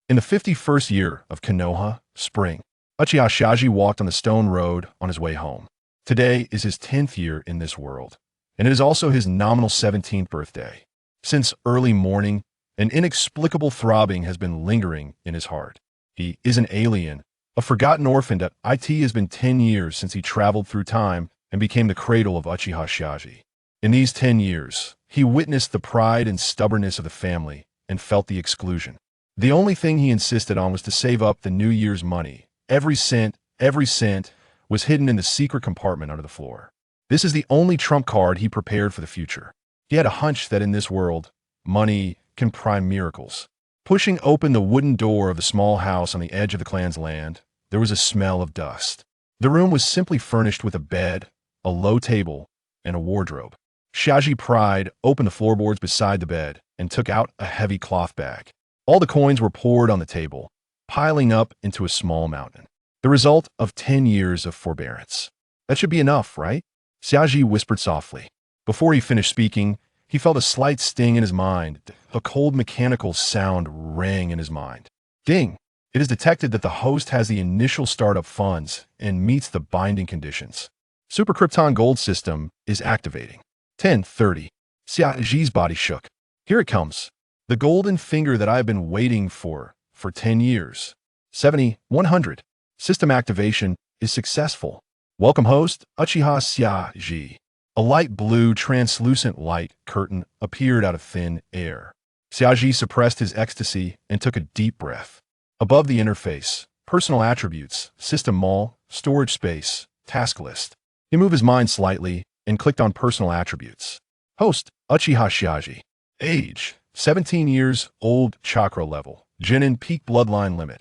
In the 51st year of Konoha, spring, Uchiha Shaji walked on the stone road on his way home. Today is his 10th year in this world, and it is also his nominal 17th birthday. Since early morning, an inexplicable throbbing has been lingering in his heart. He is an alien, a forgotten orphan that it has been 10 years since he traveled through time and became the cradle of Uchiha Shaji. In these 10 years, he witnessed the pride and stubbornness of the family and felt the exclusion. The only thing he insisted on was to save up the New Year's money. Every cent was hidden in the secret compartment under the floor. This is the only trump card he prepared for the future. He had a hunch that in this world, money can prime miracles. Pushing open the wooden door of the small house on the edge of the clan's land, there was a smell of dust. The room was simply furnished with a bed, a low table, and a wardrobe. Shaji pried open the floorboards beside the bed and took out a heavy cloth bag. All the coins were poured on the table, piling up into a small mountain. The result of 10 years of forbearance. That should be enough, right? Shaji whispered softly. Before he finished speaking, he felt a slight sting in his mind. A cold mechanical sound rang in his mind. Ding! It is detected that the host has the initial startup funds and meets the binding conditions. Super Krypton Gold system is activating. 10:30. Shaji's body shook. Here it comes. The golden finger that I have been waiting for 10 years. 70, 100. System activation is successful. Welcome host, Uchiha Shaji. A light blue, translucent light curtain appeared out of thin air. Shaji suppressed his ecstasy and took a deep breath. Above the interface, personal attributes, system mall, storage space, task list. He moved his mind slightly and clicked on personal attributes. Host, Uchiha Shaji. Age, 17 years old, chakra level. Genin peak bloodline limit.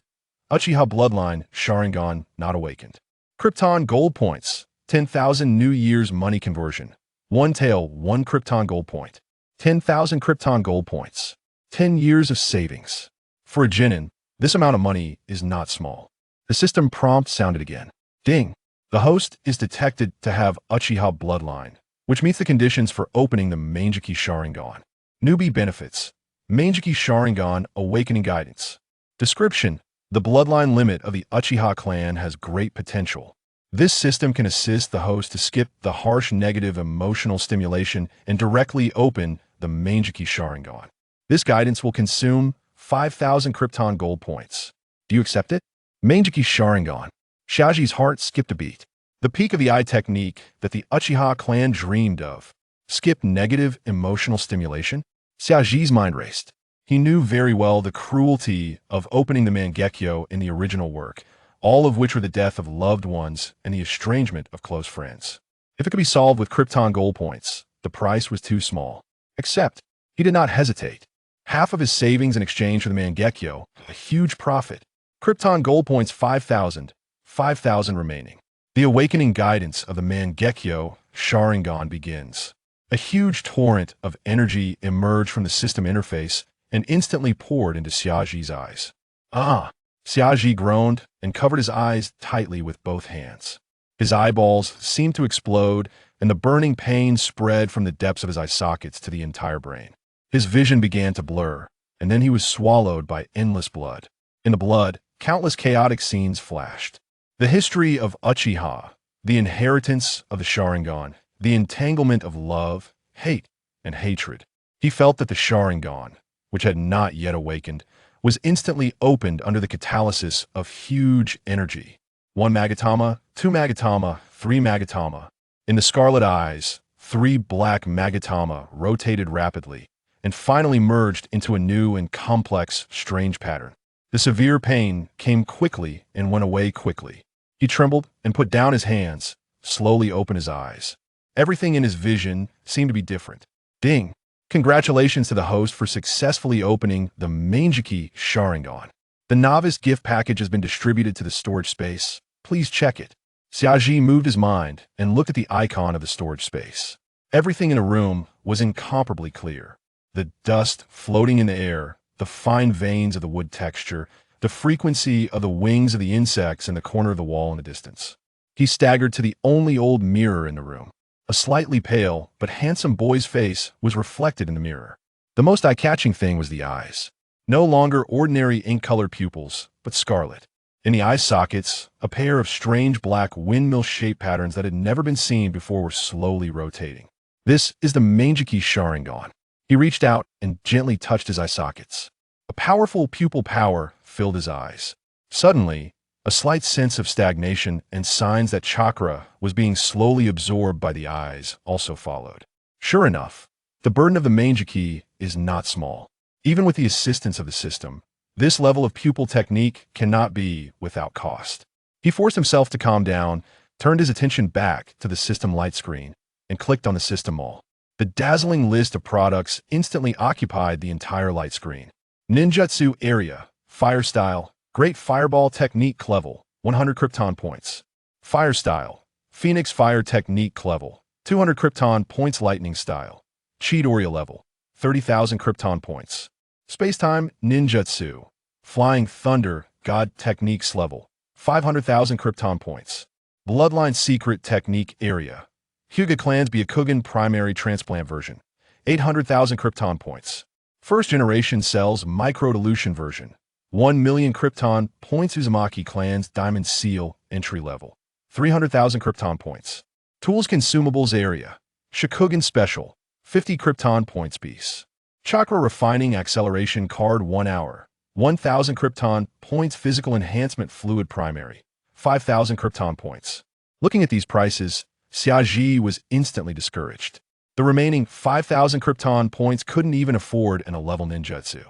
Uchiha bloodline, Sharingan, not awakened. Krypton gold points, 10,000 New Year's money conversion. One tail, 1 Krypton gold point. 10,000 Krypton gold points. 10 years of savings. For a Genin, this amount of money is not small. The system prompt sounded again. Ding. The host is detected to have Uchiha bloodline, which meets the conditions for opening the Mangeki Sharingan. Newbie benefits. Mangeki Sharingan Awakening Guidance. Description. The bloodline limit of the Uchiha clan has great potential. This system can assist the host to skip the harsh negative emotional stimulation and directly open the Mangeki Sharingan. This guidance will consume 5,000 Krypton gold points. Do you accept it? Mangeki Sharingan. Shaji's heart skipped a beat. The peak of the eye technique that the Uchiha clan dreamed of. Skip negative emotional stimulation? Shaji's mind raced. He knew very well the cruelty of opening the Mangekyo in the original work, all of which were the death of loved ones and the estrangement of close friends. If it could be solved with Krypton gold points, the price was too small. Except, he did not hesitate. Half of his savings in exchange for the Mangekyo, a huge profit. Krypton gold points 5,000, 5,000 remaining. The awakening guidance of the Mangekyo Sharingan begins. A huge torrent of energy emerged from the system interface and instantly poured into Shaji's eyes. Ah! Shaji groaned and covered his eyes tightly with both hands. His eyeballs seemed to explode, and the burning pain spread from the depths of his eye sockets to the entire brain. His vision began to blur, and then he was swallowed by endless blood. In the blood, countless chaotic scenes flashed. The history of Uchiha, the inheritance of the Sharingan, the entanglement of love, hate, and hatred. He felt that the Sharingan, which had not yet awakened, was instantly opened under the catalysis of huge energy. 1 Magatama, 2 Magatama, 3 Magatama. In the scarlet eyes, 3 black Magatama rotated rapidly and finally merged into a new and complex, strange pattern. The severe pain came quickly and went away quickly. He trembled and put down his hands, slowly opened his eyes. Everything in his vision seemed to be different. Ding! Congratulations to the host for successfully opening the Mangeki Sharingan. The novice gift package has been distributed to the storage space. Please check it. Shaji moved his mind and looked at the icon of the storage space. Everything in the room was incomparably clear. The dust floating in the air, the fine veins of the wood texture, the frequency of the wings of the insects in the corner of the wall in the distance. He staggered to the only old mirror in the room. A slightly pale but handsome boy's face was reflected in the mirror. The most eye-catching thing was the eyes. No longer ordinary ink-colored pupils, but scarlet. In the eye sockets, a pair of strange black windmill-shaped patterns that had never been seen before were slowly rotating. This is the Mangekyo Sharingan. He reached out and gently touched his eye sockets. A powerful pupil power filled his eyes. Suddenly, a slight sense of stagnation and signs that chakra was being slowly absorbed by the eyes also followed. Sure enough, the burden of the Mangekyo is not small. Even with the assistance of the system, this level of pupil technique cannot be without cost. He forced himself to calm down, turned his attention back to the system light screen, and clicked on the system all. The dazzling list of products instantly occupied the entire light screen. Ninjutsu Area, Fire Style, Great Fireball Technique Level, 100 Krypton Points. Fire Style, Phoenix Fire Technique Level, 200 Krypton Points. Lightning Style, Chidori Level, 30,000 Krypton Points. Spacetime Ninjutsu, Flying Thunder God Techniques Level, 500,000 Krypton Points. Bloodline Secret Technique Area, Hyuga Clan's Byakugan Primary Transplant Version, 800,000 Krypton Points. First Generation Cells Micro Dilution Version, 1 million Krypton Points. Uzumaki Clan's Diamond Seal Entry Level, 300,000 Krypton Points. Tools Consumables Area, Shakugan Special, 50 Krypton Points piece. Chakra Refining Acceleration Card 1 hour, 1,000 Krypton Points. Physical Enhancement Fluid Primary, 5,000 Krypton Points. Looking at these prices, Xiaji was instantly discouraged. The remaining 5,000 Krypton Points couldn't even afford an 11 ninjutsu.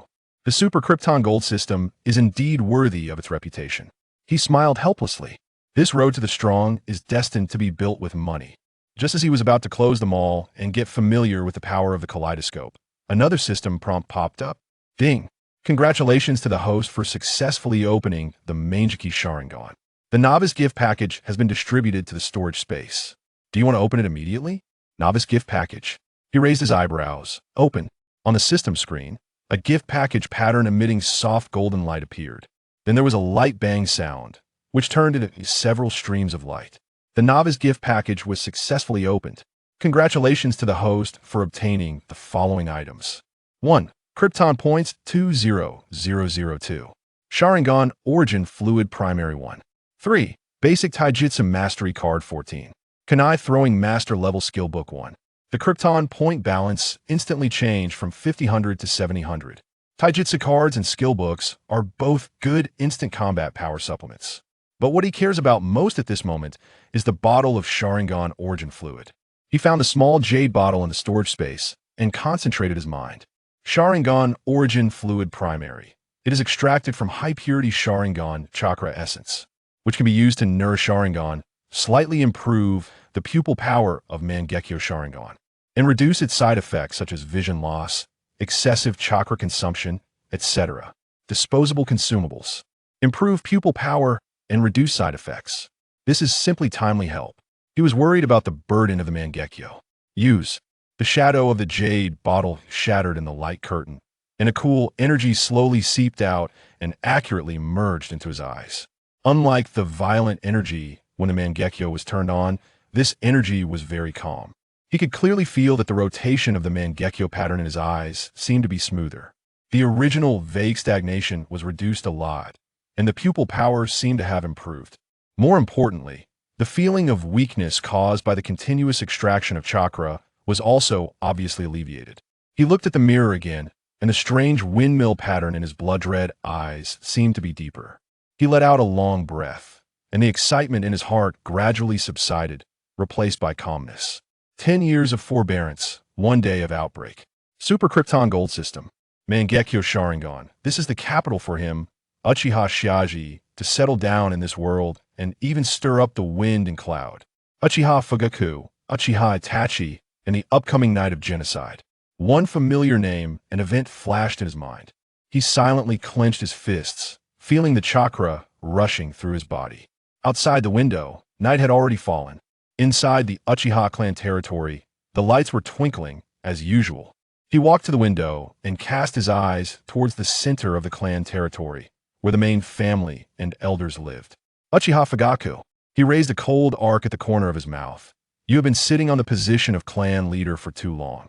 The Super Krypton Gold system is indeed worthy of its reputation. He smiled helplessly. This road to the strong is destined to be built with money. Just as he was about to close them all and get familiar with the power of the kaleidoscope, another system prompt popped up. Ding! Congratulations to the host for successfully opening the Mangekyo Sharingan. The Novice Gift Package has been distributed to the storage space. Do you want to open it immediately? Novice Gift Package. He raised his eyebrows. Open. On the system screen, a gift package pattern emitting soft golden light appeared. Then there was a light bang sound, which turned into several streams of light. The Novice Gift Package was successfully opened. Congratulations to the host for obtaining the following items. 1. Krypton Points 20002. Sharingan Origin Fluid Primary 1. 3. Basic Taijutsu Mastery Card 14. Kunai Throwing Master Level Skill Book 1. The Krypton Point balance instantly changed from 5000 to 7000. Taijutsu cards and skill books are both good instant combat power supplements. But what he cares about most at this moment is the bottle of Sharingan Origin Fluid. He found a small jade bottle in the storage space and concentrated his mind. Sharingan Origin Fluid Primary. It is extracted from high-purity Sharingan Chakra Essence, which can be used to nourish Sharingan, slightly improve the pupil power of Mangekyo Sharingan, and reduce its side effects such as vision loss, excessive chakra consumption, etc. Disposable consumables. Improve pupil power and reduce side effects. This is simply timely help. He was worried about the burden of the Mangekyo. Use. The shadow of the jade bottle shattered in the light curtain, and a cool energy slowly seeped out and accurately merged into his eyes. Unlike the violent energy when the Mangekyo was turned on, this energy was very calm. He could clearly feel that the rotation of the Mangekyo pattern in his eyes seemed to be smoother. The original vague stagnation was reduced a lot, and the pupil power seemed to have improved. More importantly, the feeling of weakness caused by the continuous extraction of chakra was also obviously alleviated. He looked at the mirror again, and the strange windmill pattern in his blood-red eyes seemed to be deeper. He let out a long breath, and the excitement in his heart gradually subsided, replaced by calmness. 10 years of forbearance, 1 day of outbreak. Super Krypton Gold System. Mangekyo Sharingan. This is the capital for him, Uchiha Shiaji, to settle down in this world and even stir up the wind and cloud. Uchiha Fugaku, Uchiha Itachi, and the upcoming night of genocide. One familiar name and event flashed in his mind. He silently clenched his fists, feeling the chakra rushing through his body. Outside the window, night had already fallen. Inside the Uchiha clan territory, the lights were twinkling, as usual. He walked to the window and cast his eyes towards the center of the clan territory, where the main family and elders lived. Uchiha Fugaku. He raised a cold arc at the corner of his mouth. You have been sitting on the position of clan leader for too long.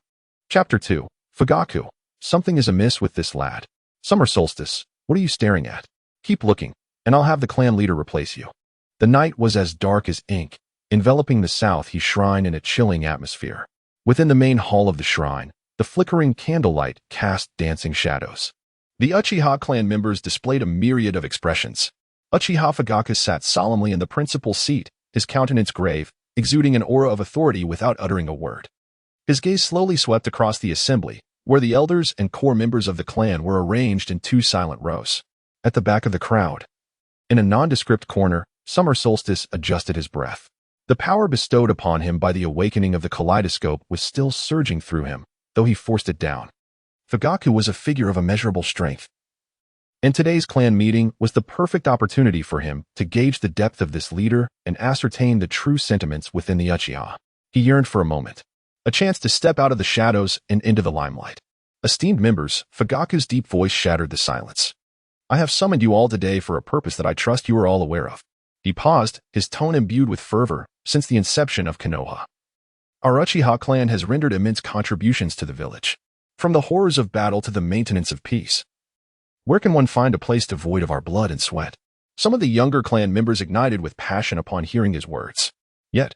Chapter 2. Fugaku. Something is amiss with this lad. Summer solstice, what are you staring at? Keep looking, and I'll have the clan leader replace you. The night was as dark as ink, enveloping the South shrine in a chilling atmosphere. Within the main hall of the shrine, the flickering candlelight cast dancing shadows. The Uchiha clan members displayed a myriad of expressions. Uchiha Fugaku sat solemnly in the principal seat, his countenance grave, exuding an aura of authority without uttering a word. His gaze slowly swept across the assembly, where the elders and core members of the clan were arranged in two silent rows. At the back of the crowd, in a nondescript corner, Summer Solstice adjusted his breath. The power bestowed upon him by the awakening of the kaleidoscope was still surging through him, though he forced it down. Fugaku was a figure of immeasurable strength, and today's clan meeting was the perfect opportunity for him to gauge the depth of this leader and ascertain the true sentiments within the Uchiha. He yearned for a moment, a chance to step out of the shadows and into the limelight. Esteemed members, Fugaku's deep voice shattered the silence. I have summoned you all today for a purpose that I trust you are all aware of. He paused, his tone imbued with fervor, since the inception of Konoha. Our Uchiha clan has rendered immense contributions to the village, from the horrors of battle to the maintenance of peace. Where can one find a place devoid of our blood and sweat? Some of the younger clan members ignited with passion upon hearing his words. Yet,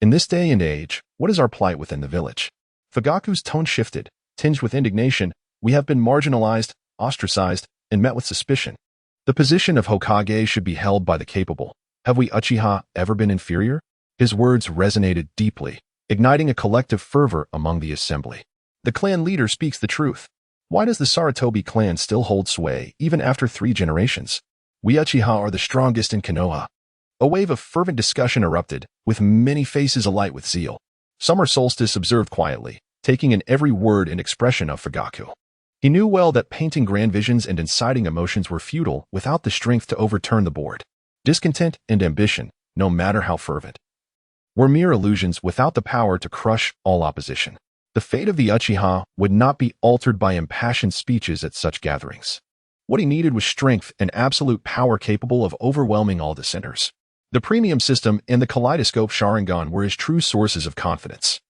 in this day and age, what is our plight within the village? Fugaku's tone shifted, tinged with indignation. We have been marginalized, ostracized, and met with suspicion. The position of Hokage should be held by the capable. Have we Uchiha ever been inferior? His words resonated deeply, igniting a collective fervor among the assembly. The clan leader speaks the truth. Why does the Sarutobi clan still hold sway, even after 3 generations? We Uchiha are the strongest in Konoha. A wave of fervent discussion erupted, with many faces alight with zeal. Summer Solstice observed quietly, taking in every word and expression of Fugaku. He knew well that painting grand visions and inciting emotions were futile without the strength to overturn the board. Discontent and ambition, no matter how fervent, were mere illusions without the power to crush all opposition. The fate of the Uchiha would not be altered by impassioned speeches at such gatherings. What he needed was strength and absolute power capable of overwhelming all dissenters. The premium system and the kaleidoscope Sharingan were his true sources of confidence.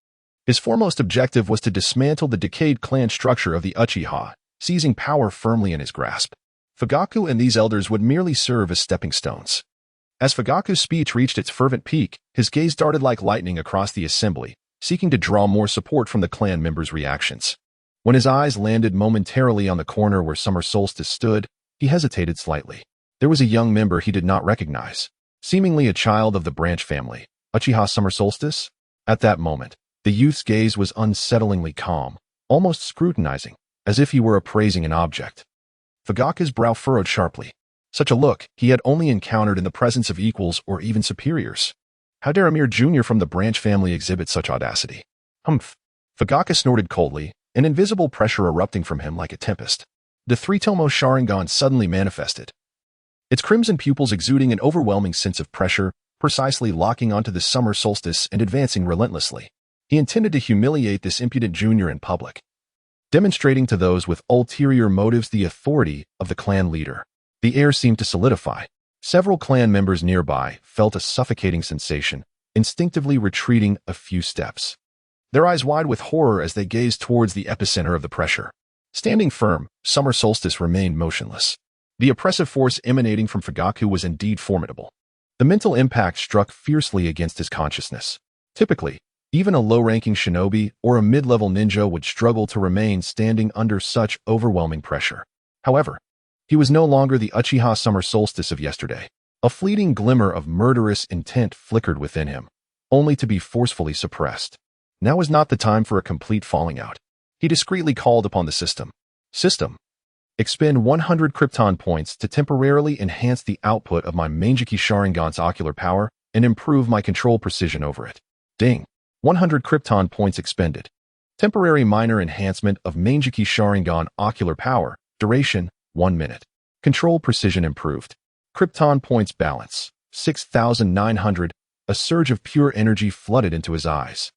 His foremost objective was to dismantle the decayed clan structure of the Uchiha, seizing power firmly in his grasp. Fugaku and these elders would merely serve as stepping stones. As Fugaku's speech reached its fervent peak, his gaze darted like lightning across the assembly, seeking to draw more support from the clan members' reactions. When his eyes landed momentarily on the corner where Summer Solstice stood, he hesitated slightly. There was a young member he did not recognize, seemingly a child of the branch family. Uchiha Summer Solstice? At that moment, the youth's gaze was unsettlingly calm, almost scrutinizing, as if he were appraising an object. Fugaku's brow furrowed sharply. Such a look he had only encountered in the presence of equals or even superiors. How dare a mere junior from the branch family exhibit such audacity? Humph. Fugaku snorted coldly, an invisible pressure erupting from him like a tempest. The three-tomo Sharingan suddenly manifested, its crimson pupils exuding an overwhelming sense of pressure, precisely locking onto the Summer Solstice and advancing relentlessly. He intended to humiliate this impudent junior in public, demonstrating to those with ulterior motives the authority of the clan leader. The air seemed to solidify. Several clan members nearby felt a suffocating sensation, instinctively retreating a few steps, their eyes wide with horror as they gazed towards the epicenter of the pressure. Standing firm, Summer Solstice remained motionless. The oppressive force emanating from Fugaku was indeed formidable. The mental impact struck fiercely against his consciousness. Typically, even a low-ranking shinobi or a mid-level ninja would struggle to remain standing under such overwhelming pressure. However, he was no longer the Uchiha Summer Solstice of yesterday. A fleeting glimmer of murderous intent flickered within him, only to be forcefully suppressed. Now was not the time for a complete falling out. He discreetly called upon the system. System, expend 100 Krypton points to temporarily enhance the output of my Manjiki Sharingan's ocular power and improve my control precision over it. Ding. 100 Krypton points expended. Temporary minor enhancement of Manjiki Sharingan ocular power. Duration, 1 minute. Control precision improved. Krypton points balance, 6,900. A surge of pure energy flooded into his eyes.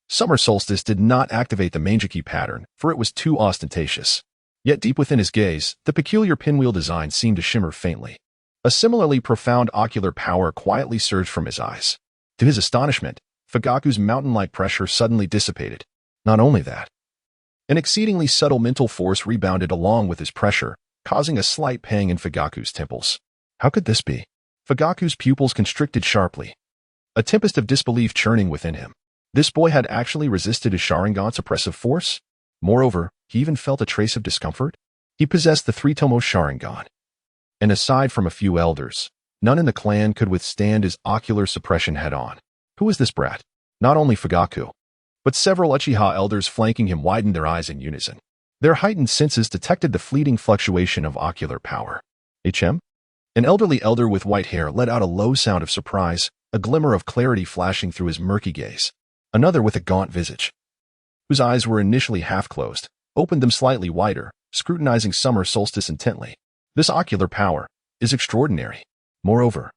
Summer Solstice did not activate the Manjiki pattern, for it was too ostentatious. Yet deep within his gaze, the peculiar pinwheel design seemed to shimmer faintly. A similarly profound ocular power quietly surged from his eyes. To his astonishment, Fugaku's mountain-like pressure suddenly dissipated. Not only that, An exceedingly subtle mental force rebounded along with his pressure, causing a slight pang in Fugaku's temples. How could this be? Fugaku's pupils constricted sharply, a tempest of disbelief churning within him. This boy had actually resisted his Sharingan's oppressive force? Moreover, he even felt a trace of discomfort. He possessed the three-tomo Sharingan. And aside from a few elders, none in the clan could withstand his ocular suppression head-on. Who is this brat? Not only Fugaku, but several Uchiha elders flanking him widened their eyes in unison. Their heightened senses detected the fleeting fluctuation of ocular power. HM? An elderly elder with white hair let out a low sound of surprise, a glimmer of clarity flashing through his murky gaze. Another with a gaunt visage, whose eyes were initially half-closed, opened them slightly wider, scrutinizing summer solstice intently. This ocular power is extraordinary. Moreover,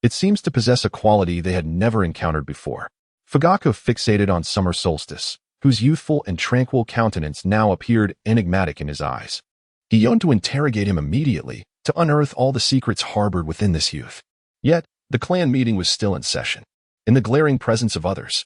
it seems to possess a quality they had never encountered before. Fugaku fixated on summer solstice, whose youthful and tranquil countenance now appeared enigmatic in his eyes. He yearned to interrogate him immediately, to unearth all the secrets harbored within this youth. Yet, the clan meeting was still in session, in the glaring presence of others.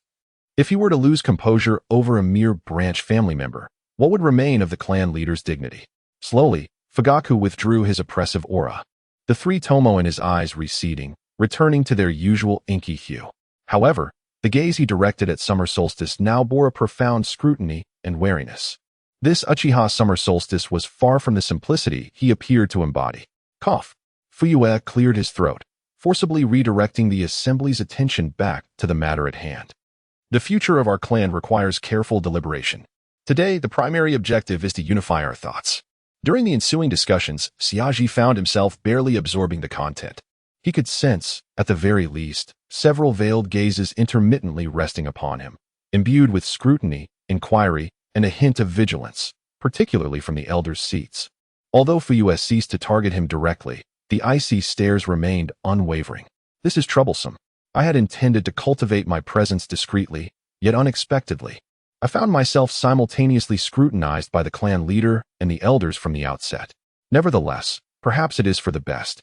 If he were to lose composure over a mere branch family member, what would remain of the clan leader's dignity? Slowly, Fugaku withdrew his oppressive aura, the three-tomo in his eyes receding, returning to their usual inky hue. However, the gaze he directed at summer solstice now bore a profound scrutiny and wariness. This Uchiha summer solstice was far from the simplicity he appeared to embody. Cough. Fuyue cleared his throat, forcibly redirecting the assembly's attention back to the matter at hand. The future of our clan requires careful deliberation. Today, the primary objective is to unify our thoughts. During the ensuing discussions, Siaji found himself barely absorbing the content. He could sense, at the very least, several veiled gazes intermittently resting upon him, imbued with scrutiny, inquiry, and a hint of vigilance, particularly from the elders' seats. Although Fuyue ceased to target him directly, the icy stares remained unwavering. This is troublesome. I had intended to cultivate my presence discreetly, yet unexpectedly. I found myself simultaneously scrutinized by the clan leader and the elders from the outset. Nevertheless, perhaps it is for the best,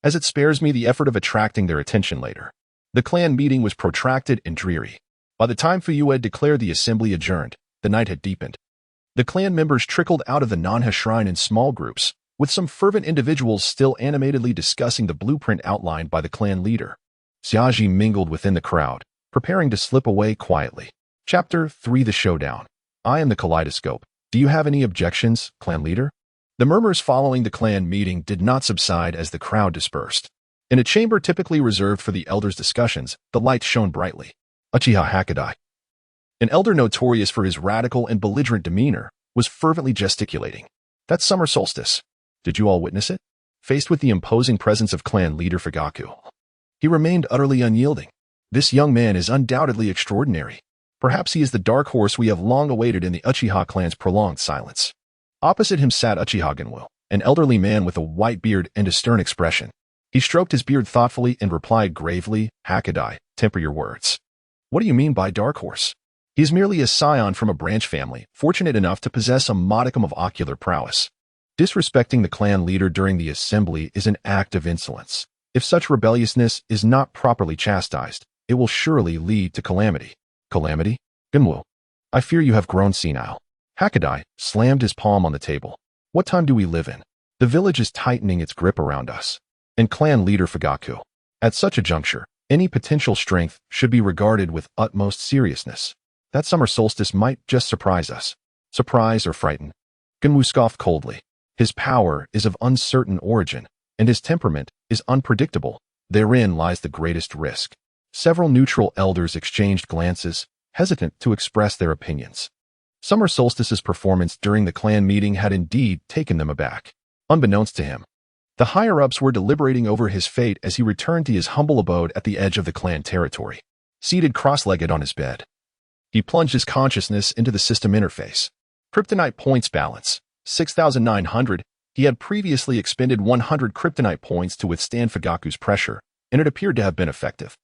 as it spares me the effort of attracting their attention later. The clan meeting was protracted and dreary. By the time Fuyue declared the assembly adjourned, the night had deepened. The clan members trickled out of the Nanha shrine in small groups, with some fervent individuals still animatedly discussing the blueprint outlined by the clan leader. Siaji mingled within the crowd, preparing to slip away quietly. Chapter 3: The Showdown. I am the kaleidoscope. Do you have any objections, clan leader? The murmurs following the clan meeting did not subside as the crowd dispersed. In a chamber typically reserved for the elders' discussions, the lights shone brightly. Uchiha Hakadai, an elder notorious for his radical and belligerent demeanor, was fervently gesticulating. That's summer solstice. Did you all witness it? Faced with the imposing presence of clan leader Fugaku, he remained utterly unyielding. This young man is undoubtedly extraordinary. Perhaps he is the dark horse we have long awaited in the Uchiha clan's prolonged silence. Opposite him sat Uchiha Genwu, an elderly man with a white beard and a stern expression. He stroked his beard thoughtfully and replied gravely, Hakadai, temper your words. What do you mean by dark horse? He is merely a scion from a branch family, fortunate enough to possess a modicum of ocular prowess. Disrespecting the clan leader during the assembly is an act of insolence. If such rebelliousness is not properly chastised, it will surely lead to calamity. Calamity? Genwu, I fear you have grown senile. Hakadai slammed his palm on the table. What time do we live in? The village is tightening its grip around us. And clan leader Fugaku. At such a juncture, any potential strength should be regarded with utmost seriousness. That summer solstice might just surprise us. Surprise or frighten? Genwu scoffed coldly. His power is of uncertain origin, and his temperament is unpredictable. Therein lies the greatest risk. Several neutral elders exchanged glances, hesitant to express their opinions. Summer Solstice's performance during the clan meeting had indeed taken them aback. Unbeknownst to him, the higher-ups were deliberating over his fate as he returned to his humble abode at the edge of the clan territory. Seated cross-legged on his bed, he plunged his consciousness into the system interface. Kryptonite points balance, 6,900. He had previously expended 100 kryptonite points to withstand Fugaku's pressure, and it appeared to have been effective.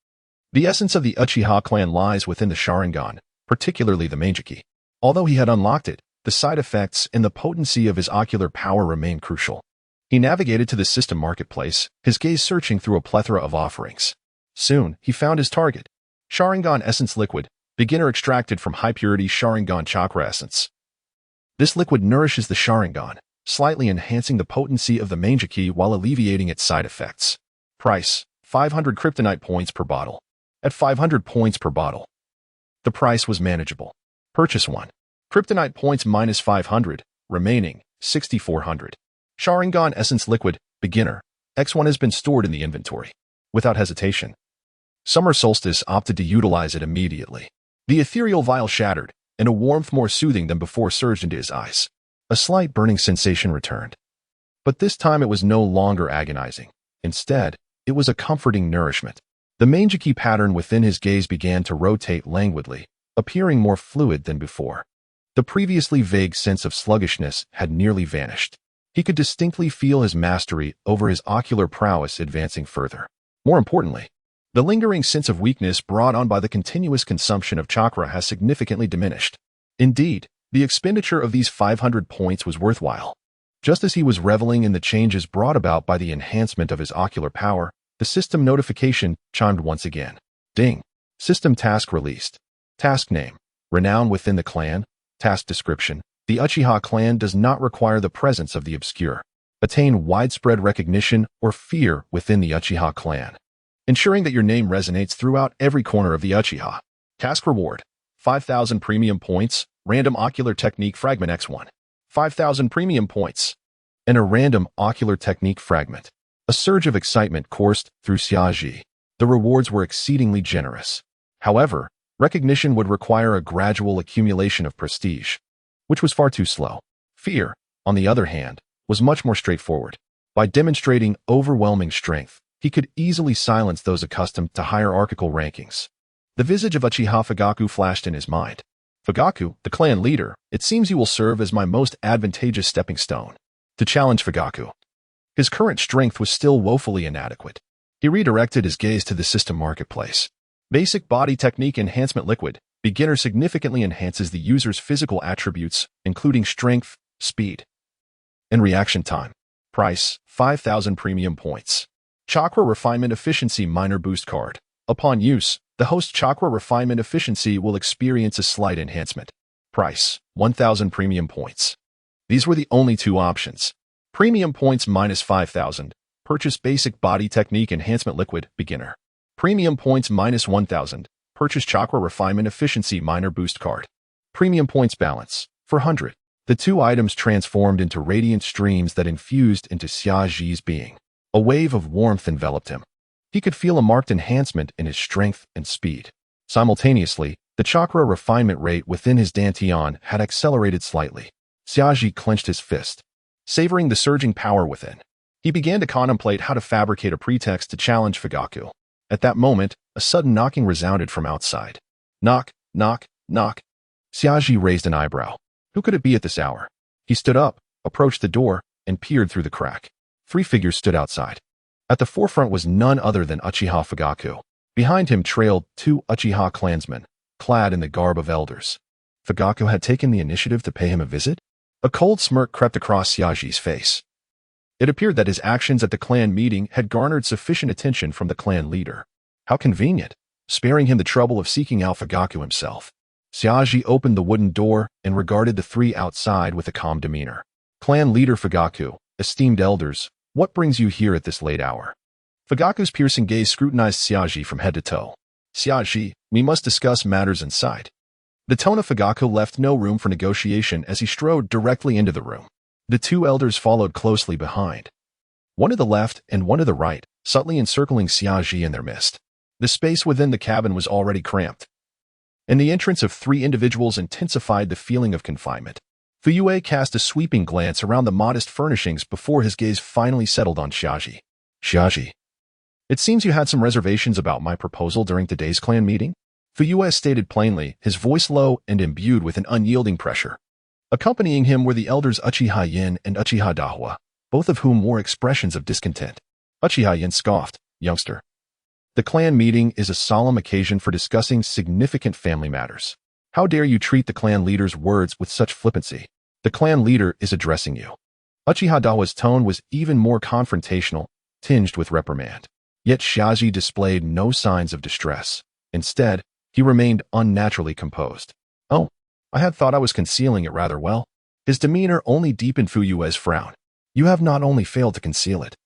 The essence of the Uchiha clan lies within the Sharingan, particularly the Meijiki. Although he had unlocked it, the side effects and the potency of his ocular power remained crucial. He navigated to the system marketplace, his gaze searching through a plethora of offerings. Soon, he found his target. Sharingan Essence Liquid, beginner extracted from high-purity Sharingan Chakra Essence. This liquid nourishes the Sharingan, slightly enhancing the potency of the Mangeki while alleviating its side effects. Price: 500 kryptonite points per bottle. At 500 points per bottle, the price was manageable. Purchase 1. Kryptonite points minus 500, remaining 6,400. Sharingan Essence Liquid, Beginner. X1 has been stored in the inventory. Without hesitation, Summer Solstice opted to utilize it immediately. The ethereal vial shattered, and a warmth more soothing than before surged into his eyes. A slight burning sensation returned. But this time it was no longer agonizing. Instead, it was a comforting nourishment. The Mangeki pattern within his gaze began to rotate languidly, appearing more fluid than before. The previously vague sense of sluggishness had nearly vanished. He could distinctly feel his mastery over his ocular prowess advancing further. More importantly, the lingering sense of weakness brought on by the continuous consumption of chakra has significantly diminished. Indeed, the expenditure of these 500 points was worthwhile. Just as he was reveling in the changes brought about by the enhancement of his ocular power, the system notification chimed once again. Ding. System task released. Task name: Renown within the clan. Task description: The Uchiha clan does not require the presence of the obscure. Attain widespread recognition or fear within the Uchiha clan, ensuring that your name resonates throughout every corner of the Uchiha. Task reward: 5,000 premium points, random ocular technique fragment X1. 5,000 premium points, and a random ocular technique fragment. A surge of excitement coursed through Xiaji. The rewards were exceedingly generous. However, recognition would require a gradual accumulation of prestige, which was far too slow. Fear, on the other hand, was much more straightforward. By demonstrating overwhelming strength, he could easily silence those accustomed to hierarchical rankings. The visage of Uchiha Fugaku flashed in his mind. Fugaku, the clan leader, it seems you will serve as my most advantageous stepping stone. To challenge Fugaku. His current strength was still woefully inadequate. He redirected his gaze to the system marketplace. Basic Body Technique Enhancement Liquid, Beginner significantly enhances the user's physical attributes, including strength, speed, and reaction time. Price: 5,000 premium points. Chakra Refinement Efficiency Minor Boost Card. Upon use, the host's chakra refinement efficiency will experience a slight enhancement. Price: 1,000 premium points. These were the only two options. Premium points minus 5,000. Purchase Basic Body Technique Enhancement Liquid, Beginner. Premium points minus 1,000. Purchase Chakra Refinement Efficiency Minor Boost Card. Premium points balance: 400. The two items transformed into radiant streams that infused into Xiaji's being. A wave of warmth enveloped him. He could feel a marked enhancement in his strength and speed. Simultaneously, the chakra refinement rate within his dantian had accelerated slightly. Xiaji clenched his fist, savoring the surging power within. He began to contemplate how to fabricate a pretext to challenge Fugaku. At that moment, a sudden knocking resounded from outside. Knock, knock, knock. Xiaji raised an eyebrow. Who could it be at this hour? He stood up, approached the door, and peered through the crack. 3 figures stood outside. At the forefront was none other than Uchiha Fugaku. Behind him trailed 2 Uchiha clansmen, clad in the garb of elders. Fugaku had taken the initiative to pay him a visit? A cold smirk crept across Xiaji's face. It appeared that his actions at the clan meeting had garnered sufficient attention from the clan leader. How convenient, sparing him the trouble of seeking out Fugaku himself. Xiaji opened the wooden door and regarded the 3 outside with a calm demeanor. Clan leader Fugaku, esteemed elders, what brings you here at this late hour? Fugaku's piercing gaze scrutinized Xiaji from head to toe. Xiaji, we must discuss matters inside. The tone of Fugaku left no room for negotiation as he strode directly into the room. The 2 elders followed closely behind. One to the left and one to the right, subtly encircling Xiaji in their midst. The space within the cabin was already cramped, and the entrance of 3 individuals intensified the feeling of confinement. Fuyue cast a sweeping glance around the modest furnishings before his gaze finally settled on Xiaji. Xiaji, it seems you had some reservations about my proposal during today's clan meeting? Fuyue stated plainly, his voice low and imbued with an unyielding pressure. Accompanying him were the elders Uchiha Yin and Uchiha Dahua, both of whom wore expressions of discontent. Uchiha Yin scoffed, youngster. The clan meeting is a solemn occasion for discussing significant family matters. How dare you treat the clan leader's words with such flippancy? The clan leader is addressing you. Uchiha Dawa's tone was even more confrontational, tinged with reprimand. Yet Xiaji displayed no signs of distress. Instead, he remained unnaturally composed. Oh, I had thought I was concealing it rather well. His demeanor only deepened Fuyue's frown. You have not only failed to conceal it,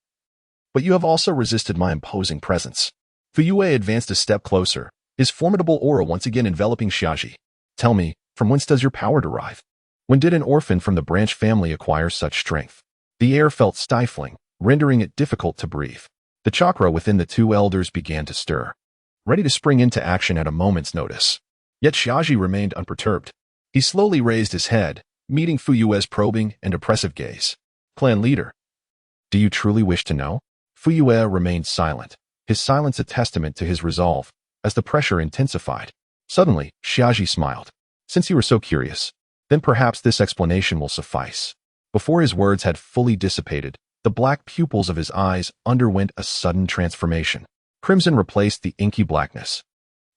but you have also resisted my imposing presence. Fuyue advanced a step closer, his formidable aura once again enveloping Xiaji. Tell me, from whence does your power derive? When did an orphan from the branch family acquire such strength? The air felt stifling, rendering it difficult to breathe. The chakra within the two elders began to stir, ready to spring into action at a moment's notice. Yet Xiaji remained unperturbed. He slowly raised his head, meeting Fuyue's probing and oppressive gaze. Clan leader, do you truly wish to know? Fuyue remained silent, his silence a testament to his resolve, as the pressure intensified. Suddenly, Xiaji smiled. Since you are so curious, then perhaps this explanation will suffice. Before his words had fully dissipated, the black pupils of his eyes underwent a sudden transformation. Crimson replaced the inky blackness,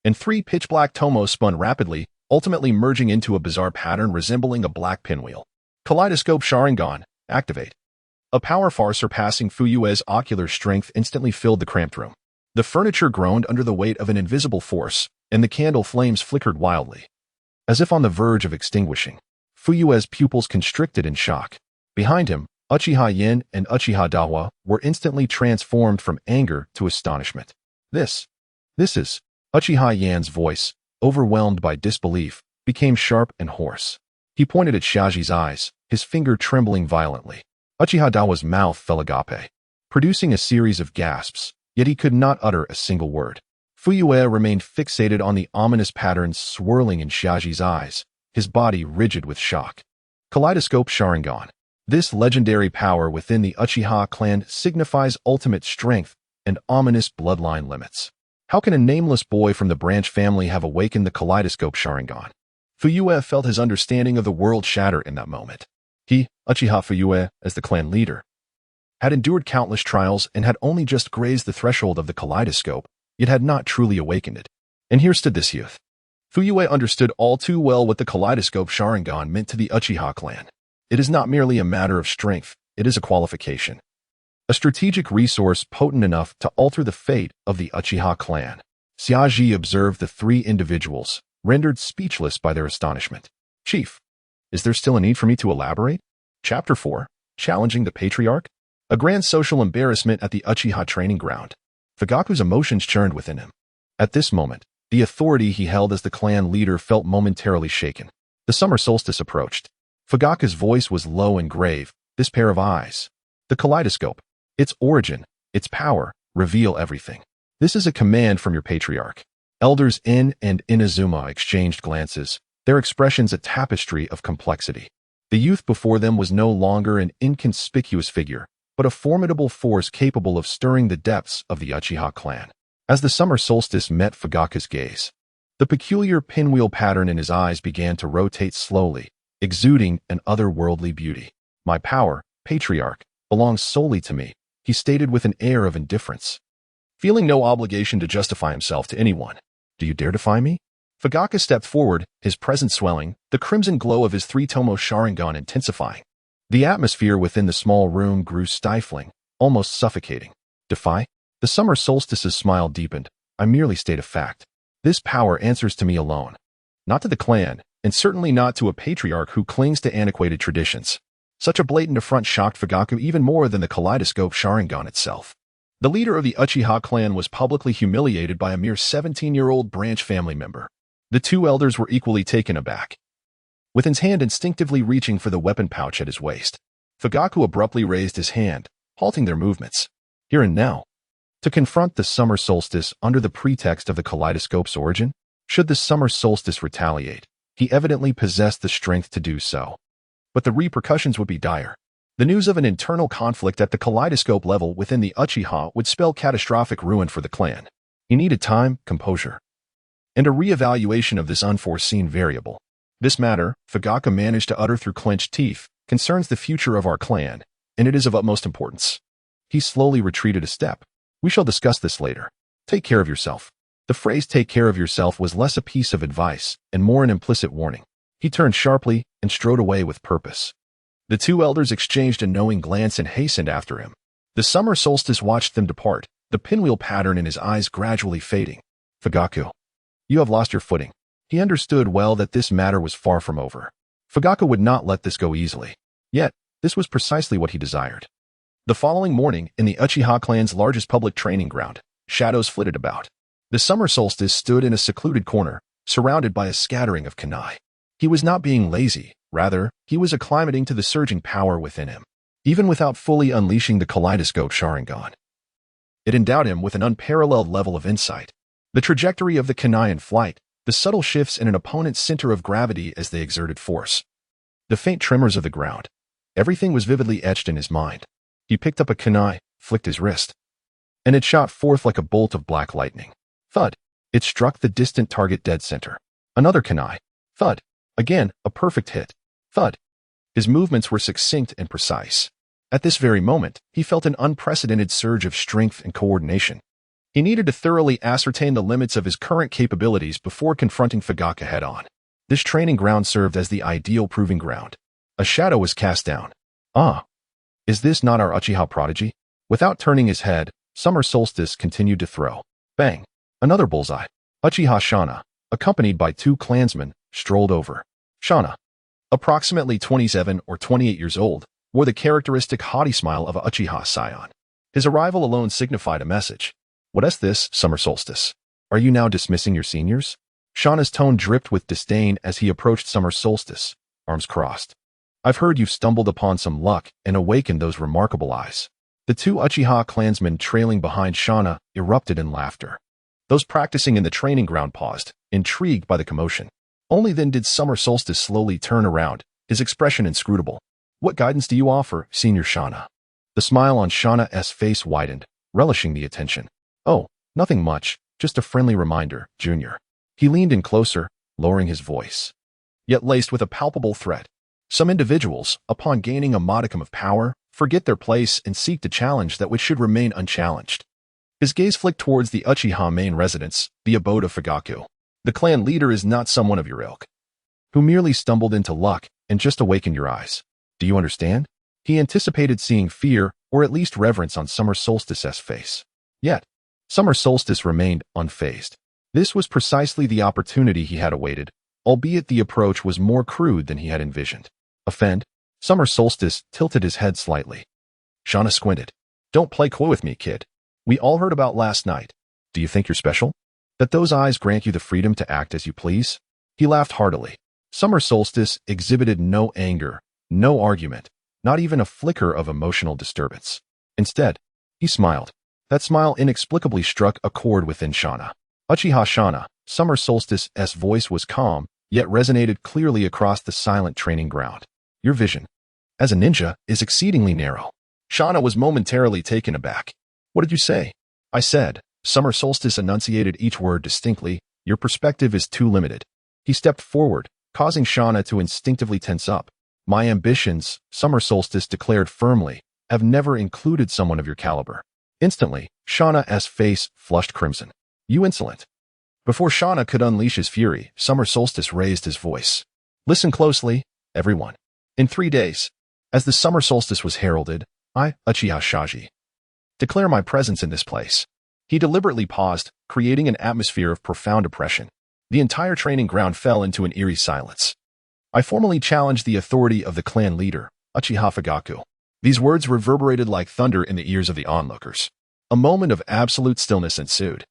and three pitch-black tomos spun rapidly, ultimately merging into a bizarre pattern resembling a black pinwheel. Kaleidoscope Sharingan, activate. A power far surpassing Fuyue's ocular strength instantly filled the cramped room. The furniture groaned under the weight of an invisible force, and the candle flames flickered wildly. As if on the verge of extinguishing, Fuyue's pupils constricted in shock. Behind him, Uchiha Yin and Uchiha Dawa were instantly transformed from anger to astonishment. This is... Uchiha Yan's voice, overwhelmed by disbelief, became sharp and hoarse. He pointed at Xiaji's eyes, his finger trembling violently. Uchiha Dawa's mouth fell agape, producing a series of gasps, yet he could not utter a single word. Fuyue remained fixated on the ominous patterns swirling in Xiaji's eyes, his body rigid with shock. Kaleidoscope Sharingan. This legendary power within the Uchiha clan signifies ultimate strength and ominous bloodline limits. How can a nameless boy from the branch family have awakened the Kaleidoscope Sharingan? Fuyue felt his understanding of the world shatter in that moment. He, Uchiha Fuyue, as the clan leader, had endured countless trials and had only just grazed the threshold of the kaleidoscope, yet had not truly awakened it. And here stood this youth. Fuyue understood all too well what the Kaleidoscope Sharingan meant to the Uchiha clan. It is not merely a matter of strength, it is a qualification. A strategic resource potent enough to alter the fate of the Uchiha clan. Xiaji observed the three individuals, rendered speechless by their astonishment. Chief, is there still a need for me to elaborate? Chapter 4, Challenging the Patriarch? A grand social embarrassment at the Uchiha training ground. Fugaku's emotions churned within him. At this moment, the authority he held as the clan leader felt momentarily shaken. The summer solstice approached. Fugaku's voice was low and grave. This pair of eyes, the kaleidoscope, its origin, its power, reveal everything. This is a command from your patriarch. Elders In and Inazuma exchanged glances, their expressions a tapestry of complexity. The youth before them was no longer an inconspicuous figure, but a formidable force capable of stirring the depths of the Uchiha clan. As the summer solstice met Fugaku's gaze, the peculiar pinwheel pattern in his eyes began to rotate slowly, exuding an otherworldly beauty. My power, patriarch, belongs solely to me, he stated with an air of indifference, feeling no obligation to justify himself to anyone. Do you dare defy me? Fugaku stepped forward, his presence swelling, the crimson glow of his three-tomo Sharingan intensifying. The atmosphere within the small room grew stifling, almost suffocating. Defy? The summer solstice's smile deepened. I merely state a fact. This power answers to me alone, not to the clan, and certainly not to a patriarch who clings to antiquated traditions. Such a blatant affront shocked Fugaku even more than the Kaleidoscope Sharingan itself. The leader of the Uchiha clan was publicly humiliated by a mere 17-year-old branch family member. The two elders were equally taken aback, with his hand instinctively reaching for the weapon pouch at his waist. Fugaku abruptly raised his hand, halting their movements. Here and now, to confront the summer solstice under the pretext of the kaleidoscope's origin? Should the summer solstice retaliate, he evidently possessed the strength to do so. But the repercussions would be dire. The news of an internal conflict at the kaleidoscope level within the Uchiha would spell catastrophic ruin for the clan. He needed time, composure, and a re-evaluation of this unforeseen variable. This matter, Fugaku managed to utter through clenched teeth, concerns the future of our clan, and it is of utmost importance. He slowly retreated a step. We shall discuss this later. Take care of yourself. The phrase take care of yourself was less a piece of advice and more an implicit warning. He turned sharply and strode away with purpose. The two elders exchanged a knowing glance and hastened after him. The summer solstice watched them depart, the pinwheel pattern in his eyes gradually fading. Fugaku, you have lost your footing. He understood well that this matter was far from over. Fugaku would not let this go easily. Yet, this was precisely what he desired. The following morning, in the Uchiha clan's largest public training ground, shadows flitted about. The summer solstice stood in a secluded corner, surrounded by a scattering of kunai. He was not being lazy, rather, he was acclimating to the surging power within him. Even without fully unleashing the kaleidoscope Sharingan, it endowed him with an unparalleled level of insight. The trajectory of the kunai in flight, the subtle shifts in an opponent's center of gravity as they exerted force, the faint tremors of the ground, everything was vividly etched in his mind. He picked up a kunai, flicked his wrist, and it shot forth like a bolt of black lightning. Thud! It struck the distant target dead center. Another kunai. Thud! Again, a perfect hit. Thud! His movements were succinct and precise. At this very moment, he felt an unprecedented surge of strength and coordination. He needed to thoroughly ascertain the limits of his current capabilities before confronting Fugaku head-on. This training ground served as the ideal proving ground. A shadow was cast down. Ah! Is this not our Uchiha prodigy? Without turning his head, Summer Solstice continued to throw. Bang! Another bullseye. Uchiha Shana, accompanied by 2 clansmen, strolled over. Shana, approximately 27 or 28 years old, wore the characteristic haughty smile of a Uchiha scion. His arrival alone signified a message. What is this, Summer Solstice? Are you now dismissing your seniors? Shana's tone dripped with disdain as he approached Summer Solstice, arms crossed. I've heard you've stumbled upon some luck and awakened those remarkable eyes. The 2 Uchiha clansmen trailing behind Shana erupted in laughter. Those practicing in the training ground paused, intrigued by the commotion. Only then did Summer Solstice slowly turn around, his expression inscrutable. What guidance do you offer, Senior Shana? The smile on Shana's face widened, relishing the attention. Oh, nothing much, just a friendly reminder, Junior. He leaned in closer, lowering his voice, yet laced with a palpable threat. Some individuals, upon gaining a modicum of power, forget their place and seek to challenge that which should remain unchallenged. His gaze flicked towards the Uchiha main residence, the abode of Fugaku. The clan leader is not someone of your ilk, who merely stumbled into luck and just awakened your eyes. Do you understand? He anticipated seeing fear, or at least reverence on Summer Solstice's face. Yet, Summer Solstice remained unfazed. This was precisely the opportunity he had awaited, albeit the approach was more crude than he had envisioned. Offend? Summer Solstice tilted his head slightly. Shana squinted. Don't play coy with me, kid. We all heard about last night. Do you think you're special? That those eyes grant you the freedom to act as you please? He laughed heartily. Summer Solstice exhibited no anger, no argument, not even a flicker of emotional disturbance. Instead, he smiled. That smile inexplicably struck a chord within Shana. Uchiha Shana, Summer Solstice's voice was calm, yet resonated clearly across the silent training ground. Your vision, as a ninja, is exceedingly narrow. Shana was momentarily taken aback. What did you say? I said. Summer Solstice enunciated each word distinctly. Your perspective is too limited. He stepped forward, causing Shana to instinctively tense up. My ambitions, Summer Solstice declared firmly, have never included someone of your caliber. Instantly, Shana's face flushed crimson. You insolent. Before Shana could unleash his fury, Summer Solstice raised his voice. Listen closely, everyone. In 3 days, as the Summer Solstice was heralded, I, Uchiha Shaji, declare my presence in this place. He deliberately paused, creating an atmosphere of profound oppression. The entire training ground fell into an eerie silence. I formally challenge the authority of the clan leader, Uchiha Fugaku. These words reverberated like thunder in the ears of the onlookers. A moment of absolute stillness ensued.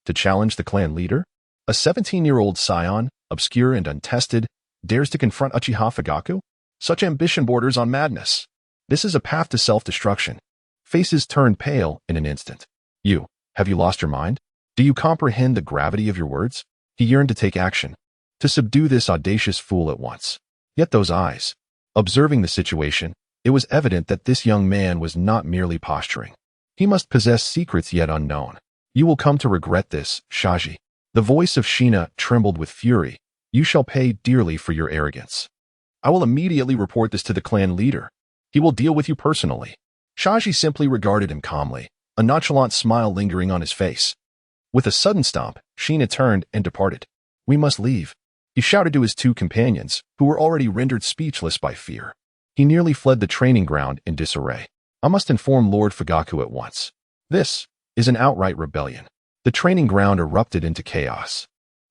To challenge the clan leader? A 17-year-old scion, obscure and untested, dares to confront Uchiha Fugaku? Such ambition borders on madness. This is a path to self-destruction. Faces turned pale in an instant. Have you lost your mind? Do you comprehend the gravity of your words? He yearned to take action, to subdue this audacious fool at once. Yet those eyes, observing the situation, it was evident that this young man was not merely posturing. He must possess secrets yet unknown. You will come to regret this, Shaji. The voice of Shina trembled with fury. You shall pay dearly for your arrogance. I will immediately report this to the clan leader. He will deal with you personally. Shaji simply regarded him calmly, a nonchalant smile lingering on his face. With a sudden stomp, Shina turned and departed. We must leave, he shouted to his 2 companions, who were already rendered speechless by fear. He nearly fled the training ground in disarray. I must inform Lord Fugaku at once. This is an outright rebellion. The training ground erupted into chaos.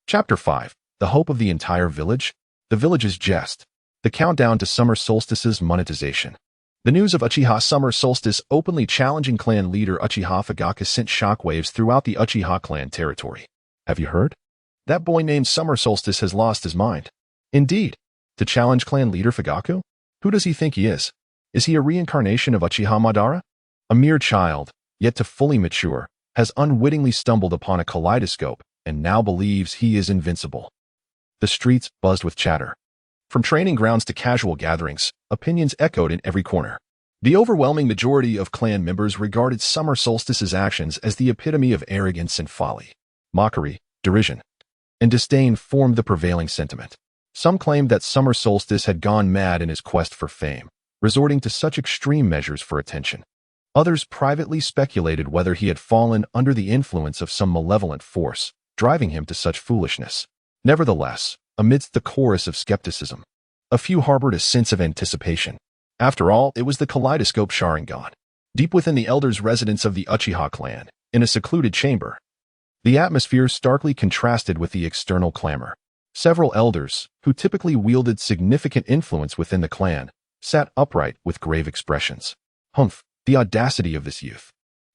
Chapter 5. The hope of the entire village? The village's jest. The countdown to summer solstice's monetization. The news of Uchiha summer solstice openly challenging clan leader Uchiha Fugaku sent shockwaves throughout the Uchiha clan territory. Have you heard? That boy named Summer Solstice has lost his mind. Indeed. To challenge clan leader Fugaku? Who does he think he is? Is he a reincarnation of Uchiha Madara? A mere child, yet to fully mature, has unwittingly stumbled upon a kaleidoscope and now believes he is invincible. The streets buzzed with chatter. From training grounds to casual gatherings, opinions echoed in every corner. The overwhelming majority of clan members regarded Summer Solstice's actions as the epitome of arrogance and folly. Mockery, derision, and disdain formed the prevailing sentiment. Some claimed that Summer Solstice had gone mad in his quest for fame, resorting to such extreme measures for attention. Others privately speculated whether he had fallen under the influence of some malevolent force, driving him to such foolishness. Nevertheless, amidst the chorus of skepticism, a few harbored a sense of anticipation. After all, it was the kaleidoscope Sharingan. Deep within the elders' residence of the Uchiha clan, in a secluded chamber, the atmosphere starkly contrasted with the external clamor. Several elders, who typically wielded significant influence within the clan, sat upright with grave expressions. Humph, the audacity of this youth.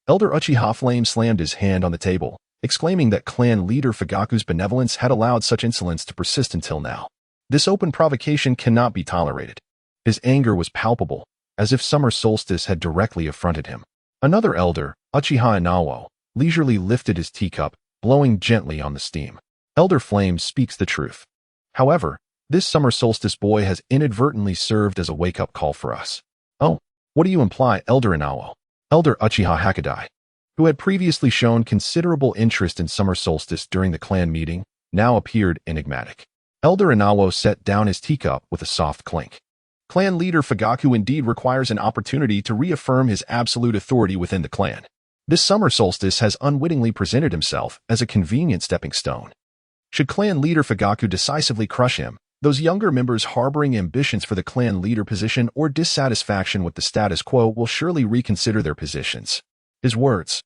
Elder Uchiha Flame slammed his hand on the table, exclaiming that clan leader Fugaku's benevolence had allowed such insolence to persist until now. This open provocation cannot be tolerated. His anger was palpable, as if Summer Solstice had directly affronted him. Another elder, Uchiha Inawo, leisurely lifted his teacup, blowing gently on the steam. Elder Flame speaks the truth. However, this Summer Solstice boy has inadvertently served as a wake-up call for us. Oh, what do you imply, Elder Inawo? Elder Uchiha Hakadai, who had previously shown considerable interest in Summer Solstice during the clan meeting, now appeared enigmatic. Elder Inawo set down his teacup with a soft clink. Clan leader Fugaku indeed requires an opportunity to reaffirm his absolute authority within the clan. This Summer Solstice has unwittingly presented himself as a convenient stepping stone. Should clan leader Fugaku decisively crush him, those younger members harboring ambitions for the clan leader position or dissatisfaction with the status quo will surely reconsider their positions. His words,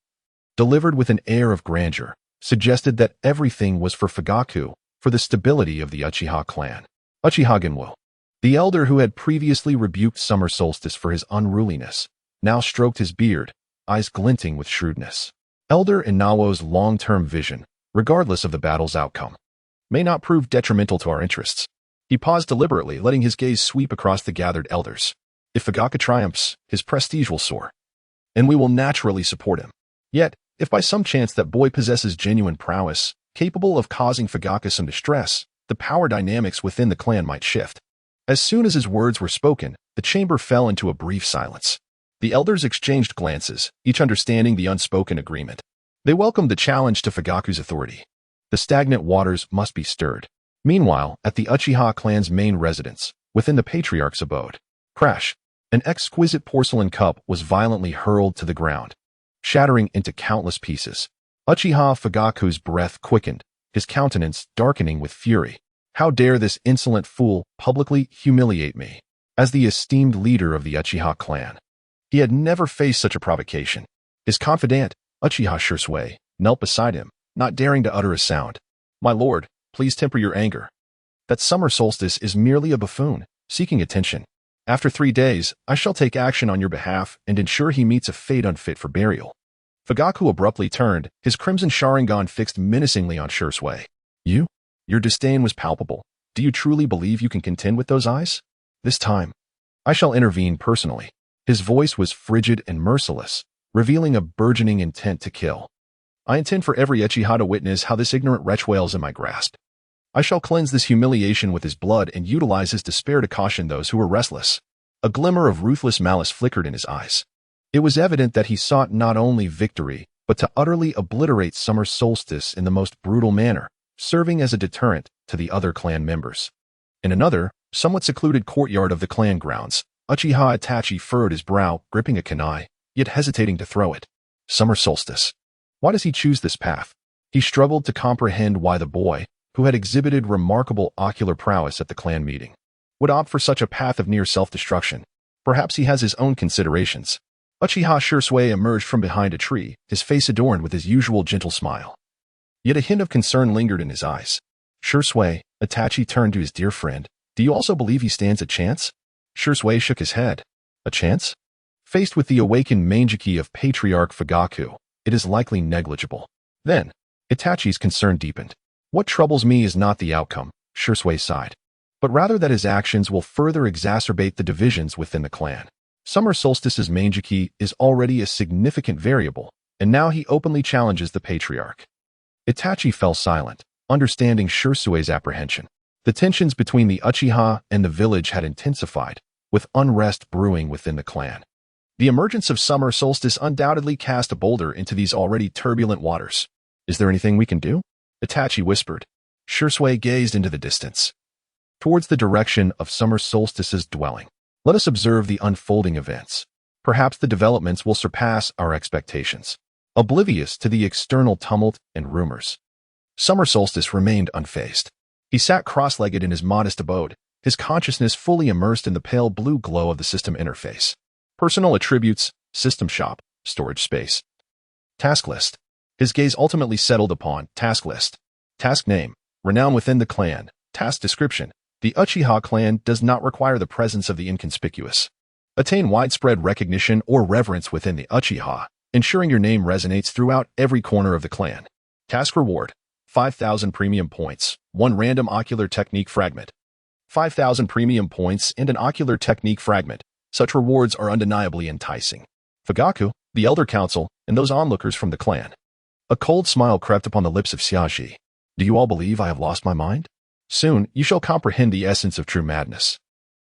delivered with an air of grandeur, suggested that everything was for Fugaku, for the stability of the Uchiha clan. Uchiha Genwo, the elder who had previously rebuked Summer Solstice for his unruliness, now stroked his beard, eyes glinting with shrewdness. Elder Inawo's long-term vision, regardless of the battle's outcome, may not prove detrimental to our interests. He paused deliberately, letting his gaze sweep across the gathered elders. If Fugaku triumphs, his prestige will soar, and we will naturally support him. Yet, if by some chance that boy possesses genuine prowess, capable of causing Fugaku some distress, the power dynamics within the clan might shift. As soon as his words were spoken, the chamber fell into a brief silence. The elders exchanged glances, each understanding the unspoken agreement. They welcomed the challenge to Fugaku's authority. The stagnant waters must be stirred. Meanwhile, at the Uchiha clan's main residence, within the patriarch's abode, crash! An exquisite porcelain cup was violently hurled to the ground, shattering into countless pieces. Uchiha Fugaku's breath quickened, his countenance darkening with fury. How dare this insolent fool publicly humiliate me? As the esteemed leader of the Uchiha clan, he had never faced such a provocation. His confidant, Uchiha Shursui, knelt beside him, not daring to utter a sound. My lord, please temper your anger. That Summer Solstice is merely a buffoon, seeking attention. After 3 days, I shall take action on your behalf and ensure he meets a fate unfit for burial. Fugaku abruptly turned, his crimson Sharingan fixed menacingly on Shursui. You? Your disdain was palpable. Do you truly believe you can contend with those eyes? This time, I shall intervene personally. His voice was frigid and merciless, revealing a burgeoning intent to kill. I intend for every Uchiha to witness how this ignorant wretch wails in my grasp. I shall cleanse this humiliation with his blood and utilize his despair to caution those who are restless. A glimmer of ruthless malice flickered in his eyes. It was evident that he sought not only victory, but to utterly obliterate Summer Solstice in the most brutal manner, serving as a deterrent to the other clan members. In another, somewhat secluded courtyard of the clan grounds, Uchiha Itachi furrowed his brow, gripping a kunai, yet hesitating to throw it. Summer Solstice. Why does he choose this path? He struggled to comprehend why the boy, who had exhibited remarkable ocular prowess at the clan meeting, would opt for such a path of near self-destruction. Perhaps he has his own considerations. Uchiha Shursui emerged from behind a tree, his face adorned with his usual gentle smile. Yet a hint of concern lingered in his eyes. Shursui, Itachi turned to his dear friend. Do you also believe he stands a chance? Shursui shook his head. A chance? Faced with the awakened Mangeki of Patriarch Fugaku, it is likely negligible. Then, Itachi's concern deepened. What troubles me is not the outcome, Shursui sighed, but rather that his actions will further exacerbate the divisions within the clan. Summer Solstice's Mangeki is already a significant variable, and now he openly challenges the Patriarch. Itachi fell silent, understanding Shursui's apprehension. The tensions between the Uchiha and the village had intensified, with unrest brewing within the clan. The emergence of Summer Solstice undoubtedly cast a boulder into these already turbulent waters. Is there anything we can do? Itachi whispered. Shursui gazed into the distance, towards the direction of Summer Solstice's dwelling. Let us observe the unfolding events. Perhaps the developments will surpass our expectations, oblivious to the external tumult and rumors. Summer Solstice remained unfazed. He sat cross-legged in his modest abode, his consciousness fully immersed in the pale blue glow of the system interface. Personal attributes, system shop, storage space. Task list. His gaze ultimately settled upon task list. Task name, renown within the clan. Task description. The Uchiha clan does not require the presence of the inconspicuous. Attain widespread recognition or reverence within the Uchiha, ensuring your name resonates throughout every corner of the clan. Task reward. 5,000 premium points, 1 random ocular technique fragment. 5,000 premium points and an ocular technique fragment. Such rewards are undeniably enticing. Fugaku, the Elder Council, and those onlookers from the clan. A cold smile crept upon the lips of Xiaji. Do you all believe I have lost my mind? Soon, you shall comprehend the essence of true madness.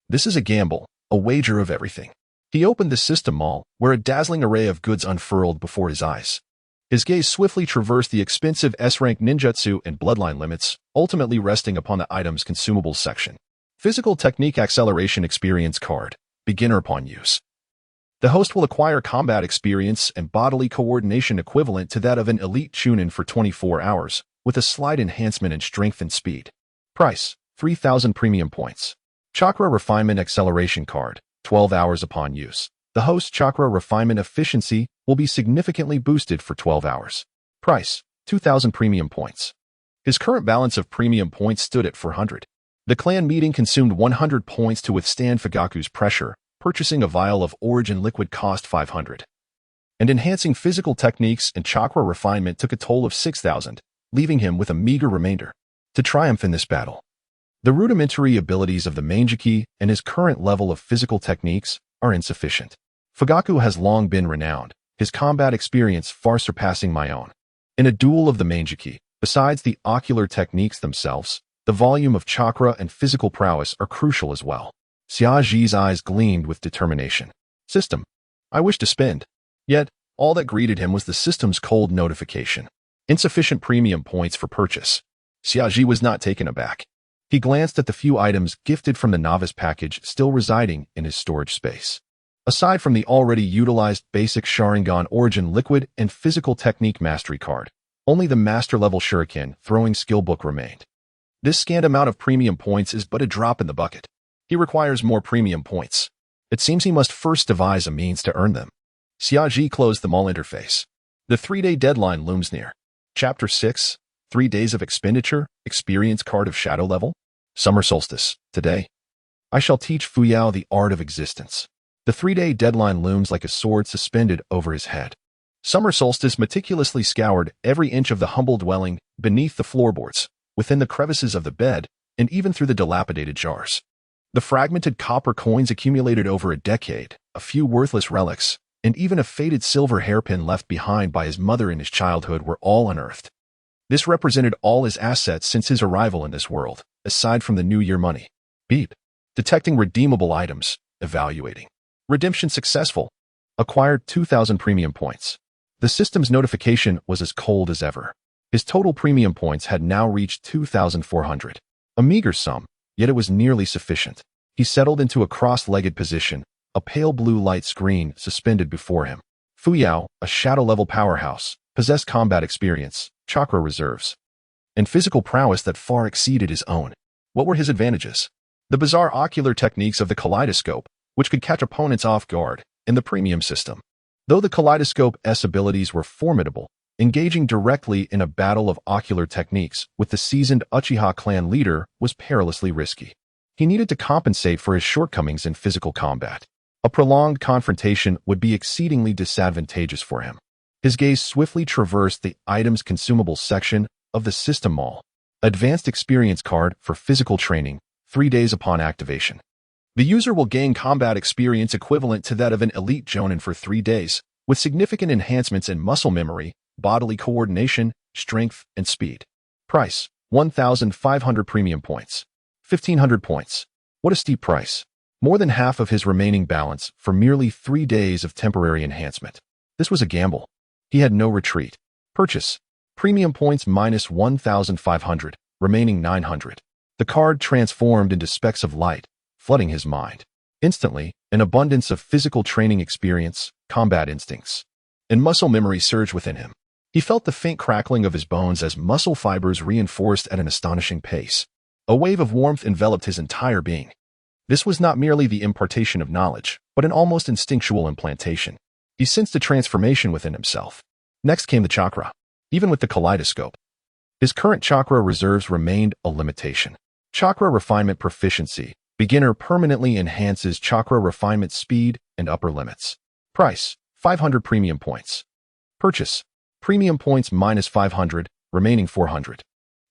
This is a gamble, a wager of everything. He opened the system mall, where a dazzling array of goods unfurled before his eyes. His gaze swiftly traversed the expensive S-rank ninjutsu and bloodline limits, ultimately resting upon the item's consumables section. Physical Technique Acceleration Experience Card. Beginner upon use. The host will acquire combat experience and bodily coordination equivalent to that of an elite chunin for 24 hours, with a slight enhancement in strength and speed. Price, 3,000 premium points. Chakra Refinement Acceleration Card, 12 hours upon use. The host's chakra refinement efficiency will be significantly boosted for 12 hours. Price, 2,000 premium points. His current balance of premium points stood at 400. The clan meeting consumed 100 points to withstand Fugaku's pressure, purchasing a vial of origin liquid cost 500. And enhancing physical techniques and chakra refinement took a toll of 6,000, leaving him with a meager remainder. To triumph in this battle, the rudimentary abilities of the Mangeki and his current level of physical techniques are insufficient. Fugaku has long been renowned, his combat experience far surpassing my own. In a duel of the Mangeki, besides the ocular techniques themselves, the volume of chakra and physical prowess are crucial as well. Xiaji's eyes gleamed with determination. System. I wish to spend. Yet, all that greeted him was the system's cold notification. Insufficient premium points for purchase. Xiaji was not taken aback. He glanced at the few items gifted from the novice package still residing in his storage space. Aside from the already utilized basic Sharingan Origin Liquid and Physical Technique Mastery card, only the Master-level Shuriken Throwing Skill Book remained. This scant amount of premium points is but a drop in the bucket. He requires more premium points. It seems he must first devise a means to earn them. Xiaji closed the mall interface. The 3-day deadline looms near. Chapter 6, 3 days of expenditure, experience card of shadow level. Summer solstice, today. I shall teach Fuyao the art of existence. The 3-day deadline looms like a sword suspended over his head. Summer solstice meticulously scoured every inch of the humble dwelling, beneath the floorboards, within the crevices of the bed, and even through the dilapidated jars. The fragmented copper coins accumulated over a decade, a few worthless relics, and even a faded silver hairpin left behind by his mother in his childhood were all unearthed. This represented all his assets since his arrival in this world, aside from the New Year money. Beep. Detecting redeemable items. Evaluating. Redemption successful. Acquired 2,000 premium points. The system's notification was as cold as ever. His total premium points had now reached 2,400. A meager sum, yet it was nearly sufficient. He settled into a cross-legged position, a pale blue light screen suspended before him. Fuyao, a shadow-level powerhouse, possessed combat experience, chakra reserves, and physical prowess that far exceeded his own. What were his advantages? The bizarre ocular techniques of the kaleidoscope, which could catch opponents off guard, in the premium system. Though the kaleidoscope's abilities were formidable, engaging directly in a battle of ocular techniques with the seasoned Uchiha clan leader was perilously risky. He needed to compensate for his shortcomings in physical combat. A prolonged confrontation would be exceedingly disadvantageous for him. His gaze swiftly traversed the items consumables section of the system mall. Advanced experience card for physical training, 3 days upon activation. The user will gain combat experience equivalent to that of an elite jonin for 3 days, with significant enhancements in muscle memory, bodily coordination, strength, and speed. Price, 1,500 premium points. 1,500 points. What a steep price. More than half of his remaining balance for merely 3 days of temporary enhancement. This was a gamble. He had no retreat. Purchase. Premium points minus 1,500, remaining 900. The card transformed into specks of light, flooding his mind. Instantly, an abundance of physical training experience, combat instincts, and muscle memory surged within him. He felt the faint crackling of his bones as muscle fibers reinforced at an astonishing pace. A wave of warmth enveloped his entire being. This was not merely the impartation of knowledge, but an almost instinctual implantation. He sensed a transformation within himself. Next came the chakra. Even with the kaleidoscope, his current chakra reserves remained a limitation. Chakra refinement proficiency. Beginner permanently enhances chakra refinement speed and upper limits. Price, 500 premium points. Purchase. Premium points minus 500, remaining 400.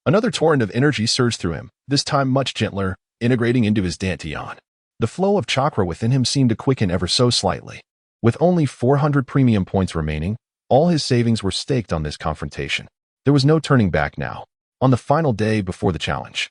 Another torrent of energy surged through him, this time much gentler, integrating into his dantian. The flow of chakra within him seemed to quicken ever so slightly. With only 400 premium points remaining, all his savings were staked on this confrontation. There was no turning back now. On the final day before the challenge,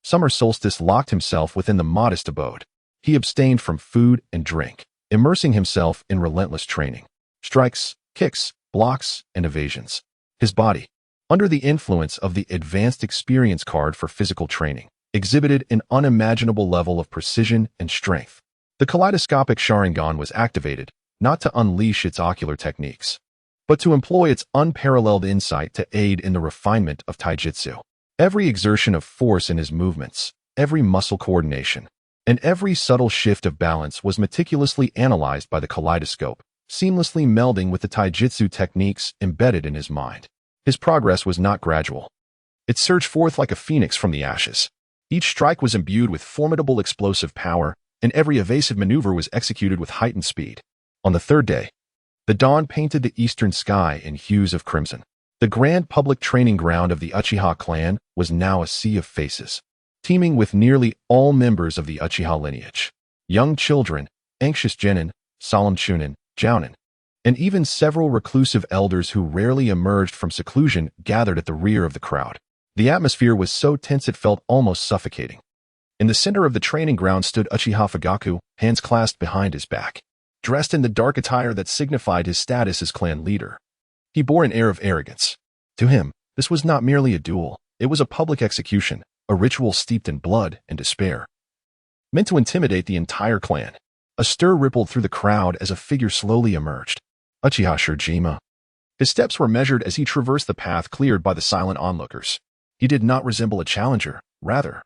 Summer Solstice locked himself within the modest abode. He abstained from food and drink, immersing himself in relentless training. Strikes, kicks, blocks, and evasions. His body, under the influence of the advanced experience card for physical training, exhibited an unimaginable level of precision and strength. The kaleidoscopic Sharingan was activated, not to unleash its ocular techniques, but to employ its unparalleled insight to aid in the refinement of taijutsu. Every exertion of force in his movements, every muscle coordination, and every subtle shift of balance was meticulously analyzed by the kaleidoscope, seamlessly melding with the taijutsu techniques embedded in his mind. His progress was not gradual. It surged forth like a phoenix from the ashes. Each strike was imbued with formidable explosive power, and every evasive maneuver was executed with heightened speed. On the third day, the dawn painted the eastern sky in hues of crimson. The grand public training ground of the Uchiha clan was now a sea of faces, teeming with nearly all members of the Uchiha lineage. Young children, anxious genin, solemn chunin, jounin, and even several reclusive elders who rarely emerged from seclusion gathered at the rear of the crowd. The atmosphere was so tense it felt almost suffocating. In the center of the training ground stood Uchiha Fugaku, hands clasped behind his back, dressed in the dark attire that signified his status as clan leader. He bore an air of arrogance. To him, this was not merely a duel, it was a public execution, a ritual steeped in blood and despair, meant to intimidate the entire clan. A stir rippled through the crowd as a figure slowly emerged. Uchiha Shirajima. His steps were measured as he traversed the path cleared by the silent onlookers. He did not resemble a challenger, rather,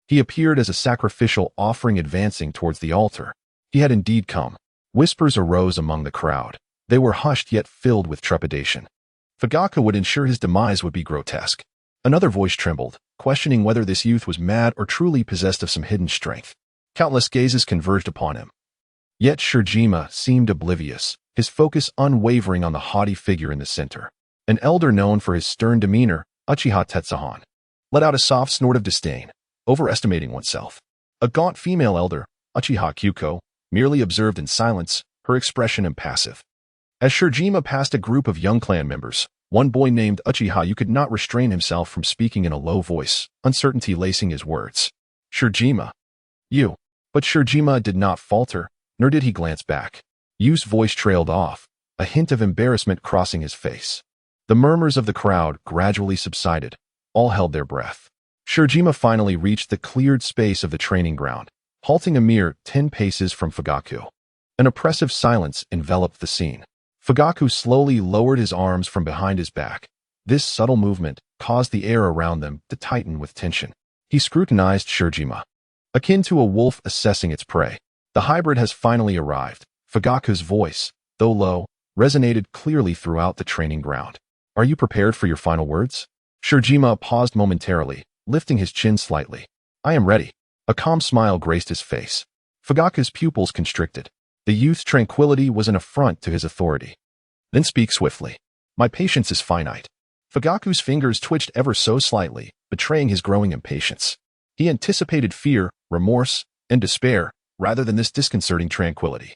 he appeared as a sacrificial offering advancing towards the altar. He had indeed come. Whispers arose among the crowd. They were hushed yet filled with trepidation. Fugaku would ensure his demise would be grotesque. Another voice trembled, questioning whether this youth was mad or truly possessed of some hidden strength. Countless gazes converged upon him. Yet Shirajima seemed oblivious, his focus unwavering on the haughty figure in the center. An elder known for his stern demeanor, Uchiha Tetsuhan, let out a soft snort of disdain, overestimating oneself. A gaunt female elder, Uchiha Kyuko, merely observed in silence, her expression impassive. As Shirajima passed a group of young clan members, one boy named Uchiha could not restrain himself from speaking in a low voice, uncertainty lacing his words. Shirajima. You. But Shirajima did not falter, nor did he glance back. Yu's voice trailed off, a hint of embarrassment crossing his face. The murmurs of the crowd gradually subsided. All held their breath. Shirajima finally reached the cleared space of the training ground, halting a mere 10 paces from Fugaku. An oppressive silence enveloped the scene. Fugaku slowly lowered his arms from behind his back. This subtle movement caused the air around them to tighten with tension. He scrutinized Shirajima, akin to a wolf assessing its prey. The hybrid has finally arrived. Fugaku's voice, though low, resonated clearly throughout the training ground. Are you prepared for your final words? Shirajima paused momentarily, lifting his chin slightly. I am ready. A calm smile graced his face. Fugaku's pupils constricted. The youth's tranquility was an affront to his authority. Then speak swiftly. My patience is finite. Fugaku's fingers twitched ever so slightly, betraying his growing impatience. He anticipated fear, remorse, and despair, rather than this disconcerting tranquility.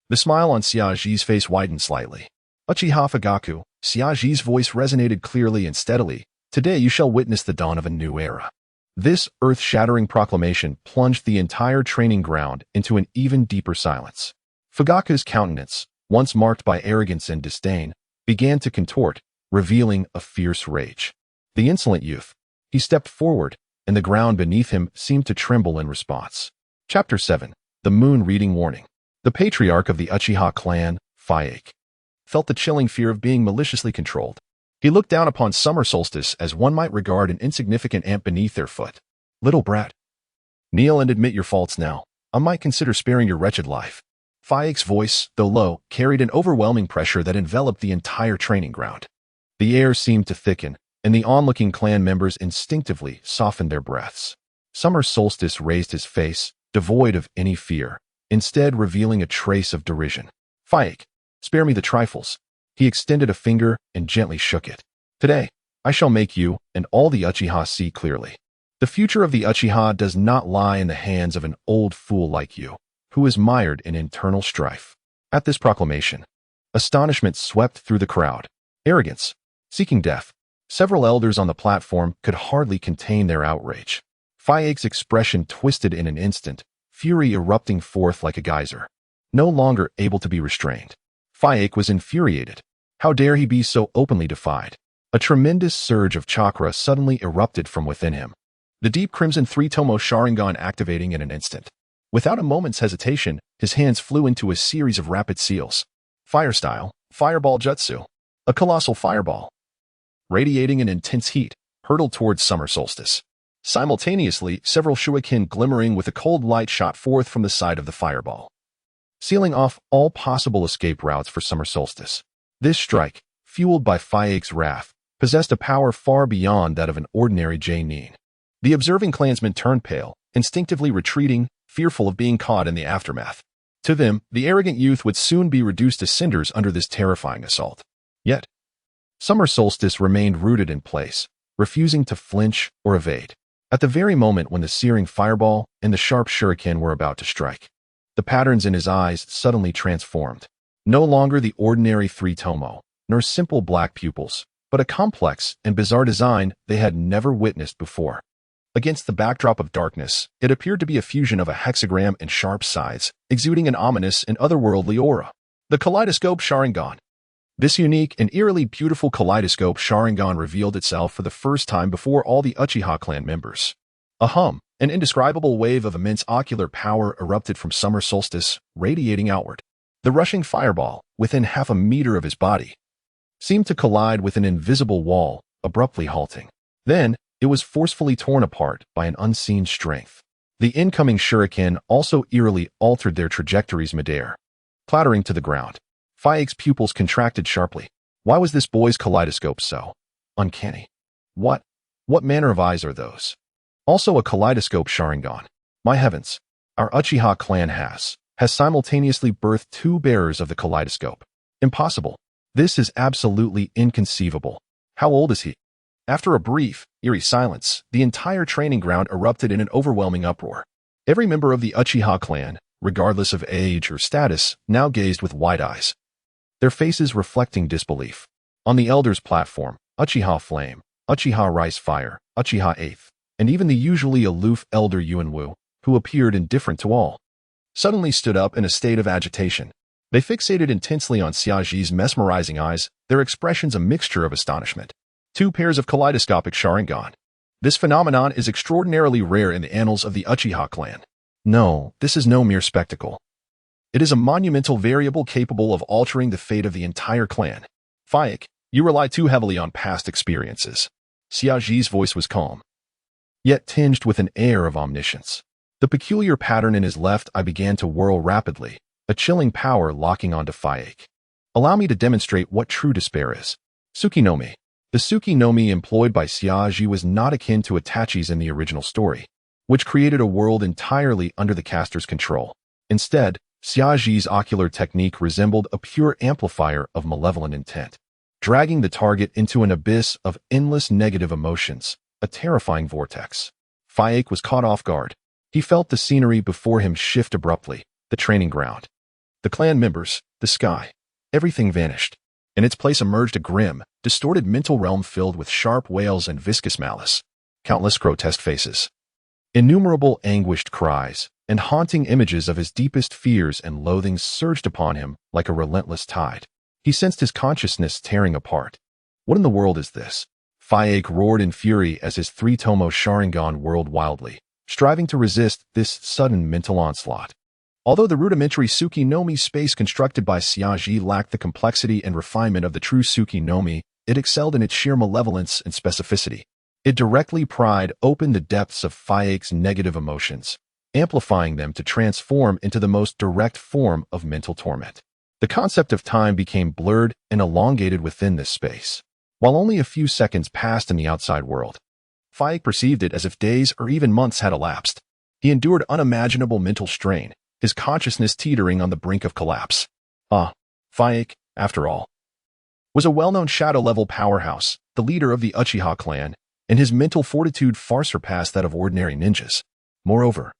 The smile on Xiaoji's face widened slightly. Uchiha Fugaku, Xiaoji's voice resonated clearly and steadily. Today you shall witness the dawn of a new era. This earth-shattering proclamation plunged the entire training ground into an even deeper silence. Fugaku's countenance, once marked by arrogance and disdain, began to contort, revealing a fierce rage. The insolent youth. He stepped forward, and the ground beneath him seemed to tremble in response. Chapter 7. The Moon Reading Warning. The patriarch of the Uchiha clan, Fugaku, felt the chilling fear of being maliciously controlled. He looked down upon summer solstice as one might regard an insignificant ant beneath their foot. Little brat. Kneel and admit your faults now. I might consider sparing your wretched life. Fugaku's voice, though low, carried an overwhelming pressure that enveloped the entire training ground. The air seemed to thicken, and the onlooking clan members instinctively softened their breaths. Summer solstice raised his face, devoid of any fear, instead revealing a trace of derision. Fugaku, spare me the trifles. He extended a finger and gently shook it. Today, I shall make you and all the Uchiha see clearly. The future of the Uchiha does not lie in the hands of an old fool like you, who is mired in internal strife. At this proclamation, astonishment swept through the crowd. Arrogance. Seeking death. Several elders on the platform could hardly contain their outrage. Fugaku's expression twisted in an instant, fury erupting forth like a geyser. No longer able to be restrained. Fugaku was infuriated. How dare he be so openly defied? A tremendous surge of chakra suddenly erupted from within him. The deep crimson three-tomo Sharingan activating in an instant. Without a moment's hesitation, his hands flew into a series of rapid seals. Fire style, fireball jutsu. A colossal fireball, radiating an intense heat, hurtled towards summer solstice. Simultaneously, several shuriken glimmering with a cold light shot forth from the side of the fireball, sealing off all possible escape routes for summer solstice. This strike, fueled by Fugaku's wrath, possessed a power far beyond that of an ordinary J-nin. The observing clansmen turned pale, instinctively retreating, fearful of being caught in the aftermath. To them, the arrogant youth would soon be reduced to cinders under this terrifying assault. Yet, summer solstice remained rooted in place, refusing to flinch or evade. At the very moment when the searing fireball and the sharp shuriken were about to strike, the patterns in his eyes suddenly transformed. No longer the ordinary three-tomo, nor simple black pupils, but a complex and bizarre design they had never witnessed before. Against the backdrop of darkness, it appeared to be a fusion of a hexagram and sharp sides, exuding an ominous and otherworldly aura. The Kaleidoscope Sharingan. This unique and eerily beautiful Kaleidoscope Sharingan revealed itself for the first time before all the Uchiha clan members. An indescribable wave of immense ocular power erupted from summer solstice, radiating outward. The rushing fireball, within half a meter of his body, seemed to collide with an invisible wall, abruptly halting. Then, it was forcefully torn apart by an unseen strength. The incoming shuriken also eerily altered their trajectories midair, clattering to the ground. Fugaku's pupils contracted sharply. Why was this boy's kaleidoscope so uncanny? What manner of eyes are those? Also a kaleidoscope Sharingan. My heavens, our Uchiha clan has simultaneously birthed two bearers of the kaleidoscope. Impossible. This is absolutely inconceivable. How old is he? After a brief, eerie silence, the entire training ground erupted in an overwhelming uproar. Every member of the Uchiha clan, regardless of age or status, now gazed with wide eyes, their faces reflecting disbelief. On the elders' platform, Uchiha Flame, Uchiha Rice Fire, Uchiha Eighth, and even the usually aloof elder Yuanwu, who appeared indifferent to all, suddenly stood up in a state of agitation. They fixated intensely on Xiaoji's mesmerizing eyes, their expressions a mixture of astonishment. Two pairs of kaleidoscopic Sharingan. This phenomenon is extraordinarily rare in the annals of the Uchiha clan. No, this is no mere spectacle. It is a monumental variable capable of altering the fate of the entire clan. Fugaku, you rely too heavily on past experiences. Xiaoji's voice was calm, yet tinged with an air of omniscience. The peculiar pattern in his left eye began to whirl rapidly, a chilling power locking onto Fugaku. Allow me to demonstrate what true despair is. Tsukinomi. The Tsukinomi employed by Xiaoji was not akin to Itachi's in the original story. which created a world entirely under the caster's control. Instead, Xiaji's ocular technique resembled a pure amplifier of malevolent intent, dragging the target into an abyss of endless negative emotions, a terrifying vortex. Fugaku was caught off guard. He felt the scenery before him shift abruptly, the training ground. The clan members, the sky, everything vanished. In its place emerged a grim, distorted mental realm filled with sharp wails and viscous malice. Countless grotesque faces. Innumerable anguished cries, and haunting images of his deepest fears and loathings surged upon him like a relentless tide. He sensed his consciousness tearing apart. What in the world is this? Fugaku roared in fury as his three-tomo Sharingan whirled wildly, striving to resist this sudden mental onslaught. Although the rudimentary Tsuki-no-Mi space constructed by Xiaji lacked the complexity and refinement of the true Tsuki-no-Mi, it excelled in its sheer malevolence and specificity. It directly pried open the depths of Fugaku's negative emotions, amplifying them to transform into the most direct form of mental torment. The concept of time became blurred and elongated within this space. While only a few seconds passed in the outside world, Fugaku perceived it as if days or even months had elapsed. He endured unimaginable mental strain, his consciousness teetering on the brink of collapse. Fugaku, after all, was a well-known shadow-level powerhouse, the leader of the Uchiha clan, and his mental fortitude far surpassed that of ordinary ninjas. Moreover,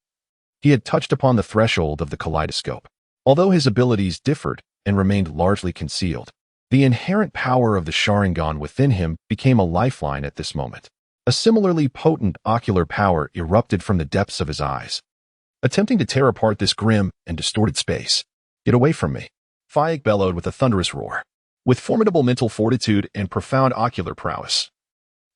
he had touched upon the threshold of the kaleidoscope. Although his abilities differed and remained largely concealed, the inherent power of the Sharingan within him became a lifeline at this moment. A similarly potent ocular power erupted from the depths of his eyes, attempting to tear apart this grim and distorted space. "Get away from me," Fugaku bellowed with a thunderous roar. With formidable mental fortitude and profound ocular prowess,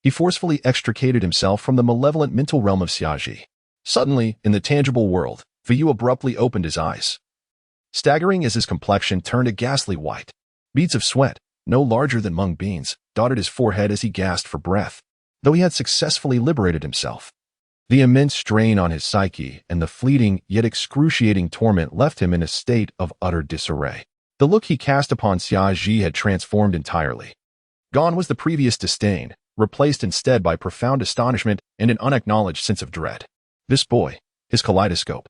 he forcefully extricated himself from the malevolent mental realm of Xiaji. Suddenly, in the tangible world, Fugaku abruptly opened his eyes, staggering as his complexion turned a ghastly white. Beads of sweat, no larger than mung beans, dotted his forehead as he gasped for breath. Though he had successfully liberated himself, the immense strain on his psyche and the fleeting yet excruciating torment left him in a state of utter disarray. The look he cast upon Xiaji had transformed entirely. Gone was the previous disdain, replaced instead by profound astonishment and an unacknowledged sense of dread. This boy, his kaleidoscope.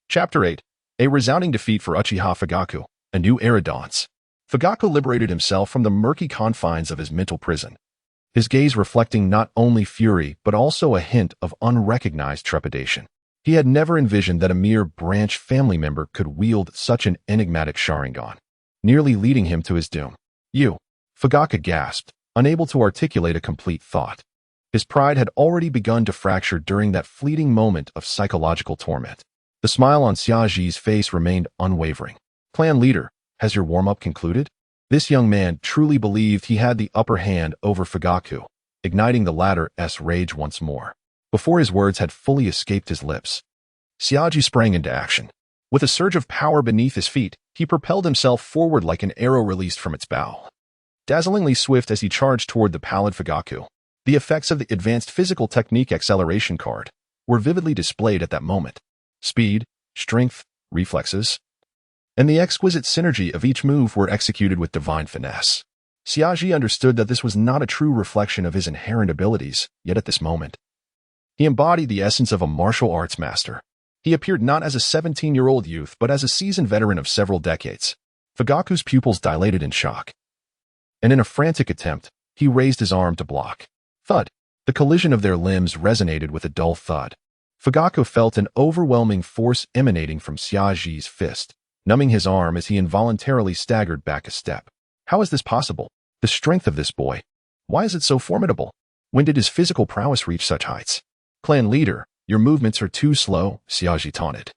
Chapter 8. A resounding defeat for Uchiha Fugaku. A new era dawns. Fugaku liberated himself from the murky confines of his mental prison, his gaze reflecting not only fury but also a hint of unrecognized trepidation. He had never envisioned that a mere branch family member could wield such an enigmatic Sharingan, nearly leading him to his doom. "You," Fugaku gasped, unable to articulate a complete thought. His pride had already begun to fracture during that fleeting moment of psychological torment. The smile on Xiaji's face remained unwavering. "Clan leader, has your warm-up concluded?" This young man truly believed he had the upper hand over Fugaku, igniting the latter's rage once more. Before his words had fully escaped his lips, Xiaji sprang into action. With a surge of power beneath his feet, he propelled himself forward like an arrow released from its bow. Dazzlingly swift as he charged toward the pallid Fugaku, the effects of the advanced physical technique acceleration card were vividly displayed at that moment. Speed, strength, reflexes, and the exquisite synergy of each move were executed with divine finesse. Xiaji understood that this was not a true reflection of his inherent abilities, yet at this moment, he embodied the essence of a martial arts master. He appeared not as a 17-year-old youth but as a seasoned veteran of several decades. Fugaku's pupils dilated in shock, and in a frantic attempt, he raised his arm to block. Thud! The collision of their limbs resonated with a dull thud. Fugaku felt an overwhelming force emanating from Xiaji's fist, numbing his arm as he involuntarily staggered back a step. How is this possible? The strength of this boy. Why is it so formidable? When did his physical prowess reach such heights? "Clan leader, your movements are too slow," Xiaji taunted,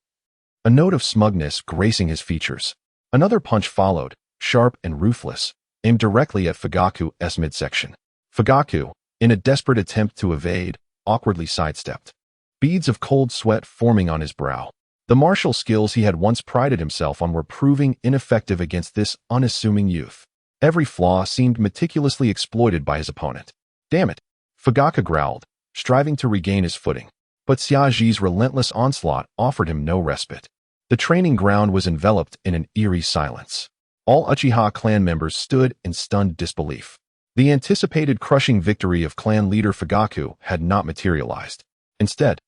a note of smugness gracing his features. Another punch followed, sharp and ruthless, aimed directly at Fugaku's midsection. Fugaku, in a desperate attempt to evade, awkwardly sidestepped, beads of cold sweat forming on his brow. The martial skills he had once prided himself on were proving ineffective against this unassuming youth. Every flaw seemed meticulously exploited by his opponent. "Damn it," Fugaku growled, striving to regain his footing. But Xiaji's relentless onslaught offered him no respite. The training ground was enveloped in an eerie silence. All Uchiha clan members stood in stunned disbelief. The anticipated crushing victory of clan leader Fugaku had not materialized. Instead,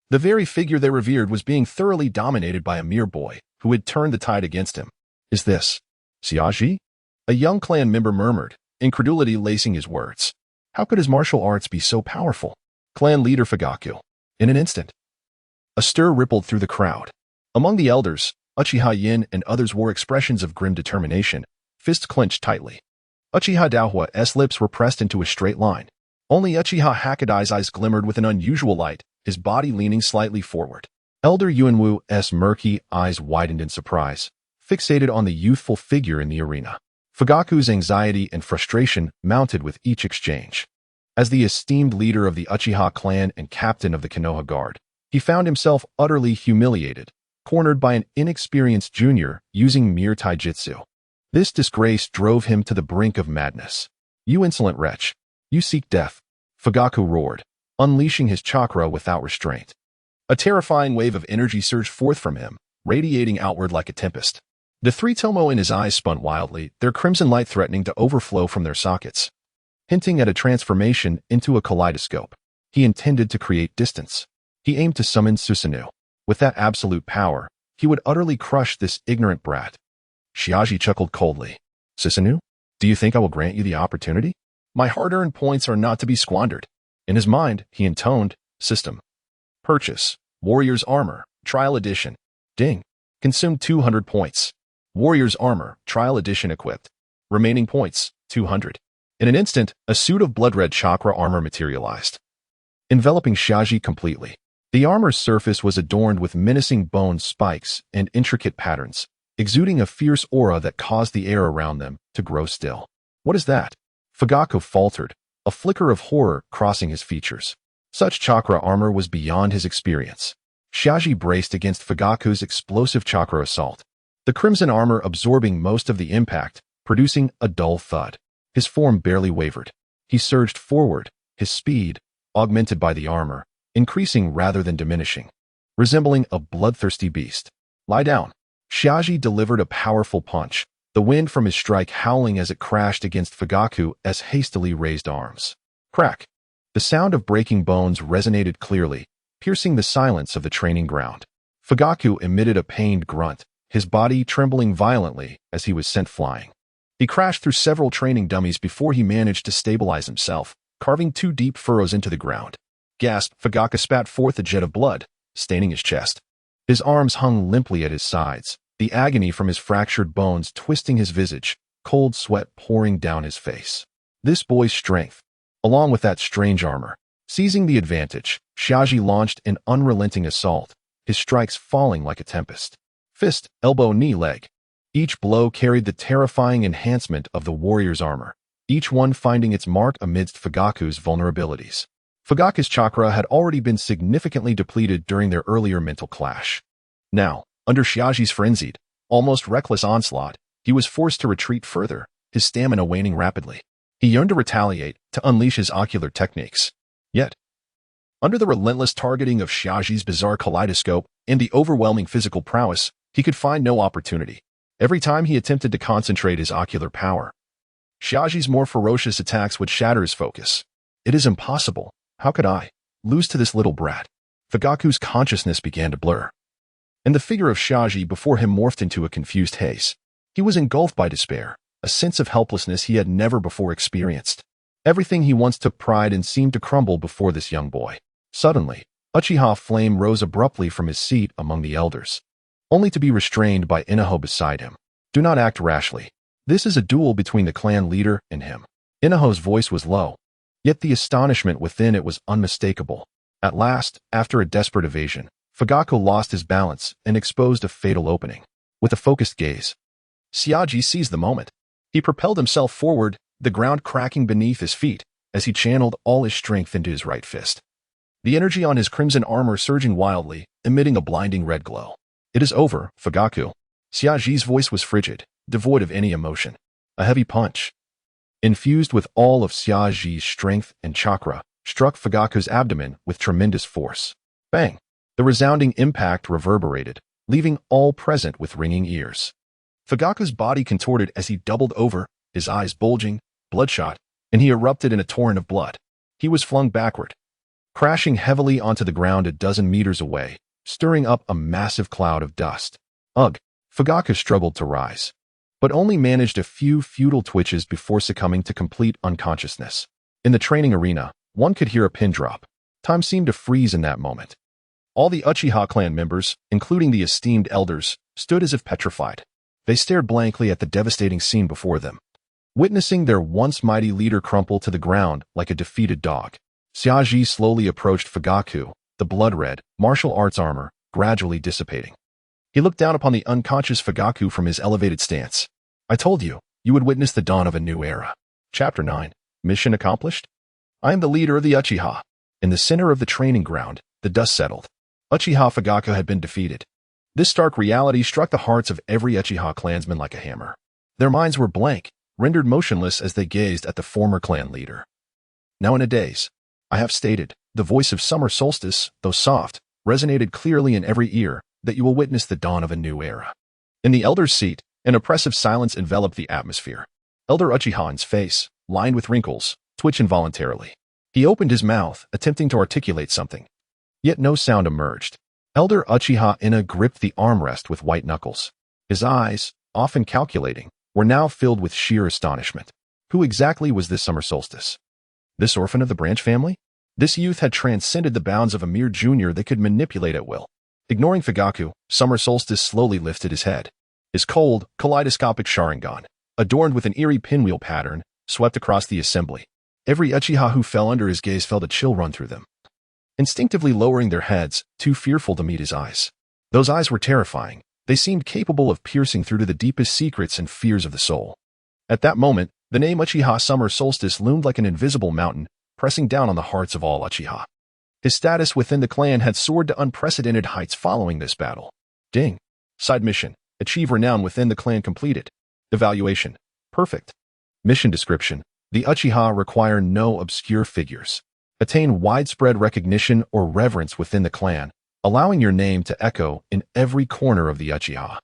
The very figure they revered was being thoroughly dominated by a mere boy who had turned the tide against him. Is this Xiaji? A young clan member murmured, incredulity lacing his words. How could his martial arts be so powerful? Clan leader Fugaku. In an instant, a stir rippled through the crowd. Among the elders, Uchiha Yin and others wore expressions of grim determination, fists clenched tightly. Uchiha Daohua's lips were pressed into a straight line. Only Uchiha Hakadai's eyes glimmered with an unusual light, his body leaning slightly forward. Elder Yuanwu's murky eyes widened in surprise, fixated on the youthful figure in the arena. Fugaku's anxiety and frustration mounted with each exchange. As the esteemed leader of the Uchiha clan and captain of the Konoha Guard, he found himself utterly humiliated, cornered by an inexperienced junior using mere taijutsu. This disgrace drove him to the brink of madness. You insolent wretch! You seek death! Fugaku roared, unleashing his chakra without restraint. A terrifying wave of energy surged forth from him, radiating outward like a tempest. The three tomo in his eyes spun wildly, their crimson light threatening to overflow from their sockets, hinting at a transformation into a kaleidoscope. He intended to create distance. He aimed to summon Susanoo. With that absolute power, he would utterly crush this ignorant brat. Xiaji chuckled coldly. Susanoo, do you think I will grant you the opportunity? My hard-earned points are not to be squandered. In his mind, he intoned, System. Purchase. Warrior's Armor. Trial Edition. Ding. Consumed 200 points. Warrior's Armor. Trial Edition equipped. Remaining points, 200. In an instant, a suit of blood-red chakra armor materialized, enveloping Xiaji completely. The armor's surface was adorned with menacing bone spikes and intricate patterns, exuding a fierce aura that caused the air around them to grow still. What is that? Fugaku faltered, a flicker of horror crossing his features. Such chakra armor was beyond his experience. Xiaji braced against Fugaku's explosive chakra assault, the crimson armor absorbing most of the impact, producing a dull thud. His form barely wavered. He surged forward, his speed, augmented by the armor, increasing rather than diminishing, resembling a bloodthirsty beast. Lie down. Xiaji delivered a powerful punch, the wind from his strike howling as it crashed against Fugaku's hastily raised arms. Crack! The sound of breaking bones resonated clearly, piercing the silence of the training ground. Fugaku emitted a pained grunt, his body trembling violently as he was sent flying. He crashed through several training dummies before he managed to stabilize himself, carving 2 deep furrows into the ground. Gasped, Fugaku spat forth a jet of blood, staining his chest. His arms hung limply at his sides, the agony from his fractured bones twisting his visage, cold sweat pouring down his face. This boy's strength, along with that strange armor. Seizing the advantage, Xiaji launched an unrelenting assault, his strikes falling like a tempest. Fist, elbow, knee, leg. Each blow carried the terrifying enhancement of the warrior's armor, each one finding its mark amidst Fugaku's vulnerabilities. Fugaku's chakra had already been significantly depleted during their earlier mental clash. Now, under Xiaji's frenzied, almost reckless onslaught, he was forced to retreat further, his stamina waning rapidly. He yearned to retaliate, to unleash his ocular techniques. Yet, under the relentless targeting of Xiaji's bizarre kaleidoscope and the overwhelming physical prowess, he could find no opportunity. Every time he attempted to concentrate his ocular power, Xiaji's more ferocious attacks would shatter his focus. It is impossible. How could I lose to this little brat? Fugaku's consciousness began to blur, and the figure of Xiaji before him morphed into a confused haze. He was engulfed by despair, a sense of helplessness he had never before experienced. Everything he once took pride in seemed to crumble before this young boy. Suddenly, Uchiha Flame rose abruptly from his seat among the elders, only to be restrained by Inaho beside him. Do not act rashly. This is a duel between the clan leader and him. Inaho's voice was low, yet the astonishment within it was unmistakable. At last, after a desperate evasion, Fugaku lost his balance and exposed a fatal opening. With a focused gaze, Xiaji seized the moment. He propelled himself forward, the ground cracking beneath his feet, as he channeled all his strength into his right fist. The energy on his crimson armor surging wildly, emitting a blinding red glow. It is over, Fugaku. Xiaji's voice was frigid, devoid of any emotion. A heavy punch, infused with all of Xiaji's strength and chakra, struck Fugaku's abdomen with tremendous force. Bang! The resounding impact reverberated, leaving all present with ringing ears. Fugaku's body contorted as he doubled over, his eyes bulging, bloodshot, and he erupted in a torrent of blood. He was flung backward, crashing heavily onto the ground a dozen meters away, stirring up a massive cloud of dust. Ugh! Fugaku struggled to rise, but only managed a few futile twitches before succumbing to complete unconsciousness. In the training arena, one could hear a pin drop. Time seemed to freeze in that moment. All the Uchiha clan members, including the esteemed elders, stood as if petrified. They stared blankly at the devastating scene before them, witnessing their once mighty leader crumple to the ground like a defeated dog. Xiaji slowly approached Fugaku, the blood-red, martial arts armor gradually dissipating. He looked down upon the unconscious Fugaku from his elevated stance. I told you, you would witness the dawn of a new era. Chapter 9. Mission accomplished? I am the leader of the Uchiha. In the center of the training ground, the dust settled. Uchiha Fugaku had been defeated. This stark reality struck the hearts of every Uchiha clansman like a hammer. Their minds were blank, rendered motionless as they gazed at the former clan leader. Now in a daze, I have stated, the voice of summer solstice, though soft, resonated clearly in every ear, that you will witness the dawn of a new era. In the elder's seat, an oppressive silence enveloped the atmosphere. Elder Uchihan's face, lined with wrinkles, twitched involuntarily. He opened his mouth, attempting to articulate something. Yet no sound emerged. Elder Uchiha Ina gripped the armrest with white knuckles. His eyes, often calculating, were now filled with sheer astonishment. Who exactly was this summer solstice? This orphan of the branch family? This youth had transcended the bounds of a mere junior they could manipulate at will. Ignoring Fugaku, Summer Solstice slowly lifted his head. His cold, kaleidoscopic Sharingan, adorned with an eerie pinwheel pattern, swept across the assembly. Every Uchiha who fell under his gaze felt a chill run through them. Instinctively lowering their heads, too fearful to meet his eyes. Those eyes were terrifying. They seemed capable of piercing through to the deepest secrets and fears of the soul. At that moment, the name Uchiha Summer Solstice loomed like an invisible mountain, pressing down on the hearts of all Uchiha. His status within the clan had soared to unprecedented heights following this battle. Ding. Side mission. Achieve renown within the clan completed. Evaluation. Perfect. Mission description. The Uchiha require no obscure figures. Attain widespread recognition or reverence within the clan, allowing your name to echo in every corner of the Uchiha.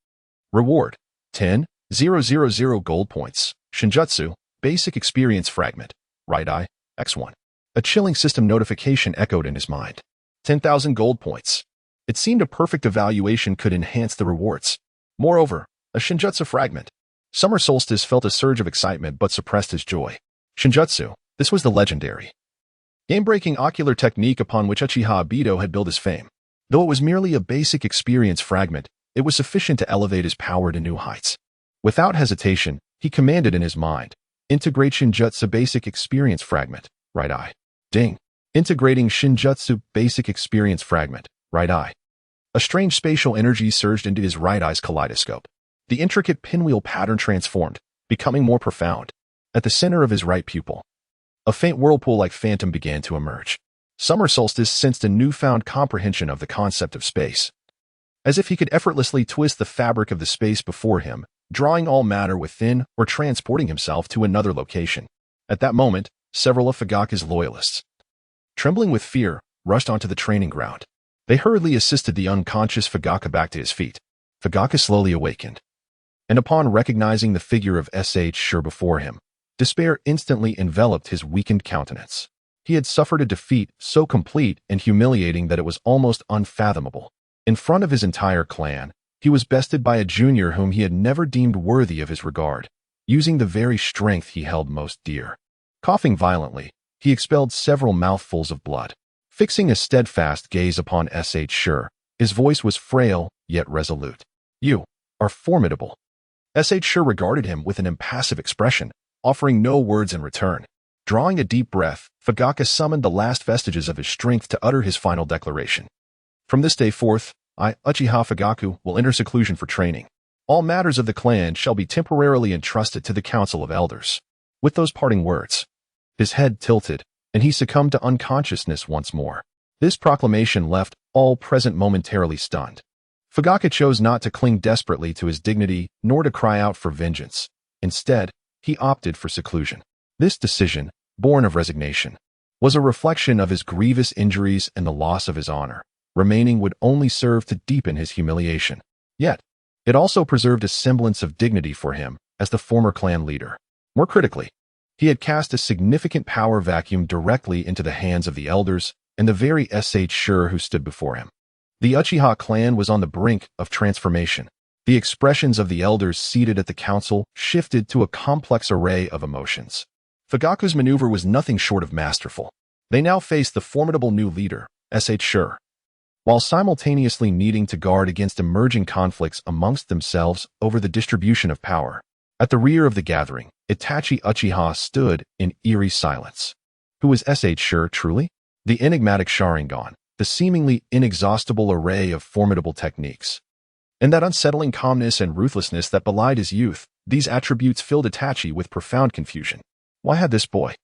Reward. 10,000 gold points. Shinjutsu. Basic experience fragment. Right eye. X1. A chilling system notification echoed in his mind. 10,000 gold points. It seemed a perfect evaluation could enhance the rewards. Moreover, a Shinjutsu fragment. Summer Solstice felt a surge of excitement but suppressed his joy. Shinjutsu. This was the legendary, game-breaking ocular technique upon which Uchiha Obito had built his fame. Though it was merely a basic experience fragment, it was sufficient to elevate his power to new heights. Without hesitation, he commanded in his mind, integrate Shinjutsu basic experience fragment, right eye. Ding. Integrating Shinjutsu basic experience fragment, right eye. A strange spatial energy surged into his right eye's kaleidoscope. The intricate pinwheel pattern transformed, becoming more profound. At the center of his right pupil, a faint whirlpool-like phantom began to emerge. Summer Solstice sensed a newfound comprehension of the concept of space. As if he could effortlessly twist the fabric of the space before him, drawing all matter within or transporting himself to another location. At that moment, several of Fugaku's loyalists, trembling with fear, rushed onto the training ground. They hurriedly assisted the unconscious Fugaku back to his feet. Fugaku slowly awakened, and upon recognizing the figure of S.H. Sure before him, despair instantly enveloped his weakened countenance. He had suffered a defeat so complete and humiliating that it was almost unfathomable. In front of his entire clan, he was bested by a junior whom he had never deemed worthy of his regard, using the very strength he held most dear. Coughing violently, he expelled several mouthfuls of blood. Fixing a steadfast gaze upon S.H. Sure, his voice was frail, yet resolute. You are formidable. S.H. Sure regarded him with an impassive expression, offering no words in return. Drawing a deep breath, Fugaku summoned the last vestiges of his strength to utter his final declaration. From this day forth, I, Uchiha Fugaku, will enter seclusion for training. All matters of the clan shall be temporarily entrusted to the Council of Elders. With those parting words, his head tilted, and he succumbed to unconsciousness once more. This proclamation left all present momentarily stunned. Fugaku chose not to cling desperately to his dignity nor to cry out for vengeance. Instead, he opted for seclusion. This decision, born of resignation, was a reflection of his grievous injuries and the loss of his honor. Remaining would only serve to deepen his humiliation. Yet, it also preserved a semblance of dignity for him as the former clan leader. More critically, he had cast a significant power vacuum directly into the hands of the elders, and the very sure who stood before him. The Uchiha clan was on the brink of transformation. The expressions of the elders seated at the council shifted to a complex array of emotions. Fugaku's maneuver was nothing short of masterful. They now faced the formidable new leader, sure, while simultaneously needing to guard against emerging conflicts amongst themselves over the distribution of power. At the rear of the gathering, Itachi Uchiha stood in eerie silence. Who was sure truly? The enigmatic Sharingan, the seemingly inexhaustible array of formidable techniques, and that unsettling calmness and ruthlessness that belied his youth. These attributes filled Itachi with profound confusion. Why had this boy,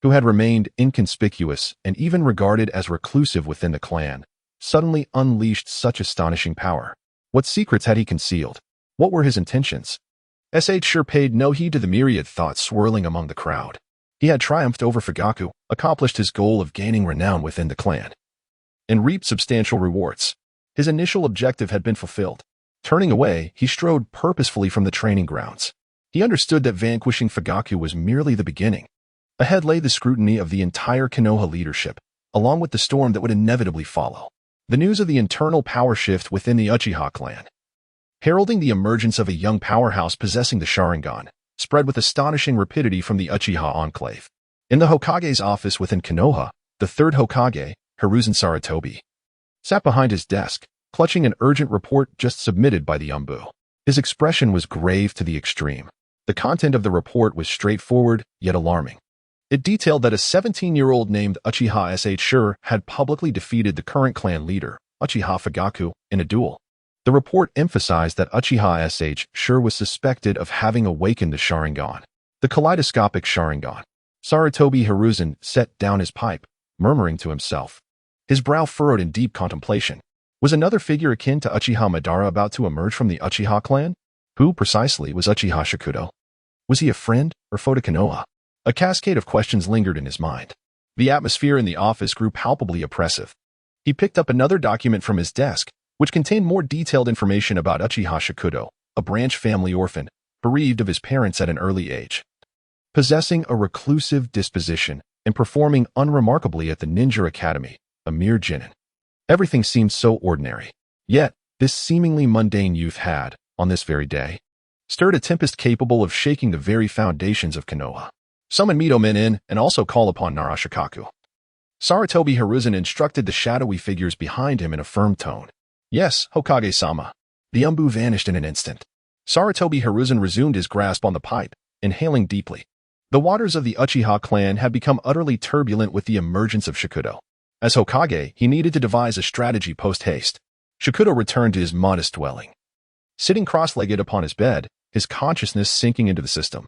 who had remained inconspicuous and even regarded as reclusive within the clan, suddenly unleashed such astonishing power? What secrets had he concealed? What were his intentions? Sure paid no heed to the myriad thoughts swirling among the crowd. He had triumphed over Fugaku, accomplished his goal of gaining renown within the clan, and reaped substantial rewards. His initial objective had been fulfilled. Turning away, he strode purposefully from the training grounds. He understood that vanquishing Fugaku was merely the beginning. Ahead lay the scrutiny of the entire Konoha leadership, along with the storm that would inevitably follow. The news of the internal power shift within the Uchiha clan, heralding the emergence of a young powerhouse possessing the Sharingan, spread with astonishing rapidity from the Uchiha enclave. In the Hokage's office within Konoha, the third Hokage, Hiruzen Sarutobi, sat behind his desk, clutching an urgent report just submitted by the Umbu. His expression was grave to the extreme. The content of the report was straightforward, yet alarming. It detailed that a 17-year-old named Uchiha Sure had publicly defeated the current clan leader, Uchiha Fugaku, in a duel. The report emphasized that Uchiha Sure was suspected of having awakened the Sharingan, the kaleidoscopic Sharingan. Sarutobi Hiruzen set down his pipe, murmuring to himself. His brow furrowed in deep contemplation. Was another figure akin to Uchiha Madara about to emerge from the Uchiha clan? Who, precisely, was Uchiha Shikudo? Was he a friend or foe to Konoha? A cascade of questions lingered in his mind. The atmosphere in the office grew palpably oppressive. He picked up another document from his desk, which contained more detailed information about Uchiha Shikudo, a branch family orphan, bereaved of his parents at an early age, possessing a reclusive disposition and performing unremarkably at the Ninja Academy, a mere genin. Everything seemed so ordinary. Yet, this seemingly mundane youth had, on this very day, stirred a tempest capable of shaking the very foundations of Konoha. Summon Mito Men in and also call upon Narashikaku. Sarutobi Hiruzen instructed the shadowy figures behind him in a firm tone. Yes, Hokage-sama. The Umbu vanished in an instant. Sarutobi Hiruzen resumed his grasp on the pipe, inhaling deeply. The waters of the Uchiha clan had become utterly turbulent with the emergence of Shikudo. As Hokage, he needed to devise a strategy post-haste. Shikudo returned to his modest dwelling. Sitting cross-legged upon his bed, his consciousness sinking into the system.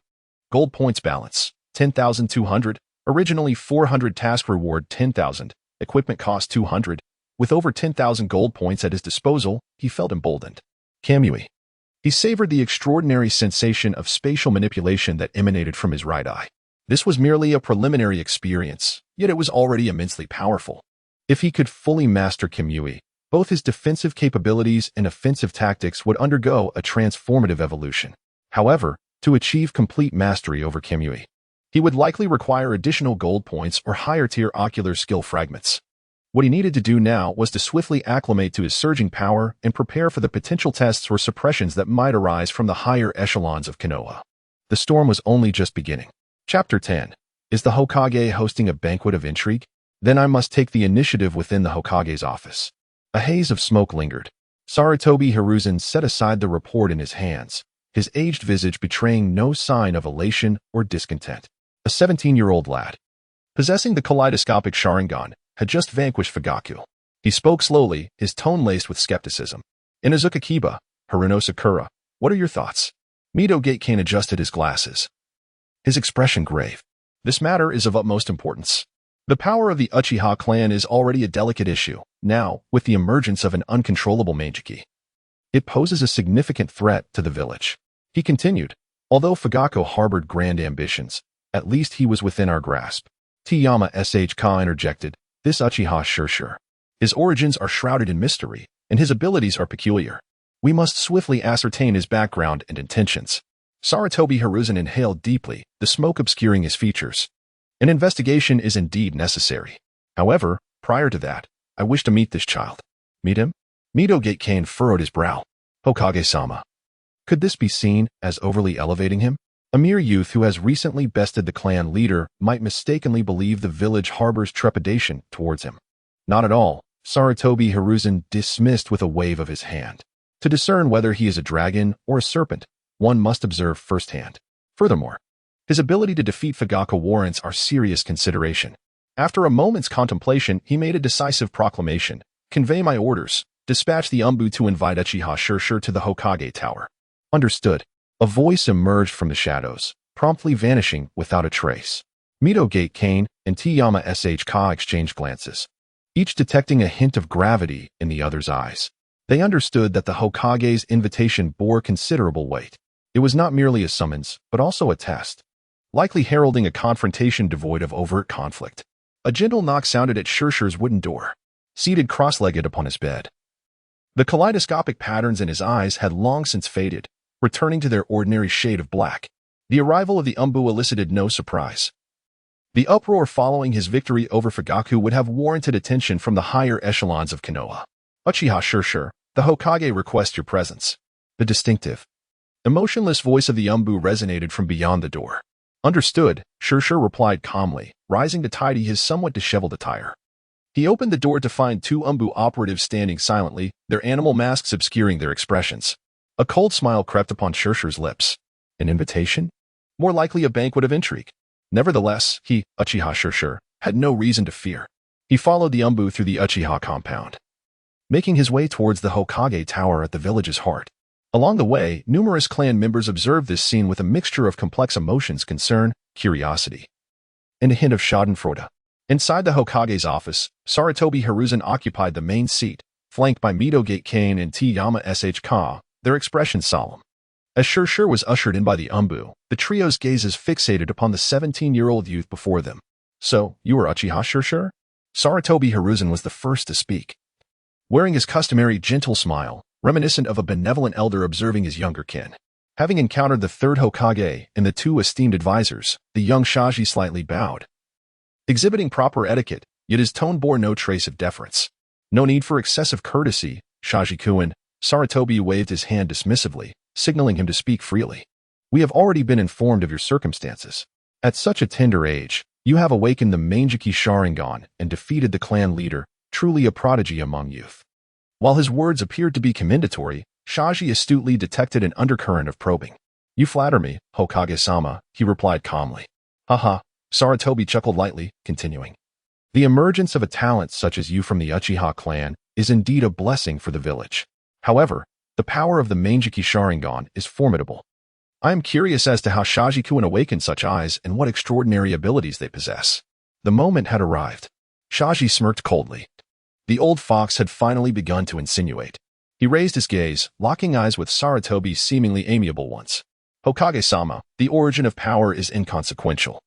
Gold points balance, 10,200. Originally 400 task reward 10,000. Equipment cost 200. With over 10,000 gold points at his disposal, he felt emboldened. Kamui. He savored the extraordinary sensation of spatial manipulation that emanated from his right eye. This was merely a preliminary experience, yet it was already immensely powerful. If he could fully master Kamui, both his defensive capabilities and offensive tactics would undergo a transformative evolution. However, to achieve complete mastery over Kamui, he would likely require additional gold points or higher-tier ocular skill fragments. What he needed to do now was to swiftly acclimate to his surging power and prepare for the potential tests or suppressions that might arise from the higher echelons of Konoha. The storm was only just beginning. Chapter 10. Is the Hokage hosting a banquet of intrigue? Then I must take the initiative within the Hokage's office. A haze of smoke lingered. Sarutobi Hiruzen set aside the report in his hands, his aged visage betraying no sign of elation or discontent. A 17-year-old lad, possessing the kaleidoscopic Sharingan, had just vanquished Fugaku. He spoke slowly, his tone laced with skepticism. Inazuka Kiba, Haruno Sakura, what are your thoughts? Mito Gatekane adjusted his glasses, his expression grave. This matter is of utmost importance. The power of the Uchiha clan is already a delicate issue. Now, with the emergence of an uncontrollable Meijiki, it poses a significant threat to the village. He continued, although Fugaku harbored grand ambitions, at least he was within our grasp. Tiyama Ka interjected, this Uchiha sure. His origins are shrouded in mystery, and his abilities are peculiar. We must swiftly ascertain his background and intentions. Sarutobi Hiruzen inhaled deeply, the smoke obscuring his features. An investigation is indeed necessary. However, Prior to that, I wish to meet this child. Meet him? Midogate Kane furrowed his brow. Hokage-sama. Could this be seen as overly elevating him? A mere youth who has recently bested the clan leader might mistakenly believe the village harbors trepidation towards him. Not at all, Sarutobi Hiruzen dismissed with a wave of his hand. To discern whether he is a dragon or a serpent, one must observe firsthand. Furthermore, his ability to defeat Fugaku warrants our serious consideration. After a moment's contemplation, he made a decisive proclamation. Convey my orders. Dispatch the Umbu to invite Uchiha Shirshir to the Hokage Tower. Understood. A voice emerged from the shadows, promptly vanishing without a trace. Midogate Kane and Tiyama Shka exchanged glances, each detecting a hint of gravity in the other's eyes. They understood that the Hokage's invitation bore considerable weight. It was not merely a summons, but also a test, likely heralding a confrontation devoid of overt conflict. A gentle knock sounded at Shirshir's wooden door, seated cross-legged upon his bed. The kaleidoscopic patterns in his eyes had long since faded, returning to their ordinary shade of black. The arrival of the Umbu elicited no surprise. The uproar following his victory over Fugaku would have warranted attention from the higher echelons of Konoha. Uchiha Shirshir, the Hokage requests your presence. The distinctive, emotionless voice of the Umbu resonated from beyond the door. Understood, Shirshir replied calmly, rising to tidy his somewhat disheveled attire. He opened the door to find two Umbu operatives standing silently, their animal masks obscuring their expressions. A cold smile crept upon Shirshir's lips. An invitation? More likely a banquet of intrigue. Nevertheless, he, Uchiha Shirshir, had no reason to fear. He followed the Umbu through the Uchiha compound, making his way towards the Hokage Tower at the village's heart. Along the way, numerous clan members observed this scene with a mixture of complex emotions, concern, curiosity, and a hint of schadenfreude. Inside the Hokage's office, Sarutobi Hiruzen occupied the main seat, flanked by Midogate Kane and Tiyama Shka, their expressions solemn. As Shirshir was ushered in by the Umbu, the trio's gazes fixated upon the 17-year-old youth before them. So, you are Uchiha Shirshir? Sarutobi Hiruzen was the first to speak, wearing his customary gentle smile, reminiscent of a benevolent elder observing his younger kin. Having encountered the third Hokage and the two esteemed advisors, the young Shaji slightly bowed, exhibiting proper etiquette, yet his tone bore no trace of deference. No need for excessive courtesy, Shaji-kun. Sarutobi waved his hand dismissively, signaling him to speak freely. We have already been informed of your circumstances. At such a tender age, you have awakened the Manjiki Sharingan and defeated the clan leader, truly a prodigy among youth. While his words appeared to be commendatory, Shaji astutely detected an undercurrent of probing. You flatter me, Hokage-sama, he replied calmly. Haha, Sarutobi chuckled lightly, continuing. The emergence of a talent such as you from the Uchiha clan is indeed a blessing for the village. However, the power of the Manjiki Sharingan is formidable. I am curious as to how Shaji-kun awakened such eyes and what extraordinary abilities they possess. The moment had arrived. Shaji smirked coldly. The old fox had finally begun to insinuate. He raised his gaze, locking eyes with Sarutobi's seemingly amiable ones. Hokage-sama, the origin of power is inconsequential.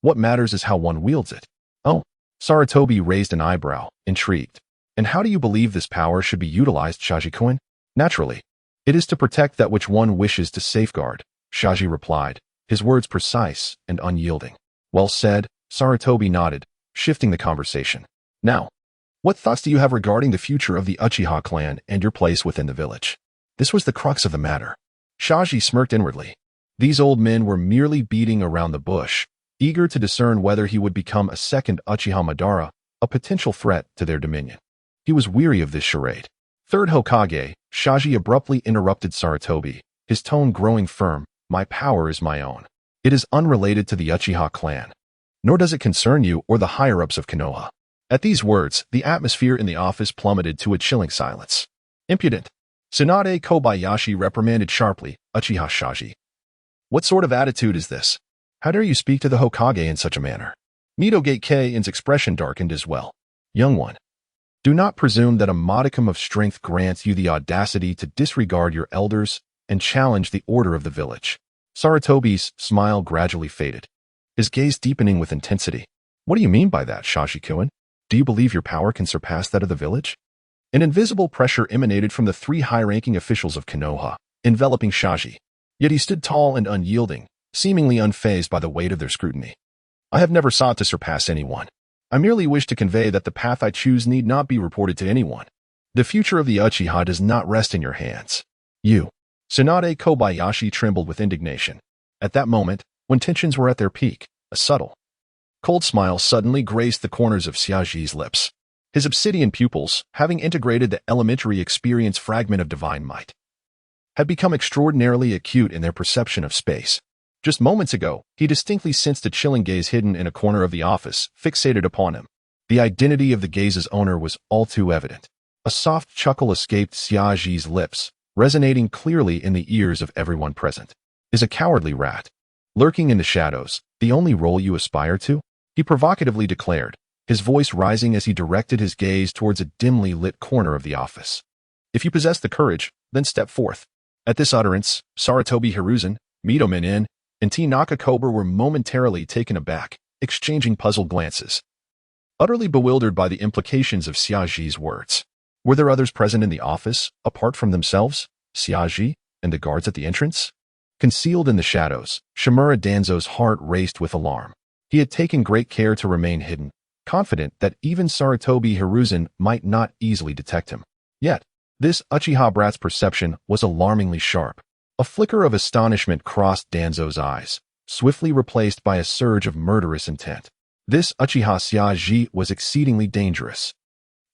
What matters is how one wields it. Oh, Sarutobi raised an eyebrow, intrigued. And how do you believe this power should be utilized, Shaji-kun? Naturally, it is to protect that which one wishes to safeguard, Shaji replied, his words precise and unyielding. Well said, Sarutobi nodded, shifting the conversation. Now, what thoughts do you have regarding the future of the Uchiha clan and your place within the village? This was the crux of the matter. Shaji smirked inwardly. These old men were merely beating around the bush, eager to discern whether he would become a second Uchiha Madara, a potential threat to their dominion. He was weary of this charade. Third Hokage, Shaji abruptly interrupted Sarutobi, his tone growing firm. My power is my own. It is unrelated to the Uchiha clan. Nor does it concern you or the higher-ups of Konoha. At these words, the atmosphere in the office plummeted to a chilling silence. Impudent. Tsunade Kobayashi reprimanded sharply, Uchiha Shaji. What sort of attitude is this? How dare you speak to the Hokage in such a manner? Midogate Kain's expression darkened as well. Young one, do not presume that a modicum of strength grants you the audacity to disregard your elders and challenge the order of the village. Sarutobi's smile gradually faded, his gaze deepening with intensity. What do you mean by that, Shaji-kun? Do you believe your power can surpass that of the village? An invisible pressure emanated from the three high-ranking officials of Konoha, enveloping Shaji. Yet he stood tall and unyielding, seemingly unfazed by the weight of their scrutiny. I have never sought to surpass anyone. I merely wish to convey that the path I choose need not be reported to anyone. The future of the Uchiha does not rest in your hands. You. Tsunade Kobayashi trembled with indignation. At that moment, when tensions were at their peak, a subtle, cold smile suddenly graced the corners of Xiaoji's lips. His obsidian pupils, having integrated the elementary experience fragment of divine might, had become extraordinarily acute in their perception of space. Just moments ago, he distinctly sensed a chilling gaze hidden in a corner of the office, fixated upon him. The identity of the gaze's owner was all too evident. A soft chuckle escaped Xiaoji's lips, resonating clearly in the ears of everyone present. Is a cowardly rat, lurking in the shadows, the only role you aspire to? He provocatively declared, his voice rising as he directed his gaze towards a dimly lit corner of the office. If you possess the courage, then step forth. At this utterance, Sarutobi Hiruzen, Mito and T. Nakakoba were momentarily taken aback, exchanging puzzled glances, utterly bewildered by the implications of Xiaoji's words. Were there others present in the office, apart from themselves, Xiaoji, and the guards at the entrance? Concealed in the shadows, Shimura Danzo's heart raced with alarm. He had taken great care to remain hidden, confident that even Sarutobi Hiruzen might not easily detect him. Yet, this Uchiha brat's perception was alarmingly sharp. A flicker of astonishment crossed Danzo's eyes, swiftly replaced by a surge of murderous intent. This Uchiha Xiaoji was exceedingly dangerous.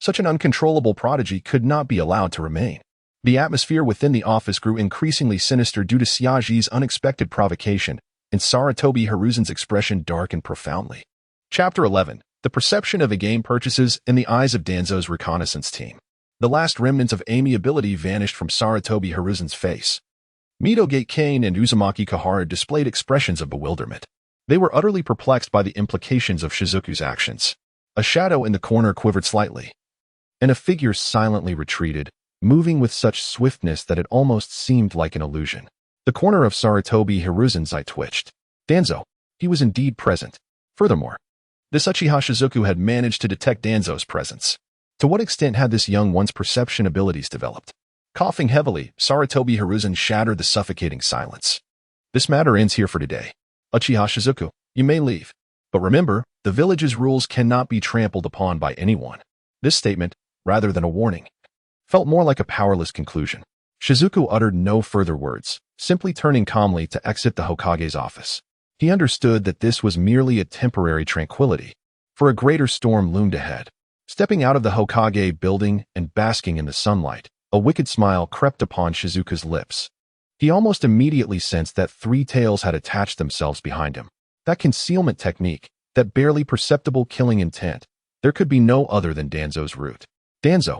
Such an uncontrollable prodigy could not be allowed to remain. The atmosphere within the office grew increasingly sinister due to Xiaoji's unexpected provocation, and Sarutobi Hiruzen's expression darkened profoundly. Chapter 11. The perception of in-game purchases in the eyes of Danzo's reconnaissance team. The last remnants of amiability vanished from Sarutobi Hiruzen's face. Midogate Kane and Uzumaki Kahara displayed expressions of bewilderment. They were utterly perplexed by the implications of Shizuku's actions. A shadow in the corner quivered slightly, and a figure silently retreated, moving with such swiftness that it almost seemed like an illusion. The corner of Sarutobi Hiruzen's eye twitched. Danzo. He was indeed present. Furthermore, this Uchiha Shizuku had managed to detect Danzo's presence. To what extent had this young one's perception abilities developed? Coughing heavily, Sarutobi Hiruzen shattered the suffocating silence. This matter ends here for today. Uchiha Shizuku, you may leave. But remember, the village's rules cannot be trampled upon by anyone. This statement, rather than a warning, felt more like a powerless conclusion. Shizuku uttered no further words, simply turning calmly to exit the Hokage's office. He understood that this was merely a temporary tranquility, for a greater storm loomed ahead. Stepping out of the Hokage building and basking in the sunlight, a wicked smile crept upon Shizuku's lips. He almost immediately sensed that three tails had attached themselves behind him. That concealment technique, that barely perceptible killing intent, there could be no other than Danzo's route. Danzo,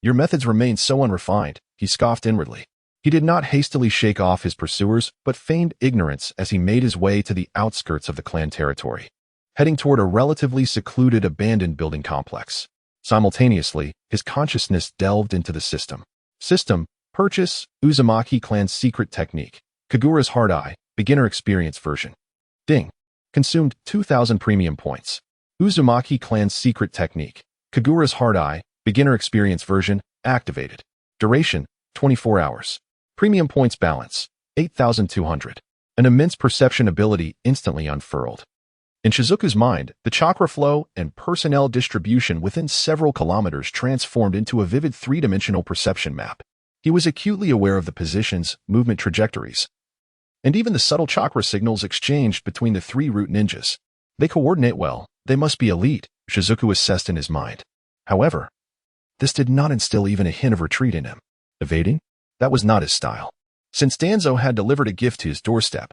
your methods remain so unrefined, he scoffed inwardly. He did not hastily shake off his pursuers, but feigned ignorance as he made his way to the outskirts of the clan territory, heading toward a relatively secluded abandoned building complex. Simultaneously, his consciousness delved into the system. System, purchase, Uzumaki clan's secret technique, Kagura's Hard Eye, beginner experience version. Ding. Consumed 2,000 premium points. Uzumaki clan's secret technique, Kagura's Hard Eye, beginner experience version, activated. Duration, 24 hours. Premium points balance, 8,200. An immense perception ability instantly unfurled. In Shizuku's mind, the chakra flow and personnel distribution within several kilometers transformed into a vivid three-dimensional perception map. He was acutely aware of the positions, movement trajectories, and even the subtle chakra signals exchanged between the three root ninjas. They coordinate well. They must be elite, Shizuku assessed in his mind. However, this did not instill even a hint of retreat in him. Evading? That was not his style. Since Danzo had delivered a gift to his doorstep,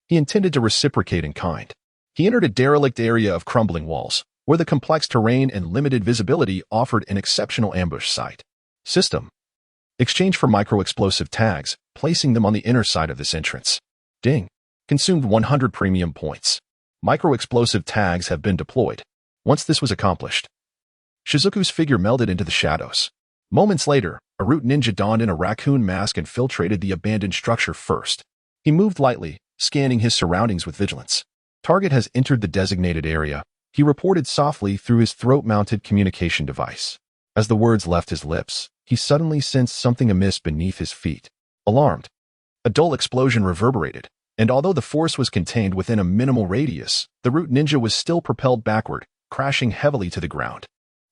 he intended to reciprocate in kind. He entered a derelict area of crumbling walls, where the complex terrain and limited visibility offered an exceptional ambush site. System. Exchange for micro-explosive tags, placing them on the inner side of this entrance. Ding. Consumed 100 premium points. Micro-explosive tags have been deployed. Once this was accomplished, Shizuku's figure melded into the shadows. Moments later, a root ninja donned in a raccoon mask infiltrated the abandoned structure first. He moved lightly, scanning his surroundings with vigilance. Target has entered the designated area, he reported softly through his throat-mounted communication device. As the words left his lips, he suddenly sensed something amiss beneath his feet. Alarmed, a dull explosion reverberated, and although the force was contained within a minimal radius, the root ninja was still propelled backward, crashing heavily to the ground.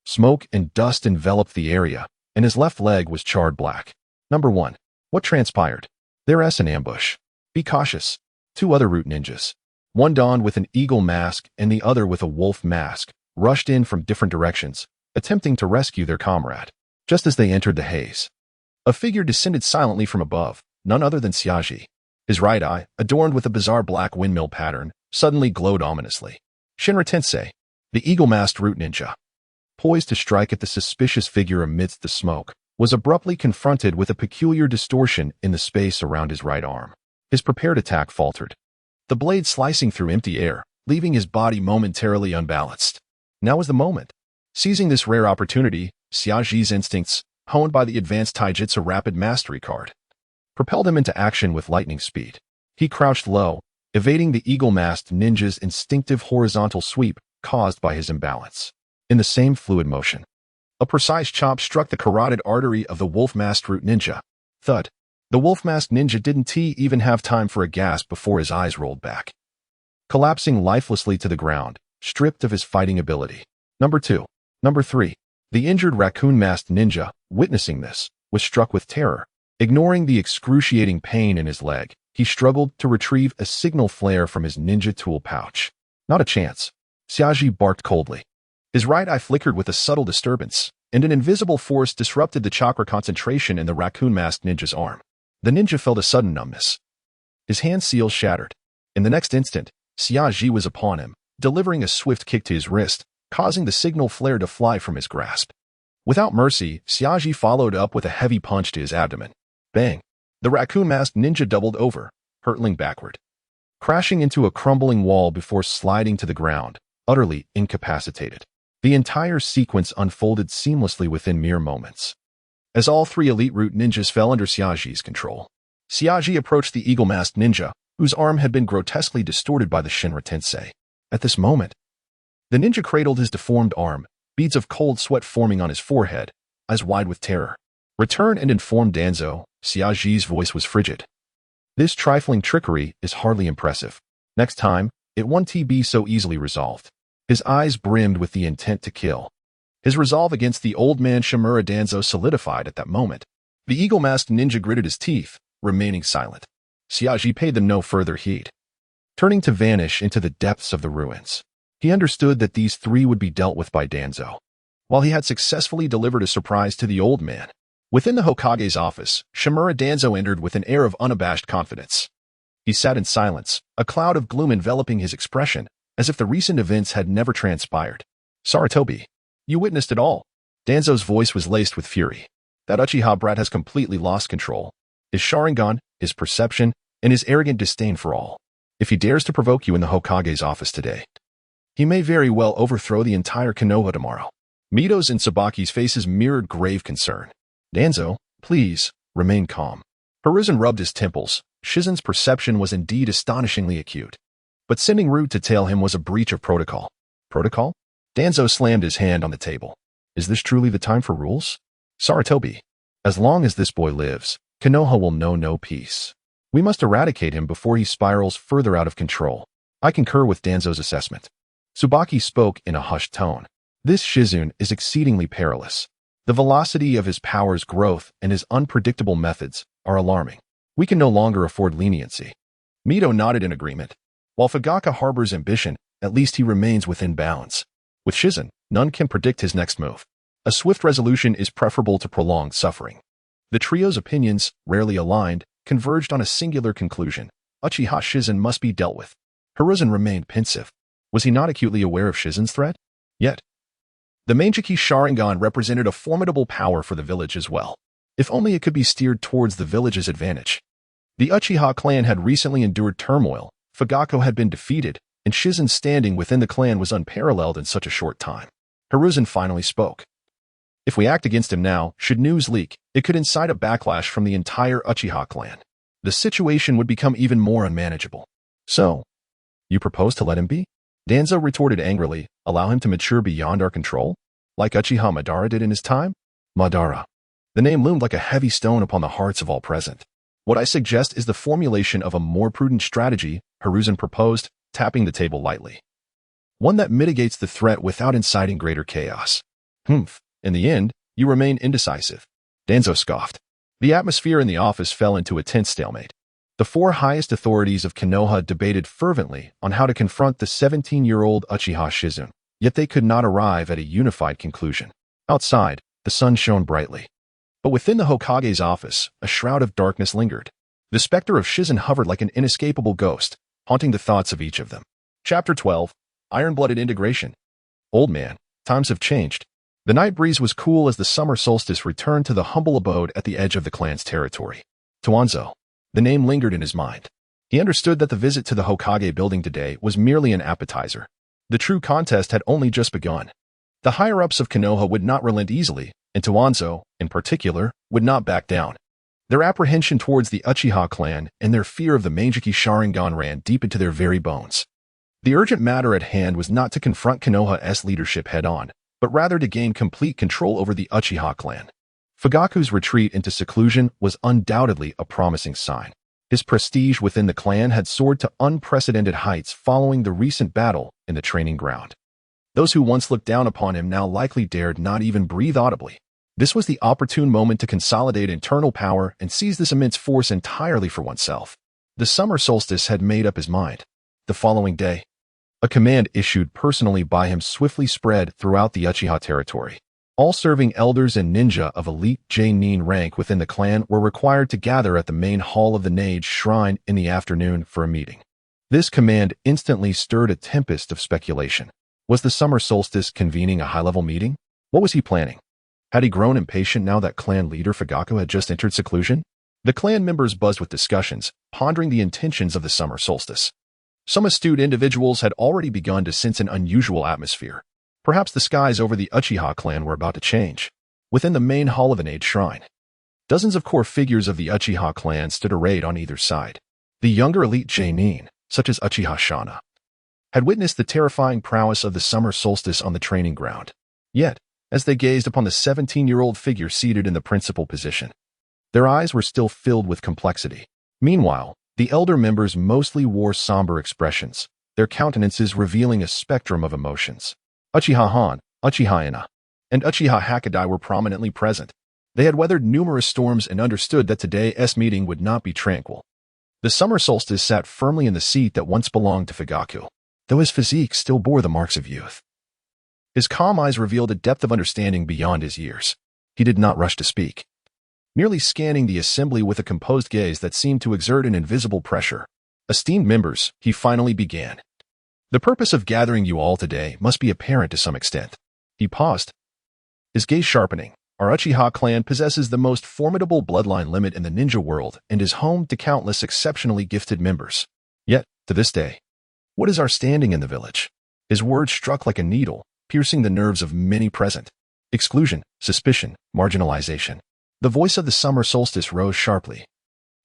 Smoke and dust enveloped the area, and his left leg was charred black. Number 1. What transpired? There's an ambush. Be cautious. 2 other root ninjas, one donned with an eagle mask and the other with a wolf mask, rushed in from different directions, attempting to rescue their comrade. Just as they entered the haze, a figure descended silently from above, none other than Xiaji. His right eye, adorned with a bizarre black windmill pattern, suddenly glowed ominously. Shinra Tensei, the eagle-masked root ninja, poised to strike at the suspicious figure amidst the smoke, was abruptly confronted with a peculiar distortion in the space around his right arm. His prepared attack faltered, the blade slicing through empty air, leaving his body momentarily unbalanced. Now was the moment. Seizing this rare opportunity, Xiaji's instincts, honed by the advanced Taijutsu Rapid Mastery card, propelled him into action with lightning speed. He crouched low, evading the eagle-masked ninja's instinctive horizontal sweep caused by his imbalance. In the same fluid motion, a precise chop struck the carotid artery of the wolf-masked root ninja. Thud. The wolf-masked ninja didn't even have time for a gasp before his eyes rolled back, collapsing lifelessly to the ground, stripped of his fighting ability. Number 2. Number 3. The injured raccoon-masked ninja, witnessing this, was struck with terror. Ignoring the excruciating pain in his leg, he struggled to retrieve a signal flare from his ninja tool pouch. Not a chance. Xiaji barked coldly. His right eye flickered with a subtle disturbance, and an invisible force disrupted the chakra concentration in the raccoon-masked ninja's arm. The ninja felt a sudden numbness. His hand seal shattered. In the next instant, Xiaji was upon him, delivering a swift kick to his wrist, causing the signal flare to fly from his grasp. Without mercy, Xiaji followed up with a heavy punch to his abdomen. Bang! The raccoon-masked ninja doubled over, hurtling backward, crashing into a crumbling wall before sliding to the ground, utterly incapacitated. The entire sequence unfolded seamlessly within mere moments, as all 3 elite root ninjas fell under Xiaji's control. Xiaji approached the eagle-masked ninja, whose arm had been grotesquely distorted by the Shinra Tensei. At this moment, the ninja cradled his deformed arm, beads of cold sweat forming on his forehead, eyes wide with terror. Return and inform Danzo. Xiaji's voice was frigid. This trifling trickery is hardly impressive. Next time, it won't be so easily resolved. His eyes brimmed with the intent to kill. His resolve against the old man Shimura Danzo solidified at that moment. The eagle-masked ninja gritted his teeth, remaining silent. Xiaji paid them no further heed, turning to vanish into the depths of the ruins. He understood that these 3 would be dealt with by Danzo, while he had successfully delivered a surprise to the old man. Within the Hokage's office, Shimura Danzo entered with an air of unabashed confidence. He sat in silence, a cloud of gloom enveloping his expression, as if the recent events had never transpired. Sarutobi, you witnessed it all. Danzo's voice was laced with fury. That Uchiha brat has completely lost control. His Sharingan, his perception, and his arrogant disdain for all. If he dares to provoke you in the Hokage's office today, he may very well overthrow the entire Konoha tomorrow. Mito's and Tsubaki's faces mirrored grave concern. Danzo, please, remain calm. Hiruzen rubbed his temples. Shizen's perception was indeed astonishingly acute. But sending Rude to tail him was a breach of protocol. Protocol? Danzo slammed his hand on the table. Is this truly the time for rules? Sarutobi, as long as this boy lives, Konoha will know no peace. We must eradicate him before he spirals further out of control. I concur with Danzo's assessment. Tsubaki spoke in a hushed tone. This Shizune is exceedingly perilous. The velocity of his power's growth and his unpredictable methods are alarming. We can no longer afford leniency. Mito nodded in agreement. While Fugaku harbors ambition, at least he remains within bounds. With Shizen, none can predict his next move. A swift resolution is preferable to prolonged suffering. The trio's opinions, rarely aligned, converged on a singular conclusion. Uchiha Shizen must be dealt with. Hiruzen remained pensive. Was he not acutely aware of Shizen's threat? Yet, the Manjiki Sharingan represented a formidable power for the village as well. If only it could be steered towards the village's advantage. The Uchiha clan had recently endured turmoil, Fugaku had been defeated, and Shizen's standing within the clan was unparalleled in such a short time. Hiruzen finally spoke. If we act against him now, should news leak, it could incite a backlash from the entire Uchiha clan. The situation would become even more unmanageable. So, you propose to let him be? Danzo retorted angrily, allow him to mature beyond our control? Like Uchiha Madara did in his time? Madara. The name loomed like a heavy stone upon the hearts of all present. What I suggest is the formulation of a more prudent strategy, Hiruzen proposed, tapping the table lightly. one that mitigates the threat without inciting greater chaos. Humph. In the end, you remain indecisive. Danzo scoffed. The atmosphere in the office fell into a tense stalemate. The four highest authorities of Konoha debated fervently on how to confront the 17-year-old Uchiha Shizune, yet they could not arrive at a unified conclusion. Outside, the sun shone brightly. But within the Hokage's office, a shroud of darkness lingered. The specter of Shizune hovered like an inescapable ghost, haunting the thoughts of each of them. Chapter 12. Iron-Blooded Integration. Old man, times have changed. The night breeze was cool as the summer solstice returned to the humble abode at the edge of the clan's territory. Tuanzo. The name lingered in his mind. He understood that the visit to the Hokage building today was merely an appetizer. The true contest had only just begun. The higher-ups of Konoha would not relent easily, and Tuanzo, in particular, would not back down. Their apprehension towards the Uchiha clan and their fear of the Manjiki Sharingan ran deep into their very bones. The urgent matter at hand was not to confront Konoha's leadership head-on, but rather to gain complete control over the Uchiha clan. Fugaku's retreat into seclusion was undoubtedly a promising sign. His prestige within the clan had soared to unprecedented heights following the recent battle in the training ground. Those who once looked down upon him now likely dared not even breathe audibly. This was the opportune moment to consolidate internal power and seize this immense force entirely for oneself. The summer solstice had made up his mind. The following day, a command issued personally by him swiftly spread throughout the Uchiha territory. All serving elders and ninja of elite J-nin rank within the clan were required to gather at the main hall of the Nage Shrine in the afternoon for a meeting. This command instantly stirred a tempest of speculation. Was the summer solstice convening a high-level meeting? What was he planning? Had he grown impatient now that clan leader Fugaku had just entered seclusion? The clan members buzzed with discussions, pondering the intentions of the summer solstice. Some astute individuals had already begun to sense an unusual atmosphere. Perhaps the skies over the Uchiha clan were about to change. Within the main hall of the Nage Shrine, dozens of core figures of the Uchiha clan stood arrayed on either side. The younger elite J-nin, such as Uchiha Shana, had witnessed the terrifying prowess of the summer solstice on the training ground. Yet, as they gazed upon the 17-year-old figure seated in the principal position, their eyes were still filled with complexity. Meanwhile, the elder members mostly wore somber expressions, their countenances revealing a spectrum of emotions. Uchiha Han, Uchiha Ina, and Uchiha Hakudai were prominently present. They had weathered numerous storms and understood that today's meeting would not be tranquil. The summer solstice sat firmly in the seat that once belonged to Fugaku, though his physique still bore the marks of youth. His calm eyes revealed a depth of understanding beyond his years. He did not rush to speak. Merely scanning the assembly with a composed gaze that seemed to exert an invisible pressure. Esteemed members, he finally began. The purpose of gathering you all today must be apparent to some extent. He paused, his gaze sharpening. Our Uchiha clan possesses the most formidable bloodline limit in the ninja world and is home to countless exceptionally gifted members. Yet, to this day, what is our standing in the village? His words struck like a needle, piercing the nerves of many present. Exclusion, suspicion, marginalization. The voice of the summer solstice rose sharply.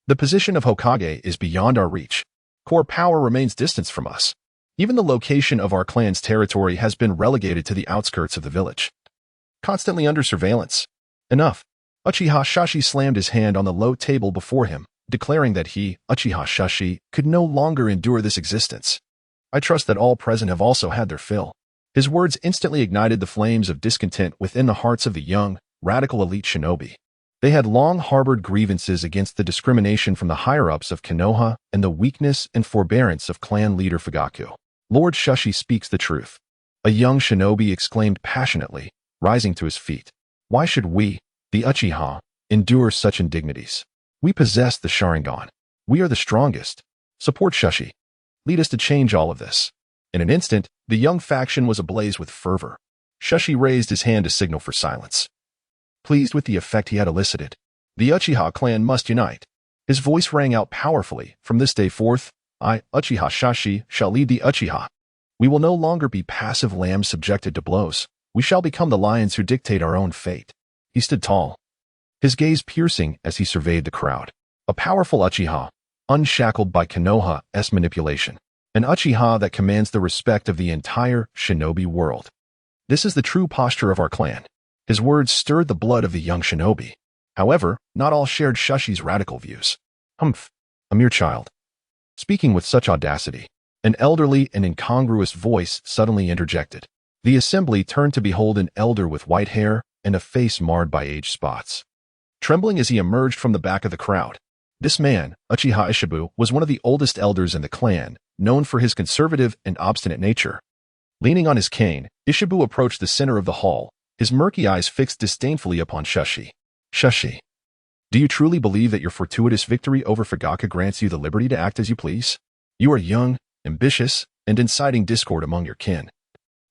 The position of Hokage is beyond our reach. Core power remains distant from us. Even the location of our clan's territory has been relegated to the outskirts of the village, constantly under surveillance. Enough. Uchiha Shashi slammed his hand on the low table before him, declaring that he, Uchiha Shashi, could no longer endure this existence. I trust that all present have also had their fill. His words instantly ignited the flames of discontent within the hearts of the young, radical elite shinobi. They had long harbored grievances against the discrimination from the higher-ups of Konoha and the weakness and forbearance of clan leader Fugaku. Lord Shashi speaks the truth. A young shinobi exclaimed passionately, rising to his feet. Why should we, the Uchiha, endure such indignities? We possess the Sharingan. We are the strongest. Support Shashi. Lead us to change all of this. In an instant, the young faction was ablaze with fervor. Shashi raised his hand to signal for silence. Pleased with the effect he had elicited, the Uchiha clan must unite. His voice rang out powerfully. From this day forth, I, Uchiha Shashi, shall lead the Uchiha. We will no longer be passive lambs subjected to blows. We shall become the lions who dictate our own fate. He stood tall, his gaze piercing as he surveyed the crowd. A powerful Uchiha, unshackled by Konoha's manipulation. An Uchiha that commands the respect of the entire shinobi world. This is the true posture of our clan. His words stirred the blood of the young shinobi. However, not all shared Shashi's radical views. Humph, a mere child. Speaking with such audacity, An elderly and incongruous voice suddenly interjected. The assembly turned to behold an elder with white hair and a face marred by age spots. Trembling as he emerged from the back of the crowd, this man, Uchiha Ishibu, was one of the oldest elders in the clan, known for his conservative and obstinate nature. Leaning on his cane, Ishibu approached the center of the hall, his murky eyes fixed disdainfully upon Shushi. Shushi, do you truly believe that your fortuitous victory over Fugaku grants you the liberty to act as you please? You are young, ambitious, and inciting discord among your kin,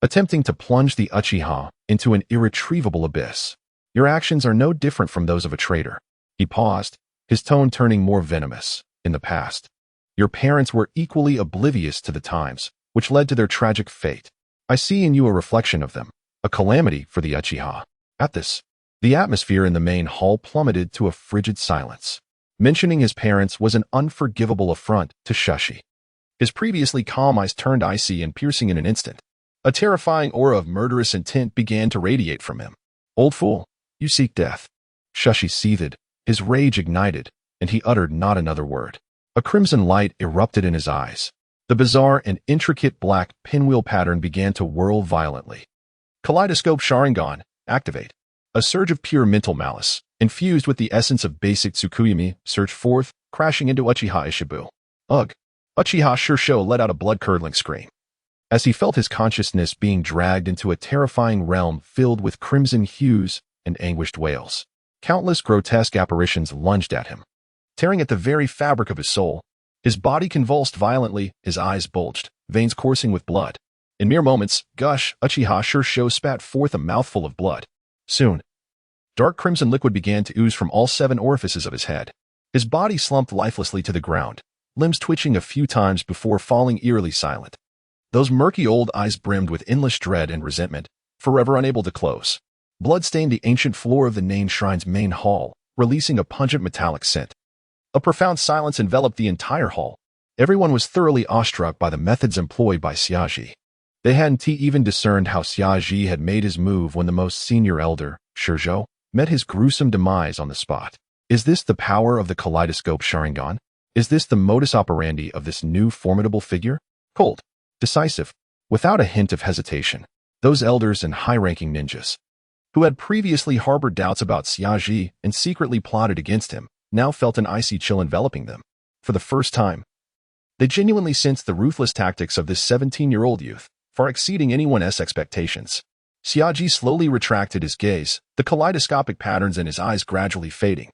attempting to plunge the Uchiha into an irretrievable abyss. Your actions are no different from those of a traitor. He paused, his tone turning more venomous. In the past, your parents were equally oblivious to the times which led to their tragic fate. I see in you a reflection of them, a calamity for the Uchiha. At this, the atmosphere in the main hall plummeted to a frigid silence. Mentioning his parents was an unforgivable affront to Shushi. His previously calm eyes turned icy and piercing in an instant. A terrifying aura of murderous intent began to radiate from him. Old fool, you seek death. Shushi seethed, his rage ignited, and he uttered not another word. A crimson light erupted in his eyes. The bizarre and intricate black pinwheel pattern began to whirl violently. Kaleidoscope Sharingan, activate. A surge of pure mental malice, infused with the essence of basic Tsukuyami, surged forth, crashing into Uchiha Ishibu. Ugh! Uchiha Shursho let out a blood-curdling scream, as he felt his consciousness being dragged into a terrifying realm filled with crimson hues and anguished wails. Countless grotesque apparitions lunged at him, tearing at the very fabric of his soul. His body convulsed violently, his eyes bulged, veins coursing with blood. In mere moments, Uchiha Shursho spat forth a mouthful of blood. Soon, dark crimson liquid began to ooze from all 7 orifices of his head. His body slumped lifelessly to the ground, limbs twitching a few times before falling eerily silent. Those murky old eyes brimmed with endless dread and resentment, forever unable to close. Blood stained the ancient floor of the Nain Shrine's main hall, releasing a pungent metallic scent. A profound silence enveloped the entire hall. Everyone was thoroughly awestruck by the methods employed by Xiaji. They hadn't even discerned how Xiaji had made his move when the most senior elder, Shizhou, met his gruesome demise on the spot. Is this the power of the Kaleidoscope Sharingan? Is this the modus operandi of this new formidable figure? Cold, decisive, without a hint of hesitation. Those elders and high-ranking ninjas, who had previously harbored doubts about Xiaji and secretly plotted against him, now felt an icy chill enveloping them. For the first time, they genuinely sensed the ruthless tactics of this 17-year-old youth, far exceeding anyone's expectations. Xiaji slowly retracted his gaze, the kaleidoscopic patterns in his eyes gradually fading.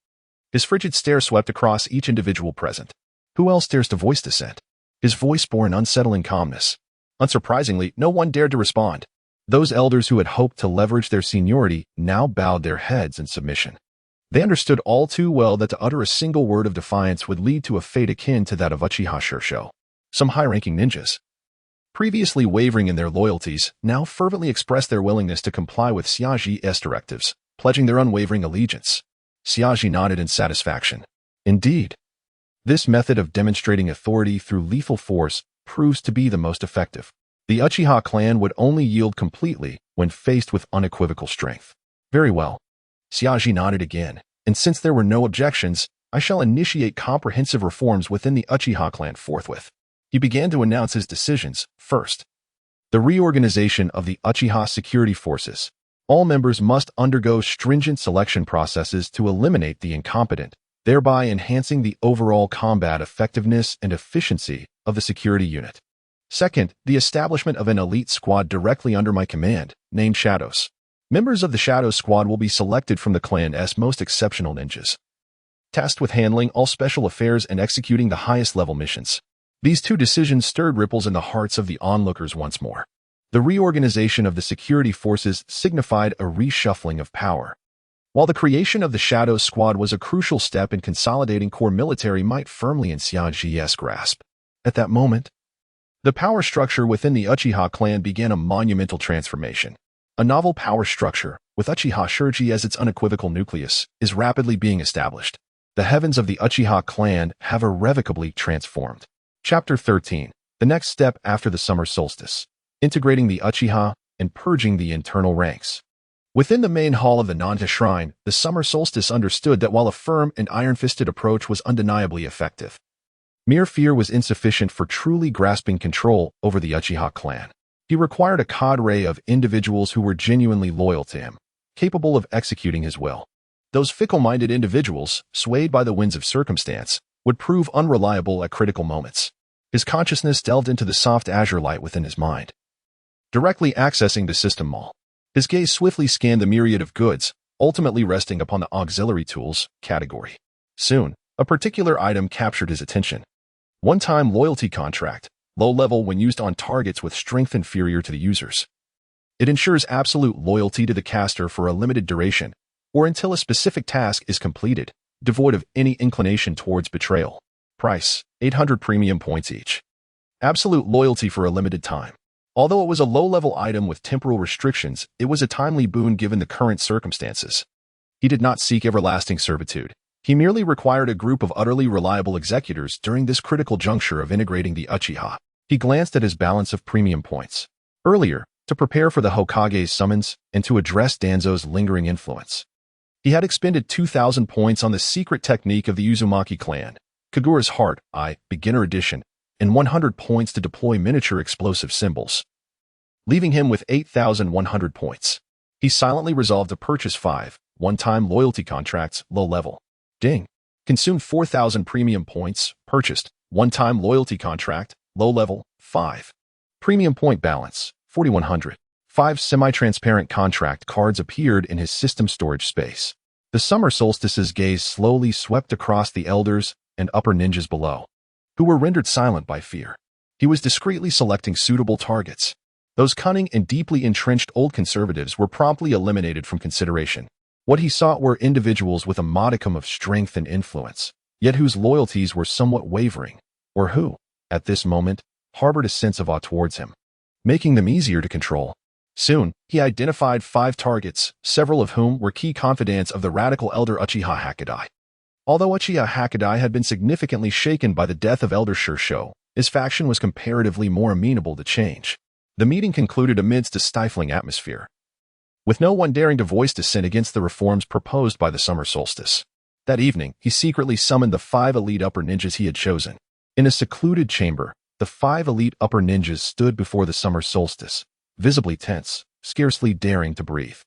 His frigid stare swept across each individual present. Who else dares to voice dissent? His voice bore an unsettling calmness. Unsurprisingly, no one dared to respond. Those elders who had hoped to leverage their seniority now bowed their heads in submission. They understood all too well that to utter a single word of defiance would lead to a fate akin to that of Uchiha Shursho. Some high-ranking ninjas, previously wavering in their loyalties, now fervently expressed their willingness to comply with Xiaji's directives, pledging their unwavering allegiance. Xiaji nodded in satisfaction. Indeed, this method of demonstrating authority through lethal force proves to be the most effective. The Uchiha clan would only yield completely when faced with unequivocal strength. Very well. Xiaji nodded again, and since there were no objections, I shall initiate comprehensive reforms within the Uchiha clan forthwith. He began to announce his decisions. First, the reorganization of the Uchiha security forces. All members must undergo stringent selection processes to eliminate the incompetent, thereby enhancing the overall combat effectiveness and efficiency of the security unit. Second, the establishment of an elite squad directly under my command, named Shadows. Members of the Shadows squad will be selected from the clan's most exceptional ninjas, tasked with handling all special affairs and executing the highest level missions. These 2 decisions stirred ripples in the hearts of the onlookers once more. The reorganization of the security forces signified a reshuffling of power. While the creation of the Shadows squad was a crucial step in consolidating core military might firmly in Xiaji's grasp, at that moment, the power structure within the Uchiha clan began a monumental transformation. A novel power structure, with Uchiha Shurji as its unequivocal nucleus, is rapidly being established. The heavens of the Uchiha clan have irrevocably transformed. Chapter 13. The next step after the summer solstice. Integrating the Uchiha and purging the internal ranks. Within the main hall of the Nanta Shrine, the summer solstice understood that while a firm and iron-fisted approach was undeniably effective, Mere fear was insufficient for truly grasping control over the Uchiha clan. He required a cadre of individuals who were genuinely loyal to him, capable of executing his will. Those fickle-minded individuals, swayed by the winds of circumstance, would prove unreliable at critical moments. His consciousness delved into the soft azure light within his mind. Directly accessing the system mall, his gaze swiftly scanned the myriad of goods, ultimately resting upon the auxiliary tools category. Soon, a particular item captured his attention. One-time loyalty contract, low level when used on targets with strength inferior to the user's. It ensures absolute loyalty to the caster for a limited duration, or until a specific task is completed, devoid of any inclination towards betrayal. Price, 800 premium points each. Absolute loyalty for a limited time. Although it was a low-level item with temporal restrictions, it was a timely boon given the current circumstances. He did not seek everlasting servitude. He merely required a group of utterly reliable executors during this critical juncture of integrating the Uchiha. He glanced at his balance of premium points. Earlier, to prepare for the Hokage's summons and to address Danzo's lingering influence. He had expended 2,000 points on the secret technique of the Uzumaki clan, Kagura's Heart Eye, Beginner Edition, and 100 points to deploy miniature explosive symbols, leaving him with 8,100 points. He silently resolved to purchase 5 one-time loyalty contracts, low level. Ding. Consumed 4,000 premium points, purchased, one-time loyalty contract, low level, 5. Premium point balance, 4,100. 5 semi-transparent contract cards appeared in his system storage space. The summer solstice's gaze slowly swept across the elders and upper ninjas below, who were rendered silent by fear. He was discreetly selecting suitable targets. Those cunning and deeply entrenched old conservatives were promptly eliminated from consideration. What he sought were individuals with a modicum of strength and influence, yet whose loyalties were somewhat wavering, or who, at this moment, harbored a sense of awe towards him, making them easier to control. Soon, he identified 5 targets, several of whom were key confidants of the radical elder Uchiha Hakadai. Although Uchiha Hakadai had been significantly shaken by the death of Elder Shursho, his faction was comparatively more amenable to change. The meeting concluded amidst a stifling atmosphere, with no one daring to voice dissent against the reforms proposed by the summer solstice. That evening, he secretly summoned the 5 elite upper ninjas he had chosen. In a secluded chamber, the 5 elite upper ninjas stood before the summer solstice, visibly tense, scarcely daring to breathe.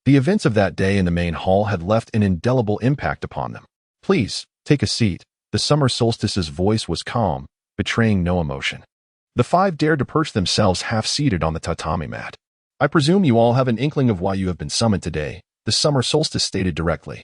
The events of that day in the main hall had left an indelible impact upon them. Please, take a seat. The summer solstice's voice was calm, betraying no emotion. The 5 dared to perch themselves half-seated on the tatami mat. I presume you all have an inkling of why you have been summoned today, the summer solstice stated directly.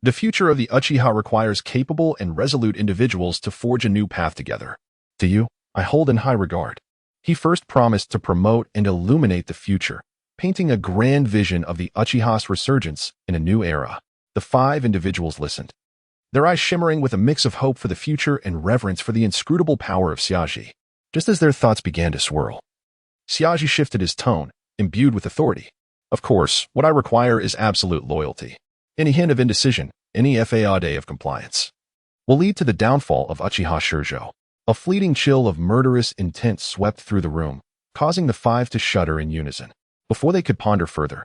The future of the Uchiha requires capable and resolute individuals to forge a new path together. To you, I hold in high regard. He first promised to promote and illuminate the future, painting a grand vision of the Uchiha's resurgence in a new era. The 5 individuals listened, their eyes shimmering with a mix of hope for the future and reverence for the inscrutable power of Xiaji. Just as their thoughts began to swirl, Xiaji shifted his tone, imbued with authority. Of course, what I require is absolute loyalty. Any hint of indecision, any day of compliance, will lead to the downfall of Uchiha Shursho. A fleeting chill of murderous intent swept through the room, causing the 5 to shudder in unison. Before they could ponder further,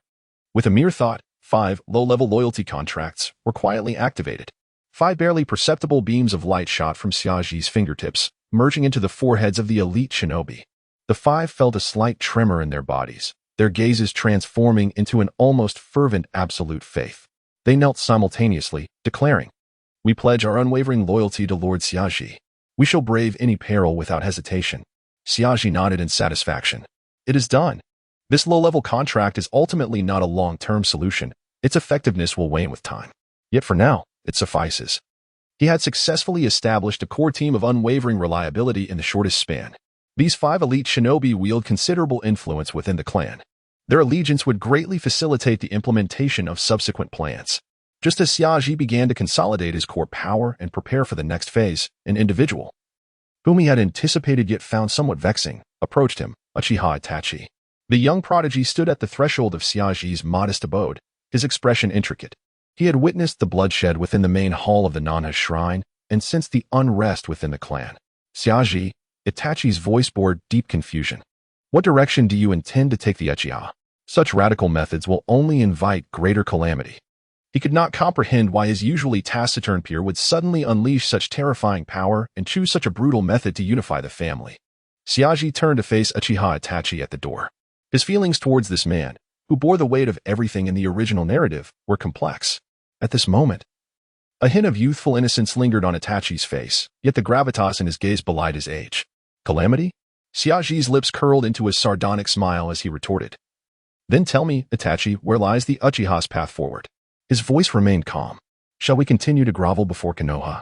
with a mere thought, 5 low-level loyalty contracts were quietly activated. 5 barely perceptible beams of light shot from Xiaji's fingertips, merging into the foreheads of the elite shinobi. The 5 felt a slight tremor in their bodies, their gazes transforming into an almost fervent absolute faith. They knelt simultaneously, declaring, "We pledge our unwavering loyalty to Lord Xiaji. We shall brave any peril without hesitation." Xiaji nodded in satisfaction. It is done. This low-level contract is ultimately not a long-term solution. Its effectiveness will wane with time. Yet for now, it suffices. He had successfully established a core team of unwavering reliability in the shortest span. These 5 elite shinobi wield considerable influence within the clan. Their allegiance would greatly facilitate the implementation of subsequent plans. Just as Xiaji began to consolidate his core power and prepare for the next phase, an individual, whom he had anticipated yet found somewhat vexing, approached him, Uchiha Itachi. The young prodigy stood at the threshold of Xiaji's modest abode, his expression intricate. He had witnessed the bloodshed within the main hall of the Nanha shrine and sensed the unrest within the clan. Xiaji, Itachi's voice bore deep confusion. What direction do you intend to take the Uchiha? Such radical methods will only invite greater calamity. He could not comprehend why his usually taciturn peer would suddenly unleash such terrifying power and choose such a brutal method to unify the family. Xiaji turned to face Uchiha Itachi at the door. His feelings towards this man, who bore the weight of everything in the original narrative, were complex. At this moment, a hint of youthful innocence lingered on Itachi's face, yet the gravitas in his gaze belied his age. Calamity? Xiaji's lips curled into a sardonic smile as he retorted. Then tell me, Itachi, where lies the Uchiha's path forward? His voice remained calm. Shall we continue to grovel before Konoha,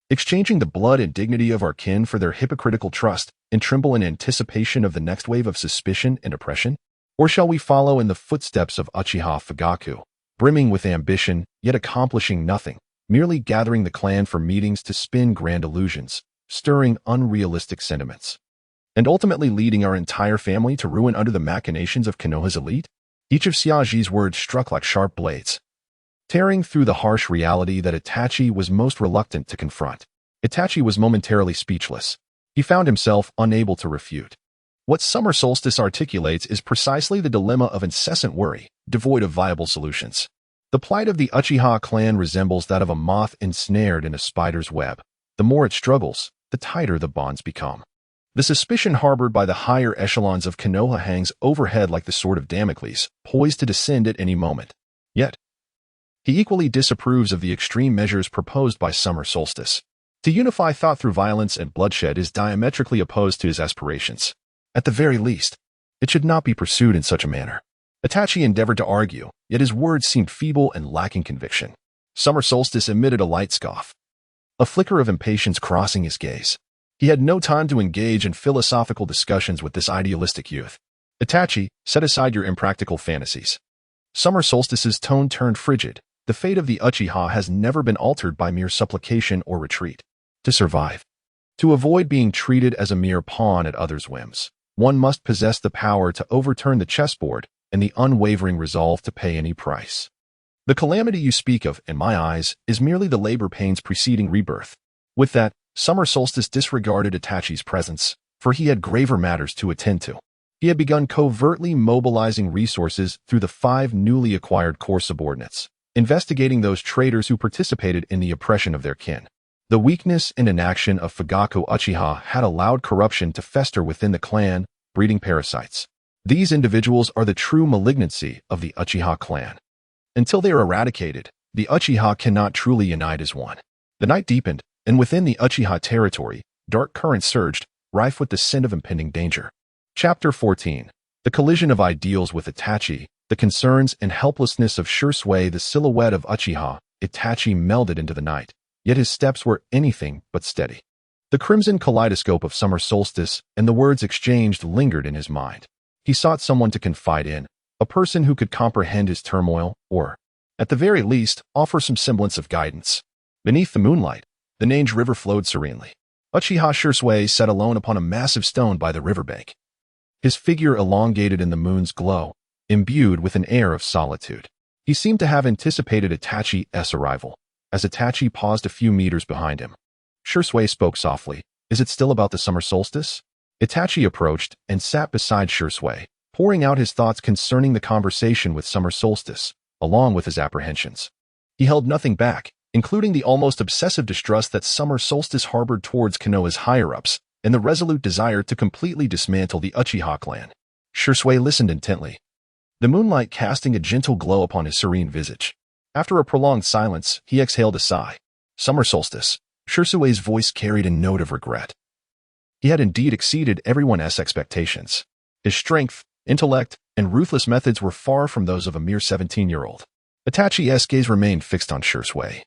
exchanging the blood and dignity of our kin for their hypocritical trust, and tremble in anticipation of the next wave of suspicion and oppression? Or shall we follow in the footsteps of Uchiha Fugaku, brimming with ambition, yet accomplishing nothing, merely gathering the clan for meetings to spin grand illusions, stirring unrealistic sentiments, and ultimately leading our entire family to ruin under the machinations of Konoha's elite? Each of Xiaji's words struck like sharp blades, tearing through the harsh reality that Itachi was most reluctant to confront. Itachi was momentarily speechless. He found himself unable to refute. What summer solstice articulates is precisely the dilemma of incessant worry, devoid of viable solutions. The plight of the Uchiha clan resembles that of a moth ensnared in a spider's web. The more it struggles, the tighter the bonds become. The suspicion harbored by the higher echelons of Konoha hangs overhead like the sword of Damocles, poised to descend at any moment. Yet, he equally disapproves of the extreme measures proposed by summer solstice. To unify thought through violence and bloodshed is diametrically opposed to his aspirations. At the very least, it should not be pursued in such a manner. Itachi endeavored to argue, yet his words seemed feeble and lacking conviction. Summer solstice emitted a light scoff, a flicker of impatience crossing his gaze. He had no time to engage in philosophical discussions with this idealistic youth. Itachi, set aside your impractical fantasies. Summer solstice's tone turned frigid. The fate of the Uchiha has never been altered by mere supplication or retreat. To survive, to avoid being treated as a mere pawn at others' whims, one must possess the power to overturn the chessboard and the unwavering resolve to pay any price. The calamity you speak of, in my eyes, is merely the labor pains preceding rebirth. With that, summer solstice disregarded Itachi's presence, for he had graver matters to attend to. He had begun covertly mobilizing resources through the 5 newly acquired core subordinates, investigating those traitors who participated in the oppression of their kin. The weakness and inaction of Fugaku Uchiha had allowed corruption to fester within the clan, breeding parasites. These individuals are the true malignancy of the Uchiha clan. Until they are eradicated, the Uchiha cannot truly unite as one. The night deepened, and within the Uchiha territory, dark currents surged, rife with the scent of impending danger. Chapter 14. The collision of ideals with Itachi, the concerns and helplessness of Shursui, the silhouette of Uchiha, Itachi melded into the night, yet his steps were anything but steady. The crimson kaleidoscope of summer solstice and the words exchanged lingered in his mind. He sought someone to confide in, a person who could comprehend his turmoil, or, at the very least, offer some semblance of guidance. Beneath the moonlight, the Nange River flowed serenely. Uchiha Shursui sat alone upon a massive stone by the riverbank, his figure elongated in the moon's glow, imbued with an air of solitude. He seemed to have anticipated Itachi's arrival, as Itachi paused a few meters behind him. Shursui spoke softly. Is it still about the summer solstice? Itachi approached and sat beside Shursui, pouring out his thoughts concerning the conversation with summer solstice, along with his apprehensions. He held nothing back, including the almost obsessive distrust that summer solstice harbored towards Konoha's higher-ups, and the resolute desire to completely dismantle the Uchiha clan. Shursui listened intently, the moonlight casting a gentle glow upon his serene visage. After a prolonged silence, he exhaled a sigh. Summer solstice. Shursui's voice carried a note of regret. He had indeed exceeded everyone's expectations. His strength, intellect, and ruthless methods were far from those of a mere 17-year-old. Itachi's gaze remained fixed on Shursui,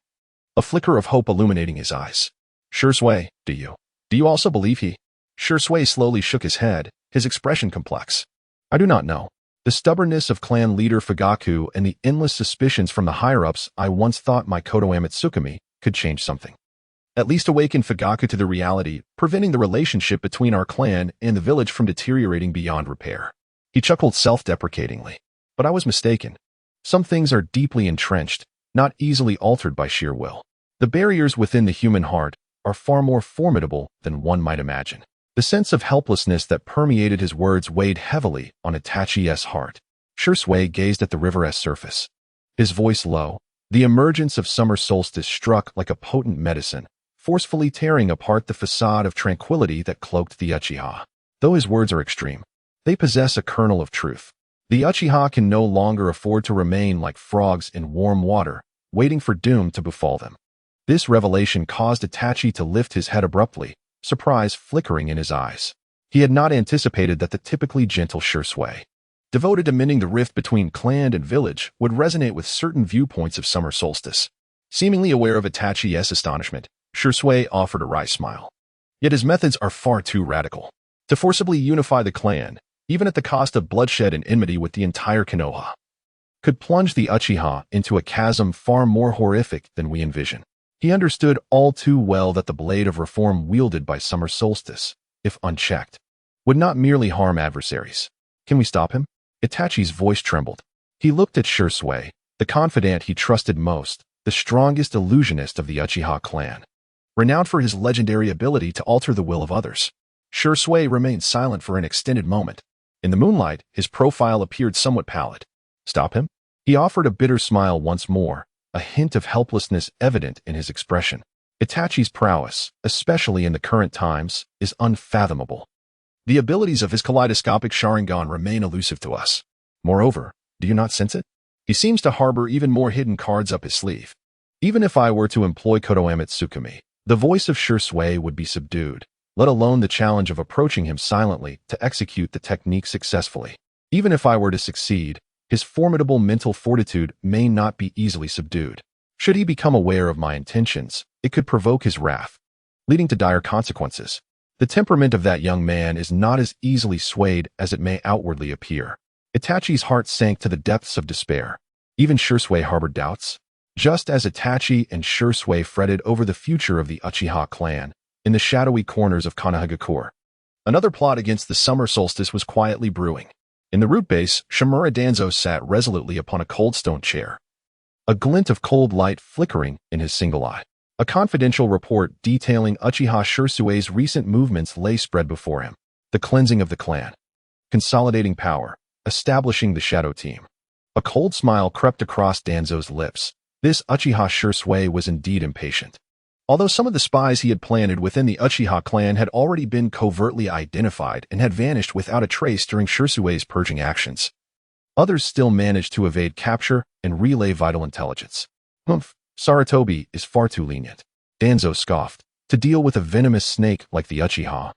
a flicker of hope illuminating his eyes. Shursui, do you also believe he? Shursui slowly shook his head, his expression complex. I do not know. The stubbornness of clan leader Fugaku and the endless suspicions from the higher-ups I once thought my Koto Amitsukami could change something. At least awaken Fugaku to the reality, preventing the relationship between our clan and the village from deteriorating beyond repair. He chuckled self-deprecatingly. But I was mistaken. Some things are deeply entrenched, not easily altered by sheer will. The barriers within the human heart are far more formidable than one might imagine. The sense of helplessness that permeated his words weighed heavily on Itachi's heart. Shursui gazed at the river's surface, his voice low, The emergence of summer solstice struck like a potent medicine, forcefully tearing apart the facade of tranquility that cloaked the Uchiha. Though his words are extreme, they possess a kernel of truth. The Uchiha can no longer afford to remain like frogs in warm water, waiting for doom to befall them. This revelation caused Itachi to lift his head abruptly, surprise flickering in his eyes. He had not anticipated that the typically gentle Shisui, devoted to mending the rift between clan and village, would resonate with certain viewpoints of summer solstice. Seemingly aware of Itachi's astonishment, Shisui offered a wry smile. Yet his methods are far too radical. To forcibly unify the clan, even at the cost of bloodshed and enmity with the entire Konoha, could plunge the Uchiha into a chasm far more horrific than we envision. He understood all too well that the blade of reform wielded by summer solstice, if unchecked, would not merely harm adversaries. Can we stop him? Itachi's voice trembled. He looked at Shisui, the confidant he trusted most, the strongest illusionist of the Uchiha clan, renowned for his legendary ability to alter the will of others. Shisui remained silent for an extended moment. In the moonlight, his profile appeared somewhat pallid. Stop him? He offered a bitter smile once more, a hint of helplessness evident in his expression. Itachi's prowess, especially in the current times, is unfathomable. The abilities of his kaleidoscopic Sharingan remain elusive to us. Moreover, do you not sense it? He seems to harbor even more hidden cards up his sleeve. Even if I were to employ Konoha Tsukumi, the voice of Shisui would be subdued, let alone the challenge of approaching him silently to execute the technique successfully. Even if I were to succeed, his formidable mental fortitude may not be easily subdued. Should he become aware of my intentions, it could provoke his wrath, leading to dire consequences. The temperament of that young man is not as easily swayed as it may outwardly appear. Itachi's heart sank to the depths of despair. Even Shisui harbored doubts. Just as Itachi and Shisui fretted over the future of the Uchiha clan, in the shadowy corners of Konoha, another plot against the summer solstice was quietly brewing. In the root base, Shimura Danzo sat resolutely upon a cold stone chair, a glint of cold light flickering in his single eye. A confidential report detailing Uchiha Shisui's recent movements lay spread before him. The cleansing of the clan, consolidating power, establishing the shadow team. A cold smile crept across Danzo's lips. This Uchiha Shisui was indeed impatient. Although some of the spies he had planted within the Uchiha clan had already been covertly identified and had vanished without a trace during Shisui's purging actions, others still managed to evade capture and relay vital intelligence. Sarutobi is far too lenient, Danzo scoffed. To deal with a venomous snake like the Uchiha,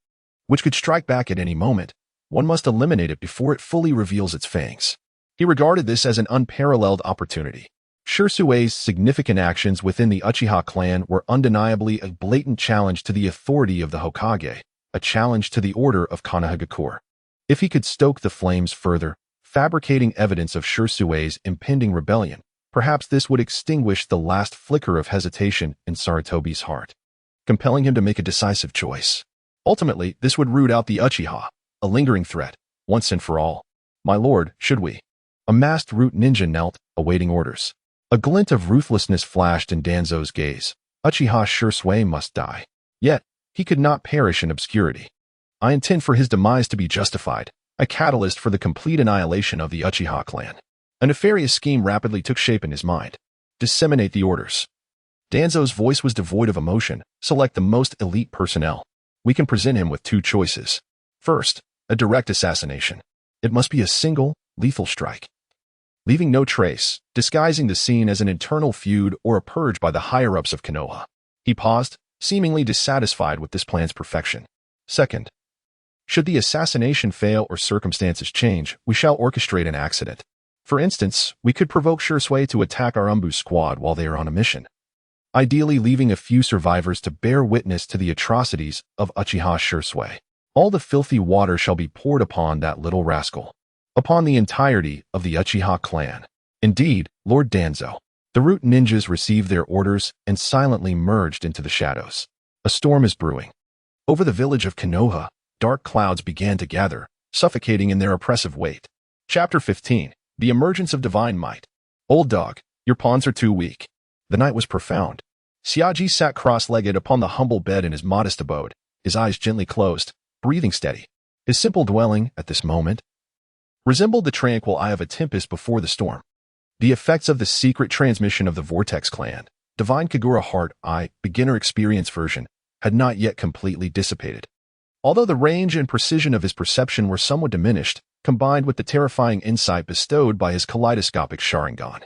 which could strike back at any moment, one must eliminate it before it fully reveals its fangs. He regarded this as an unparalleled opportunity. Shisui's significant actions within the Uchiha clan were undeniably a blatant challenge to the authority of the Hokage, a challenge to the order of Konoha. If he could stoke the flames further, fabricating evidence of Shisui's impending rebellion, perhaps this would extinguish the last flicker of hesitation in Sarutobi's heart, compelling him to make a decisive choice. Ultimately, this would root out the Uchiha, a lingering threat, once and for all. My lord, should we? A masked root ninja knelt, awaiting orders. A glint of ruthlessness flashed in Danzo's gaze. Uchiha Shisui must die. Yet, he could not perish in obscurity. I intend for his demise to be justified, a catalyst for the complete annihilation of the Uchiha clan. A nefarious scheme rapidly took shape in his mind. Disseminate the orders. Danzo's voice was devoid of emotion. Select the most elite personnel. We can present him with two choices. First, a direct assassination. It must be a single, lethal strike, leaving no trace, disguising the scene as an internal feud or a purge by the higher-ups of Konoha. He paused, seemingly dissatisfied with this plan's perfection. Second, should the assassination fail or circumstances change, we shall orchestrate an accident. For instance, we could provoke Shisui to attack our Umbu squad while they are on a mission, ideally leaving a few survivors to bear witness to the atrocities of Uchiha Shisui. All the filthy water shall be poured upon that little rascal, upon the entirety of the Uchiha clan. Indeed, Lord Danzo. The root ninjas received their orders and silently merged into the shadows. A storm is brewing. Over the village of Konoha, dark clouds began to gather, suffocating in their oppressive weight. Chapter 15. The Emergence of Divine Might. Old dog, your pawns are too weak. The night was profound. Siaji sat cross-legged upon the humble bed in his modest abode, his eyes gently closed, breathing steady. His simple dwelling, at this moment, resembled the tranquil eye of a tempest before the storm. The effects of the secret transmission of the Vortex clan, Divine Kagura Heart Eye Beginner Experience version, had not yet completely dissipated. Although the range and precision of his perception were somewhat diminished, combined with the terrifying insight bestowed by his kaleidoscopic Sharingan.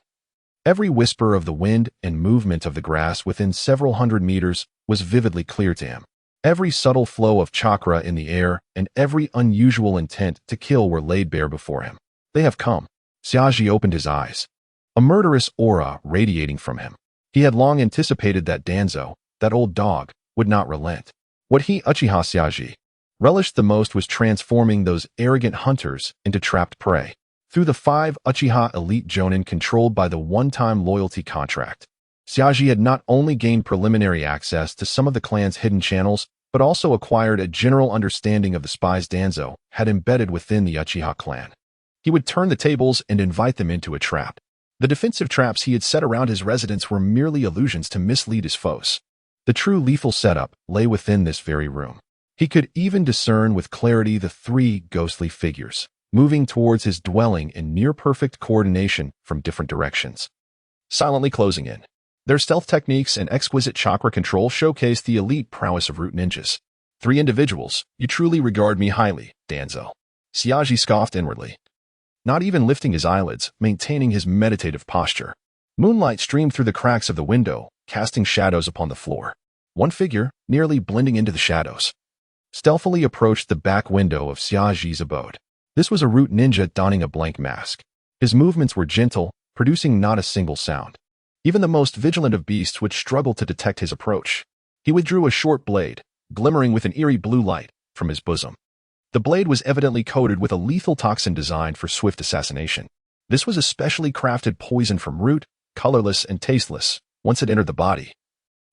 Every whisper of the wind and movement of the grass within several hundred meters was vividly clear to him. Every subtle flow of chakra in the air and every unusual intent to kill were laid bare before him. They have come. Xiaji opened his eyes, a murderous aura radiating from him. He had long anticipated that Danzo, that old dog, would not relent. What he, Uchiha Xiaji, relished the most was transforming those arrogant hunters into trapped prey. Through the 5 Uchiha elite Jonin controlled by the one-time loyalty contract, Xiaji had not only gained preliminary access to some of the clan's hidden channels, but also acquired a general understanding of the spies Danzo had embedded within the Uchiha clan. He would turn the tables and invite them into a trap. The defensive traps he had set around his residence were merely illusions to mislead his foes. The true lethal setup lay within this very room. He could even discern with clarity the 3 ghostly figures, moving towards his dwelling in near-perfect coordination from different directions, silently closing in. Their stealth techniques and exquisite chakra control showcased the elite prowess of root ninjas. 3 individuals, you truly regard me highly, Danzo. Xiaji scoffed inwardly, not even lifting his eyelids, maintaining his meditative posture. Moonlight streamed through the cracks of the window, casting shadows upon the floor. One figure, nearly blending into the shadows, stealthily approached the back window of Xiaji's abode. This was a root ninja donning a blank mask. His movements were gentle, producing not a single sound. Even the most vigilant of beasts would struggle to detect his approach. He withdrew a short blade, glimmering with an eerie blue light, from his bosom. The blade was evidently coated with a lethal toxin designed for swift assassination. This was a specially crafted poison from root, colorless and tasteless, once it entered the body.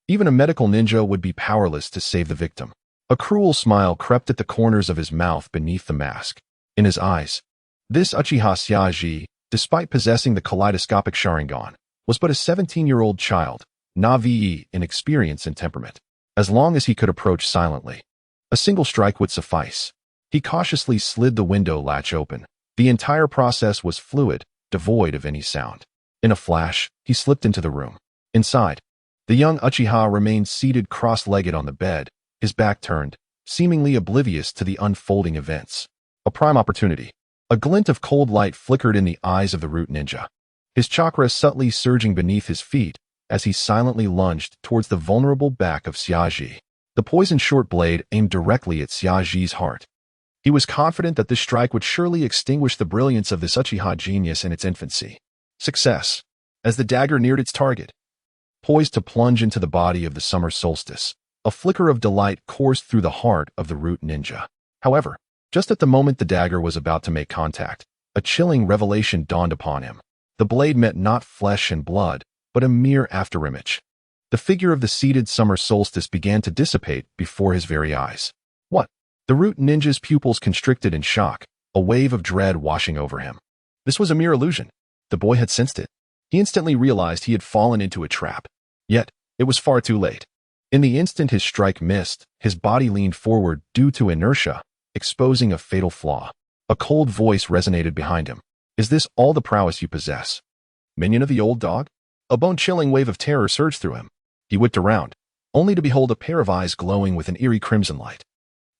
Even a medical ninja would be powerless to save the victim. A cruel smile crept at the corners of his mouth beneath the mask. In his eyes, this Uchiha Xiaji, despite possessing the kaleidoscopic Sharingan, was but a 17-year-old child, naive in experience and temperament. As long as he could approach silently, a single strike would suffice. He cautiously slid the window latch open. The entire process was fluid, devoid of any sound. In a flash, he slipped into the room. Inside, the young Uchiha remained seated cross-legged on the bed, his back turned, seemingly oblivious to the unfolding events. A prime opportunity. A glint of cold light flickered in the eyes of the root ninja, his chakra subtly surging beneath his feet as he silently lunged towards the vulnerable back of Xiaji. The poisoned short blade aimed directly at Xiaji's heart. He was confident that this strike would surely extinguish the brilliance of this Uchiha genius in its infancy. Success. As the dagger neared its target, poised to plunge into the body of the summer solstice, a flicker of delight coursed through the heart of the root ninja. However, just at the moment the dagger was about to make contact, a chilling revelation dawned upon him. The blade met not flesh and blood, but a mere afterimage. The figure of the seated summer solstice began to dissipate before his very eyes. What? The root ninja's pupils constricted in shock, a wave of dread washing over him. This was a mere illusion. The boy had sensed it. He instantly realized he had fallen into a trap. Yet, it was far too late. In the instant his strike missed, his body leaned forward due to inertia, exposing a fatal flaw. A cold voice resonated behind him. Is this all the prowess you possess, minion of the old dog? A bone-chilling wave of terror surged through him. He whipped around, only to behold a pair of eyes glowing with an eerie crimson light.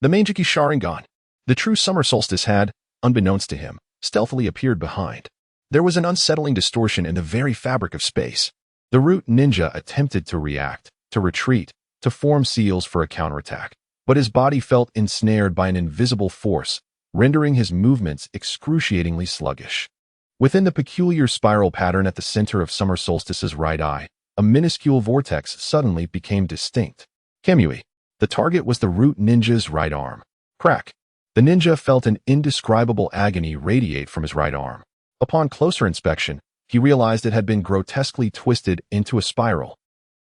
The Manjiki Sharingan, the true summer solstice had, unbeknownst to him, stealthily appeared behind. There was an unsettling distortion in the very fabric of space. The root ninja attempted to react, to retreat, to form seals for a counterattack, but his body felt ensnared by an invisible force, rendering his movements excruciatingly sluggish. Within the peculiar spiral pattern at the center of summer solstice's right eye, a minuscule vortex suddenly became distinct. Kamui. The target was the root ninja's right arm. Crack. The ninja felt an indescribable agony radiate from his right arm. Upon closer inspection, he realized it had been grotesquely twisted into a spiral.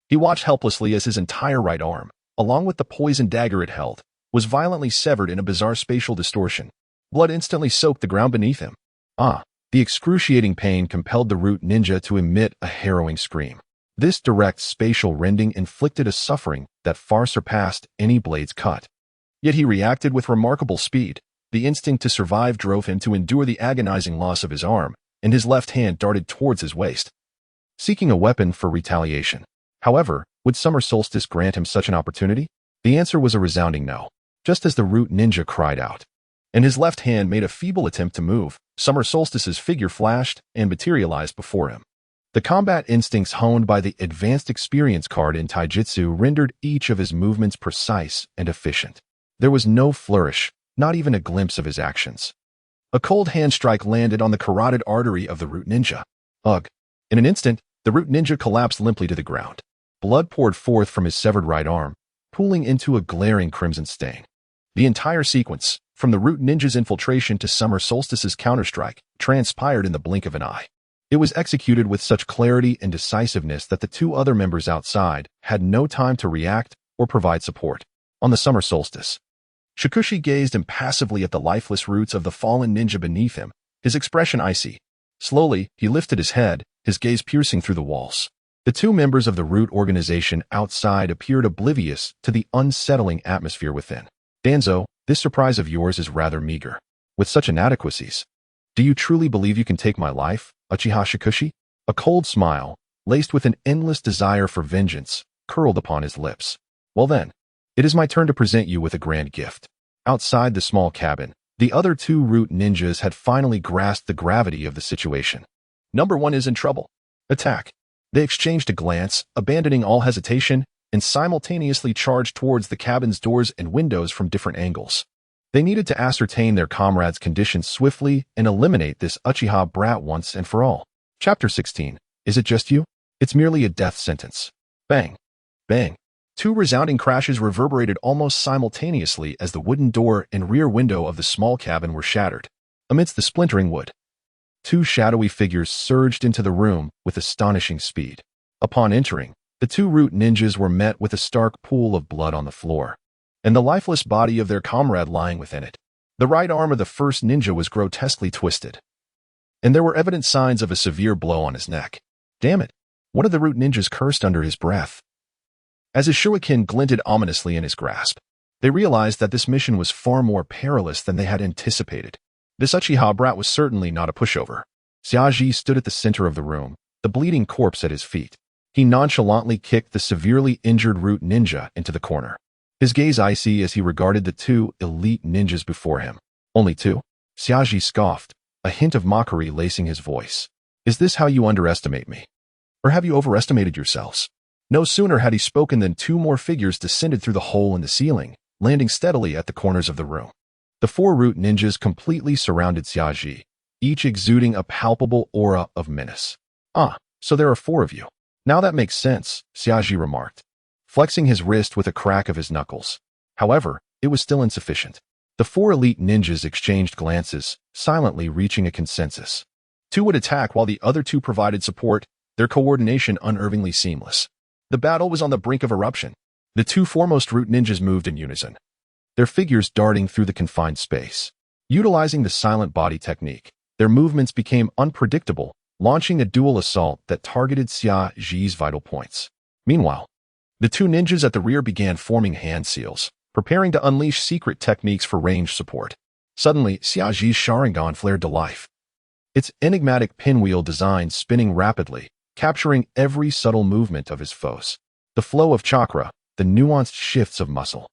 He watched helplessly as his entire right arm, along with the poisoned dagger it held, was violently severed in a bizarre spatial distortion. Blood instantly soaked the ground beneath him. The excruciating pain compelled the root ninja to emit a harrowing scream. This direct spatial rending inflicted a suffering that far surpassed any blade's cut. Yet he reacted with remarkable speed. The instinct to survive drove him to endure the agonizing loss of his arm, and his left hand darted towards his waist, seeking a weapon for retaliation. However, would Summer Solstice grant him such an opportunity? The answer was a resounding no. Just as the root ninja cried out, and his left hand made a feeble attempt to move, Summer Solstice's figure flashed and materialized before him. The combat instincts honed by the Advanced Experience card in Taijutsu rendered each of his movements precise and efficient. There was no flourish, not even a glimpse of his actions. A cold hand strike landed on the carotid artery of the root ninja. Ugh! In an instant, the root ninja collapsed limply to the ground. Blood poured forth from his severed right arm, pooling into a glaring crimson stain. The entire sequence, from the root ninja's infiltration to Summer Solstice's counterstrike, transpired in the blink of an eye. It was executed with such clarity and decisiveness that the two other members outside had no time to react or provide support. On the Summer Solstice, Shikushi gazed impassively at the lifeless roots of the fallen ninja beneath him, his expression icy. Slowly, he lifted his head, his gaze piercing through the walls. The two members of the root organization outside appeared oblivious to the unsettling atmosphere within. Danzo, this surprise of yours is rather meager. With such inadequacies, do you truly believe you can take my life, Uchiha Shikushi? A cold smile, laced with an endless desire for vengeance, curled upon his lips. Well then, it is my turn to present you with a grand gift. Outside the small cabin, the other two root ninjas had finally grasped the gravity of the situation. Number one is in trouble. Attack. They exchanged a glance, abandoning all hesitation, and simultaneously charged towards the cabin's doors and windows from different angles. They needed to ascertain their comrade's condition swiftly and eliminate this Uchiha brat once and for all. Chapter 16. Is it just you? It's merely a death sentence. Bang. Bang. Two resounding crashes reverberated almost simultaneously as the wooden door and rear window of the small cabin were shattered. Amidst the splintering wood, two shadowy figures surged into the room with astonishing speed. Upon entering, the two root ninjas were met with a stark pool of blood on the floor, and the lifeless body of their comrade lying within it. The right arm of the first ninja was grotesquely twisted, and there were evident signs of a severe blow on his neck. Damn it! One of the root ninjas cursed under his breath. As his shuriken glinted ominously in his grasp, they realized that this mission was far more perilous than they had anticipated. This Uchiha brat was certainly not a pushover. Xiaji stood at the center of the room, the bleeding corpse at his feet. He nonchalantly kicked the severely injured root ninja into the corner, his gaze icy as he regarded the two elite ninjas before him. Only two? Xiaji scoffed, a hint of mockery lacing his voice. Is this how you underestimate me? Or have you overestimated yourselves? No sooner had he spoken than two more figures descended through the hole in the ceiling, landing steadily at the corners of the room. The four root ninjas completely surrounded Xiaji, each exuding a palpable aura of menace. Ah, so there are four of you. Now that makes sense, Xiaji remarked, flexing his wrist with a crack of his knuckles. However, it was still insufficient. The four elite ninjas exchanged glances, silently reaching a consensus. Two would attack while the other two provided support, their coordination unervingly seamless. The battle was on the brink of eruption. The two foremost root ninjas moved in unison, their figures darting through the confined space. Utilizing the silent body technique, their movements became unpredictable, launching a dual assault that targeted Xiaji's vital points. Meanwhile, the two ninjas at the rear began forming hand seals, preparing to unleash secret techniques for range support. Suddenly, Xiaji's Sharingan flared to life, its enigmatic pinwheel design spinning rapidly, capturing every subtle movement of his foes. The flow of chakra, the nuanced shifts of muscle,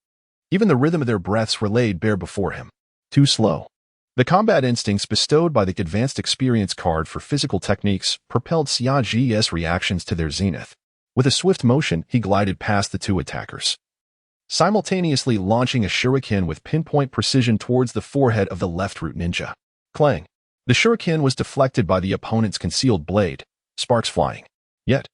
even the rhythm of their breaths were laid bare before him. Too slow. The combat instincts bestowed by the Advanced Experience card for physical techniques propelled Xiaji's reactions to their zenith. With a swift motion, he glided past the two attackers, simultaneously launching a shuriken with pinpoint precision towards the forehead of the left root ninja. Clang! The shuriken was deflected by the opponent's concealed blade, sparks flying. Yet,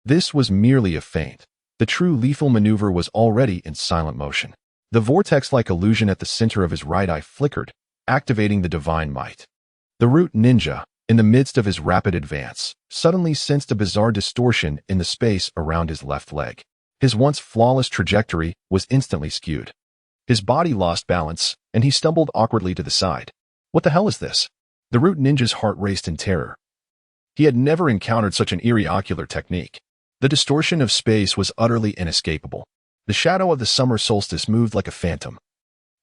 this was merely a feint. The true lethal maneuver was already in silent motion. The vortex-like illusion at the center of his right eye flickered, activating the divine might. The root ninja, in the midst of his rapid advance, suddenly sensed a bizarre distortion in the space around his left leg. His once flawless trajectory was instantly skewed. His body lost balance, and he stumbled awkwardly to the side. What the hell is this? The root ninja's heart raced in terror. He had never encountered such an eerie ocular technique. The distortion of space was utterly inescapable. The shadow of the summer solstice moved like a phantom,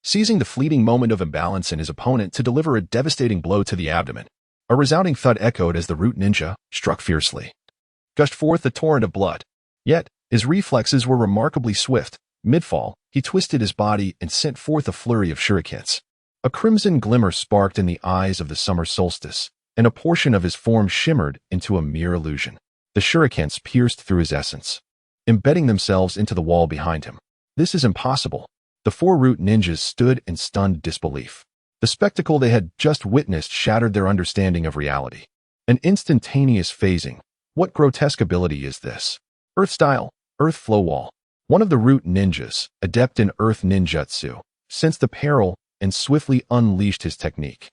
seizing the fleeting moment of imbalance in his opponent to deliver a devastating blow to the abdomen. A resounding thud echoed as the root ninja struck fiercely. Gushed forth a torrent of blood. Yet, his reflexes were remarkably swift. Mid-fall, he twisted his body and sent forth a flurry of shurikens. A crimson glimmer sparked in the eyes of the summer solstice, and a portion of his form shimmered into a mere illusion. The shurikens pierced through his essence, embedding themselves into the wall behind him. This is impossible. The four root ninjas stood in stunned disbelief. The spectacle they had just witnessed shattered their understanding of reality. An instantaneous phasing. What grotesque ability is this? Earth Style, Earth Flow Wall. One of the root ninjas, adept in earth ninjutsu, sensed the peril and swiftly unleashed his technique.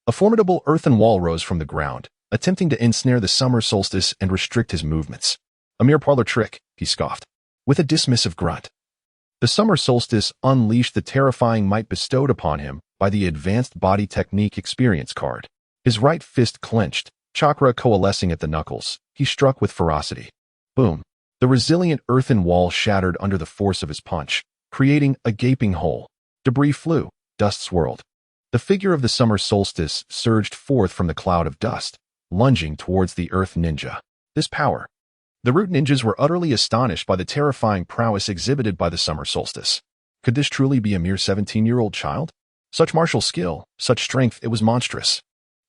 A formidable earthen wall rose from the ground, attempting to ensnare the summer solstice and restrict his movements. A mere parlor trick, he scoffed, with a dismissive grunt. The summer solstice unleashed the terrifying might bestowed upon him by the Advanced Body Technique Experience card. His right fist clenched, chakra coalescing at the knuckles. He struck with ferocity. Boom. The resilient earthen wall shattered under the force of his punch, creating a gaping hole. Debris flew, dust swirled. The figure of the summer solstice surged forth from the cloud of dust, lunging towards the earth ninja. This power. The root ninjas were utterly astonished by the terrifying prowess exhibited by the summer solstice. Could this truly be a mere 17-year-old child? Such martial skill, such strength, it was monstrous.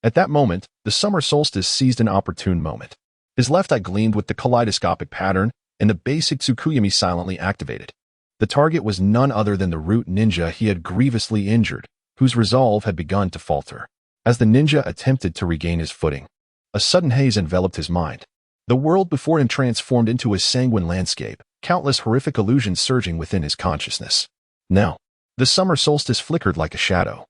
At that moment, the summer solstice seized an opportune moment. His left eye gleamed with the kaleidoscopic pattern, and the basic Tsukuyami silently activated. The target was none other than the root ninja he had grievously injured, whose resolve had begun to falter. As the ninja attempted to regain his footing, a sudden haze enveloped his mind. The world before him transformed into a sanguine landscape, countless horrific illusions surging within his consciousness. Now, the summer solstice flickered like a shadow,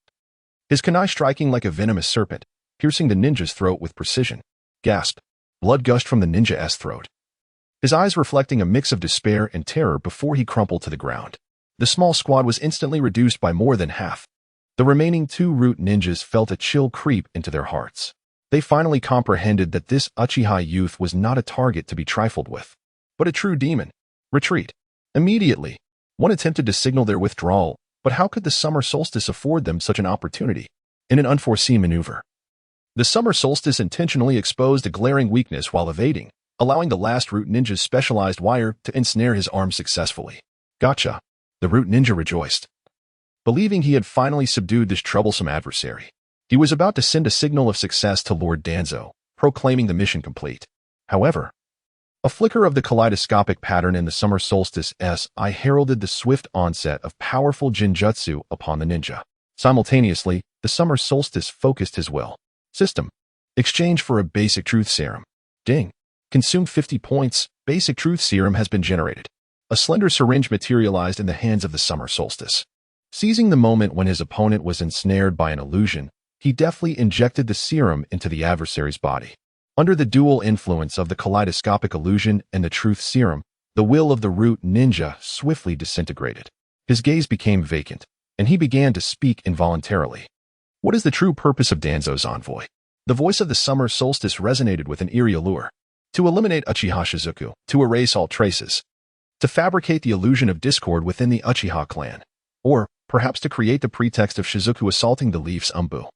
his kunai striking like a venomous serpent, piercing the ninja's throat with precision. Gasp. Blood gushed from the ninja's throat, his eyes reflecting a mix of despair and terror before he crumpled to the ground. The small squad was instantly reduced by more than half. The remaining two root ninjas felt a chill creep into their hearts. They finally comprehended that this Uchiha youth was not a target to be trifled with, but a true demon. Retreat. Immediately, one attempted to signal their withdrawal, but how could the summer solstice afford them such an opportunity? In an unforeseen maneuver, the summer solstice intentionally exposed a glaring weakness while evading, allowing the last root ninja's specialized wire to ensnare his arm successfully. Gotcha. The root ninja rejoiced, believing he had finally subdued this troublesome adversary. He was about to send a signal of success to Lord Danzo, proclaiming the mission complete. However, a flicker of the kaleidoscopic pattern in the summer solstice's eye heralded the swift onset of powerful genjutsu upon the ninja. Simultaneously, the summer solstice focused his will. System. Exchange for a basic truth serum. Ding. Consumed 50 points. Basic truth serum has been generated. A slender syringe materialized in the hands of the summer solstice. Seizing the moment when his opponent was ensnared by an illusion, he deftly injected the serum into the adversary's body. Under the dual influence of the kaleidoscopic illusion and the truth serum, the will of the root ninja swiftly disintegrated. His gaze became vacant, and he began to speak involuntarily. What is the true purpose of Danzo's envoy? The voice of the summer solstice resonated with an eerie allure. To eliminate Uchiha Shizuku, to erase all traces, to fabricate the illusion of discord within the Uchiha clan, or perhaps to create the pretext of Shizuku assaulting the Leaf's Umbu,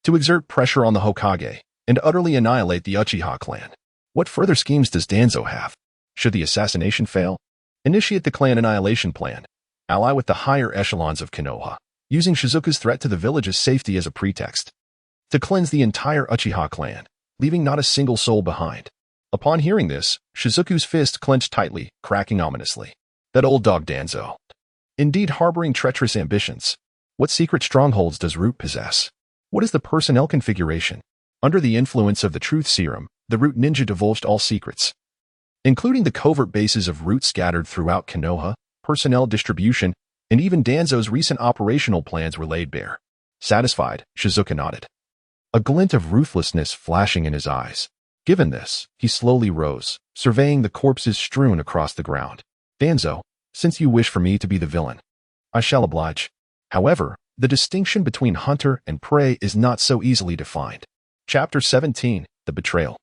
to exert pressure on the Hokage and utterly annihilate the Uchiha clan. What further schemes does Danzo have? Should the assassination fail, initiate the clan annihilation plan, ally with the higher echelons of Konoha, using Shizuku's threat to the village's safety as a pretext, to cleanse the entire Uchiha clan, leaving not a single soul behind. Upon hearing this, Shizuku's fist clenched tightly, cracking ominously. That old dog Danzo. Indeed harboring treacherous ambitions. What secret strongholds does Root possess? What is the personnel configuration? Under the influence of the truth serum, the Root ninja divulged all secrets, including the covert bases of Root scattered throughout Konoha, personnel distribution, and even Danzo's recent operational plans were laid bare. Satisfied, Shizuku nodded, a glint of ruthlessness flashing in his eyes. Given this, he slowly rose, surveying the corpses strewn across the ground. Danzo, since you wish for me to be the villain, I shall oblige. However, the distinction between hunter and prey is not so easily defined. Chapter 17, The Betrayal.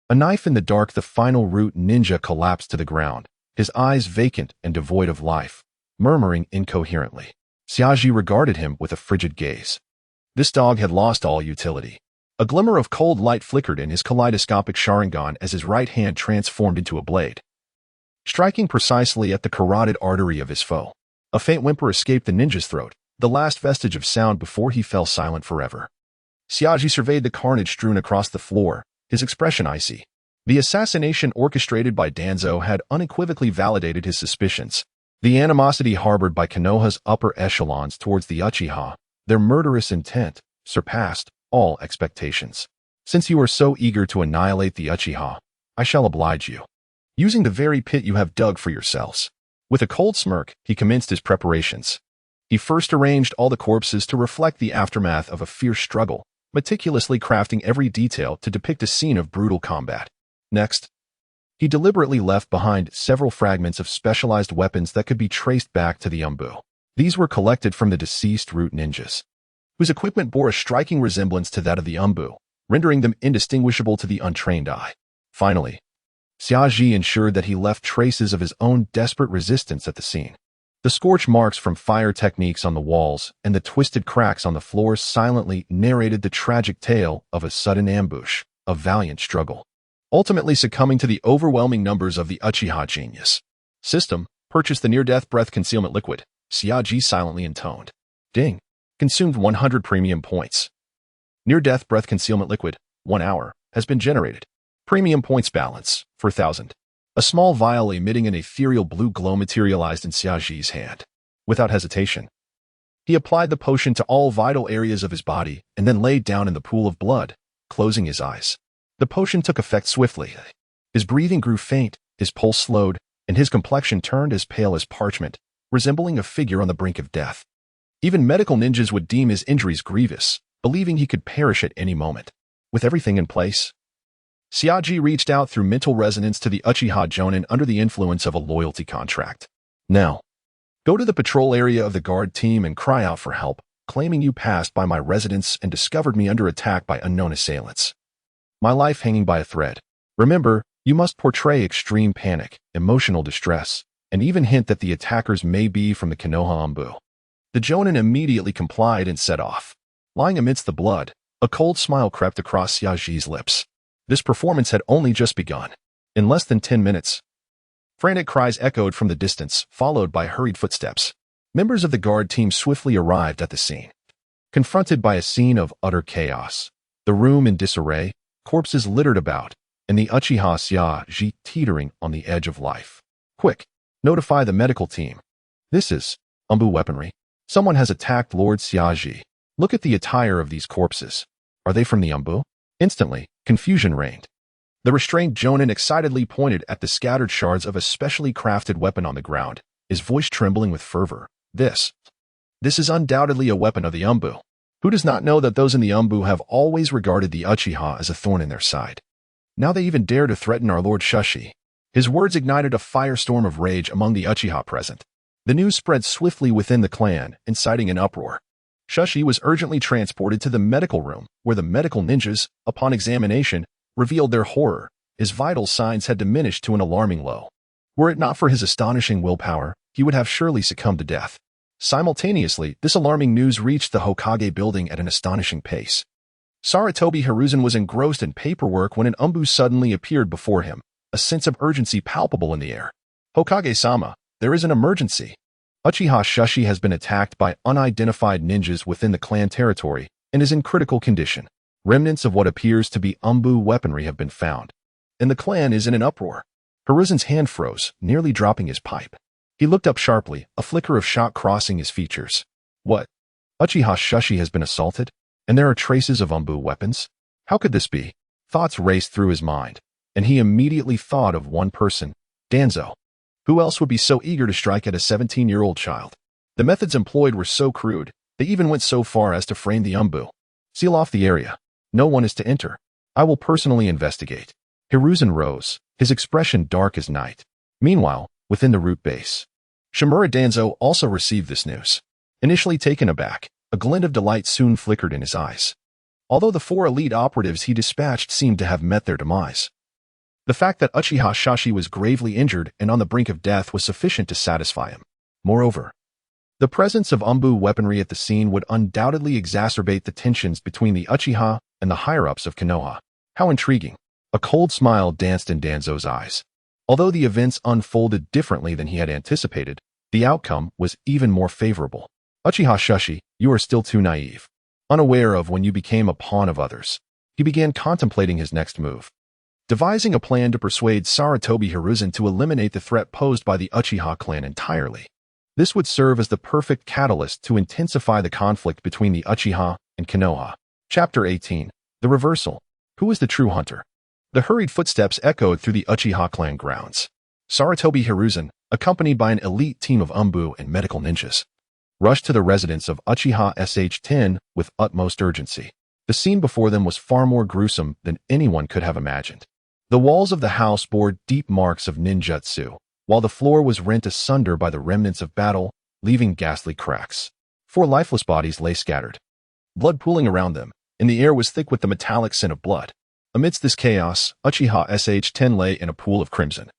A knife in the dark, the final root ninja collapsed to the ground, his eyes vacant and devoid of life, murmuring incoherently. Xiaji regarded him with a frigid gaze. This dog had lost all utility. A glimmer of cold light flickered in his kaleidoscopic Sharingan as his right hand transformed into a blade, striking precisely at the carotid artery of his foe. A faint whimper escaped the ninja's throat, the last vestige of sound before he fell silent forever. Xiaji surveyed the carnage strewn across the floor, his expression icy. The assassination orchestrated by Danzo had unequivocally validated his suspicions. The animosity harbored by Konoha's upper echelons towards the Uchiha, their murderous intent, surpassed all expectations. Since you are so eager to annihilate the Uchiha, I shall oblige you, using the very pit you have dug for yourselves. With a cold smirk, he commenced his preparations. He first arranged all the corpses to reflect the aftermath of a fierce struggle, meticulously crafting every detail to depict a scene of brutal combat. Next, he deliberately left behind several fragments of specialized weapons that could be traced back to the Umbu. These were collected from the deceased root ninjas, whose equipment bore a striking resemblance to that of the Umbu, rendering them indistinguishable to the untrained eye. Finally, Xiaji ensured that he left traces of his own desperate resistance at the scene. The scorch marks from fire techniques on the walls and the twisted cracks on the floors silently narrated the tragic tale of a sudden ambush, a valiant struggle, ultimately succumbing to the overwhelming numbers of the Uchiha genius. System, purchased the near-death breath concealment liquid, Xiaji silently intoned. Ding. Consumed 100 premium points. Near-death breath concealment liquid, 1 hour, has been generated. Premium points balance, 4,000. A small vial emitting an ethereal blue glow materialized in Xiaji's hand. Without hesitation, he applied the potion to all vital areas of his body and then laid down in the pool of blood, closing his eyes. The potion took effect swiftly. His breathing grew faint, his pulse slowed, and his complexion turned as pale as parchment, resembling a figure on the brink of death. Even medical ninjas would deem his injuries grievous, believing he could perish at any moment. With everything in place, Xiaji reached out through mental resonance to the Uchiha Jonin under the influence of a loyalty contract. Now, go to the patrol area of the guard team and cry out for help, claiming you passed by my residence and discovered me under attack by unknown assailants. My life hanging by a thread. Remember, you must portray extreme panic, emotional distress, and even hint that the attackers may be from the Konoha Umbu. The Jonin immediately complied and set off. Lying amidst the blood, a cold smile crept across Xiaji's lips. This performance had only just begun. In less than 10 minutes, frantic cries echoed from the distance, followed by hurried footsteps. Members of the guard team swiftly arrived at the scene. Confronted by a scene of utter chaos, the room in disarray, corpses littered about, and the Uchiha Xiaji teetering on the edge of life. Quick, notify the medical team. This is Umbu weaponry. Someone has attacked Lord Xiaji. Look at the attire of these corpses. Are they from the Umbu? Instantly, confusion reigned. The restrained Jonin excitedly pointed at the scattered shards of a specially crafted weapon on the ground, his voice trembling with fervor. This is undoubtedly a weapon of the Umbu. Who does not know that those in the Umbu have always regarded the Uchiha as a thorn in their side? Now they even dare to threaten our Lord Shashi. His words ignited a firestorm of rage among the Uchiha present. The news spread swiftly within the clan, inciting an uproar. Shashi was urgently transported to the medical room, where the medical ninjas, upon examination, revealed their horror. His vital signs had diminished to an alarming low. Were it not for his astonishing willpower, he would have surely succumbed to death. Simultaneously, this alarming news reached the Hokage building at an astonishing pace. Sarutobi Hiruzen was engrossed in paperwork when an Umbu suddenly appeared before him, a sense of urgency palpable in the air. Hokage-sama, there is an emergency. Uchiha Shashi has been attacked by unidentified ninjas within the clan territory and is in critical condition. Remnants of what appears to be Umbu weaponry have been found, and the clan is in an uproar. Hiruzen's hand froze, nearly dropping his pipe. He looked up sharply, a flicker of shock crossing his features. What? Uchiha Shashi has been assaulted? And there are traces of Umbu weapons? How could this be? Thoughts raced through his mind, and he immediately thought of one person, Danzo. Who else would be so eager to strike at a 17-year-old child? The methods employed were so crude, they even went so far as to frame the Umbu. Seal off the area. No one is to enter. I will personally investigate. Hiruzen rose, his expression dark as night. Meanwhile, within the root base, Shimura Danzo also received this news. Initially taken aback, a glint of delight soon flickered in his eyes. Although the 4 elite operatives he dispatched seemed to have met their demise, the fact that Uchiha Shashi was gravely injured and on the brink of death was sufficient to satisfy him. Moreover, the presence of Umbu weaponry at the scene would undoubtedly exacerbate the tensions between the Uchiha and the higher-ups of Konoha. How intriguing. A cold smile danced in Danzo's eyes. Although the events unfolded differently than he had anticipated, the outcome was even more favorable. Uchiha Shushi, you are still too naive. Unaware of when you became a pawn of others. He began contemplating his next move. Devising a plan to persuade Sarutobi Hiruzen to eliminate the threat posed by the Uchiha clan entirely. This would serve as the perfect catalyst to intensify the conflict between the Uchiha and Konoha. Chapter 18. The Reversal. Who is the true hunter? The hurried footsteps echoed through the Uchiha clan grounds. Sarutobi Hiruzen, accompanied by an elite team of Umbu and medical ninjas, rushed to the residence of Uchiha SH-10 with utmost urgency. The scene before them was far more gruesome than anyone could have imagined. The walls of the house bore deep marks of ninjutsu, while the floor was rent asunder by the remnants of battle, leaving ghastly cracks. 4 lifeless bodies lay scattered, blood pooling around them, and the air was thick with the metallic scent of blood. Amidst this chaos, Uchiha SH-10 lay in a pool of crimson,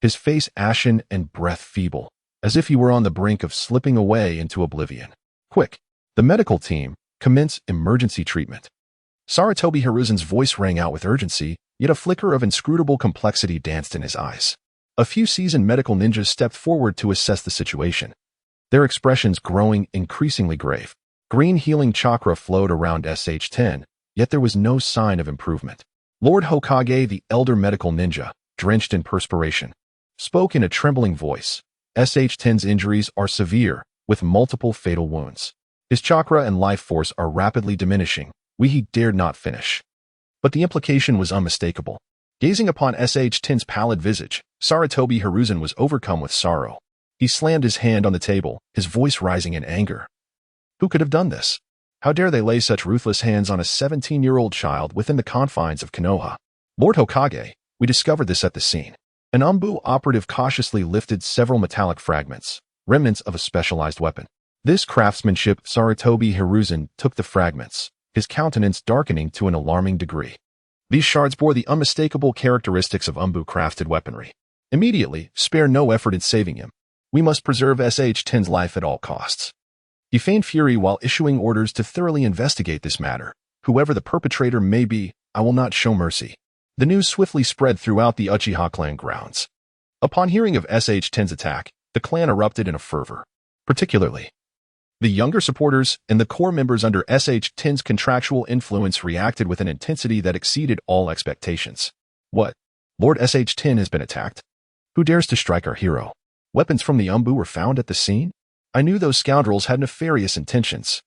his face ashen and breath feeble, as if he were on the brink of slipping away into oblivion. Quick! The medical team, commence emergency treatment. Sarutobi Hiruzen's voice rang out with urgency, yet a flicker of inscrutable complexity danced in his eyes. A few seasoned medical ninjas stepped forward to assess the situation, their expressions growing increasingly grave. Green healing chakra flowed around SH-10, yet there was no sign of improvement. Lord Hokage, the elder medical ninja, drenched in perspiration, spoke in a trembling voice. SH-10's injuries are severe, with multiple fatal wounds. His chakra and life force are rapidly diminishing. He dared not finish. But the implication was unmistakable. Gazing upon SH-10's pallid visage, Sarutobi Hiruzen was overcome with sorrow. He slammed his hand on the table, his voice rising in anger. Who could have done this? How dare they lay such ruthless hands on a 17-year-old child within the confines of Konoha? Lord Hokage, we discovered this at the scene. An Umbu operative cautiously lifted several metallic fragments, remnants of a specialized weapon. This craftsmanship, Sarutobi Hiruzen took the fragments, his countenance darkening to an alarming degree. These shards bore the unmistakable characteristics of Umbu-crafted weaponry. Immediately, spare no effort in saving him. We must preserve SH-10's life at all costs. He feigned fury while issuing orders to thoroughly investigate this matter. Whoever the perpetrator may be, I will not show mercy. The news swiftly spread throughout the Uchiha clan grounds. Upon hearing of SH-10's attack, the clan erupted in a fervor. Particularly, the younger supporters and the core members under SH-10's contractual influence reacted with an intensity that exceeded all expectations. What? Lord SH-10 has been attacked? Who dares to strike our hero? Weapons from the Umbu were found at the scene? I knew those scoundrels had nefarious intentions.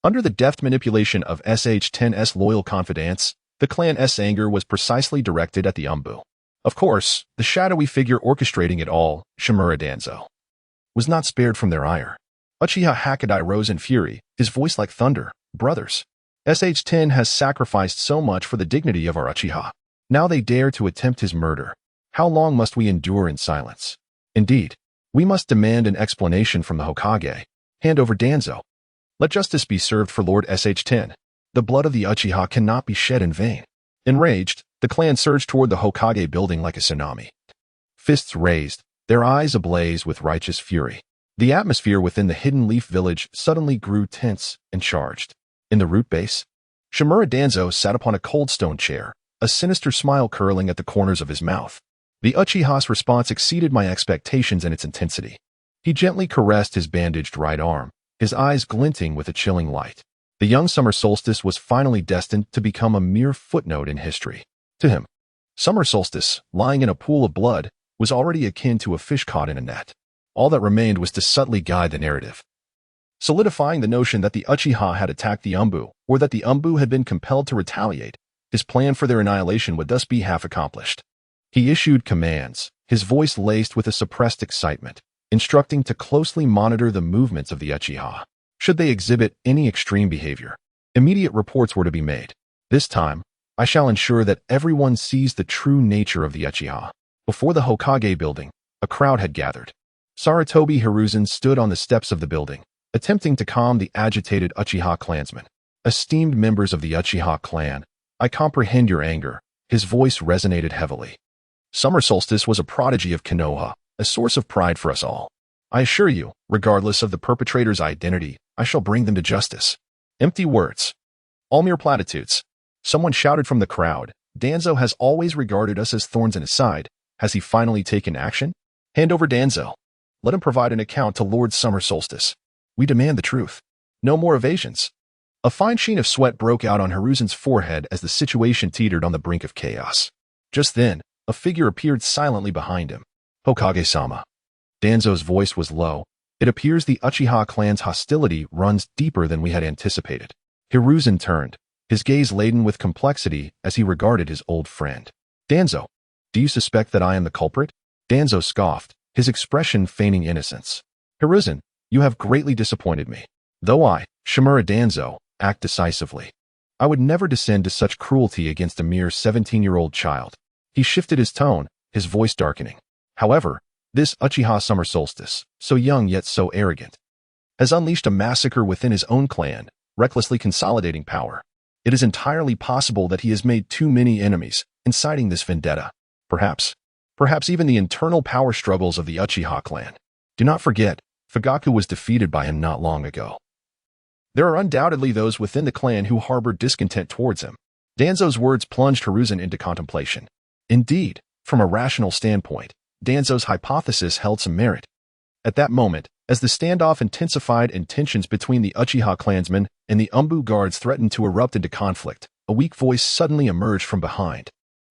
Under the deft manipulation of SH-10's loyal confidants, the clan's anger was precisely directed at the Umbu. Of course, the shadowy figure orchestrating it all, Shimura Danzo, was not spared from their ire. Uchiha Hakudai rose in fury, his voice like thunder. Brothers, SH-10 has sacrificed so much for the dignity of our Uchiha. Now they dare to attempt his murder. How long must we endure in silence? Indeed, we must demand an explanation from the Hokage. Hand over Danzo. Let justice be served for Lord SH-10. The blood of the Uchiha cannot be shed in vain. Enraged, the clan surged toward the Hokage building like a tsunami. Fists raised, their eyes ablaze with righteous fury. The atmosphere within the Hidden Leaf village suddenly grew tense and charged. In the root base, Shimura Danzo sat upon a cold stone chair, a sinister smile curling at the corners of his mouth. The Uchiha's response exceeded my expectations in its intensity. He gently caressed his bandaged right arm, his eyes glinting with a chilling light. The young summer solstice was finally destined to become a mere footnote in history. To him, summer solstice, lying in a pool of blood, was already akin to a fish caught in a net. All that remained was to subtly guide the narrative, solidifying the notion that the Uchiha had attacked the Umbu, or that the Umbu had been compelled to retaliate. His plan for their annihilation would thus be half accomplished. He issued commands, his voice laced with a suppressed excitement, instructing to closely monitor the movements of the Uchiha. Should they exhibit any extreme behavior, immediate reports were to be made. This time, I shall ensure that everyone sees the true nature of the Uchiha. Before the Hokage building, a crowd had gathered. Sarutobi Hiruzen stood on the steps of the building, attempting to calm the agitated Uchiha clansmen. Esteemed members of the Uchiha clan, I comprehend your anger. His voice resonated heavily. Summer solstice was a prodigy of Konoha, a source of pride for us all. I assure you, regardless of the perpetrator's identity, I shall bring them to justice. Empty words. All mere platitudes. Someone shouted from the crowd, Danzo has always regarded us as thorns in his side. Has he finally taken action? Hand over Danzo. Let him provide an account to Lord Summer Solstice. We demand the truth. No more evasions. A fine sheen of sweat broke out on Hiruzen's forehead as the situation teetered on the brink of chaos. Just then, a figure appeared silently behind him. Hokage-sama. Danzo's voice was low. It appears the Uchiha clan's hostility runs deeper than we had anticipated. Hiruzen turned, his gaze laden with complexity as he regarded his old friend. Danzo, do you suspect that I am the culprit? Danzo scoffed, his expression feigning innocence. Hiruzen, you have greatly disappointed me. Though I, Shimura Danzo, act decisively. I would never descend to such cruelty against a mere 17-year-old child. He shifted his tone, his voice darkening. However, this Uchiha Summer Solstice, so young yet so arrogant, has unleashed a massacre within his own clan, recklessly consolidating power. It is entirely possible that he has made too many enemies, inciting this vendetta. Perhaps even the internal power struggles of the Uchiha clan. Do not forget, Fugaku was defeated by him not long ago. There are undoubtedly those within the clan who harbor discontent towards him. Danzo's words plunged Hiruzen into contemplation. Indeed, from a rational standpoint, Danzo's hypothesis held some merit. At that moment, as the standoff intensified and tensions between the Uchiha clansmen and the Umbu guards threatened to erupt into conflict, a weak voice suddenly emerged from behind.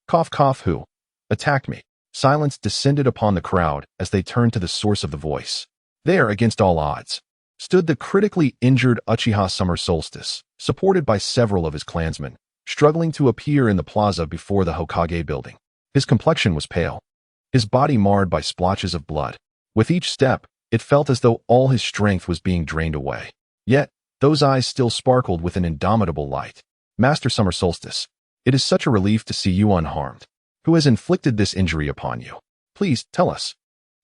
Cough cough who? Attacked me. Silence descended upon the crowd as they turned to the source of the voice. There, against all odds, stood the critically injured Uchiha Summer Solstice, supported by several of his clansmen, struggling to appear in the plaza before the Hokage building. His complexion was pale, his body marred by splotches of blood. With each step, it felt as though all his strength was being drained away. Yet, those eyes still sparkled with an indomitable light. Master Summer Solstice, it is such a relief to see you unharmed. Who has inflicted this injury upon you? Please, tell us.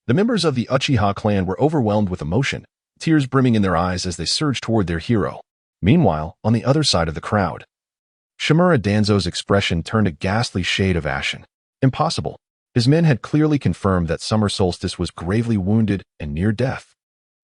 The members of the Uchiha clan were overwhelmed with emotion, tears brimming in their eyes as they surged toward their hero. Meanwhile, on the other side of the crowd, Shimura Danzo's expression turned a ghastly shade of ashen. Impossible. His men had clearly confirmed that Summer Solstice was gravely wounded and near death.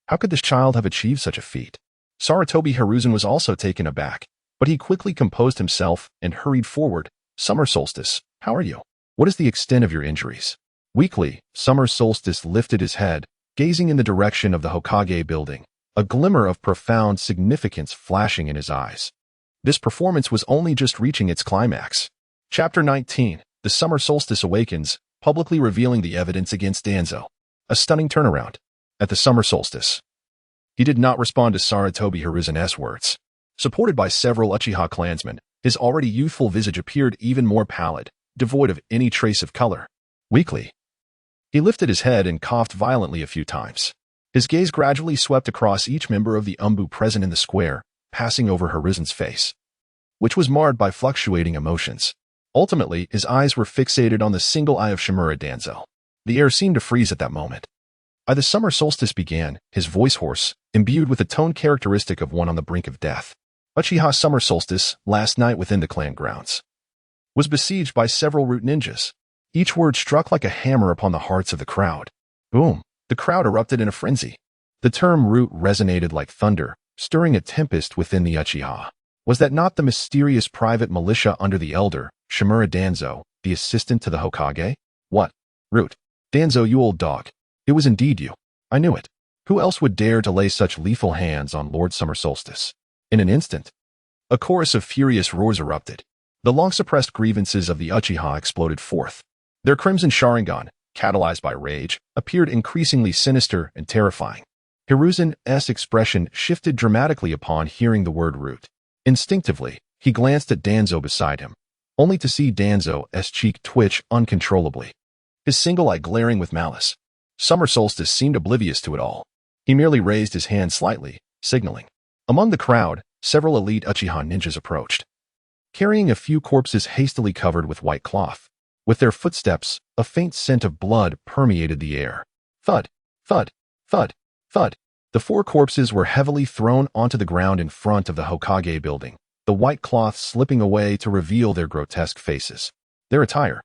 How could this child have achieved such a feat? Sarutobi Hiruzen was also taken aback, but he quickly composed himself and hurried forward. Summer Solstice, how are you? What is the extent of your injuries? Weakly, Summer Solstice lifted his head, gazing in the direction of the Hokage building, a glimmer of profound significance flashing in his eyes. This performance was only just reaching its climax. Chapter 19, The Summer Solstice Awakens, publicly revealing the evidence against Danzo. A stunning turnaround. At the Summer Solstice, he did not respond to Sarutobi Hiruzen's words. Supported by several Uchiha clansmen, his already youthful visage appeared even more pallid, devoid of any trace of color. Weakly, he lifted his head and coughed violently a few times. His gaze gradually swept across each member of the Umbu present in the square, passing over Hiruzen's face, which was marred by fluctuating emotions. Ultimately, his eyes were fixated on the single eye of Shimura Danzo. The air seemed to freeze at that moment. As the Summer Solstice began, his voice hoarse, imbued with a tone characteristic of one on the brink of death. Uchiha Summer Solstice, last night within the clan grounds, was besieged by several root ninjas. Each word struck like a hammer upon the hearts of the crowd. Boom! The crowd erupted in a frenzy. The term root resonated like thunder, stirring a tempest within the Uchiha. Was that not the mysterious private militia under the elder, Shimura Danzo, the assistant to the Hokage? What? Root. Danzo, you old dog. It was indeed you. I knew it. Who else would dare to lay such lethal hands on Lord Summer Solstice? In an instant, a chorus of furious roars erupted. The long-suppressed grievances of the Uchiha exploded forth. Their crimson Sharingan, catalyzed by rage, appeared increasingly sinister and terrifying. Hiruzen's expression shifted dramatically upon hearing the word root. Instinctively, he glanced at Danzo beside him, only to see Danzo's cheek twitch uncontrollably, his single eye glaring with malice. Summer Solstice seemed oblivious to it all. He merely raised his hand slightly, signaling. Among the crowd, several elite Uchiha ninjas approached, carrying a few corpses hastily covered with white cloth. With their footsteps, a faint scent of blood permeated the air. Thud, thud, thud, thud. The 4 corpses were heavily thrown onto the ground in front of the Hokage building, the white cloth slipping away to reveal their grotesque faces. Their attire,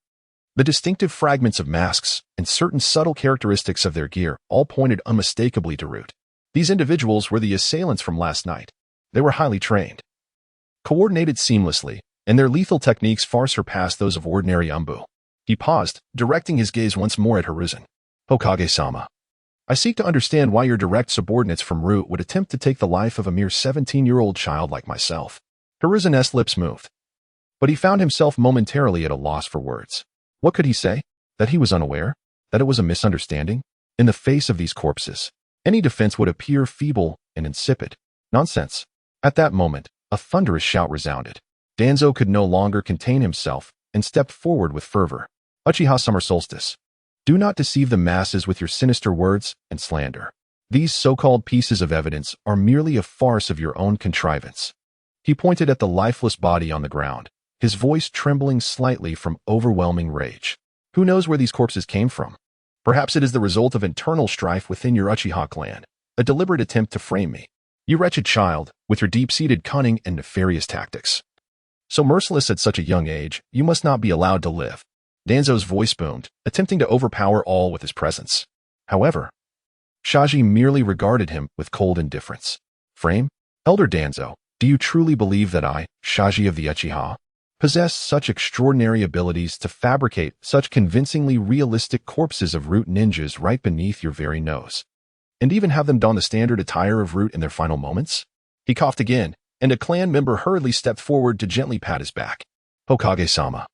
the distinctive fragments of masks, and certain subtle characteristics of their gear all pointed unmistakably to Root. These individuals were the assailants from last night. They were highly trained, coordinated seamlessly, and their lethal techniques far surpass those of ordinary Umbu. He paused, directing his gaze once more at Hiruzen. Hokage-sama, I seek to understand why your direct subordinates from Root would attempt to take the life of a mere 17-year-old child like myself. Hiruzen's lips moved, but he found himself momentarily at a loss for words. What could he say? That he was unaware? That it was a misunderstanding? In the face of these corpses, any defense would appear feeble and insipid. Nonsense. At that moment, a thunderous shout resounded. Danzo could no longer contain himself and stepped forward with fervor. Uchiha Summer Solstice. Do not deceive the masses with your sinister words and slander. These so-called pieces of evidence are merely a farce of your own contrivance. He pointed at the lifeless body on the ground, his voice trembling slightly from overwhelming rage. Who knows where these corpses came from? Perhaps it is the result of internal strife within your Uchiha clan, a deliberate attempt to frame me. You wretched child, with your deep-seated cunning and nefarious tactics. So merciless at such a young age, you must not be allowed to live. Danzo's voice boomed, attempting to overpower all with his presence. However, Shaji merely regarded him with cold indifference. Frame? Elder Danzo, do you truly believe that I, Shaji of the Uchiha, possess such extraordinary abilities to fabricate such convincingly realistic corpses of Root ninjas right beneath your very nose, and even have them don the standard attire of Root in their final moments? He coughed again, and a clan member hurriedly stepped forward to gently pat his back. Hokage-sama.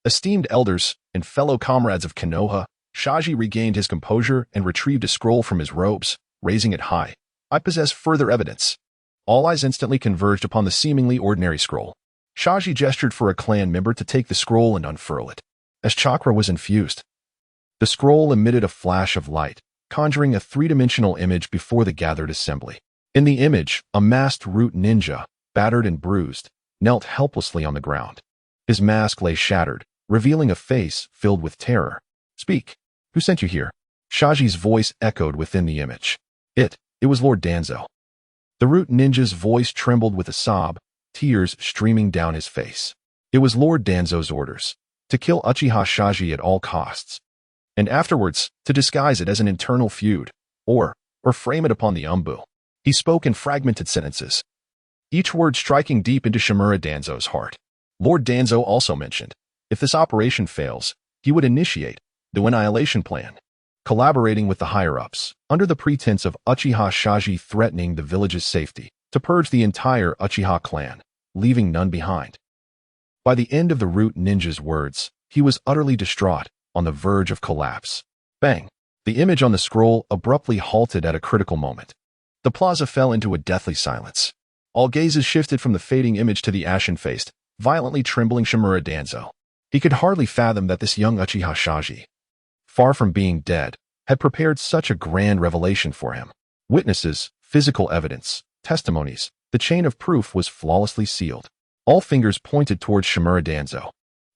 Esteemed elders and fellow comrades of Konoha, Shaji regained his composure and retrieved a scroll from his robes, raising it high. I possess further evidence. All eyes instantly converged upon the seemingly ordinary scroll. Shaji gestured for a clan member to take the scroll and unfurl it. As chakra was infused, the scroll emitted a flash of light, conjuring a three-dimensional image before the gathered assembly. In the image, a masked Root ninja, battered and bruised, knelt helplessly on the ground. His mask lay shattered, revealing a face filled with terror. Speak. Who sent you here? Shaji's voice echoed within the image. It was Lord Danzo. The Root ninja's voice trembled with a sob, tears streaming down his face. It was Lord Danzo's orders, to kill Uchiha Shaji at all costs, and afterwards, to disguise it as an internal feud, or frame it upon the Umbu. He spoke in fragmented sentences, each word striking deep into Shimura Danzo's heart. Lord Danzo also mentioned, if this operation fails, he would initiate the Annihilation Plan, collaborating with the higher-ups, under the pretense of Uchiha Shaji threatening the village's safety, to purge the entire Uchiha clan, leaving none behind. By the end of the Root ninja's words, he was utterly distraught, on the verge of collapse. Bang! The image on the scroll abruptly halted at a critical moment. The plaza fell into a deathly silence. All gazes shifted from the fading image to the ashen-faced, violently trembling Shimura Danzo. He could hardly fathom that this young Uchiha Shaji, far from being dead, had prepared such a grand revelation for him. Witnesses, physical evidence, testimonies, the chain of proof was flawlessly sealed. All fingers pointed towards Shimura Danzo.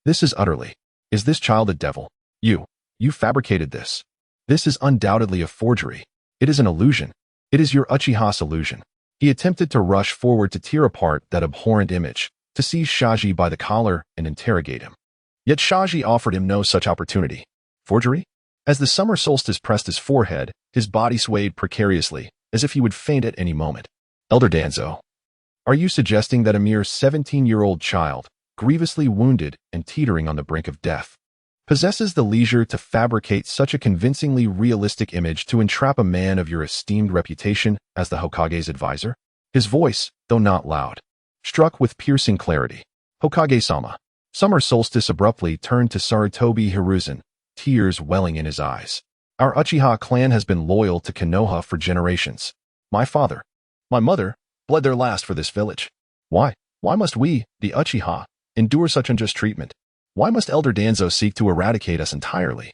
This is utterly. Is this child a devil? You fabricated this. This is undoubtedly a forgery. It is an illusion. It is your Uchiha's illusion. He attempted to rush forward to tear apart that abhorrent image, to seize Shaji by the collar and interrogate him. Yet Shaji offered him no such opportunity. Forgery? As the summer solstice pressed his forehead, his body swayed precariously, as if he would faint at any moment. Elder Danzo, are you suggesting that a mere 17-year-old child, grievously wounded and teetering on the brink of death, possesses the leisure to fabricate such a convincingly realistic image to entrap a man of your esteemed reputation as the Hokage's advisor? His voice, though not loud, struck with piercing clarity. Hokage-sama. Summer Solstice abruptly turned to Sarutobi Hiruzen, tears welling in his eyes. Our Uchiha clan has been loyal to Konoha for generations. My father, my mother, bled their last for this village. Why must we, the Uchiha, endure such unjust treatment? Why must Elder Danzo seek to eradicate us entirely?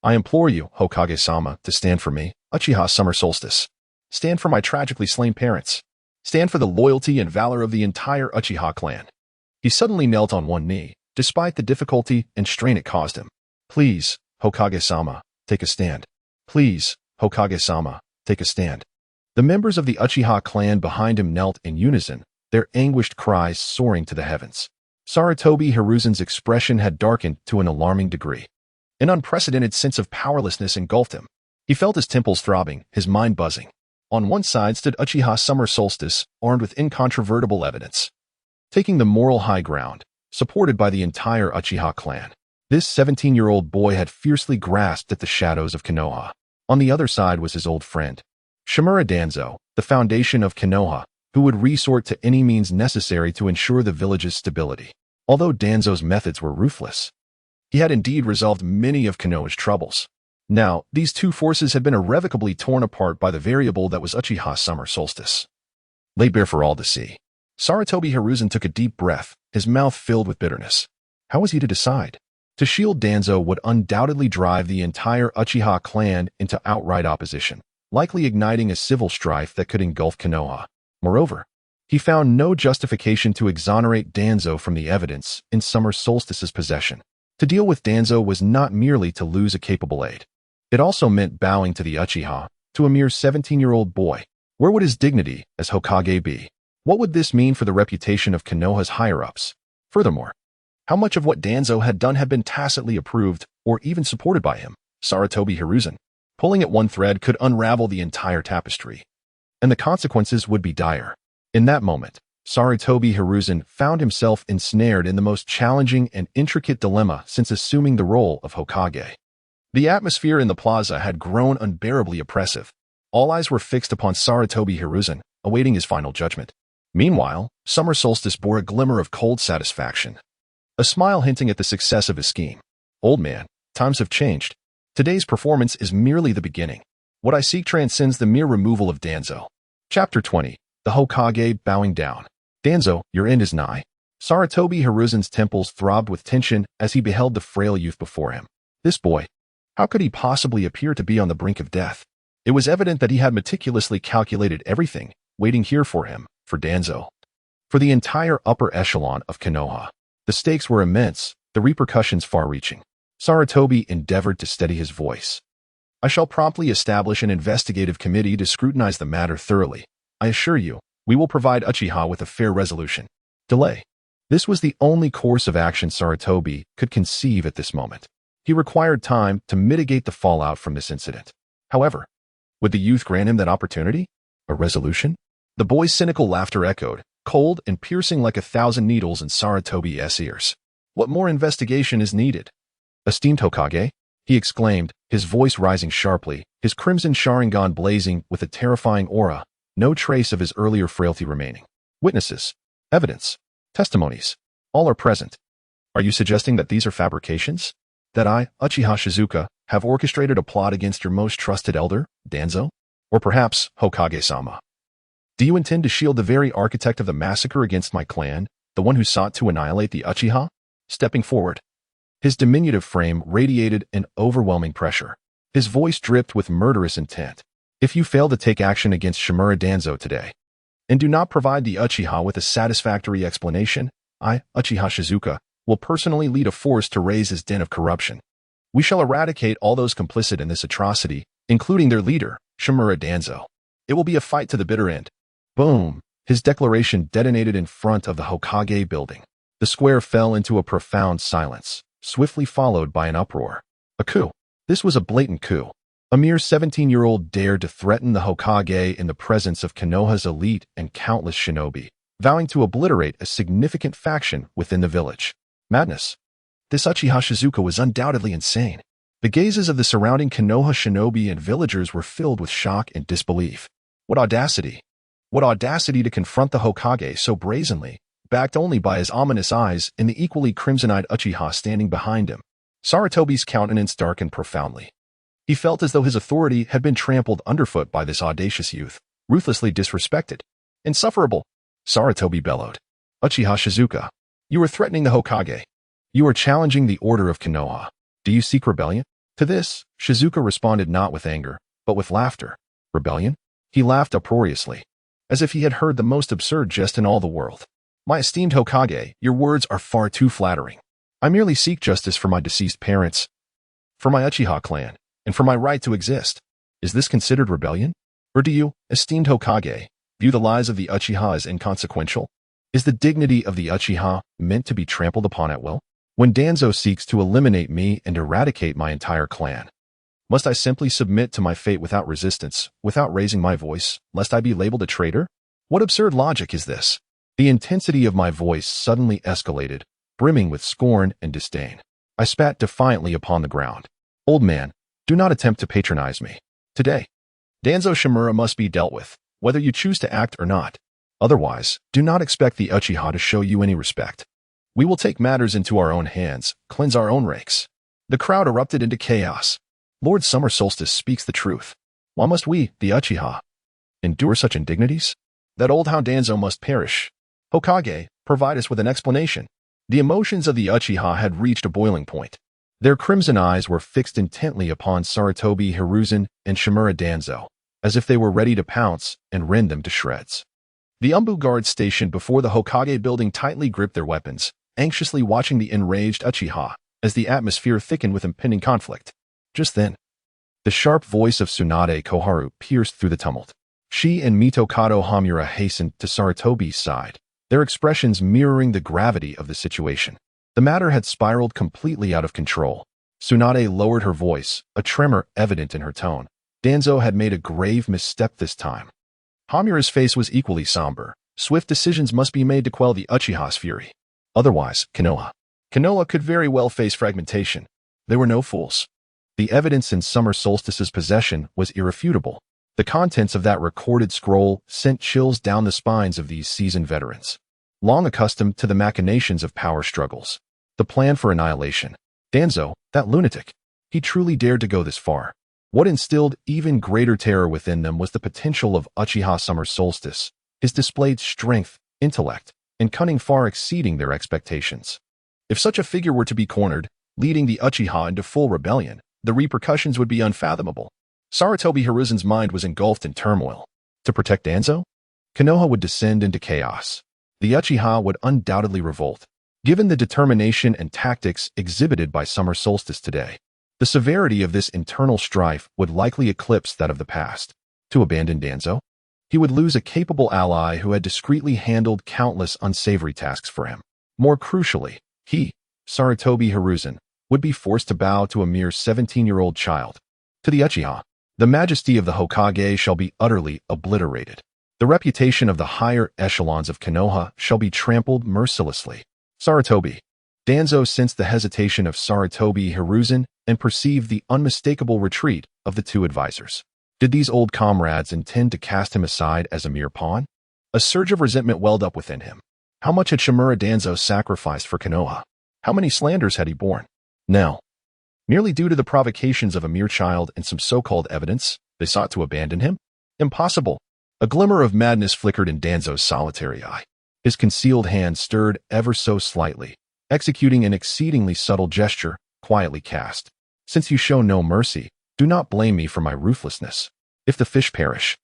I implore you, Hokage-sama, to stand for me, Uchiha Summer Solstice. Stand for my tragically slain parents. Stand for the loyalty and valor of the entire Uchiha clan. He suddenly knelt on one knee, despite the difficulty and strain it caused him. Please, Hokage-sama, take a stand. Please, Hokage-sama, take a stand. The members of the Uchiha clan behind him knelt in unison, their anguished cries soaring to the heavens. Sarutobi Hiruzen's expression had darkened to an alarming degree. An unprecedented sense of powerlessness engulfed him. He felt his temples throbbing, his mind buzzing. On one side stood Uchiha Summer Solstice, armed with incontrovertible evidence, taking the moral high ground, supported by the entire Uchiha clan. This 17-year-old boy had fiercely grasped at the shadows of Konoha. On the other side was his old friend, Shimura Danzo, the foundation of Konoha, who would resort to any means necessary to ensure the village's stability. Although Danzo's methods were ruthless, he had indeed resolved many of Konoha's troubles. Now, these two forces had been irrevocably torn apart by the variable that was Uchiha's summer solstice. Laid bare for all to see. Sarutobi Hiruzen took a deep breath, his mouth filled with bitterness. How was he to decide? To shield Danzo would undoubtedly drive the entire Uchiha clan into outright opposition, likely igniting a civil strife that could engulf Konoha. Moreover, he found no justification to exonerate Danzo from the evidence in Summer Solstice's possession. To deal with Danzo was not merely to lose a capable aide. It also meant bowing to the Uchiha, to a mere 17-year-old boy. Where would his dignity as Hokage be? What would this mean for the reputation of Konoha's higher-ups? Furthermore, how much of what Danzo had done had been tacitly approved or even supported by him? Sarutobi Hiruzen, pulling at one thread, could unravel the entire tapestry, and the consequences would be dire. In that moment, Sarutobi Hiruzen found himself ensnared in the most challenging and intricate dilemma since assuming the role of Hokage. The atmosphere in the plaza had grown unbearably oppressive. All eyes were fixed upon Sarutobi Hiruzen, awaiting his final judgment. Meanwhile, Summer Solstice bore a glimmer of cold satisfaction, a smile hinting at the success of his scheme. Old man, times have changed. Today's performance is merely the beginning. What I seek transcends the mere removal of Danzo. Chapter 20. The Hokage bowing down. Danzo, your end is nigh. Sarutobi Hiruzen's temples throbbed with tension as he beheld the frail youth before him. This boy, how could he possibly appear to be on the brink of death? It was evident that he had meticulously calculated everything waiting here for him, for Danzo, for the entire upper echelon of Konoha. The stakes were immense, the repercussions far-reaching. Sarutobi endeavored to steady his voice. I shall promptly establish an investigative committee to scrutinize the matter thoroughly. I assure you, we will provide Uchiha with a fair resolution. Delay. This was the only course of action Sarutobi could conceive at this moment. He required time to mitigate the fallout from this incident. However, would the youth grant him that opportunity? A resolution? The boy's cynical laughter echoed, cold and piercing like 1,000 needles in Sarutobi's ears. What more investigation is needed? Esteemed Hokage, he exclaimed, his voice rising sharply, his crimson Sharingan blazing with a terrifying aura, no trace of his earlier frailty remaining. Witnesses, evidence, testimonies, all are present. Are you suggesting that these are fabrications? That I, Uchiha Shizuka, have orchestrated a plot against your most trusted elder, Danzo? Or perhaps Hokage-sama? Do you intend to shield the very architect of the massacre against my clan, the one who sought to annihilate the Uchiha? Stepping forward, his diminutive frame radiated an overwhelming pressure. His voice dripped with murderous intent. If you fail to take action against Shimura Danzo today, and do not provide the Uchiha with a satisfactory explanation, I, Uchiha Shizuka, will personally lead a force to raise his den of corruption. We shall eradicate all those complicit in this atrocity, including their leader, Shimura Danzo. It will be a fight to the bitter end. Boom! His declaration detonated in front of the Hokage building. The square fell into a profound silence, swiftly followed by an uproar. A coup. This was a blatant coup. A mere 17-year-old dared to threaten the Hokage in the presence of Konoha's elite and countless shinobi, vowing to obliterate a significant faction within the village. Madness. This Uchiha Shizuka was undoubtedly insane. The gazes of the surrounding Konoha shinobi and villagers were filled with shock and disbelief. What audacity! What audacity to confront the Hokage so brazenly, backed only by his ominous eyes and the equally crimson-eyed Uchiha standing behind him. Sarutobi's countenance darkened profoundly. He felt as though his authority had been trampled underfoot by this audacious youth, ruthlessly disrespected. Insufferable! Sarutobi bellowed. Uchiha Shizuka, you are threatening the Hokage. You are challenging the order of Konoha. Do you seek rebellion? To this, Shizuka responded not with anger, but with laughter. Rebellion? He laughed uproariously, as if he had heard the most absurd jest in all the world. My esteemed Hokage, your words are far too flattering. I merely seek justice for my deceased parents, for my Uchiha clan, and for my right to exist. Is this considered rebellion? Or do you, esteemed Hokage, view the lies of the Uchiha as inconsequential? Is the dignity of the Uchiha meant to be trampled upon at will? When Danzo seeks to eliminate me and eradicate my entire clan, must I simply submit to my fate without resistance, without raising my voice, lest I be labeled a traitor? What absurd logic is this? The intensity of my voice suddenly escalated, brimming with scorn and disdain. I spat defiantly upon the ground. Old man, do not attempt to patronize me. Today, Danzo Shimura must be dealt with, whether you choose to act or not. Otherwise, do not expect the Uchiha to show you any respect. We will take matters into our own hands, cleanse our own ranks. The crowd erupted into chaos. Lord Summer Solstice speaks the truth. Why must we, the Uchiha, endure such indignities? That old hound Danzo must perish. Hokage, provide us with an explanation. The emotions of the Uchiha had reached a boiling point. Their crimson eyes were fixed intently upon Sarutobi Hiruzen and Shimura Danzo, as if they were ready to pounce and rend them to shreds. The Umbu guards stationed before the Hokage building tightly gripped their weapons, anxiously watching the enraged Uchiha as the atmosphere thickened with impending conflict. Just then, the sharp voice of Tsunade Koharu pierced through the tumult. She and Mitokado Hamura hastened to Sarutobi's side, their expressions mirroring the gravity of the situation. The matter had spiraled completely out of control. Tsunade lowered her voice, a tremor evident in her tone. Danzo had made a grave misstep this time. Hamura's face was equally somber. Swift decisions must be made to quell the Uchiha's fury. Otherwise, Konoha could very well face fragmentation. They were no fools. The evidence in Summer Solstice's possession was irrefutable. The contents of that recorded scroll sent chills down the spines of these seasoned veterans, long accustomed to the machinations of power struggles. The plan for annihilation. Danzo, that lunatic. He truly dared to go this far. What instilled even greater terror within them was the potential of Uchiha Summer Solstice, his displayed strength, intellect, and cunning far exceeding their expectations. If such a figure were to be cornered, leading the Uchiha into full rebellion, the repercussions would be unfathomable. Sarutobi Hiruzen's mind was engulfed in turmoil. To protect Danzo, Konoha would descend into chaos. The Uchiha would undoubtedly revolt. Given the determination and tactics exhibited by Summer Solstice today, the severity of this internal strife would likely eclipse that of the past. To abandon Danzo, he would lose a capable ally who had discreetly handled countless unsavory tasks for him. More crucially, he, Sarutobi Hiruzen, would be forced to bow to a mere 17-year-old child. To the Uchiha, the majesty of the Hokage shall be utterly obliterated. The reputation of the higher echelons of Konoha shall be trampled mercilessly. Sarutobi. Danzo sensed the hesitation of Sarutobi Hiruzen and perceived the unmistakable retreat of the two advisors. Did these old comrades intend to cast him aside as a mere pawn? A surge of resentment welled up within him. How much had Shimura Danzo sacrificed for Konoha? How many slanders had he borne? Now, merely due to the provocations of a mere child and some so-called evidence, they sought to abandon him? Impossible. A glimmer of madness flickered in Danzo's solitary eye. His concealed hand stirred ever so slightly, executing an exceedingly subtle gesture, quietly cast. Since you show no mercy, do not blame me for my ruthlessness. If the fish perish,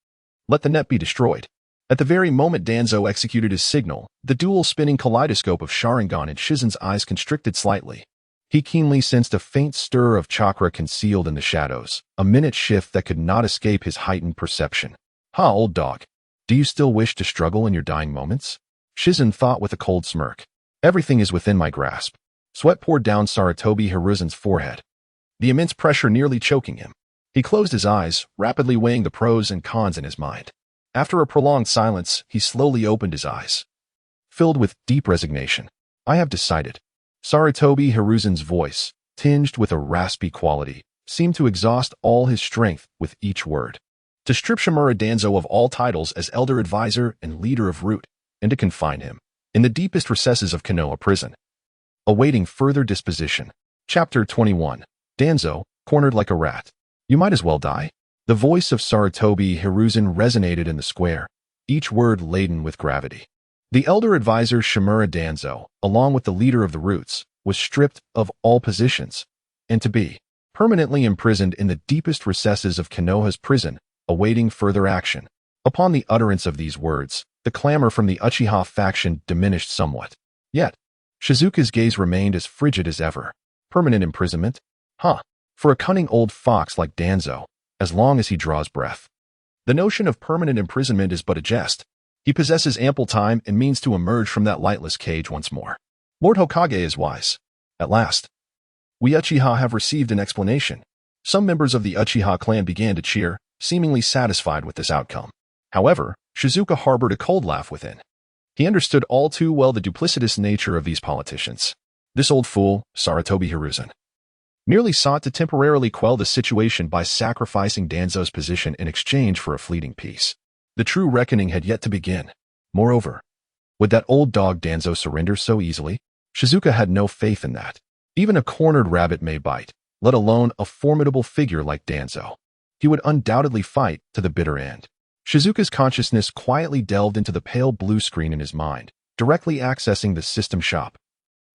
let the net be destroyed. At the very moment Danzo executed his signal, the dual-spinning kaleidoscope of Sharingan in Shizen's eyes constricted slightly. He keenly sensed a faint stir of chakra concealed in the shadows, a minute shift that could not escape his heightened perception. Ha, old dog. Do you still wish to struggle in your dying moments? Shizen thought with a cold smirk. Everything is within my grasp. Sweat poured down Sarutobi Hiruzen's forehead, the immense pressure nearly choking him. He closed his eyes, rapidly weighing the pros and cons in his mind. After a prolonged silence, he slowly opened his eyes, filled with deep resignation. I have decided. Sarutobi Hiruzen's voice, tinged with a raspy quality, seemed to exhaust all his strength with each word. To strip Shimura Danzo of all titles as elder advisor and leader of Root, and to confine him in the deepest recesses of Konoha prison, awaiting further disposition. Chapter 21. Danzo, cornered like a rat. You might as well die. The voice of Sarutobi Hiruzen resonated in the square, each word laden with gravity. The elder advisor Shimura Danzo, along with the leader of the Roots, was stripped of all positions, and to be permanently imprisoned in the deepest recesses of Konoha's prison, awaiting further action. Upon the utterance of these words, the clamor from the Uchiha faction diminished somewhat. Yet, Shizuka's gaze remained as frigid as ever. Permanent imprisonment? Huh. For a cunning old fox like Danzo, as long as he draws breath. The notion of permanent imprisonment is but a jest. He possesses ample time and means to emerge from that lightless cage once more. Lord Hokage is wise. At last, we Uchiha have received an explanation. Some members of the Uchiha clan began to cheer, seemingly satisfied with this outcome. However, Shizuka harbored a cold laugh within. He understood all too well the duplicitous nature of these politicians. This old fool, Saratobi Hiruzen, merely sought to temporarily quell the situation by sacrificing Danzo's position in exchange for a fleeting peace. The true reckoning had yet to begin. Moreover, would that old dog Danzo surrender so easily? Shizuka had no faith in that. Even a cornered rabbit may bite, let alone a formidable figure like Danzo. He would undoubtedly fight to the bitter end. Shizuka's consciousness quietly delved into the pale blue screen in his mind, directly accessing the system shop.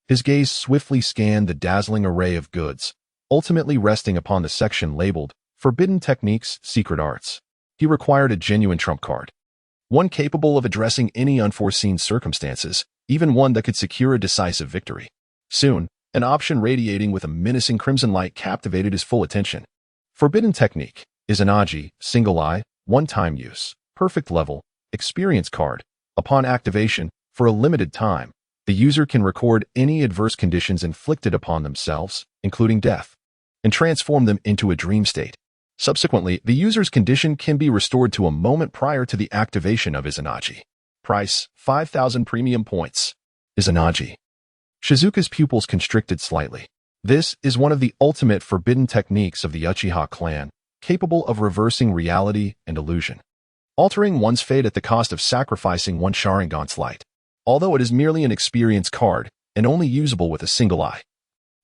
His gaze swiftly scanned the dazzling array of goods, ultimately resting upon the section labeled Forbidden Techniques, Secret Arts. He required a genuine trump card, one capable of addressing any unforeseen circumstances, even one that could secure a decisive victory. Soon, an option radiating with a menacing crimson light captivated his full attention. Forbidden Technique, Izanagi, Single Eye, One-Time Use, Perfect Level, Experience Card. Upon activation, for a limited time, the user can record any adverse conditions inflicted upon themselves, including death, and transform them into a dream state. Subsequently, the user's condition can be restored to a moment prior to the activation of Izanagi. Price, 5,000 premium points. Izanagi. Shizuka's pupils constricted slightly. This is one of the ultimate forbidden techniques of the Uchiha clan, capable of reversing reality and illusion, altering one's fate at the cost of sacrificing one Sharingan's light. Although it is merely an experience card and only usable with a single eye,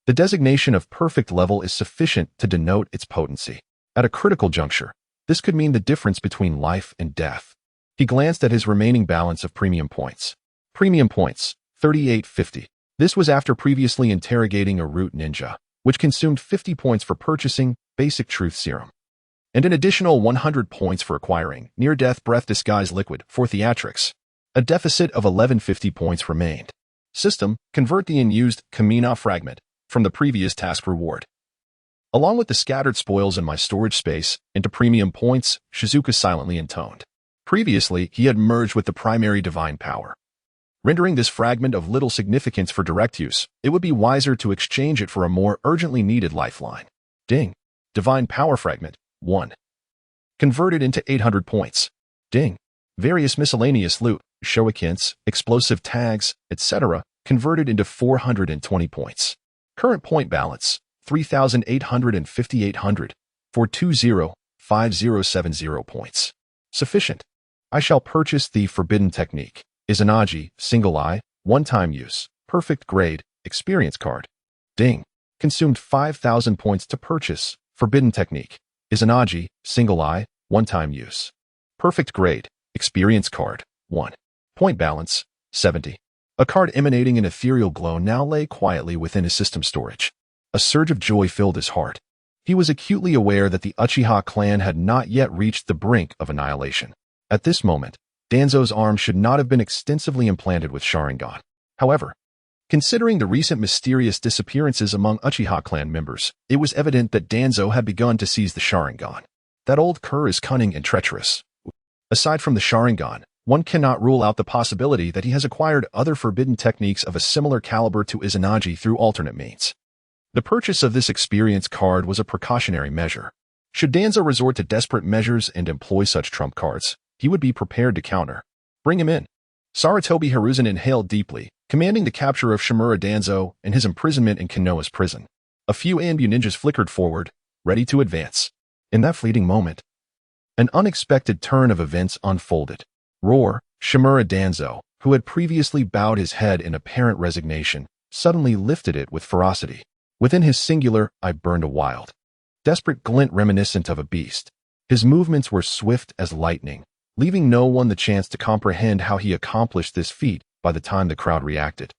the designation of perfect level is sufficient to denote its potency. At a critical juncture, this could mean the difference between life and death. He glanced at his remaining balance of premium points. Premium points, 3850. This was after previously interrogating a root ninja, which consumed 50 points for purchasing Basic Truth Serum, and an additional 100 points for acquiring Near-Death Breath Disguise Liquid for theatrics. A deficit of 1150 points remained. System, convert the unused Kamina fragment from the previous task reward, along with the scattered spoils in my storage space, into premium points, Shizuka silently intoned. Previously, he had merged with the primary divine power, rendering this fragment of little significance for direct use. It would be wiser to exchange it for a more urgently needed lifeline. Ding. Divine Power Fragment, 1. Converted into 800 points. Ding. Various miscellaneous loot, shurikens, explosive tags, etc., converted into 420 points. Current point balance, 3,858 for 205070 points. Sufficient. I shall purchase the Forbidden Technique, Izanagi, Single Eye, One-Time Use, Perfect Grade, Experience Card. Ding. Consumed 5,000 points to purchase Forbidden Technique, Izanagi, Single Eye, One-Time Use, Perfect Grade, Experience Card. 1. Point balance, 70. A card emanating an ethereal glow now lay quietly within his system storage. A surge of joy filled his heart. He was acutely aware that the Uchiha clan had not yet reached the brink of annihilation. At this moment, Danzo's arm should not have been extensively implanted with Sharingan. However, considering the recent mysterious disappearances among Uchiha clan members, it was evident that Danzo had begun to seize the Sharingan. That old cur is cunning and treacherous. Aside from the Sharingan, one cannot rule out the possibility that he has acquired other forbidden techniques of a similar caliber to Izanagi through alternate means. The purchase of this experience card was a precautionary measure. Should Danzo resort to desperate measures and employ such trump cards, he would be prepared to counter. Bring him in. Saratobi Hiruzen inhaled deeply, commanding the capture of Shimura Danzo and his imprisonment in Konoha's prison. A few Anbu ninjas flickered forward, ready to advance. In that fleeting moment, an unexpected turn of events unfolded. Roar, Shimura Danzo, who had previously bowed his head in apparent resignation, suddenly lifted it with ferocity. Within his singular eye burned a wild, desperate glint reminiscent of a beast. His movements were swift as lightning, leaving no one the chance to comprehend how he accomplished this feat by the time the crowd reacted.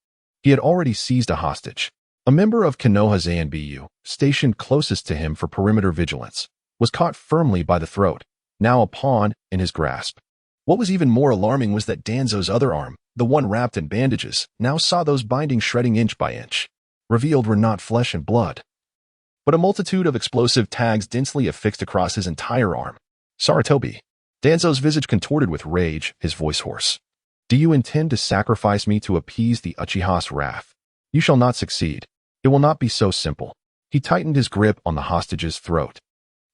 He had already seized a hostage. A member of Konoha's ANBU, stationed closest to him for perimeter vigilance, was caught firmly by the throat, now a pawn in his grasp. What was even more alarming was that Danzo's other arm, the one wrapped in bandages, now saw those bindings shredding inch by inch. Revealed were not flesh and blood, but a multitude of explosive tags densely affixed across his entire arm. Saratobi. Danzo's visage contorted with rage, his voice hoarse. Do you intend to sacrifice me to appease the Uchiha's wrath? You shall not succeed. It will not be so simple. He tightened his grip on the hostage's throat,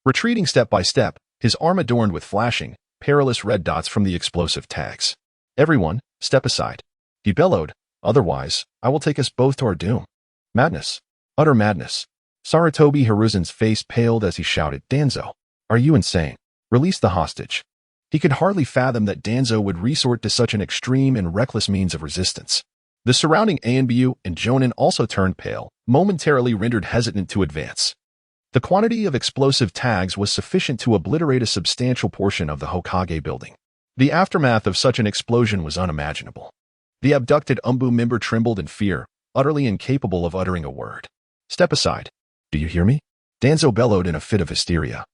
retreating step by step, his arm adorned with flashing, perilous red dots from the explosive tags. Everyone, step aside. He bellowed. Otherwise, I will take us both to our doom. Madness. Utter madness. Sarutobi Hiruzen's face paled as he shouted, Danzo, are you insane? Release the hostage. He could hardly fathom that Danzo would resort to such an extreme and reckless means of resistance. The surrounding Anbu and Jonin also turned pale, momentarily rendered hesitant to advance. The quantity of explosive tags was sufficient to obliterate a substantial portion of the Hokage building. The aftermath of such an explosion was unimaginable. The abducted Umbu member trembled in fear, utterly incapable of uttering a word. Step aside. Do you hear me? Danzo bellowed in a fit of hysteria.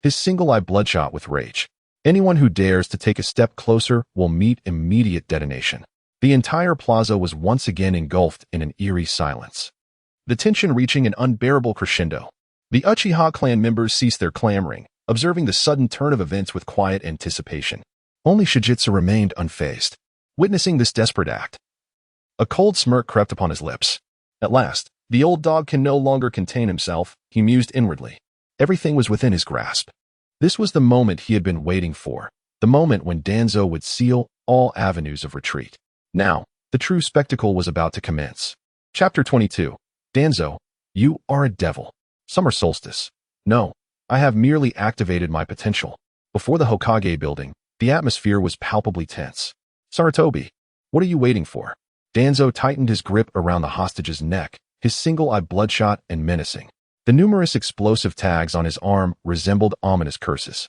His single eye bloodshot with rage. Anyone who dares to take a step closer will meet immediate detonation. The entire plaza was once again engulfed in an eerie silence. The tension reaching an unbearable crescendo. The Uchiha clan members ceased their clamoring, observing the sudden turn of events with quiet anticipation. Only Shijitsu remained unfazed, witnessing this desperate act. A cold smirk crept upon his lips. At last, the old dog can no longer contain himself, he mused inwardly. Everything was within his grasp. This was the moment he had been waiting for, the moment when Danzo would seal all avenues of retreat. Now, the true spectacle was about to commence. Chapter 22. Danzo, you are a devil. Summer solstice. No, I have merely activated my potential. Before the Hokage building, the atmosphere was palpably tense. Sarutobi, what are you waiting for? Danzo tightened his grip around the hostage's neck, his single eye bloodshot and menacing. The numerous explosive tags on his arm resembled ominous curses,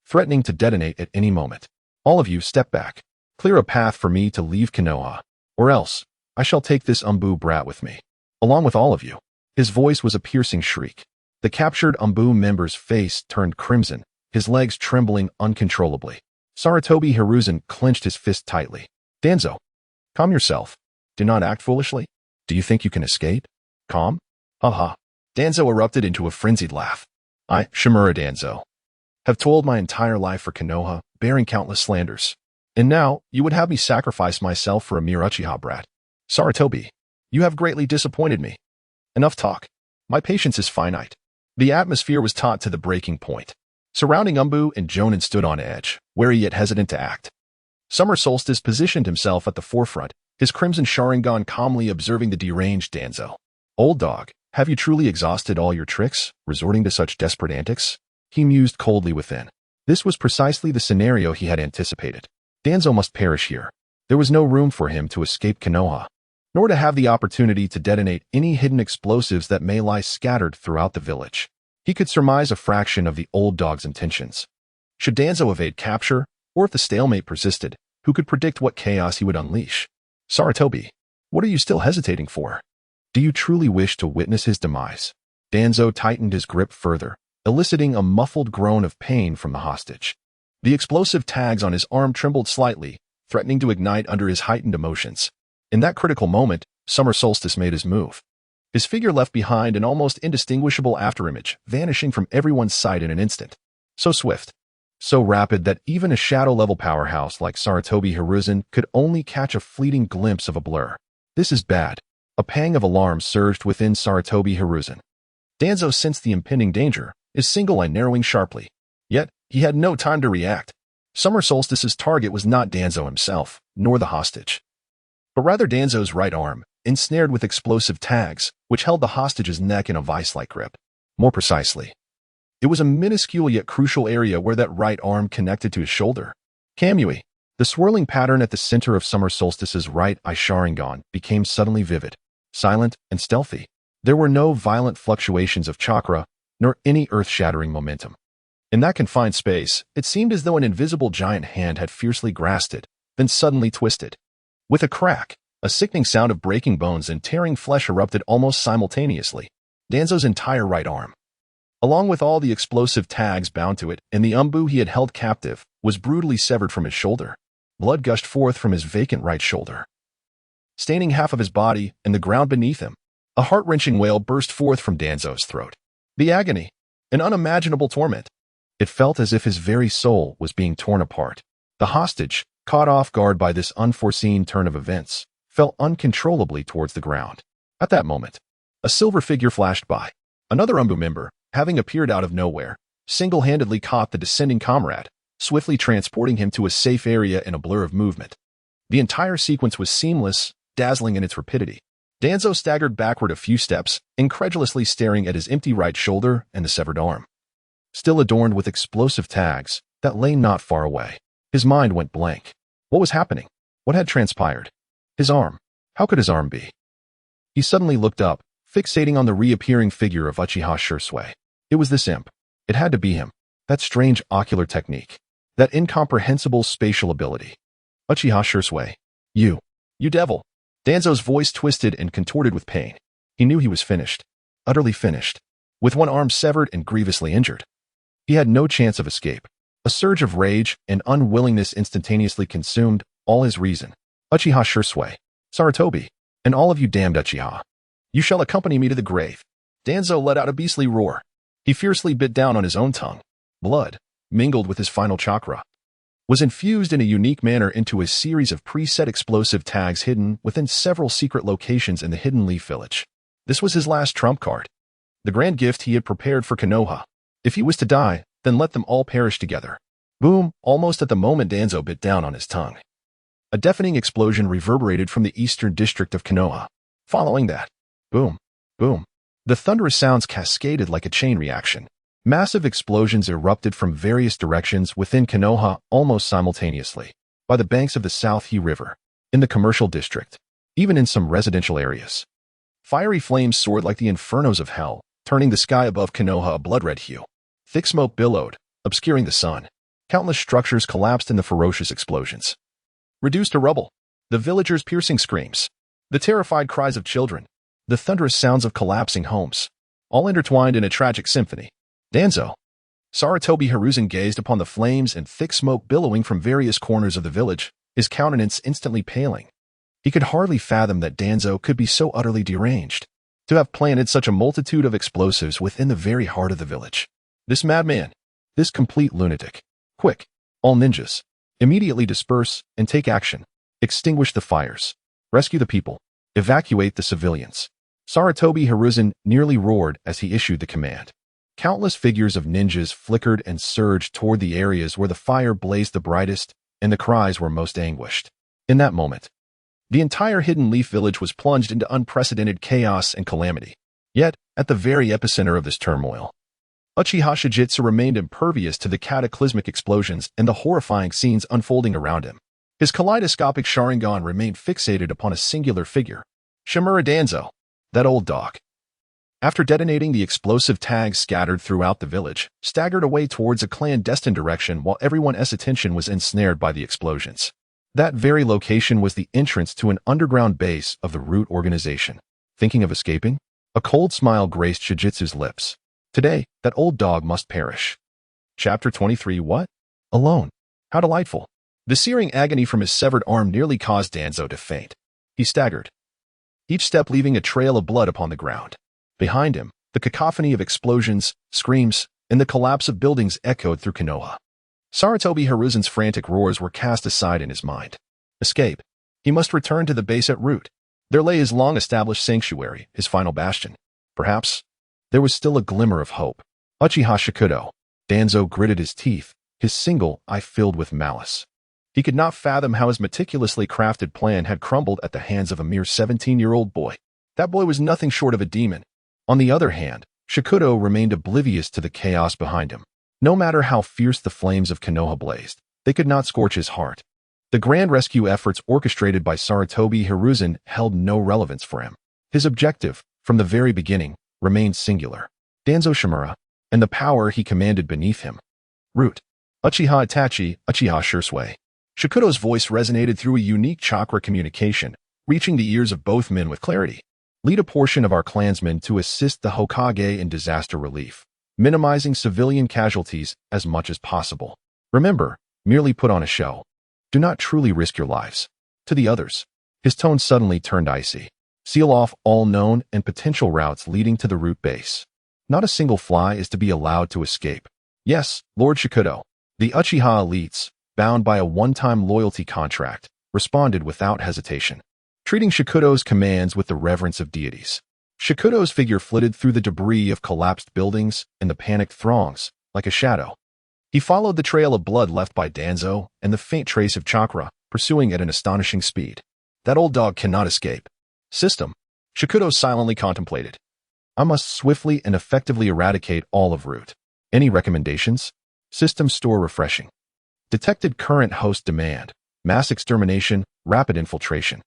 threatening to detonate at any moment. All of you step back. Clear a path for me to leave Konoha, or else I shall take this Umbu brat with me, along with all of you. His voice was a piercing shriek. The captured Umbu member's face turned crimson, his legs trembling uncontrollably. Sarutobi Hiruzen clenched his fist tightly. Danzo, calm yourself. Do not act foolishly. Do you think you can escape? Calm? Ha. Danzo erupted into a frenzied laugh. I, Shimura Danzo, have toiled my entire life for Konoha, bearing countless slanders. And now, you would have me sacrifice myself for a mere Uchiha brat. Sarutobi, you have greatly disappointed me. Enough talk. My patience is finite. The atmosphere was taut to the breaking point. Surrounding Umbu and Jonin stood on edge, wary yet hesitant to act. Summer Solstice positioned himself at the forefront, his crimson Sharingan calmly observing the deranged Danzo. Old dog, have you truly exhausted all your tricks, resorting to such desperate antics? He mused coldly within. This was precisely the scenario he had anticipated. Danzo must perish here. There was no room for him to escape Konoha, nor to have the opportunity to detonate any hidden explosives that may lie scattered throughout the village. He could surmise a fraction of the old dog's intentions. Should Danzo evade capture, or if the stalemate persisted, who could predict what chaos he would unleash? Sarutobi, what are you still hesitating for? Do you truly wish to witness his demise? Danzo tightened his grip further, eliciting a muffled groan of pain from the hostage. The explosive tags on his arm trembled slightly, threatening to ignite under his heightened emotions. In that critical moment, Summer Solstice made his move. His figure left behind an almost indistinguishable afterimage, vanishing from everyone's sight in an instant. So swift, so rapid that even a shadow-level powerhouse like Sarutobi Hiruzen could only catch a fleeting glimpse of a blur. This is bad. A pang of alarm surged within Sarutobi Hiruzen. Danzo sensed the impending danger, his single eye narrowing sharply. Yet, he had no time to react. Summer Solstice's target was not Danzo himself, nor the hostage, but rather Danzo's right arm, ensnared with explosive tags, which held the hostage's neck in a vice-like grip. More precisely, it was a minuscule yet crucial area where that right arm connected to his shoulder. Kamui, the swirling pattern at the center of Summer Solstice's right eye Sharingan, became suddenly vivid, silent, and stealthy. There were no violent fluctuations of chakra, nor any earth-shattering momentum. In that confined space, it seemed as though an invisible giant hand had fiercely grasped it, then suddenly twisted. With a crack, a sickening sound of breaking bones and tearing flesh erupted almost simultaneously. Danzo's entire right arm, along with all the explosive tags bound to it and the Umbu he had held captive, was brutally severed from his shoulder. Blood gushed forth from his vacant right shoulder, staining half of his body and the ground beneath him. A heart-wrenching wail burst forth from Danzo's throat. The agony, an unimaginable torment. It felt as if his very soul was being torn apart. The hostage, caught off guard by this unforeseen turn of events, fell uncontrollably towards the ground. At that moment, a silver figure flashed by. Another Umbu member, having appeared out of nowhere, single-handedly caught the descending comrade, swiftly transporting him to a safe area in a blur of movement. The entire sequence was seamless, dazzling in its rapidity. Danzo staggered backward a few steps, incredulously staring at his empty right shoulder and the severed arm, still adorned with explosive tags, that lay not far away. His mind went blank. What was happening? What had transpired? His arm. How could his arm be? He suddenly looked up, fixating on the reappearing figure of Uchiha Shursui. It was this imp. It had to be him. That strange ocular technique. That incomprehensible spatial ability. Uchiha Shursui. You devil. Danzo's voice twisted and contorted with pain. He knew he was finished. Utterly finished. With one arm severed and grievously injured. He had no chance of escape. A surge of rage and unwillingness instantaneously consumed all his reason. Uchiha Shursui. Sarutobi. And all of you damned Uchiha. You shall accompany me to the grave. Danzo let out a beastly roar. He fiercely bit down on his own tongue. Blood, mingled with his final chakra, was infused in a unique manner into a series of preset explosive tags hidden within several secret locations in the Hidden Leaf Village. This was his last trump card. The grand gift he had prepared for Konoha. If he was to die, then let them all perish together. Boom, almost at the moment Danzo bit down on his tongue. A deafening explosion reverberated from the eastern district of Konoha. Following that, boom, boom. The thunderous sounds cascaded like a chain reaction. Massive explosions erupted from various directions within Konoha almost simultaneously. By the banks of the South He River, in the commercial district, even in some residential areas. Fiery flames soared like the infernos of hell, turning the sky above Konoha a blood-red hue. Thick smoke billowed, obscuring the sun. Countless structures collapsed in the ferocious explosions. Reduced to rubble, the villagers' piercing screams, the terrified cries of children, the thunderous sounds of collapsing homes, all intertwined in a tragic symphony. Danzo. Sarutobi Hiruzen gazed upon the flames and thick smoke billowing from various corners of the village, his countenance instantly paling. He could hardly fathom that Danzo could be so utterly deranged, to have planted such a multitude of explosives within the very heart of the village. This madman, this complete lunatic. Quick, all ninjas. Immediately disperse and take action. Extinguish the fires. Rescue the people. Evacuate the civilians. Sarutobi Hiruzen nearly roared as he issued the command. Countless figures of ninjas flickered and surged toward the areas where the fire blazed the brightest and the cries were most anguished. In that moment, the entire Hidden Leaf Village was plunged into unprecedented chaos and calamity. Yet, at the very epicenter of this turmoil, Uchiha Shijitsu remained impervious to the cataclysmic explosions and the horrifying scenes unfolding around him. His kaleidoscopic Sharingan remained fixated upon a singular figure, Shimura Danzo, that old dog. After detonating the explosive tags scattered throughout the village, staggered away towards a clandestine direction while everyone's attention was ensnared by the explosions. That very location was the entrance to an underground base of the Root organization. Thinking of escaping? A cold smile graced Shijitsu's lips. Today, that old dog must perish. Chapter 23. What? Alone. How delightful. The searing agony from his severed arm nearly caused Danzo to faint. He staggered, each step leaving a trail of blood upon the ground. Behind him, the cacophony of explosions, screams, and the collapse of buildings echoed through Konoha. Sarutobi Hiruzen's frantic roars were cast aside in his mind. Escape. He must return to the base at Root. There lay his long-established sanctuary, his final bastion. Perhaps there was still a glimmer of hope. Uchiha Shikudo. Danzo gritted his teeth, his single eye filled with malice. He could not fathom how his meticulously crafted plan had crumbled at the hands of a mere 17-year-old boy. That boy was nothing short of a demon. On the other hand, Shikudo remained oblivious to the chaos behind him. No matter how fierce the flames of Konoha blazed, they could not scorch his heart. The grand rescue efforts orchestrated by Sarutobi Hiruzen held no relevance for him. His objective, from the very beginning, remained singular. Danzo Shimura, and the power he commanded beneath him. Root. Uchiha Itachi, Uchiha Shursui. Shikudo's voice resonated through a unique chakra communication, reaching the ears of both men with clarity. Lead a portion of our clansmen to assist the Hokage in disaster relief, minimizing civilian casualties as much as possible. Remember, merely put on a show. Do not truly risk your lives. To the others, his tone suddenly turned icy. Seal off all known and potential routes leading to the Root base. Not a single fly is to be allowed to escape. Yes, Lord Shikudo. The Uchiha elites, bound by a one-time loyalty contract, responded without hesitation, treating Shikudo's commands with the reverence of deities. Shikudo's figure flitted through the debris of collapsed buildings and the panicked throngs, like a shadow. He followed the trail of blood left by Danzo and the faint trace of chakra, pursuing at an astonishing speed. That old dog cannot escape. System. Shikudo silently contemplated. I must swiftly and effectively eradicate all of root. Any recommendations? System store refreshing. Detected current host demand. Mass extermination, rapid infiltration.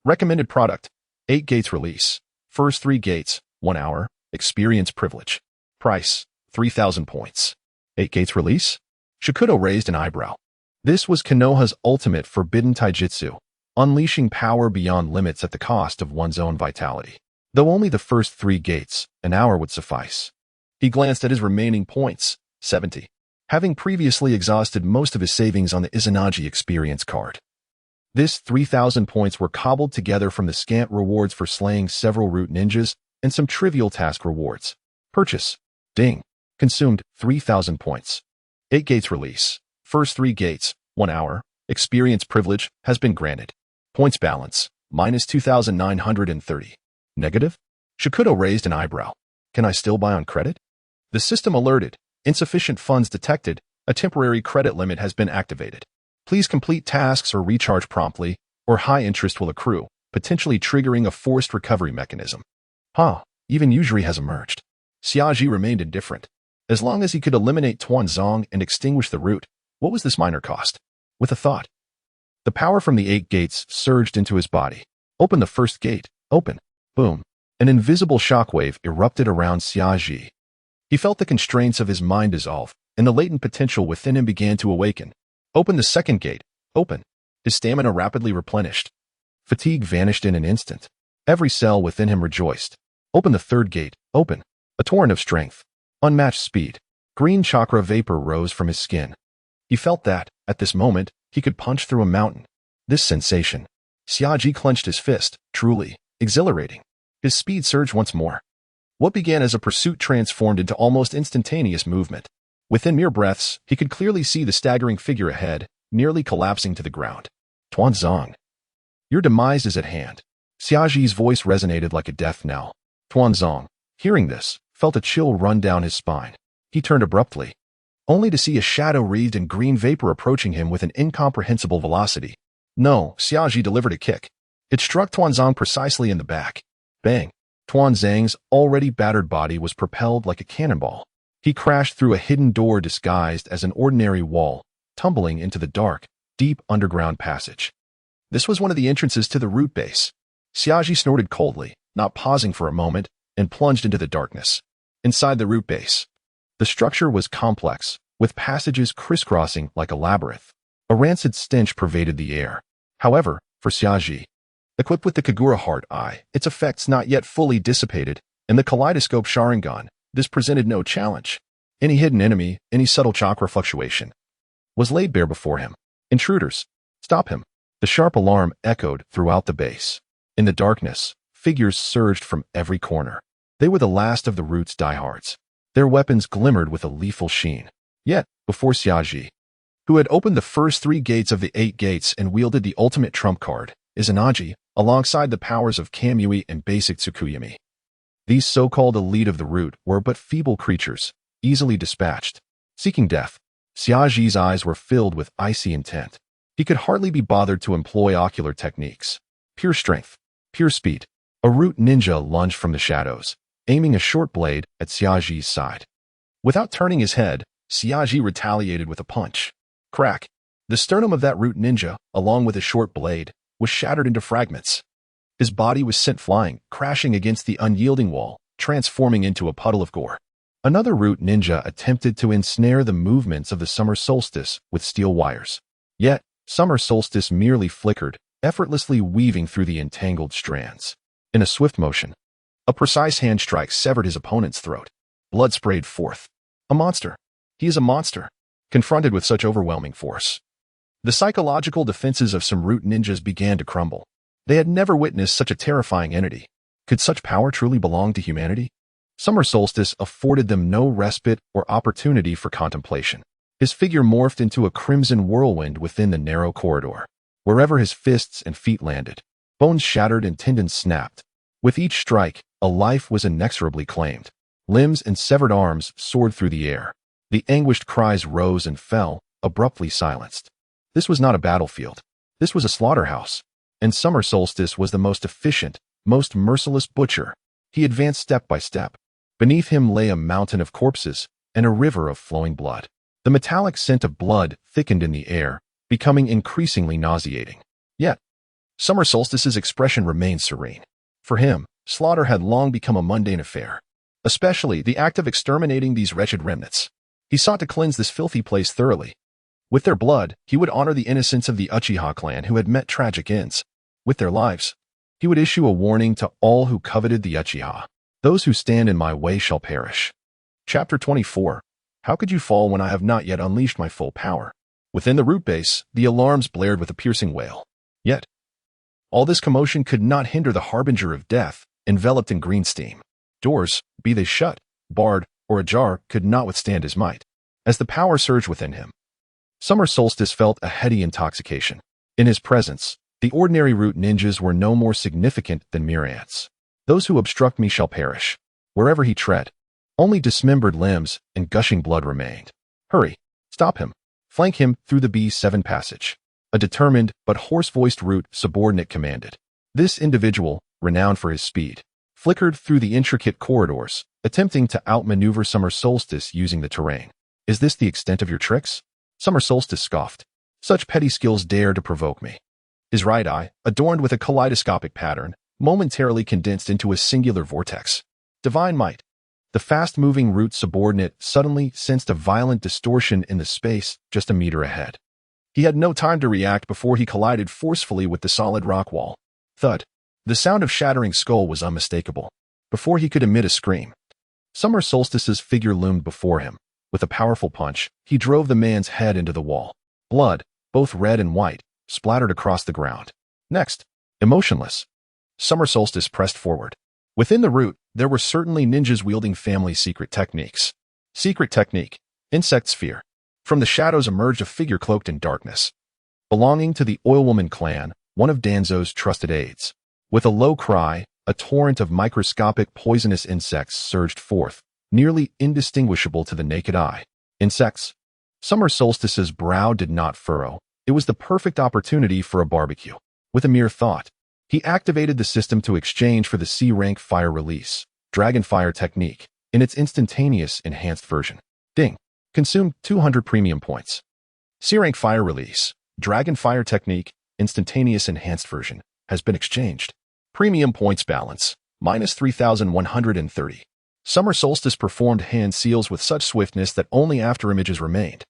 Recommended product. 8 gates release. First 3 gates, 1 hour. Experience privilege. Price, 3,000 points. 8 gates release? Shikudo raised an eyebrow. This was Konoha's ultimate forbidden taijutsu, unleashing power beyond limits at the cost of one's own vitality. Though only the first 3 gates, an hour would suffice. He glanced at his remaining points, 70, having previously exhausted most of his savings on the Izanagi experience card. This 3,000 points were cobbled together from the scant rewards for slaying several root ninjas and some trivial task rewards. Purchase. Ding. Consumed 3,000 points. 8 gates release. First 3 gates, 1 hour. Experience privilege has been granted. Points balance, minus 2,930. Negative? Shikudo raised an eyebrow. Can I still buy on credit? The system alerted. Insufficient funds detected. A temporary credit limit has been activated. Please complete tasks or recharge promptly, or high interest will accrue, potentially triggering a forced recovery mechanism. Even Yujiri has emerged. Xiaji remained indifferent. As long as he could eliminate Tuanzong and extinguish the root, what was this minor cost? With a thought. The power from the 8 gates surged into his body. Open the first gate. Open. Boom. An invisible shockwave erupted around Xiaji. He felt the constraints of his mind dissolve, and the latent potential within him began to awaken. Open the second gate. Open. His stamina rapidly replenished. Fatigue vanished in an instant. Every cell within him rejoiced. Open the third gate. Open. A torrent of strength. Unmatched speed. Green chakra vapor rose from his skin. He felt that, at this moment, he could punch through a mountain. This sensation. Xiaji clenched his fist, truly exhilarating. His speed surged once more. What began as a pursuit transformed into almost instantaneous movement. Within mere breaths, he could clearly see the staggering figure ahead, nearly collapsing to the ground. Tuanzong. Your demise is at hand. Xiaji's voice resonated like a death knell. Tuanzong, hearing this, felt a chill run down his spine. He turned abruptly, only to see a shadow wreathed in green vapor approaching him with an incomprehensible velocity. No, Xiaji delivered a kick. It struck Tuanzong precisely in the back. Bang! Tuanzong's already battered body was propelled like a cannonball. He crashed through a hidden door disguised as an ordinary wall, tumbling into the dark, deep underground passage. This was one of the entrances to the root base. Xiaji snorted coldly, not pausing for a moment, and plunged into the darkness. Inside the root base, the structure was complex, with passages crisscrossing like a labyrinth. A rancid stench pervaded the air. However, for Xiaji, equipped with the Kagura Heart Eye, its effects not yet fully dissipated, and the Kaleidoscope Sharingan, this presented no challenge. Any hidden enemy, any subtle chakra fluctuation, was laid bare before him. Intruders, stop him. The sharp alarm echoed throughout the base. In the darkness, figures surged from every corner. They were the last of the root's diehards. Their weapons glimmered with a lethal sheen. Yet, before Xiaji, who had opened the first 3 gates of the 8 gates and wielded the ultimate trump card, Izanagi, alongside the powers of Kamui and basic Tsukuyami. These so-called elite of the root were but feeble creatures, easily dispatched. Seeking death, Xiaji's eyes were filled with icy intent. He could hardly be bothered to employ ocular techniques. Pure strength, pure speed. A root ninja lunged from the shadows, aiming a short blade at Xiaji's side. Without turning his head, Xiaji retaliated with a punch. Crack! The sternum of that root ninja, along with a short blade, was shattered into fragments. His body was sent flying, crashing against the unyielding wall, transforming into a puddle of gore. Another root ninja attempted to ensnare the movements of the summer solstice with steel wires. Yet, summer solstice merely flickered, effortlessly weaving through the entangled strands. In a swift motion, a precise hand strike severed his opponent's throat. Blood sprayed forth. A monster. He is a monster, confronted with such overwhelming force. The psychological defenses of some root ninjas began to crumble. They had never witnessed such a terrifying entity. Could such power truly belong to humanity? Summer solstice afforded them no respite or opportunity for contemplation. His figure morphed into a crimson whirlwind within the narrow corridor. Wherever his fists and feet landed, bones shattered and tendons snapped. With each strike, a life was inexorably claimed. Limbs and severed arms soared through the air. The anguished cries rose and fell, abruptly silenced. This was not a battlefield. This was a slaughterhouse. And summer solstice was the most efficient, most merciless butcher. He advanced step by step. Beneath him lay a mountain of corpses and a river of flowing blood. The metallic scent of blood thickened in the air, becoming increasingly nauseating. Yet, Summer Solstice's expression remained serene. For him, slaughter had long become a mundane affair, especially the act of exterminating these wretched remnants. He sought to cleanse this filthy place thoroughly. With their blood, he would honor the innocents of the Uchiha clan who had met tragic ends. With their lives, he would issue a warning to all who coveted the Uchiha. Those who stand in my way shall perish. Chapter 24. How could you fall when I have not yet unleashed my full power? Within the root base, the alarms blared with a piercing wail. Yet, all this commotion could not hinder the harbinger of death, enveloped in green steam. Doors, be they shut, barred, or ajar, could not withstand his might. As the power surged within him, Summer Solstice felt a heady intoxication. In his presence, the ordinary root ninjas were no more significant than mere ants. Those who obstruct me shall perish. Wherever he tread, only dismembered limbs and gushing blood remained. Hurry, stop him. Flank him through the B7 passage. A determined but hoarse-voiced root subordinate commanded. This individual, renowned for his speed, flickered through the intricate corridors, attempting to outmaneuver Summer Solstice using the terrain. Is this the extent of your tricks? Summer Solstice scoffed. Such petty skills dare to provoke me. His right eye, adorned with a kaleidoscopic pattern, momentarily condensed into a singular vortex. Divine might. The fast-moving root subordinate suddenly sensed a violent distortion in the space just a meter ahead. He had no time to react before he collided forcefully with the solid rock wall. Thud. The sound of shattering skull was unmistakable. Before he could emit a scream, Summer Solstice's figure loomed before him. With a powerful punch, he drove the man's head into the wall. Blood, both red and white, splattered across the ground. Next, emotionless, Summer Solstice pressed forward. Within the root, there were certainly ninjas wielding family secret techniques. Secret technique, insect sphere. From the shadows emerged a figure cloaked in darkness. Belonging to the Oilwoman clan, one of Danzo's trusted aides. With a low cry, a torrent of microscopic poisonous insects surged forth, nearly indistinguishable to the naked eye. Insects. Summer Solstice's brow did not furrow. It was the perfect opportunity for a barbecue. With a mere thought, he activated the system to exchange for the C-rank fire release, Dragonfire technique, in its instantaneous enhanced version. Ding. Consumed 200 premium points. C-rank fire release, Dragonfire technique, instantaneous enhanced version, has been exchanged. Premium points balance, minus 3,130. Summer Solstice performed hand seals with such swiftness that only afterimages remained.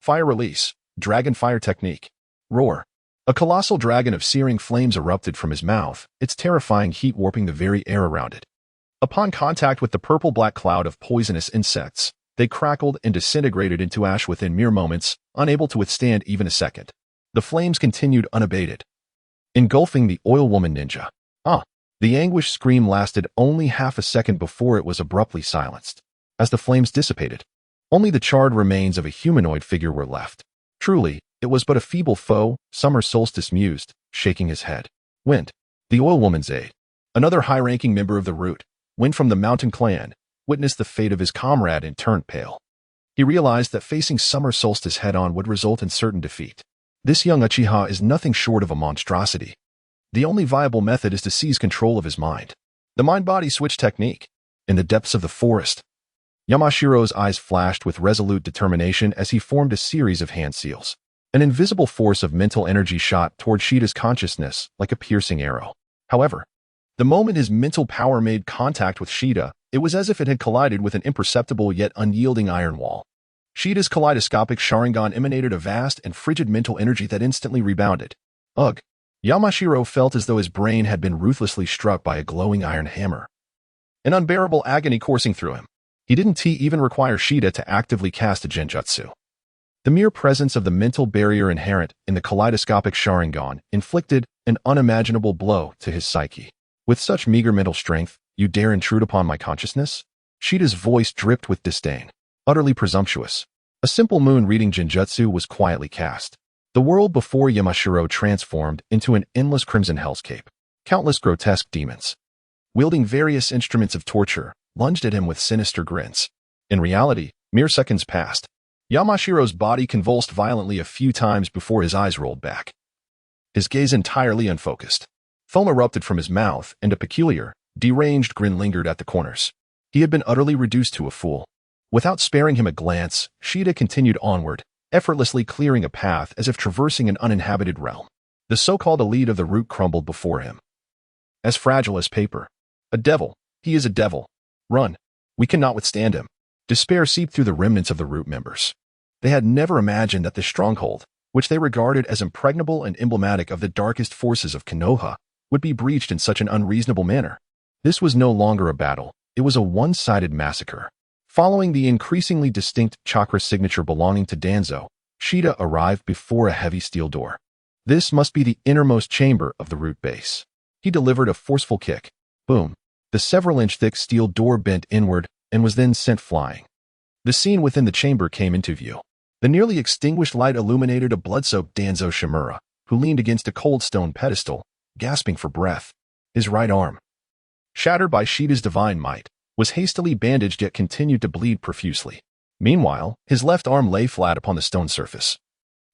Fire release, Dragonfire technique. Roar. A colossal dragon of searing flames erupted from his mouth, its terrifying heat warping the very air around it. Upon contact with the purple-black cloud of poisonous insects, they crackled and disintegrated into ash within mere moments, unable to withstand even a second. The flames continued unabated, engulfing the Oilwoman ninja. The anguished scream lasted only half a second before it was abruptly silenced. As the flames dissipated, only the charred remains of a humanoid figure were left. Truly, it was but a feeble foe, Summer Solstice mused, shaking his head. Wind, the Oilwoman's aide, another high-ranking member of the root, Wind from the Mountain Clan, witnessed the fate of his comrade and turned pale. He realized that facing Summer Solstice head-on would result in certain defeat. This young Uchiha is nothing short of a monstrosity. The only viable method is to seize control of his mind. The mind-body switch technique. In the depths of the forest, Yamashiro's eyes flashed with resolute determination as he formed a series of hand seals. An invisible force of mental energy shot toward Shida's consciousness like a piercing arrow. However, the moment his mental power made contact with Shida, it was as if it had collided with an imperceptible yet unyielding iron wall. Shida's kaleidoscopic Sharingan emanated a vast and frigid mental energy that instantly rebounded. Ugh! Yamashiro felt as though his brain had been ruthlessly struck by a glowing iron hammer. An unbearable agony coursing through him. He didn't even require Shida to actively cast a genjutsu. The mere presence of the mental barrier inherent in the kaleidoscopic Sharingan inflicted an unimaginable blow to his psyche. With such meager mental strength, you dare intrude upon my consciousness? Shida's voice dripped with disdain. Utterly presumptuous. A simple moon-reading genjutsu was quietly cast. The world before Yamashiro transformed into an endless crimson hellscape. Countless grotesque demons, wielding various instruments of torture, lunged at him with sinister grins. In reality, mere seconds passed. Yamashiro's body convulsed violently a few times before his eyes rolled back. His gaze entirely unfocused. Foam erupted from his mouth, and a peculiar, deranged grin lingered at the corners. He had been utterly reduced to a fool. Without sparing him a glance, Shida continued onward, effortlessly clearing a path as if traversing an uninhabited realm. The so-called elite of the root crumbled before him. As fragile as paper. A devil. He is a devil. Run. We cannot withstand him. Despair seeped through the remnants of the root members. They had never imagined that the stronghold, which they regarded as impregnable and emblematic of the darkest forces of Konoha, would be breached in such an unreasonable manner. This was no longer a battle. It was a one-sided massacre. Following the increasingly distinct chakra signature belonging to Danzo, Shida arrived before a heavy steel door. This must be the innermost chamber of the root base. He delivered a forceful kick. Boom. The several-inch-thick steel door bent inward and was then sent flying. The scene within the chamber came into view. The nearly extinguished light illuminated a blood-soaked Danzo Shimura, who leaned against a cold stone pedestal, gasping for breath. His right arm, shattered by Shida's divine might, was hastily bandaged yet continued to bleed profusely. Meanwhile, his left arm lay flat upon the stone surface.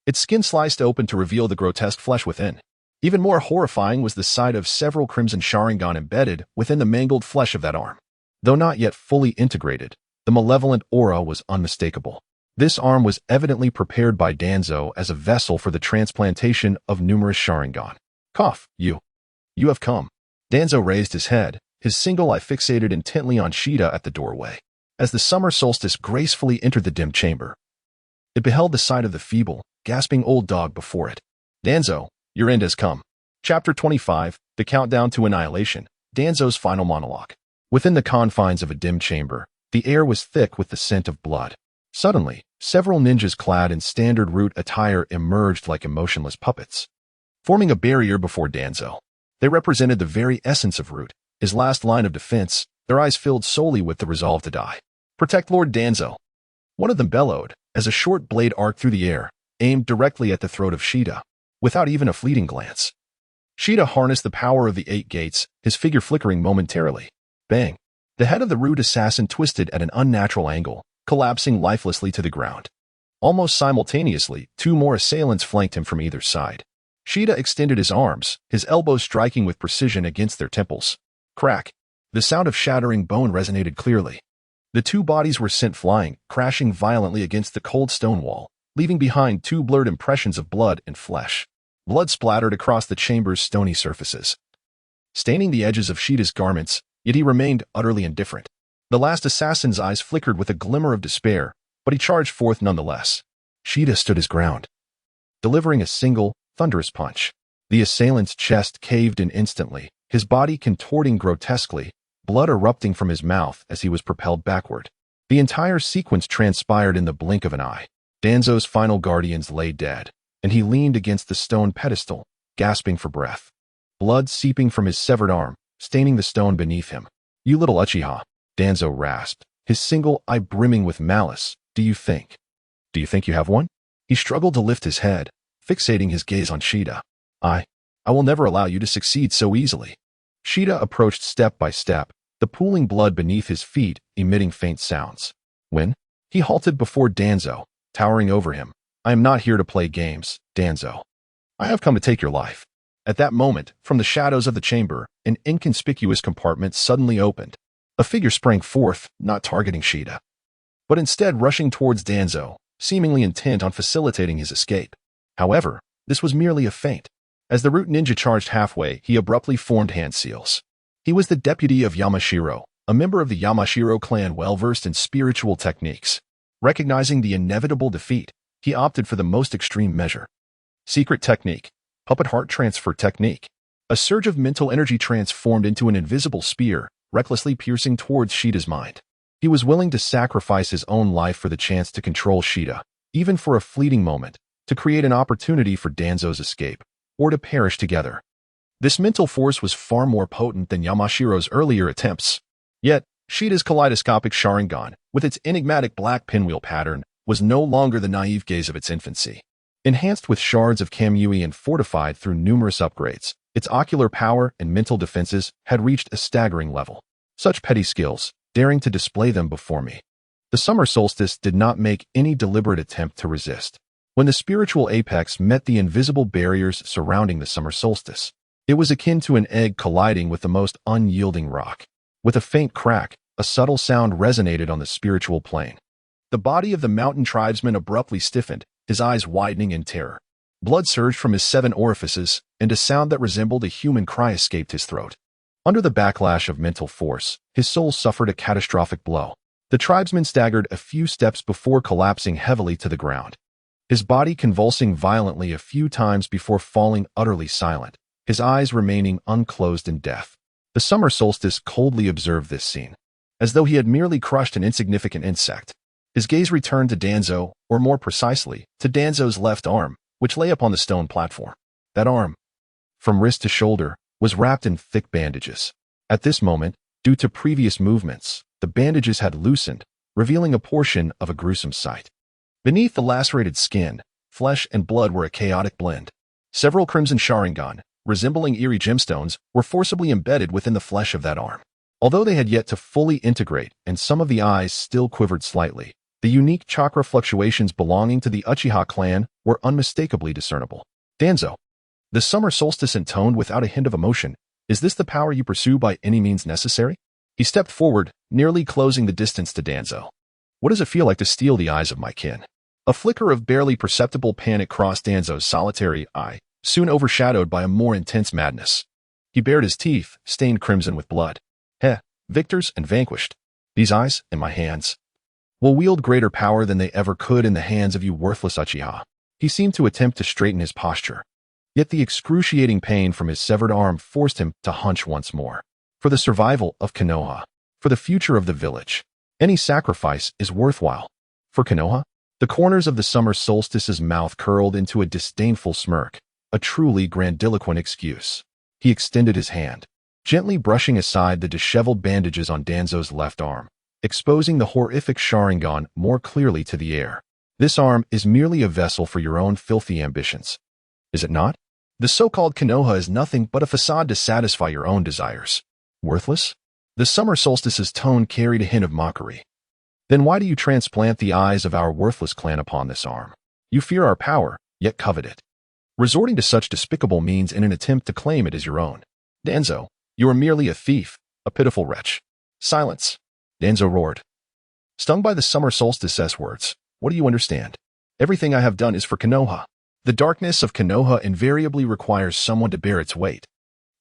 Its skin sliced open to reveal the grotesque flesh within. Even more horrifying was the sight of several crimson Sharingan embedded within the mangled flesh of that arm. Though not yet fully integrated, the malevolent aura was unmistakable. This arm was evidently prepared by Danzo as a vessel for the transplantation of numerous Sharingan. Cough, you have come. Danzo raised his head, his single eye fixated intently on Shida at the doorway. As the summer solstice gracefully entered the dim chamber, it beheld the sight of the feeble, gasping old dog before it. Danzo, your end has come. Chapter 25, The Countdown to Annihilation, Danzo's final monologue. Within the confines of a dim chamber, the air was thick with the scent of blood. Suddenly, several ninjas clad in standard root attire emerged like emotionless puppets, forming a barrier before Danzo. They represented the very essence of Root, his last line of defense, their eyes filled solely with the resolve to die. Protect Lord Danzo. One of them bellowed, as a short blade arced through the air, aimed directly at the throat of Shida, without even a fleeting glance. Shida harnessed the power of the 8 gates, his figure flickering momentarily. Bang! The head of the Root assassin twisted at an unnatural angle, collapsing lifelessly to the ground. Almost simultaneously, 2 more assailants flanked him from either side. Shida extended his arms, his elbows striking with precision against their temples. Crack! The sound of shattering bone resonated clearly. The 2 bodies were sent flying, crashing violently against the cold stone wall, leaving behind 2 blurred impressions of blood and flesh. Blood splattered across the chamber's stony surfaces, staining the edges of Shida's garments, yet he remained utterly indifferent. The last assassin's eyes flickered with a glimmer of despair, but he charged forth nonetheless. Shida stood his ground, delivering a single, thunderous punch. The assailant's chest caved in instantly, his body contorting grotesquely, blood erupting from his mouth as he was propelled backward. The entire sequence transpired in the blink of an eye. Danzo's final guardians lay dead, and he leaned against the stone pedestal, gasping for breath. Blood seeping from his severed arm, staining the stone beneath him. You little Uchiha, Danzo rasped, his single eye brimming with malice. Do you think you have one? He struggled to lift his head, fixating his gaze on Shida. I will never allow you to succeed so easily. Shida approached step by step, the pooling blood beneath his feet emitting faint sounds. When he halted before Danzo, towering over him. I am not here to play games, Danzo. I have come to take your life. At that moment, from the shadows of the chamber, an inconspicuous compartment suddenly opened. A figure sprang forth, not targeting Shida, but instead rushing towards Danzo, seemingly intent on facilitating his escape. However, this was merely a feint. As the Root Ninja charged halfway, he abruptly formed hand seals. He was the deputy of Yamashiro, a member of the Yamashiro clan well-versed in spiritual techniques. Recognizing the inevitable defeat, he opted for the most extreme measure. Secret technique. Puppet heart transfer technique. A surge of mental energy transformed into an invisible spear, recklessly piercing towards Shida's mind. He was willing to sacrifice his own life for the chance to control Shida, even for a fleeting moment, to create an opportunity for Danzo's escape, or to perish together. This mental force was far more potent than Yamashiro's earlier attempts. Yet, Shida's kaleidoscopic Sharingan, with its enigmatic black pinwheel pattern, was no longer the naive gaze of its infancy. Enhanced with shards of Kamui and fortified through numerous upgrades, its ocular power and mental defenses had reached a staggering level. Such petty skills, daring to display them before me. The summer solstice did not make any deliberate attempt to resist. When the spiritual apex met the invisible barriers surrounding the summer solstice, It was akin to an egg colliding with the most unyielding rock. With a faint crack, a subtle sound resonated on the spiritual plane. The body of the mountain tribesman abruptly stiffened, his eyes widening in terror. Blood surged from his 7 orifices, and a sound that resembled a human cry escaped his throat. Under the backlash of mental force, his soul suffered a catastrophic blow. The tribesman staggered a few steps before collapsing heavily to the ground, his body convulsing violently a few times before falling utterly silent, his eyes remaining unclosed in death. The summer solstice coldly observed this scene, as though he had merely crushed an insignificant insect. His gaze returned to Danzo, or more precisely, to Danzo's left arm, which lay upon the stone platform. That arm, from wrist to shoulder, was wrapped in thick bandages. At this moment, due to previous movements, the bandages had loosened, revealing a portion of a gruesome sight. Beneath the lacerated skin, flesh and blood were a chaotic blend. Several crimson Sharingan, resembling eerie gemstones, were forcibly embedded within the flesh of that arm. Although they had yet to fully integrate and some of the eyes still quivered slightly, the unique chakra fluctuations belonging to the Uchiha clan were unmistakably discernible. Danzo, the summer solstice intoned without a hint of emotion, is this the power you pursue by any means necessary? He stepped forward, nearly closing the distance to Danzo. What does it feel like to steal the eyes of my kin? A flicker of barely perceptible panic crossed Danzo's solitary eye, soon overshadowed by a more intense madness. He bared his teeth, stained crimson with blood. Victors and vanquished. These eyes, in my hands, will wield greater power than they ever could in the hands of you worthless Uchiha. He seemed to attempt to straighten his posture. Yet the excruciating pain from his severed arm forced him to hunch once more. For the survival of Konoha, for the future of the village, any sacrifice is worthwhile. For Konoha, the corners of the summer solstice's mouth curled into a disdainful smirk, a truly grandiloquent excuse. He extended his hand, gently brushing aside the disheveled bandages on Danzo's left arm, exposing the horrific Sharingan more clearly to the air. This arm is merely a vessel for your own filthy ambitions. Is it not? The so-called Konoha is nothing but a facade to satisfy your own desires. Worthless? The summer solstice's tone carried a hint of mockery. Then why do you transplant the eyes of our worthless clan upon this arm? You fear our power, yet covet it, resorting to such despicable means in an attempt to claim it as your own. Danzo, you are merely a thief, a pitiful wretch. Silence, Danzo roared. Stung by the summer solstice's words, what do you understand? Everything I have done is for Konoha. The darkness of Konoha invariably requires someone to bear its weight.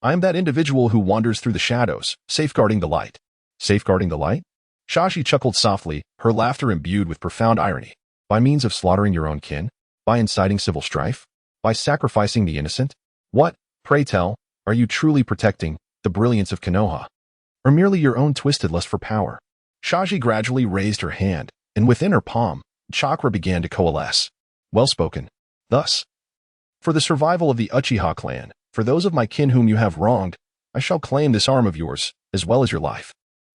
I am that individual who wanders through the shadows, safeguarding the light. Safeguarding the light? Shashi chuckled softly, her laughter imbued with profound irony. By means of slaughtering your own kin? By inciting civil strife? By sacrificing the innocent? What, pray tell, are you truly protecting? The brilliance of Konoha, or merely your own twisted lust for power? Shashi gradually raised her hand, and within her palm, chakra began to coalesce. Well spoken. Thus, for the survival of the Uchiha clan, for those of my kin whom you have wronged, I shall claim this arm of yours, as well as your life.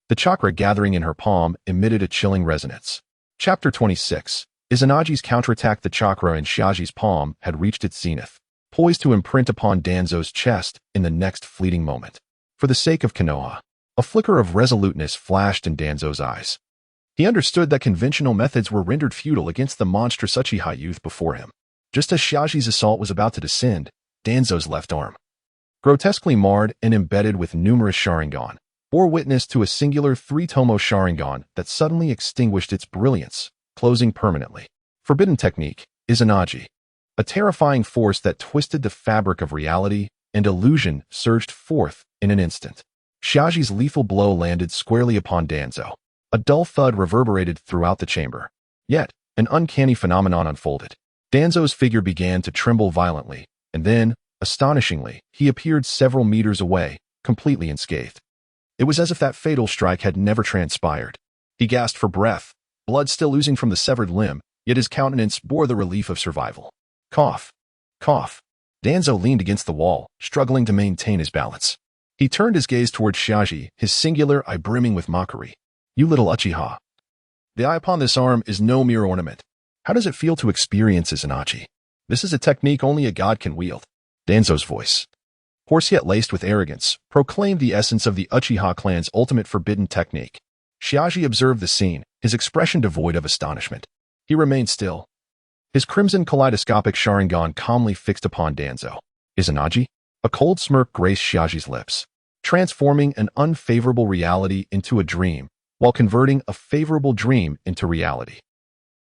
The chakra gathering in her palm emitted a chilling resonance. Chapter 26. Izanagi's counterattack. The chakra in Shaji's palm had reached its zenith, poised to imprint upon Danzo's chest in the next fleeting moment. For the sake of Konoha, a flicker of resoluteness flashed in Danzo's eyes. He understood that conventional methods were rendered futile against the monstrous Uchiha youth before him. Just as Shaji's assault was about to descend, Danzo's left arm, grotesquely marred and embedded with numerous Sharingan, bore witness to a singular 3-tomo Sharingan that suddenly extinguished its brilliance, closing permanently. Forbidden technique, Izanagi. A terrifying force that twisted the fabric of reality and illusion surged forth in an instant. Shaji's lethal blow landed squarely upon Danzo. A dull thud reverberated throughout the chamber. Yet, an uncanny phenomenon unfolded. Danzo's figure began to tremble violently, and then, astonishingly, he appeared several meters away, completely unscathed. It was as if that fatal strike had never transpired. He gasped for breath, blood still oozing from the severed limb, yet his countenance bore the relief of survival. Cough. Cough. Danzo leaned against the wall, struggling to maintain his balance. He turned his gaze towards Shaji, his singular eye brimming with mockery. You little Uchiha. The eye upon this arm is no mere ornament. How does it feel to experience Izanagi? This is a technique only a god can wield. Danzo's voice, hoarse yet laced with arrogance, proclaimed the essence of the Uchiha clan's ultimate forbidden technique. Shaji observed the scene, his expression devoid of astonishment. He remained still, his crimson kaleidoscopic Sharingan calmly fixed upon Danzo. Izanagi? A cold smirk graced Xiaoji's lips, transforming an unfavorable reality into a dream, while converting a favorable dream into reality.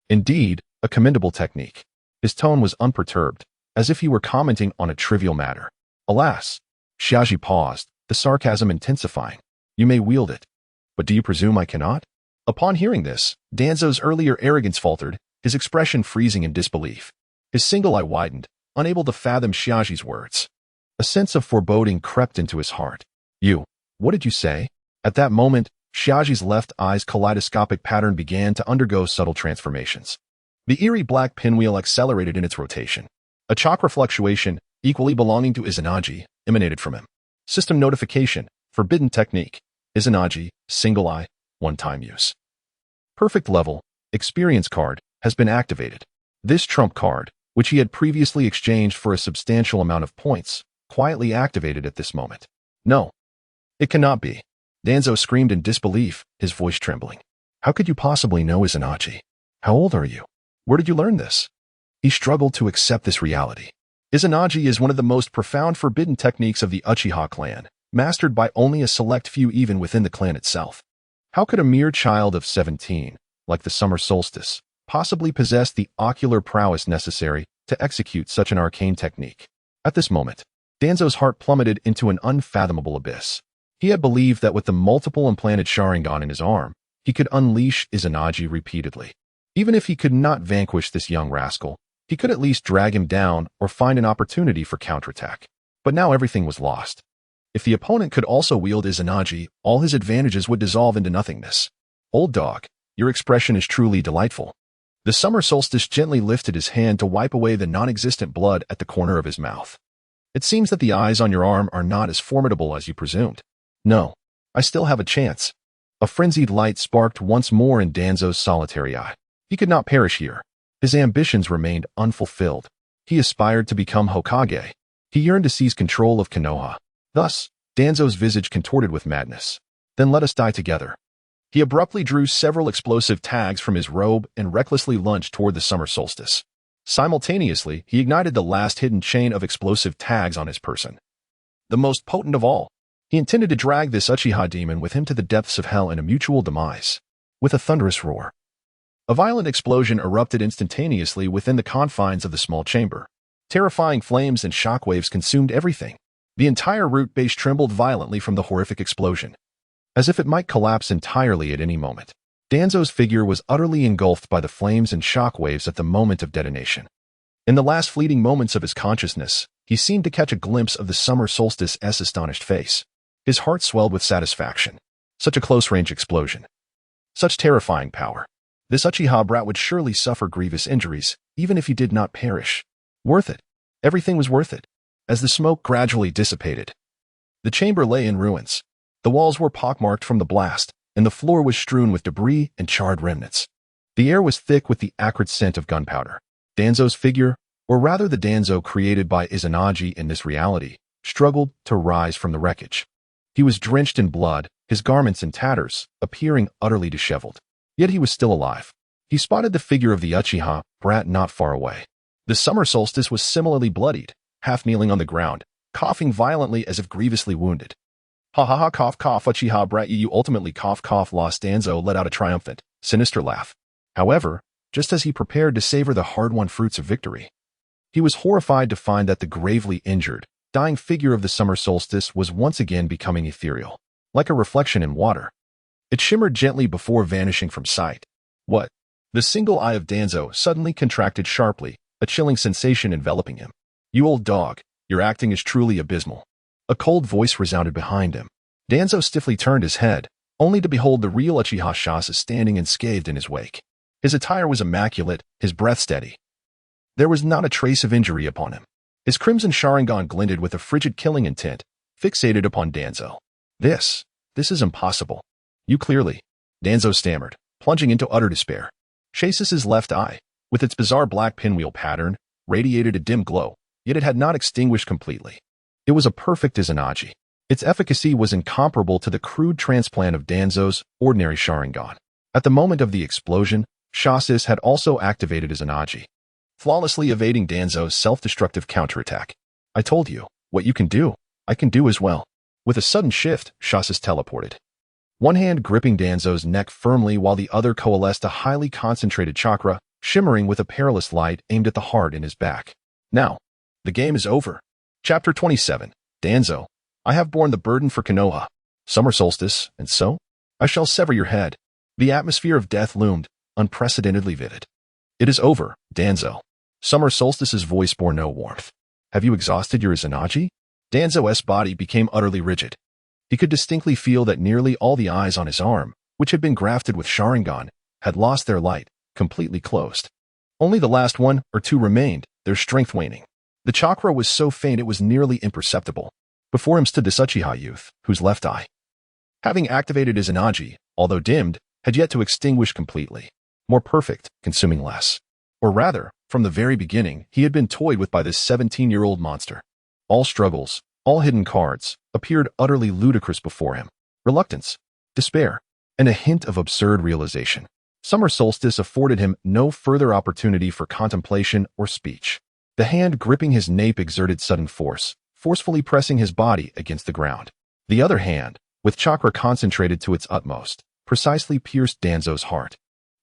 Indeed, a commendable technique. His tone was unperturbed, as if he were commenting on a trivial matter. Alas, Xiaoji paused, the sarcasm intensifying. You may wield it, but do you presume I cannot? Upon hearing this, Danzo's earlier arrogance faltered, his expression freezing in disbelief. His single eye widened, unable to fathom Xiaoji's words. A sense of foreboding crept into his heart. What did you say? At that moment, Xiaoji's left eye's kaleidoscopic pattern began to undergo subtle transformations. The eerie black pinwheel accelerated in its rotation. A chakra fluctuation, equally belonging to Izanagi, emanated from him. System notification, forbidden technique, Izanagi, single eye, one-time use. Perfect level, experience card, has been activated. This trump card, which he had previously exchanged for a substantial amount of points, quietly activated at this moment. No. It cannot be. Danzo screamed in disbelief, his voice trembling. How could you possibly know Izanagi? How old are you? Where did you learn this? He struggled to accept this reality. Izanagi is one of the most profound forbidden techniques of the Uchiha clan, mastered by only a select few even within the clan itself. How could a mere child of 17, like the summer solstice, possibly possess the ocular prowess necessary to execute such an arcane technique? At this moment, Danzo's heart plummeted into an unfathomable abyss. He had believed that with the multiple implanted Sharingan in his arm, he could unleash Izanagi repeatedly. Even if he could not vanquish this young rascal, he could at least drag him down or find an opportunity for counterattack. But now everything was lost. If the opponent could also wield Izanagi, all his advantages would dissolve into nothingness. Old dog, your expression is truly delightful. The summer solstice gently lifted his hand to wipe away the non-existent blood at the corner of his mouth. It seems that the eyes on your arm are not as formidable as you presumed. No, I still have a chance. A frenzied light sparked once more in Danzo's solitary eye. He could not perish here. His ambitions remained unfulfilled. He aspired to become Hokage. He yearned to seize control of Konoha. Thus, Danzo's visage contorted with madness. Then let us die together. He abruptly drew several explosive tags from his robe and recklessly lunged toward the summer solstice. Simultaneously, he ignited the last hidden chain of explosive tags on his person. The most potent of all. He intended to drag this Uchiha demon with him to the depths of hell in a mutual demise. With a thunderous roar, a violent explosion erupted instantaneously within the confines of the small chamber. Terrifying flames and shockwaves consumed everything. The entire root base trembled violently from the horrific explosion, as if it might collapse entirely at any moment. Danzo's figure was utterly engulfed by the flames and shockwaves at the moment of detonation. In the last fleeting moments of his consciousness, he seemed to catch a glimpse of the summer solstice's astonished face. His heart swelled with satisfaction. Such a close-range explosion. Such terrifying power. This Uchiha brat would surely suffer grievous injuries, even if he did not perish. Worth it. Everything was worth it. As the smoke gradually dissipated, the chamber lay in ruins. The walls were pockmarked from the blast, and the floor was strewn with debris and charred remnants. The air was thick with the acrid scent of gunpowder. Danzo's figure, or rather the Danzo created by Izanagi in this reality, struggled to rise from the wreckage. He was drenched in blood, his garments in tatters, appearing utterly disheveled. Yet he was still alive. He spotted the figure of the Uchiha brat not far away. The summer solstice was similarly bloodied, half kneeling on the ground, coughing violently as if grievously wounded. Ha ha ha, cough cough, Uchiha brat, you ultimately cough cough. Lost Danzo let out a triumphant, sinister laugh. However, just as he prepared to savor the hard-won fruits of victory, he was horrified to find that the gravely injured, dying figure of the summer solstice was once again becoming ethereal, like a reflection in water. It shimmered gently before vanishing from sight. What? The single eye of Danzo suddenly contracted sharply, a chilling sensation enveloping him. You old dog, your acting is truly abysmal. A cold voice resounded behind him. Danzo stiffly turned his head, only to behold the real Uchiha Shasa standing unscathed in his wake. His attire was immaculate, his breath steady. There was not a trace of injury upon him. His crimson Sharingan glinted with a frigid killing intent, fixated upon Danzo. This is impossible. You clearly. Danzo stammered, plunging into utter despair. Chasis's left eye, with its bizarre black pinwheel pattern, radiated a dim glow, yet it had not extinguished completely. It was a perfect Izanagi. Its efficacy was incomparable to the crude transplant of Danzo's ordinary Sharingan. At the moment of the explosion, Chasis had also activated Izanagi, flawlessly evading Danzo's self-destructive counterattack. I told you, What you can do, I can do as well. With a sudden shift, Shasas teleported. One hand gripping Danzo's neck firmly while the other coalesced a highly concentrated chakra, shimmering with a perilous light aimed at the heart in his back. Now, the game is over. Chapter 27. Danzo, I have borne the burden for Konoha. Summer solstice, and so? I shall sever your head. The atmosphere of death loomed, unprecedentedly vivid. It is over, Danzo. Summer solstice's voice bore no warmth. Have you exhausted your Izanagi? Danzo's body became utterly rigid. He could distinctly feel that nearly all the eyes on his arm, which had been grafted with Sharingan, had lost their light, completely closed. Only the last one or two remained, their strength waning. The chakra was so faint it was nearly imperceptible. Before him stood this Uchiha youth, whose left eye, having activated his Izanagi, although dimmed, had yet to extinguish completely. More perfect, consuming less. Or rather, from the very beginning, he had been toyed with by this 17-year-old monster. All struggles, all hidden cards, appeared utterly ludicrous before him. Reluctance, despair, and a hint of absurd realization. Summer solstice afforded him no further opportunity for contemplation or speech. The hand gripping his nape exerted sudden force, forcefully pressing his body against the ground. The other hand, with chakra concentrated to its utmost, precisely pierced Danzo's heart.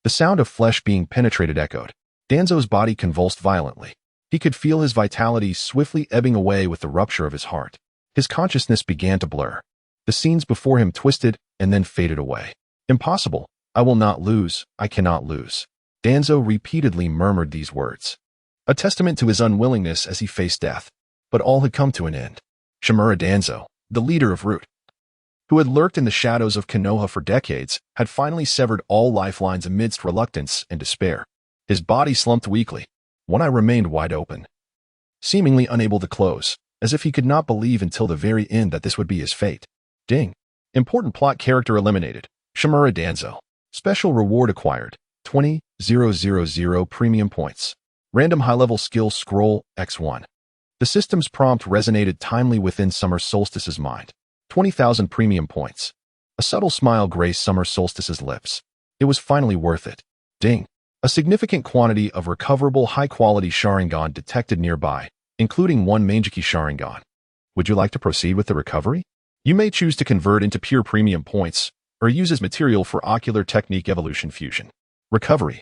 The sound of flesh being penetrated echoed. Danzo's body convulsed violently. He could feel his vitality swiftly ebbing away with the rupture of his heart. His consciousness began to blur. The scenes before him twisted and then faded away. Impossible. I will not lose. I cannot lose. Danzo repeatedly murmured these words, a testament to his unwillingness as he faced death. But all had come to an end. Shimura Danzo, the leader of Root, who had lurked in the shadows of Konoha for decades, had finally severed all lifelines amidst reluctance and despair. His body slumped weakly. One eye remained wide open, seemingly unable to close, as if he could not believe until the very end that this would be his fate. Ding. Important plot character eliminated. Shimura Danzo. Special reward acquired. 20,000 premium points. Random high-level skill scroll X1. The system's prompt resonated timely within Summer Solstice's mind. 20,000 premium points. A subtle smile graced Summer Solstice's lips. It was finally worth it. Ding. A significant quantity of recoverable high-quality Sharingan detected nearby, including one Manjiki Sharingan. Would you like to proceed with the recovery? You may choose to convert into pure premium points, or use as material for Ocular Technique Evolution Fusion. Recovery.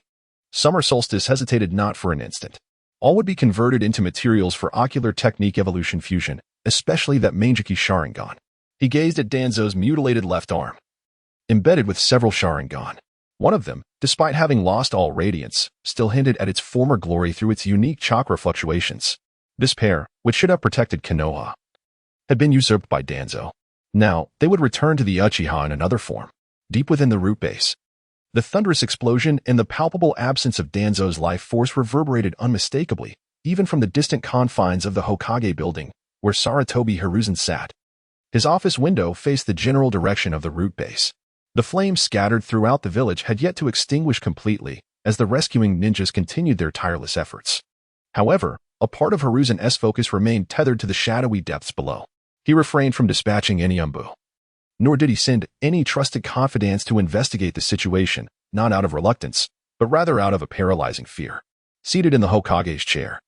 Summer Solstice hesitated not for an instant. All would be converted into materials for Ocular Technique Evolution Fusion, especially that Manjiki Sharingan. He gazed at Danzo's mutilated left arm, embedded with several Sharingan. One of them, despite having lost all radiance, still hinted at its former glory through its unique chakra fluctuations. This pair, which should have protected Konoha, had been usurped by Danzo. Now, they would return to the Uchiha in another form, deep within the root base. The thunderous explosion and the palpable absence of Danzo's life force reverberated unmistakably, even from the distant confines of the Hokage building, where Sarutobi Hiruzen sat. His office window faced the general direction of the root base. The flames scattered throughout the village had yet to extinguish completely as the rescuing ninjas continued their tireless efforts. However, a part of Hiruzen's focus remained tethered to the shadowy depths below. He refrained from dispatching any umbu, nor did he send any trusted confidants to investigate the situation, not out of reluctance, but rather out of a paralyzing fear. Seated in the Hokage's chair,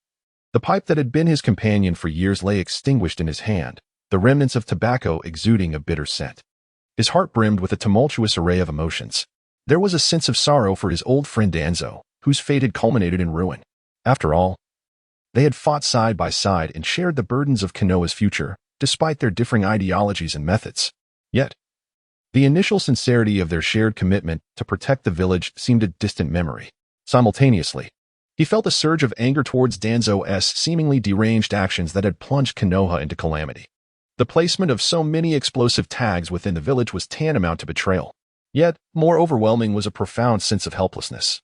the pipe that had been his companion for years lay extinguished in his hand, the remnants of tobacco exuding a bitter scent. His heart brimmed with a tumultuous array of emotions. There was a sense of sorrow for his old friend Danzo, whose fate had culminated in ruin. After all, they had fought side by side and shared the burdens of Konoha's future, despite their differing ideologies and methods. Yet, the initial sincerity of their shared commitment to protect the village seemed a distant memory. Simultaneously, he felt a surge of anger towards Danzo's seemingly deranged actions that had plunged Konoha into calamity. The placement of so many explosive tags within the village was tantamount to betrayal. Yet, more overwhelming was a profound sense of helplessness,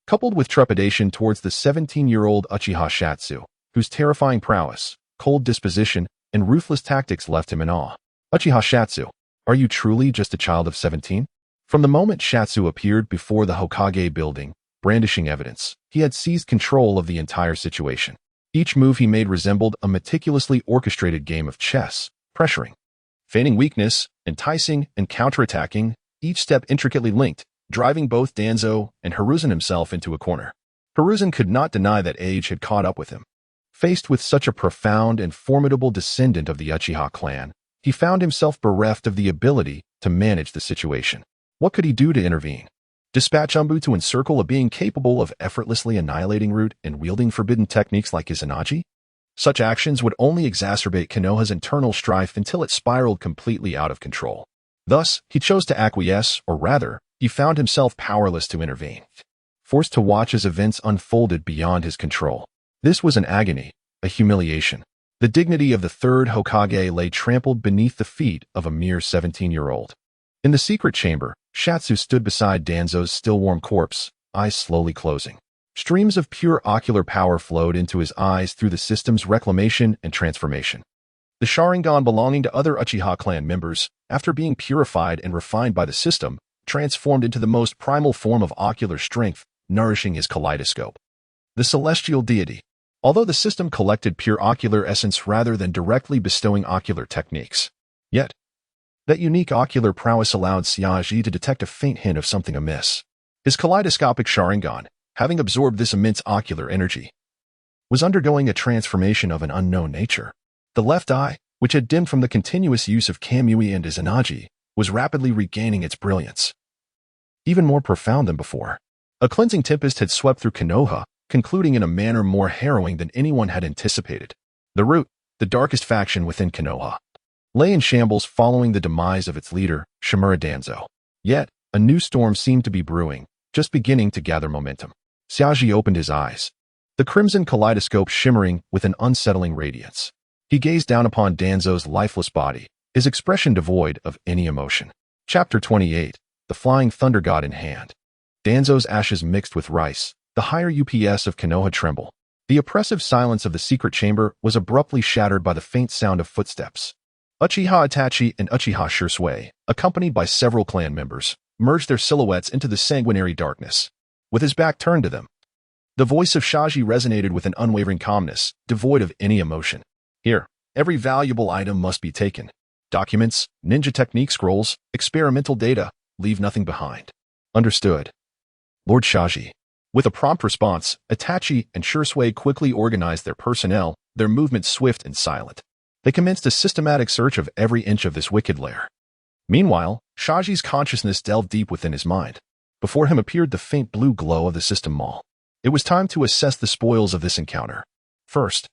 coupled with trepidation towards the 17-year-old Uchiha Shatsu, whose terrifying prowess, cold disposition, and ruthless tactics left him in awe. Uchiha Shatsu, are you truly just a child of 17? From the moment Shatsu appeared before the Hokage building, brandishing evidence, he had seized control of the entire situation. Each move he made resembled a meticulously orchestrated game of chess, pressuring, feigning weakness, enticing, and counterattacking, each step intricately linked, driving both Danzo and Hiruzen himself into a corner. Hiruzen could not deny that age had caught up with him. Faced with such a profound and formidable descendant of the Uchiha clan, he found himself bereft of the ability to manage the situation. What could he do to intervene? Dispatch Umbu to encircle a being capable of effortlessly annihilating Root and wielding forbidden techniques like Izanagi? Such actions would only exacerbate Konoha's internal strife until it spiraled completely out of control. Thus, he chose to acquiesce, or rather, he found himself powerless to intervene. Forced to watch as events unfolded beyond his control. This was an agony, a humiliation. The dignity of the third Hokage lay trampled beneath the feet of a mere 17-year-old. In the secret chamber, Shatsu stood beside Danzo's still-warm corpse, eyes slowly closing. Streams of pure ocular power flowed into his eyes through the system's reclamation and transformation. The Sharingan belonging to other Uchiha clan members, after being purified and refined by the system, transformed into the most primal form of ocular strength, nourishing his kaleidoscope. The celestial deity. Although the system collected pure ocular essence rather than directly bestowing ocular techniques. Yet, that unique ocular prowess allowed Xiaji to detect a faint hint of something amiss. His kaleidoscopic Sharingan, having absorbed this immense ocular energy, was undergoing a transformation of an unknown nature. The left eye, which had dimmed from the continuous use of Kamui and Izanagi, was rapidly regaining its brilliance. Even more profound than before. A cleansing tempest had swept through Konoha, concluding in a manner more harrowing than anyone had anticipated. The Root, the darkest faction within Konoha, lay in shambles following the demise of its leader, Shimura Danzo. Yet, a new storm seemed to be brewing, just beginning to gather momentum. Xiaji opened his eyes, the crimson kaleidoscope shimmering with an unsettling radiance. He gazed down upon Danzo's lifeless body, his expression devoid of any emotion. Chapter 28, The Flying Thunder God in Hand. Danzo's ashes mixed with rice. The higher UPS of Konoha tremble. The oppressive silence of the secret chamber was abruptly shattered by the faint sound of footsteps. Uchiha Itachi and Uchiha Shisui, accompanied by several clan members, merged their silhouettes into the sanguinary darkness. With his back turned to them, the voice of Shaji resonated with an unwavering calmness, devoid of any emotion. Here, every valuable item must be taken. Documents, ninja technique scrolls, experimental data, leave nothing behind. Understood. Lord Shaji. With a prompt response, Itachi and Shisui quickly organized their personnel, their movements swift and silent. They commenced a systematic search of every inch of this wicked lair. Meanwhile, Shaji's consciousness delved deep within his mind. Before him appeared the faint blue glow of the system mall. It was time to assess the spoils of this encounter. First,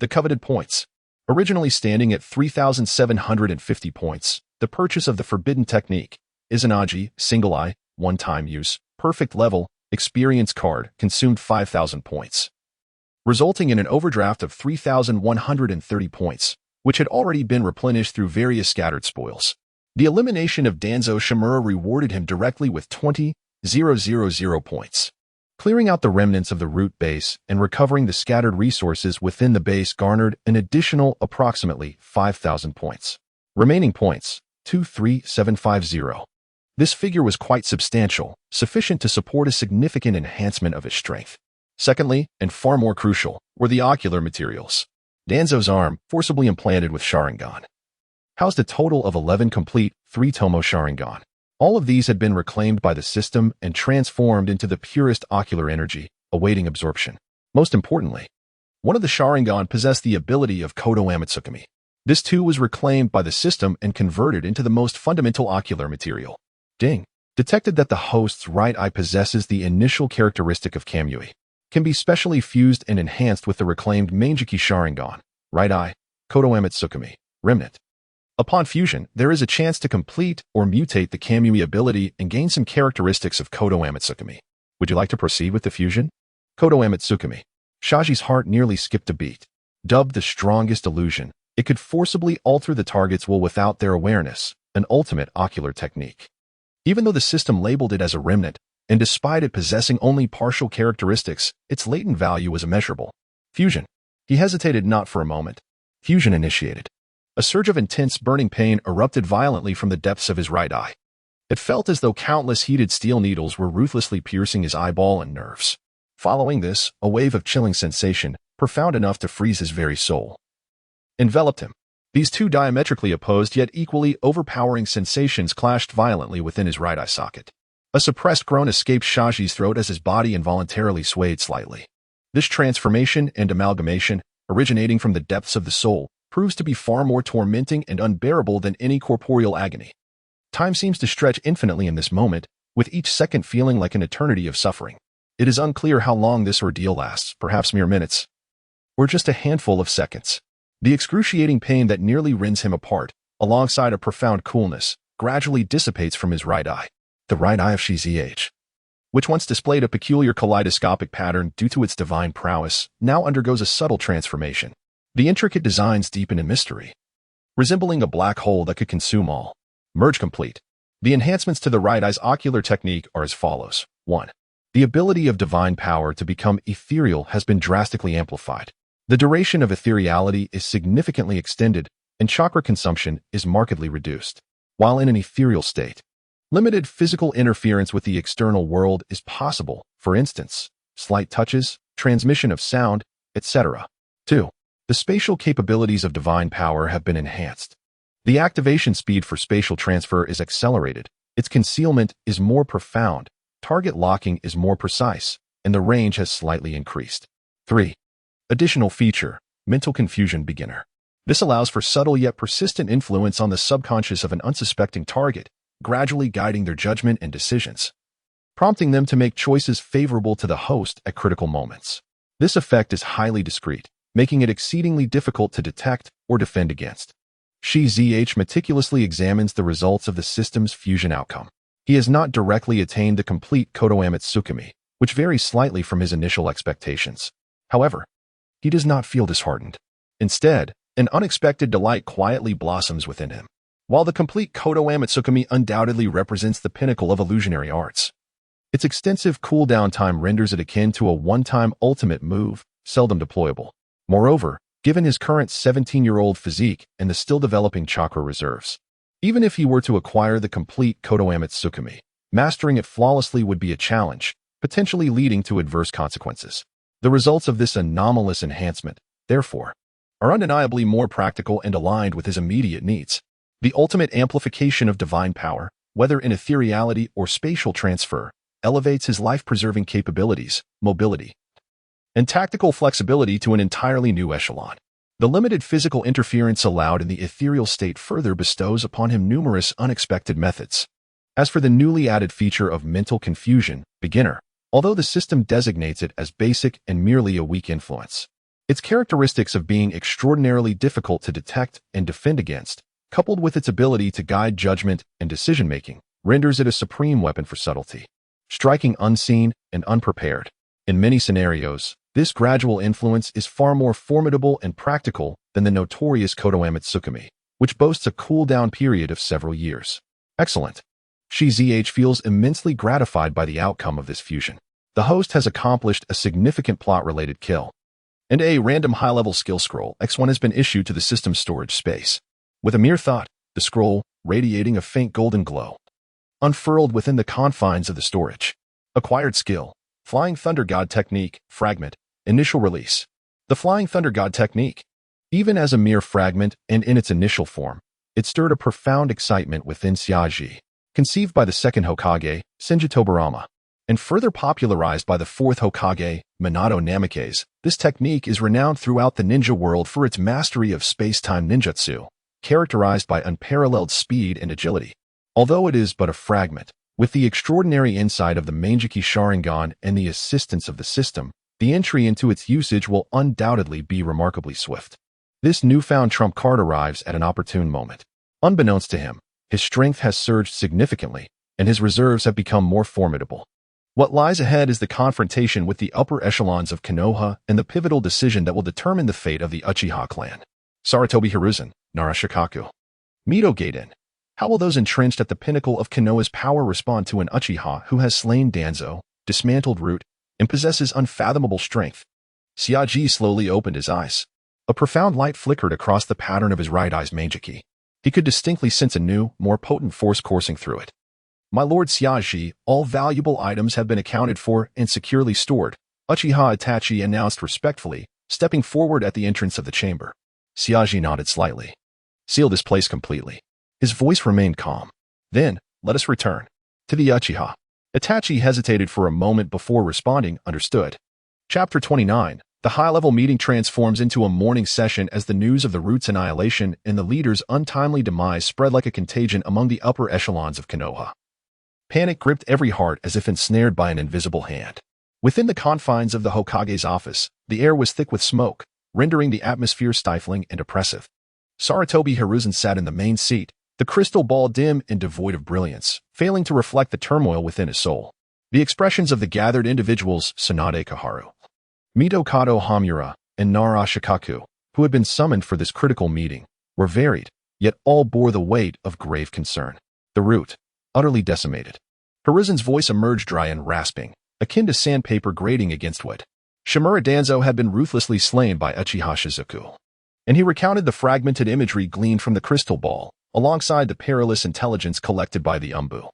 the coveted points. Originally standing at 3,750 points, the purchase of the forbidden technique, Izanagi, single eye, one-time use, perfect level, experience card consumed 5,000 points, resulting in an overdraft of 3,130 points, which had already been replenished through various scattered spoils. The elimination of Danzo Shimura rewarded him directly with 20,000 points. Clearing out the remnants of the root base and recovering the scattered resources within the base garnered an additional approximately 5,000 points. Remaining points, 23,750. This figure was quite substantial, sufficient to support a significant enhancement of his strength. Secondly, and far more crucial, were the ocular materials. Danzo's arm, forcibly implanted with Sharingan, housed a total of 11 complete 3-tomo Sharingan. All of these had been reclaimed by the system and transformed into the purest ocular energy, awaiting absorption. Most importantly, one of the Sharingan possessed the ability of Kodo Amatsukami. This too was reclaimed by the system and converted into the most fundamental ocular material. Ding. Detected that the host's right eye possesses the initial characteristic of Kamui. Can be specially fused and enhanced with the reclaimed Manjiki Sharingan. Right eye, Kodo Amatsukami, remnant. Upon fusion, there is a chance to complete or mutate the Kamui ability and gain some characteristics of Kodo Amatsukami. Would you like to proceed with the fusion? Kodo Amatsukami. Shaji's heart nearly skipped a beat. Dubbed the strongest illusion, it could forcibly alter the target's will without their awareness, an ultimate ocular technique. Even though the system labeled it as a remnant, and despite it possessing only partial characteristics, its latent value was immeasurable. Fusion. He hesitated not for a moment. Fusion initiated. A surge of intense burning pain erupted violently from the depths of his right eye. It felt as though countless heated steel needles were ruthlessly piercing his eyeball and nerves. Following this, a wave of chilling sensation, profound enough to freeze his very soul, enveloped him. These two diametrically opposed yet equally overpowering sensations clashed violently within his right eye socket. A suppressed groan escaped Shaji's throat as his body involuntarily swayed slightly. This transformation and amalgamation, originating from the depths of the soul, proves to be far more tormenting and unbearable than any corporeal agony. Time seems to stretch infinitely in this moment, with each second feeling like an eternity of suffering. It is unclear how long this ordeal lasts, perhaps mere minutes, or just a handful of seconds. The excruciating pain that nearly rends him apart, alongside a profound coolness, gradually dissipates from his right eye. The right eye of Shizh, which once displayed a peculiar kaleidoscopic pattern due to its divine prowess, now undergoes a subtle transformation. The intricate designs deepen in mystery, resembling a black hole that could consume all. Merge complete. The enhancements to the right eye's ocular technique are as follows. 1. The ability of divine power to become ethereal has been drastically amplified. The duration of ethereality is significantly extended, and chakra consumption is markedly reduced. While in an ethereal state, limited physical interference with the external world is possible, for instance, slight touches, transmission of sound, etc. 2. The spatial capabilities of divine power have been enhanced. The activation speed for spatial transfer is accelerated, its concealment is more profound, target locking is more precise, and the range has slightly increased. 3. Additional feature, mental confusion beginner. This allows for subtle yet persistent influence on the subconscious of an unsuspecting target, gradually guiding their judgment and decisions, prompting them to make choices favorable to the host at critical moments. This effect is highly discreet, making it exceedingly difficult to detect or defend against. Shizh meticulously examines the results of the system's fusion outcome. He has not directly attained the complete Konoha Tsukimi, which varies slightly from his initial expectations. However, he does not feel disheartened. Instead, an unexpected delight quietly blossoms within him. While the complete Konoha Tsukimi undoubtedly represents the pinnacle of illusionary arts, its extensive cooldown time renders it akin to a one-time ultimate move, seldom deployable. Moreover, given his current 17-year-old physique and the still-developing chakra reserves, even if he were to acquire the complete Konoha Tsukimi, mastering it flawlessly would be a challenge, potentially leading to adverse consequences. The results of this anomalous enhancement, therefore, are undeniably more practical and aligned with his immediate needs. The ultimate amplification of divine power, whether in ethereality or spatial transfer, elevates his life-preserving capabilities, mobility, and tactical flexibility to an entirely new echelon. The limited physical interference allowed in the ethereal state further bestows upon him numerous unexpected methods. As for the newly added feature of mental confusion, beginner, although the system designates it as basic and merely a weak influence, its characteristics of being extraordinarily difficult to detect and defend against, coupled with its ability to guide judgment and decision-making, renders it a supreme weapon for subtlety, striking unseen and unprepared. In many scenarios, this gradual influence is far more formidable and practical than the notorious Konoha Tsukimi, which boasts a cooldown period of several years. Excellent. Shizh feels immensely gratified by the outcome of this fusion. The host has accomplished a significant plot-related kill, and a random high-level skill scroll X1 has been issued to the system's storage space. With a mere thought, the scroll, radiating a faint golden glow, unfurled within the confines of the storage. Acquired skill, Flying Thunder God Technique, Fragment, Initial Release. The Flying Thunder God Technique, even as a mere fragment and in its initial form, it stirred a profound excitement within Shizh. Conceived by the second Hokage, Senjitobarama, and further popularized by the fourth Hokage, Minato Namikaze, this technique is renowned throughout the ninja world for its mastery of space-time ninjutsu, characterized by unparalleled speed and agility. Although it is but a fragment, with the extraordinary insight of the Manjiki Sharingan and the assistance of the system, the entry into its usage will undoubtedly be remarkably swift. This newfound trump card arrives at an opportune moment. Unbeknownst to him, his strength has surged significantly, and his reserves have become more formidable. What lies ahead is the confrontation with the upper echelons of Konoha and the pivotal decision that will determine the fate of the Uchiha clan. Sarutobi Hiruzen, Nara Shikaku. Mito Gaiden. How will those entrenched at the pinnacle of Konoha's power respond to an Uchiha who has slain Danzo, dismantled Root, and possesses unfathomable strength? Shizh slowly opened his eyes. A profound light flickered across the pattern of his right eye's Manjiki. He could distinctly sense a new, more potent force coursing through it. My lord Shizh, all valuable items have been accounted for and securely stored, Uchiha Itachi announced respectfully, stepping forward at the entrance of the chamber. Shizh nodded slightly. Seal this place completely. His voice remained calm. Then, let us return to the Uchiha. Itachi hesitated for a moment before responding, understood. Chapter 29. The high-level meeting transforms into a morning session as the news of the root's annihilation and the leader's untimely demise spread like a contagion among the upper echelons of Konoha. Panic gripped every heart as if ensnared by an invisible hand. Within the confines of the Hokage's office, the air was thick with smoke, rendering the atmosphere stifling and oppressive. Sarutobi Hiruzen sat in the main seat, the crystal ball dim and devoid of brilliance, failing to reflect the turmoil within his soul. The expressions of the gathered individuals, Tsunade Koharu, Mitokado Hamura, and Nara Shikaku, who had been summoned for this critical meeting, were varied, yet all bore the weight of grave concern. The root, utterly decimated. Hiruzen's voice emerged dry and rasping, akin to sandpaper grating against wood. Shimura Danzo had been ruthlessly slain by Uchiha Shizuku, and he recounted the fragmented imagery gleaned from the crystal ball, alongside the perilous intelligence collected by the Umbu.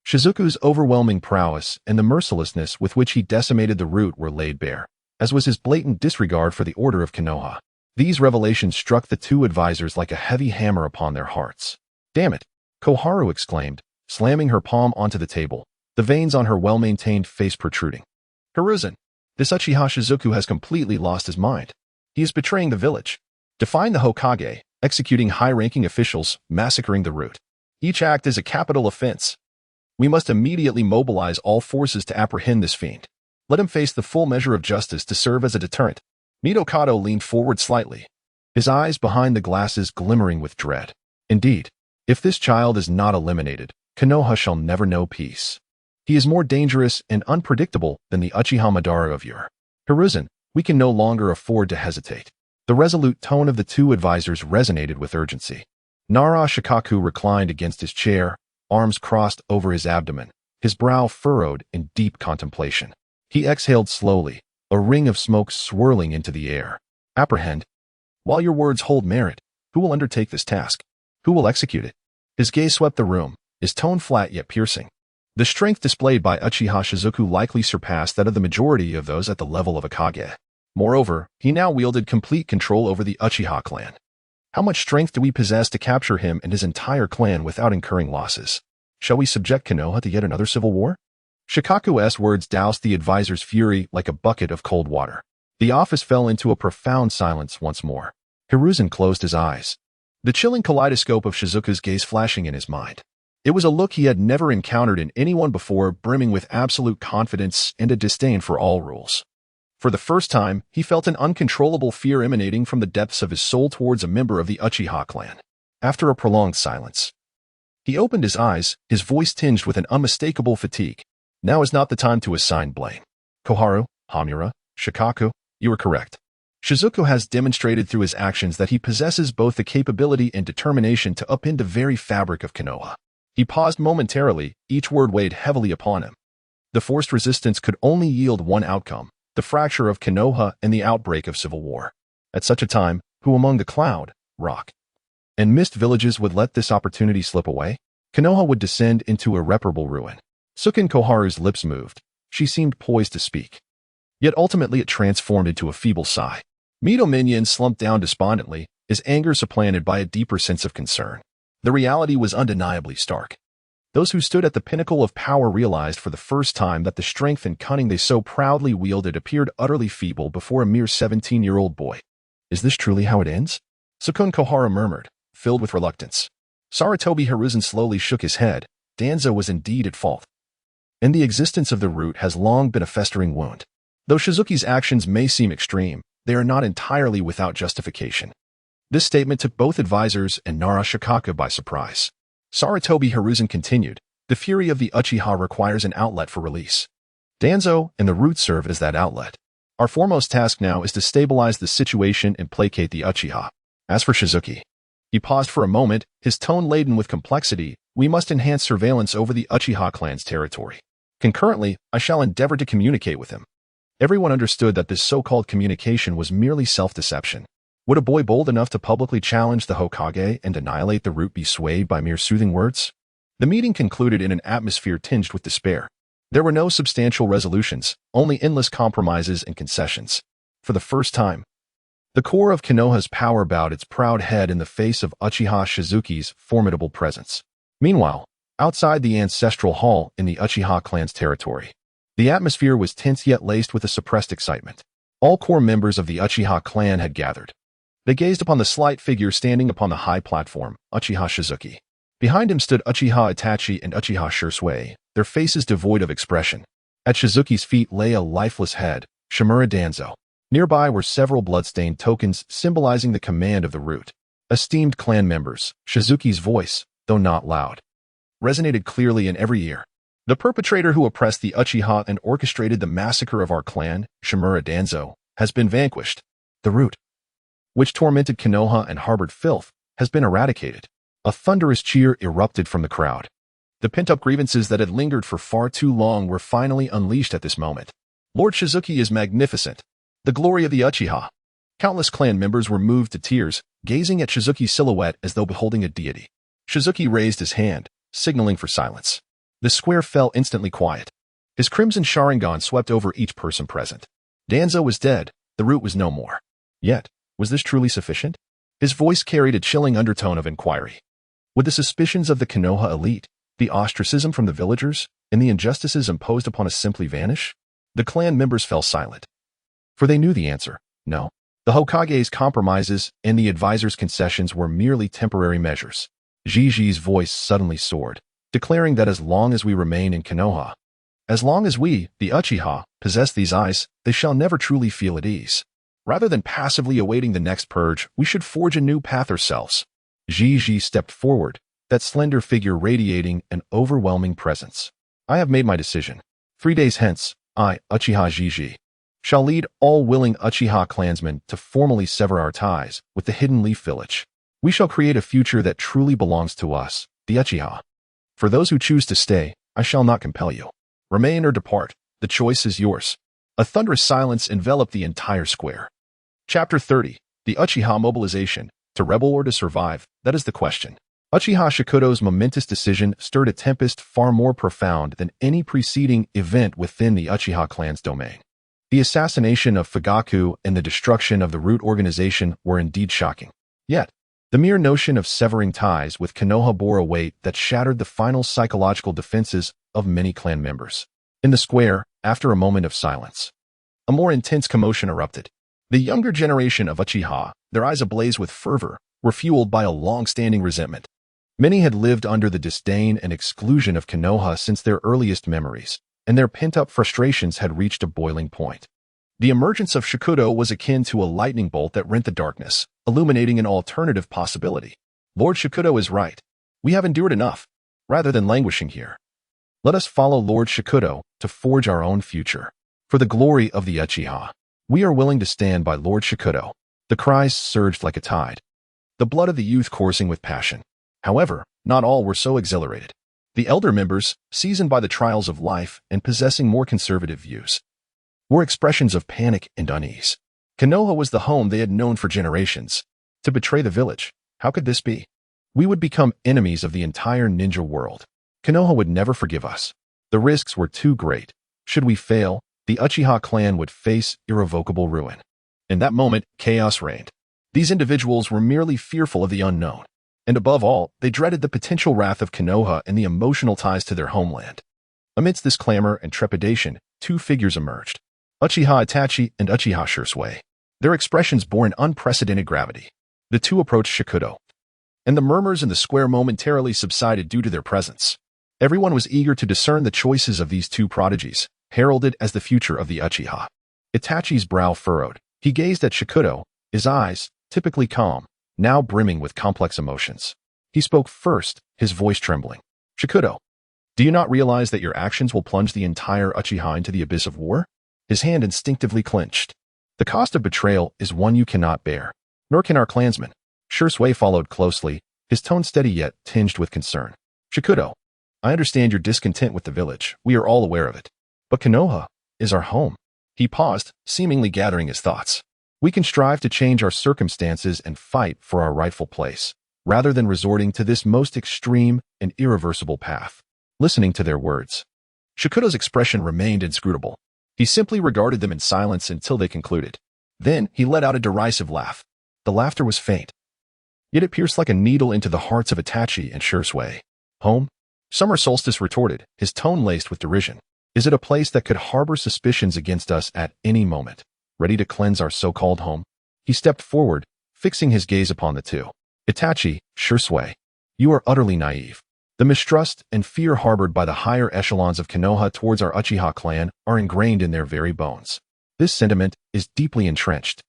Shizuku's overwhelming prowess and the mercilessness with which he decimated the root were laid bare, as was his blatant disregard for the order of Konoha. These revelations struck the two advisors like a heavy hammer upon their hearts. "Damn it!" Koharu exclaimed, slamming her palm onto the table, the veins on her well-maintained face protruding. "Hiruzen, this Uchiha Shizuku has completely lost his mind. He is betraying the village, defying the Hokage, executing high-ranking officials, massacring the root. Each act is a capital offense. We must immediately mobilize all forces to apprehend this fiend. Let him face the full measure of justice to serve as a deterrent." Mitokado leaned forward slightly, his eyes behind the glasses glimmering with dread. "Indeed, if this child is not eliminated, Konoha shall never know peace. He is more dangerous and unpredictable than the Uchiha Madara of yore. Hiruzen, we can no longer afford to hesitate." The resolute tone of the two advisors resonated with urgency. Nara Shikaku reclined against his chair, arms crossed over his abdomen, his brow furrowed in deep contemplation. He exhaled slowly, a ring of smoke swirling into the air. "Apprehend? While your words hold merit, who will undertake this task? Who will execute it?" His gaze swept the room, his tone flat yet piercing. The strength displayed by Uchiha Shizuku likely surpassed that of the majority of those at the level of a Kage. Moreover, he now wielded complete control over the Uchiha clan. How much strength do we possess to capture him and his entire clan without incurring losses? Shall we subject Konoha to yet another civil war? Shikaku's words doused the advisor's fury like a bucket of cold water. The office fell into a profound silence once more. Hiruzen closed his eyes, the chilling kaleidoscope of Shizuku's gaze flashing in his mind. It was a look he had never encountered in anyone before, brimming with absolute confidence and a disdain for all rules. For the first time, he felt an uncontrollable fear emanating from the depths of his soul towards a member of the Uchiha clan. After a prolonged silence, he opened his eyes, his voice tinged with an unmistakable fatigue. "Now is not the time to assign blame. Koharu, Hamura, Shikaku, you are correct. Shizuku has demonstrated through his actions that he possesses both the capability and determination to upend the very fabric of Konoha." He paused momentarily, each word weighed heavily upon him. The forced resistance could only yield one outcome: the fracture of Konoha and the outbreak of civil war. At such a time, who among the cloud, rock, and mist villages would let this opportunity slip away? Konoha would descend into irreparable ruin. Sukin Koharu's lips moved. She seemed poised to speak. Yet ultimately it transformed into a feeble sigh. Mito Minion slumped down despondently, his anger supplanted by a deeper sense of concern. The reality was undeniably stark. Those who stood at the pinnacle of power realized for the first time that the strength and cunning they so proudly wielded appeared utterly feeble before a mere 17-year-old boy. "Is this truly how it ends?" Sukun Koharu murmured, filled with reluctance. Sarutobi Hiruzen slowly shook his head. Danzo was indeed at fault, and the existence of the root has long been a festering wound. Though Shizuki's actions may seem extreme, they are not entirely without justification. This statement took both advisors and Nara Shikaku by surprise. Sarutobi Hiruzen continued, "The fury of the Uchiha requires an outlet for release. Danzo and the root serve as that outlet. Our foremost task now is to stabilize the situation and placate the Uchiha. As for Shizuki," he paused for a moment, his tone laden with complexity, "we must enhance surveillance over the Uchiha clan's territory. Concurrently, I shall endeavor to communicate with him." Everyone understood that this so-called communication was merely self-deception. Would a boy bold enough to publicly challenge the Hokage and annihilate the root be swayed by mere soothing words? The meeting concluded in an atmosphere tinged with despair. There were no substantial resolutions, only endless compromises and concessions. For the first time, the core of Konoha's power bowed its proud head in the face of Uchiha Shizuki's formidable presence. Meanwhile, outside the ancestral hall in the Uchiha clan's territory, The atmosphere was tense yet laced with a suppressed excitement. All core members of the Uchiha clan had gathered. They gazed upon the slight figure standing upon the high platform, Uchiha Shizuki. Behind him stood Uchiha Itachi and Uchiha Shursui, their faces devoid of expression. At Shizuki's feet lay a lifeless head, Shimura Danzo. Nearby were several bloodstained tokens symbolizing the command of the root. Esteemed clan members, Shizuki's voice, though not loud, resonated clearly in every ear. The perpetrator who oppressed the Uchiha and orchestrated the massacre of our clan, Shimura Danzo, has been vanquished. The root, which tormented Konoha and harbored filth, has been eradicated. A thunderous cheer erupted from the crowd. The pent-up grievances that had lingered for far too long were finally unleashed at this moment. Lord Shizuki is magnificent, the glory of the Uchiha. Countless clan members were moved to tears, gazing at Shizuki's silhouette as though beholding a deity. Shizuki raised his hand, signaling for silence. The square fell instantly quiet. His crimson Sharingan swept over each person present. Danzo was dead, the root was no more. Yet, was this truly sufficient? His voice carried a chilling undertone of inquiry. Would the suspicions of the Konoha elite, the ostracism from the villagers, and the injustices imposed upon us simply vanish? The clan members fell silent. For they knew the answer, no. The Hokage's compromises and the advisor's concessions were merely temporary measures. Jiji's voice suddenly soared, declaring that as long as we remain in Konoha, as long as we, the Uchiha, possess these eyes, they shall never truly feel at ease. Rather than passively awaiting the next purge, we should forge a new path ourselves. Jiji stepped forward, that slender figure radiating an overwhelming presence. I have made my decision. 3 days hence, I, Uchiha Jiji, shall lead all willing Uchiha clansmen to formally sever our ties with the Hidden Leaf Village. We shall create a future that truly belongs to us, the Uchiha. For those who choose to stay, I shall not compel you. Remain or depart, the choice is yours. A thunderous silence enveloped the entire square. Chapter 30. The Uchiha Mobilization. To rebel or to survive, that is the question. Uchiha Shikudo's momentous decision stirred a tempest far more profound than any preceding event within the Uchiha clan's domain. The assassination of Fugaku and the destruction of the root organization were indeed shocking. Yet, the mere notion of severing ties with Konoha bore a weight that shattered the final psychological defenses of many clan members. In the square, after a moment of silence, a more intense commotion erupted. The younger generation of Uchiha, their eyes ablaze with fervor, were fueled by a long-standing resentment. Many had lived under the disdain and exclusion of Konoha since their earliest memories, and their pent-up frustrations had reached a boiling point. The emergence of Shikudo was akin to a lightning bolt that rent the darkness, illuminating an alternative possibility. Lord Shikudo is right. We have endured enough. Rather than languishing here, let us follow Lord Shikudo to forge our own future. For the glory of the Uchiha, we are willing to stand by Lord Shikudo. The cries surged like a tide, the blood of the youth coursing with passion. However, not all were so exhilarated. The elder members, seasoned by the trials of life and possessing more conservative views, were expressions of panic and unease. Konoha was the home they had known for generations. To betray the village, how could this be? We would become enemies of the entire ninja world. Konoha would never forgive us. The risks were too great. Should we fail, the Uchiha clan would face irrevocable ruin. In that moment, chaos reigned. These individuals were merely fearful of the unknown. And above all, they dreaded the potential wrath of Konoha and the emotional ties to their homeland. Amidst this clamor and trepidation, 2 figures emerged. Uchiha Itachi and Uchiha Shursui. Their expressions bore an unprecedented gravity. The two approached Shikudo, and the murmurs in the square momentarily subsided due to their presence. Everyone was eager to discern the choices of these 2 prodigies, heralded as the future of the Uchiha. Itachi's brow furrowed. He gazed at Shikudo, his eyes, typically calm, now brimming with complex emotions. He spoke first, his voice trembling. Shikudo, do you not realize that your actions will plunge the entire Uchiha into the abyss of war? His hand instinctively clenched. The cost of betrayal is one you cannot bear. Nor can our clansmen. Shursui followed closely, his tone steady yet tinged with concern. Shikudo, I understand your discontent with the village. We are all aware of it. But Konoha is our home. He paused, seemingly gathering his thoughts. We can strive to change our circumstances and fight for our rightful place, rather than resorting to this most extreme and irreversible path. Listening to their words, Shikudo's expression remained inscrutable. He simply regarded them in silence until they concluded. Then he let out a derisive laugh. The laughter was faint, yet it pierced like a needle into the hearts of Itachi and Shursui. Home? Summer Solstice retorted, his tone laced with derision. Is it a place that could harbor suspicions against us at any moment, ready to cleanse our so-called home? He stepped forward, fixing his gaze upon the two. Itachi, Shursui, you are utterly naive. The mistrust and fear harbored by the higher echelons of Konoha towards our Uchiha clan are ingrained in their very bones. This sentiment is deeply entrenched,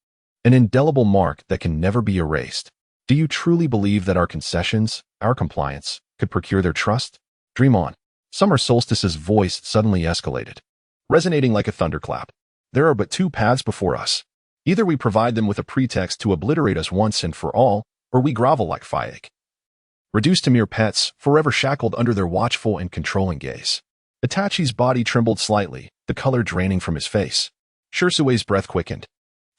an indelible mark that can never be erased. Do you truly believe that our concessions, our compliance, could procure their trust? Dream on. Summer Solstice's voice suddenly escalated, resonating like a thunderclap. There are but two paths before us. Either we provide them with a pretext to obliterate us once and for all, or we grovel like Fugaku, reduced to mere pets, forever shackled under their watchful and controlling gaze. Itachi's body trembled slightly, the color draining from his face. Shursui's breath quickened.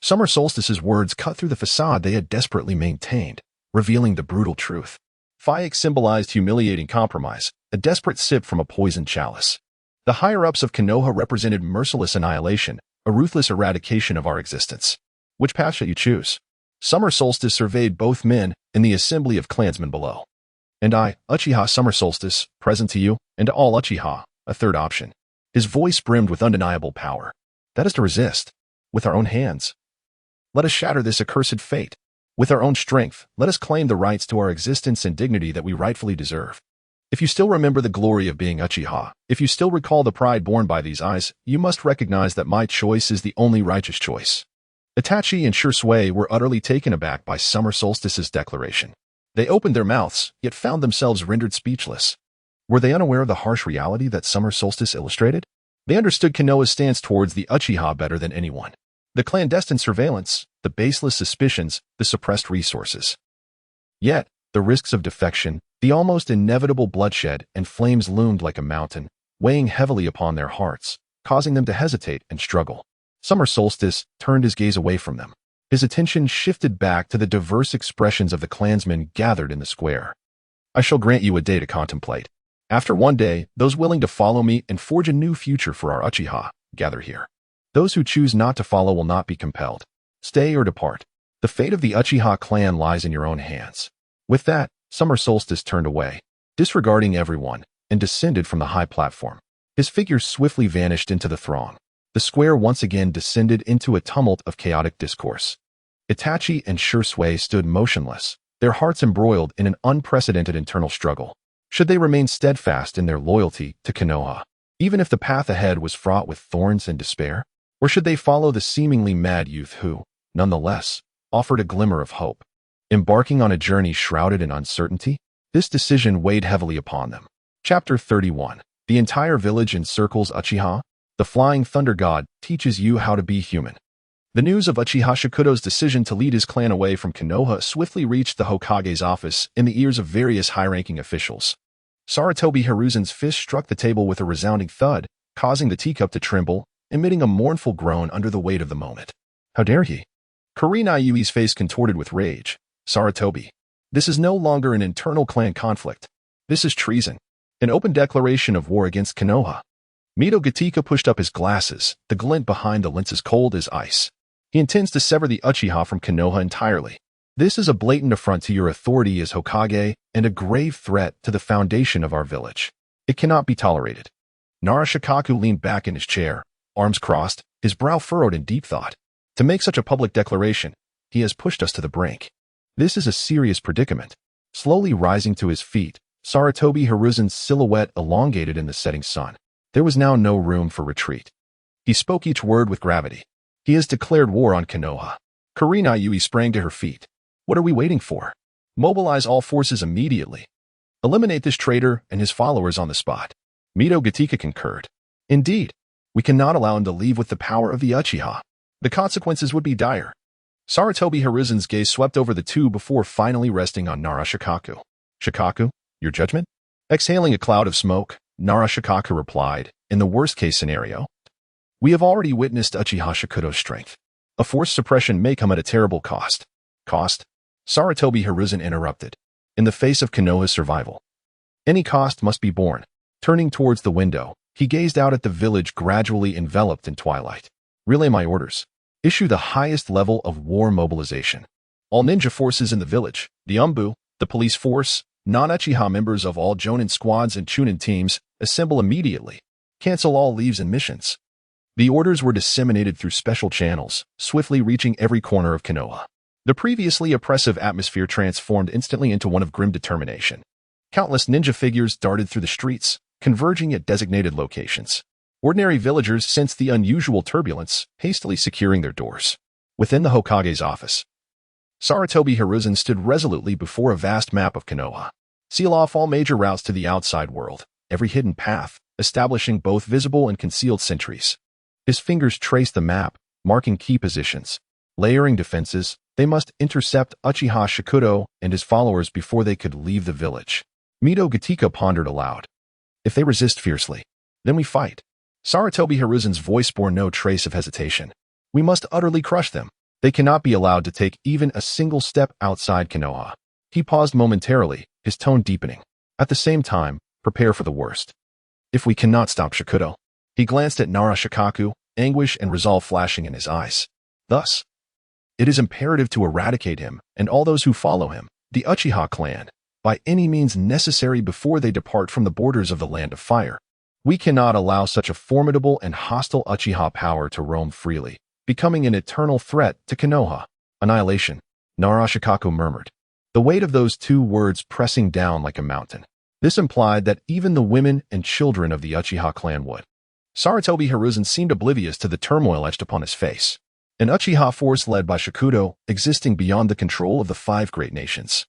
Summer Solstice's words cut through the facade they had desperately maintained, revealing the brutal truth. Fugaku symbolized humiliating compromise, a desperate sip from a poisoned chalice. The higher-ups of Konoha represented merciless annihilation, a ruthless eradication of our existence. Which path shall you choose? Summer Solstice surveyed both men and the assembly of clansmen below. And I, Uchiha Summer Solstice, present to you, and to all Uchiha, a third option. His voice brimmed with undeniable power. That is to resist, with our own hands. Let us shatter this accursed fate. With our own strength, let us claim the rights to our existence and dignity that we rightfully deserve. If you still remember the glory of being Uchiha, if you still recall the pride borne by these eyes, you must recognize that my choice is the only righteous choice. Itachi and Shursui were utterly taken aback by Summer Solstice's declaration. They opened their mouths, yet found themselves rendered speechless. Were they unaware of the harsh reality that Summer Solstice illustrated? They understood Konoha's stance towards the Uchiha better than anyone. The clandestine surveillance, the baseless suspicions, the suppressed resources. Yet, the risks of defection, the almost inevitable bloodshed and flames loomed like a mountain, weighing heavily upon their hearts, causing them to hesitate and struggle. Summer Solstice turned his gaze away from them. His attention shifted back to the diverse expressions of the clansmen gathered in the square. I shall grant you a day to contemplate. After one day, those willing to follow me and forge a new future for our Uchiha, gather here. Those who choose not to follow will not be compelled. Stay or depart. The fate of the Uchiha clan lies in your own hands. With that, Summer Solstice turned away, disregarding everyone, and descended from the high platform. His figure swiftly vanished into the throng. The square once again descended into a tumult of chaotic discourse. Itachi and Shursui stood motionless, their hearts embroiled in an unprecedented internal struggle. Should they remain steadfast in their loyalty to Konoha, even if the path ahead was fraught with thorns and despair? Or should they follow the seemingly mad youth who, nonetheless, offered a glimmer of hope? Embarking on a journey shrouded in uncertainty, this decision weighed heavily upon them. Chapter 31. The entire village encircles Uchiha. The Flying Thunder God teaches you how to be human. The news of Uchiha Shakudo's decision to lead his clan away from Konoha swiftly reached the Hokage's office in the ears of various high-ranking officials. Sarutobi Hiruzen's fist struck the table with a resounding thud, causing the teacup to tremble, emitting a mournful groan under the weight of the moment. How dare he? Kurina Yui's face contorted with rage. Sarutobi, this is no longer an internal clan conflict. This is treason. An open declaration of war against Konoha. Mito Gatika pushed up his glasses, the glint behind the lenses cold as ice. He intends to sever the Uchiha from Konoha entirely. This is a blatant affront to your authority as Hokage and a grave threat to the foundation of our village. It cannot be tolerated. Narashikaku leaned back in his chair, arms crossed, his brow furrowed in deep thought. To make such a public declaration, he has pushed us to the brink. This is a serious predicament. Slowly rising to his feet, Sarutobi Hiruzen's silhouette elongated in the setting sun. There was now no room for retreat. He spoke each word with gravity. He has declared war on Konoha. Kurina Yui sprang to her feet. What are we waiting for? Mobilize all forces immediately. Eliminate this traitor and his followers on the spot. Mito Gatika concurred. Indeed, we cannot allow him to leave with the power of the Uchiha. The consequences would be dire. Sarutobi Hiruzen's gaze swept over the two before finally resting on Narashikaku. Shikaku, your judgment? Exhaling a cloud of smoke, Narashikaku replied, in the worst-case scenario, we have already witnessed Uchiha Shakudo's strength. A forced suppression may come at a terrible cost. Cost? Sarutobi Hiruzen interrupted. In the face of Konoha's survival, any cost must be borne. Turning towards the window, he gazed out at the village gradually enveloped in twilight. Relay my orders. Issue the highest level of war mobilization. All ninja forces in the village, the Umbu, the police force, non-Uchiha members of all Jonin squads and Chunin teams, assemble immediately. Cancel all leaves and missions. The orders were disseminated through special channels, swiftly reaching every corner of Konoha. The previously oppressive atmosphere transformed instantly into one of grim determination. Countless ninja figures darted through the streets, converging at designated locations. Ordinary villagers sensed the unusual turbulence, hastily securing their doors. Within the Hokage's office, Sarutobi Hiruzen stood resolutely before a vast map of Konoha. Seal off all major routes to the outside world, every hidden path, establishing both visible and concealed sentries. His fingers traced the map, marking key positions. Layering defenses, they must intercept Uchiha Shikudo and his followers before they could leave the village. Mito Gatika pondered aloud. If they resist fiercely, then we fight. Sarutobi Hiruzen's voice bore no trace of hesitation. We must utterly crush them. They cannot be allowed to take even a single step outside Konoha. He paused momentarily, his tone deepening. At the same time, prepare for the worst. If we cannot stop Shikudo. He glanced at Nara Shikaku, anguish and resolve flashing in his eyes. Thus, it is imperative to eradicate him and all those who follow him, the Uchiha clan, by any means necessary before they depart from the borders of the Land of Fire. We cannot allow such a formidable and hostile Uchiha power to roam freely, becoming an eternal threat to Konoha. Annihilation, Nara Shikaku murmured, the weight of those two words pressing down like a mountain. This implied that even the women and children of the Uchiha clan would. Sarutobi Hiruzen seemed oblivious to the turmoil etched upon his face. An Uchiha force led by Shikudo, existing beyond the control of the five great nations,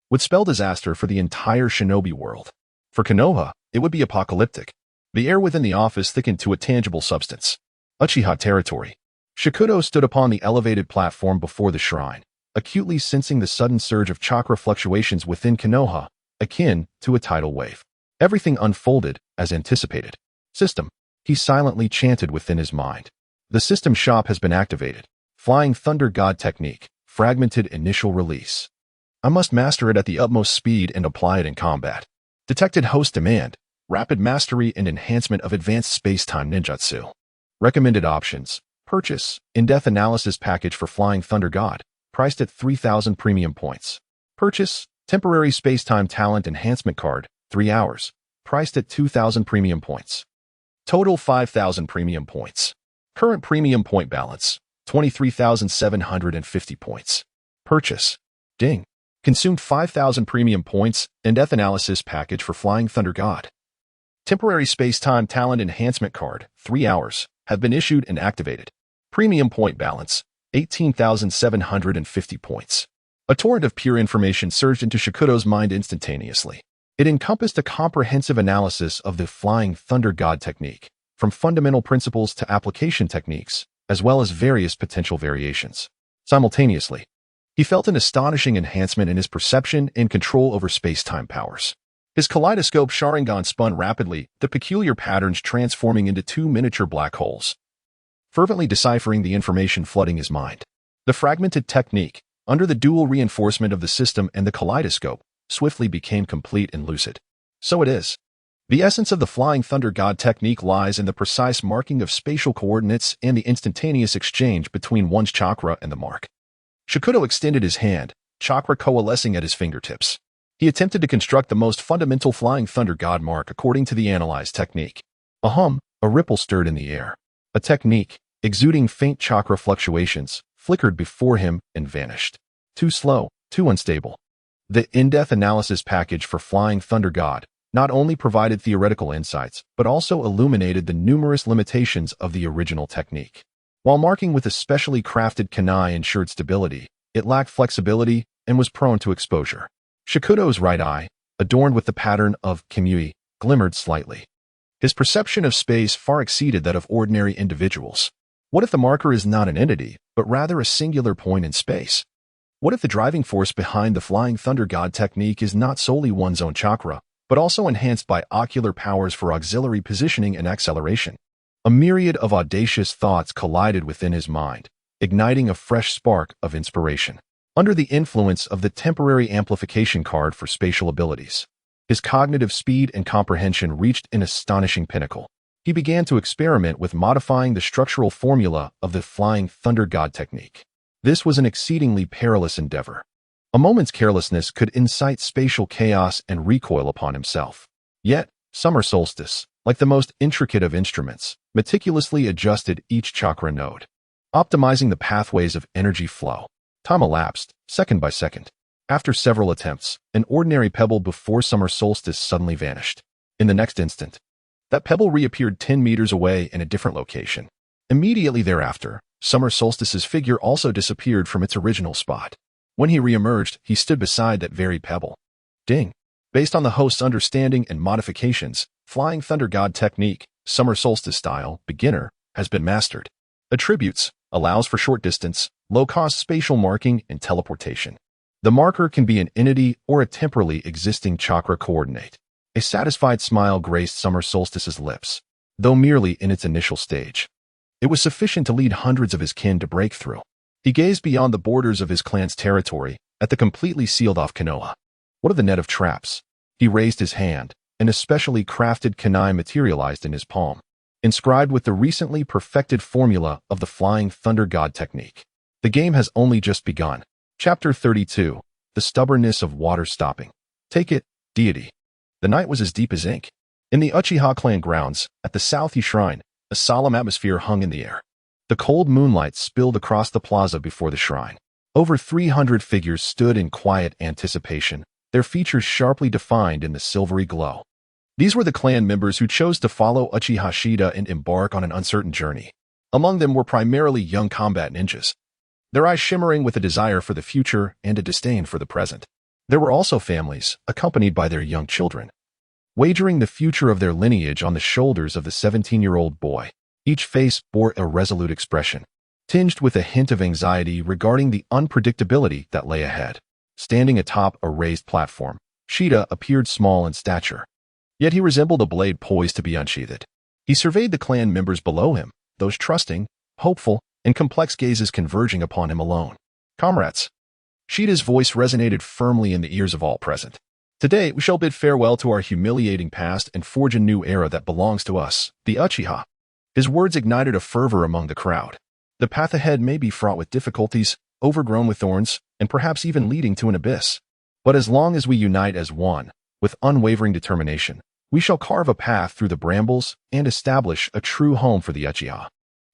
would spell disaster for the entire shinobi world. For Konoha, it would be apocalyptic. The air within the office thickened to a tangible substance. Uchiha territory. Shikudo stood upon the elevated platform before the shrine, acutely sensing the sudden surge of chakra fluctuations within Konoha, akin to a tidal wave. Everything unfolded as anticipated. System. He silently chanted within his mind. The system shop has been activated. Flying Thunder God technique. Fragmented initial release. I must master it at the utmost speed and apply it in combat. Detected host demand. Rapid mastery and enhancement of advanced space-time ninjutsu. Recommended options. Purchase. In-depth analysis package for Flying Thunder God. Priced at 3,000 premium points. Purchase. Temporary space-time talent enhancement card. 3 hours. Priced at 2,000 premium points. Total 5,000 premium points. Current premium point balance. 23,750 points. Purchase. Ding. Consumed 5,000 premium points. In-depth analysis package for Flying Thunder God. Temporary space-time talent enhancement card. 3 hours. Have been issued and activated. Premium point balance. 18,750 points. A torrent of pure information surged into Shikudo's mind instantaneously. It encompassed a comprehensive analysis of the Flying Thunder God technique, from fundamental principles to application techniques, as well as various potential variations. Simultaneously, he felt an astonishing enhancement in his perception and control over space-time powers. His kaleidoscope Sharingan spun rapidly, the peculiar patterns transforming into 2 miniature black holes, fervently deciphering the information flooding his mind. The fragmented technique, under the dual reinforcement of the system and the kaleidoscope, swiftly became complete and lucid. So it is. The essence of the Flying Thunder God technique lies in the precise marking of spatial coordinates and the instantaneous exchange between one's chakra and the mark. Shikudo extended his hand, chakra coalescing at his fingertips. He attempted to construct the most fundamental Flying Thunder God mark according to the analyzed technique. A ripple stirred in the air. A technique, exuding faint chakra fluctuations, flickered before him and vanished. Too slow, too unstable. The in-depth analysis package for Flying Thunder God not only provided theoretical insights, but also illuminated the numerous limitations of the original technique. While marking with a specially crafted kunai ensured stability, it lacked flexibility and was prone to exposure. Shikudo's right eye, adorned with the pattern of Kimui, glimmered slightly. His perception of space far exceeded that of ordinary individuals. What if the marker is not an entity, but rather a singular point in space? What if the driving force behind the Flying Thunder God technique is not solely one's own chakra, but also enhanced by ocular powers for auxiliary positioning and acceleration? A myriad of audacious thoughts collided within his mind, igniting a fresh spark of inspiration. Under the influence of the temporary amplification card for spatial abilities, his cognitive speed and comprehension reached an astonishing pinnacle. He began to experiment with modifying the structural formula of the Flying Thunder God technique. This was an exceedingly perilous endeavor. A moment's carelessness could incite spatial chaos and recoil upon himself. Yet, summer solstice, like the most intricate of instruments, meticulously adjusted each chakra node, optimizing the pathways of energy flow. Time elapsed, second by second. After several attempts, an ordinary pebble before summer solstice suddenly vanished. In the next instant, that pebble reappeared 10 meters away in a different location. Immediately thereafter, summer solstice's figure also disappeared from its original spot. When he reemerged, he stood beside that very pebble. Ding! Based on the host's understanding and modifications, Flying Thunder God technique, summer solstice style, beginner, has been mastered. Attributes: allows for short distance, low-cost spatial marking, and teleportation. The marker can be an entity or a temporally existing chakra coordinate. A satisfied smile graced summer solstice's lips, though merely in its initial stage. It was sufficient to lead hundreds of his kin to break through. He gazed beyond the borders of his clan's territory at the completely sealed-off Konoha. What of the net of traps? He raised his hand, and a specially crafted kunai materialized in his palm, inscribed with the recently perfected formula of the Flying Thunder God technique. The game has only just begun. Chapter 32. The Stubbornness of Water Stopping. Take it, deity. The night was as deep as ink. In the Uchiha clan grounds, at the South Shrine, a solemn atmosphere hung in the air. The cold moonlight spilled across the plaza before the shrine. Over 300 figures stood in quiet anticipation, their features sharply defined in the silvery glow. These were the clan members who chose to follow Uchiha Shida and embark on an uncertain journey. Among them were primarily young combat ninjas, their eyes shimmering with a desire for the future and a disdain for the present. There were also families, accompanied by their young children, wagering the future of their lineage on the shoulders of the 17-year-old boy. Each face bore a resolute expression, tinged with a hint of anxiety regarding the unpredictability that lay ahead. Standing atop a raised platform, Shida appeared small in stature, yet he resembled a blade poised to be unsheathed. He surveyed the clan members below him, those trusting, hopeful, and complex gazes converging upon him alone. Comrades! Shida's voice resonated firmly in the ears of all present. Today, we shall bid farewell to our humiliating past and forge a new era that belongs to us, the Uchiha. His words ignited a fervor among the crowd. The path ahead may be fraught with difficulties, overgrown with thorns, and perhaps even leading to an abyss. But as long as we unite as one, with unwavering determination, we shall carve a path through the brambles and establish a true home for the Uchiha.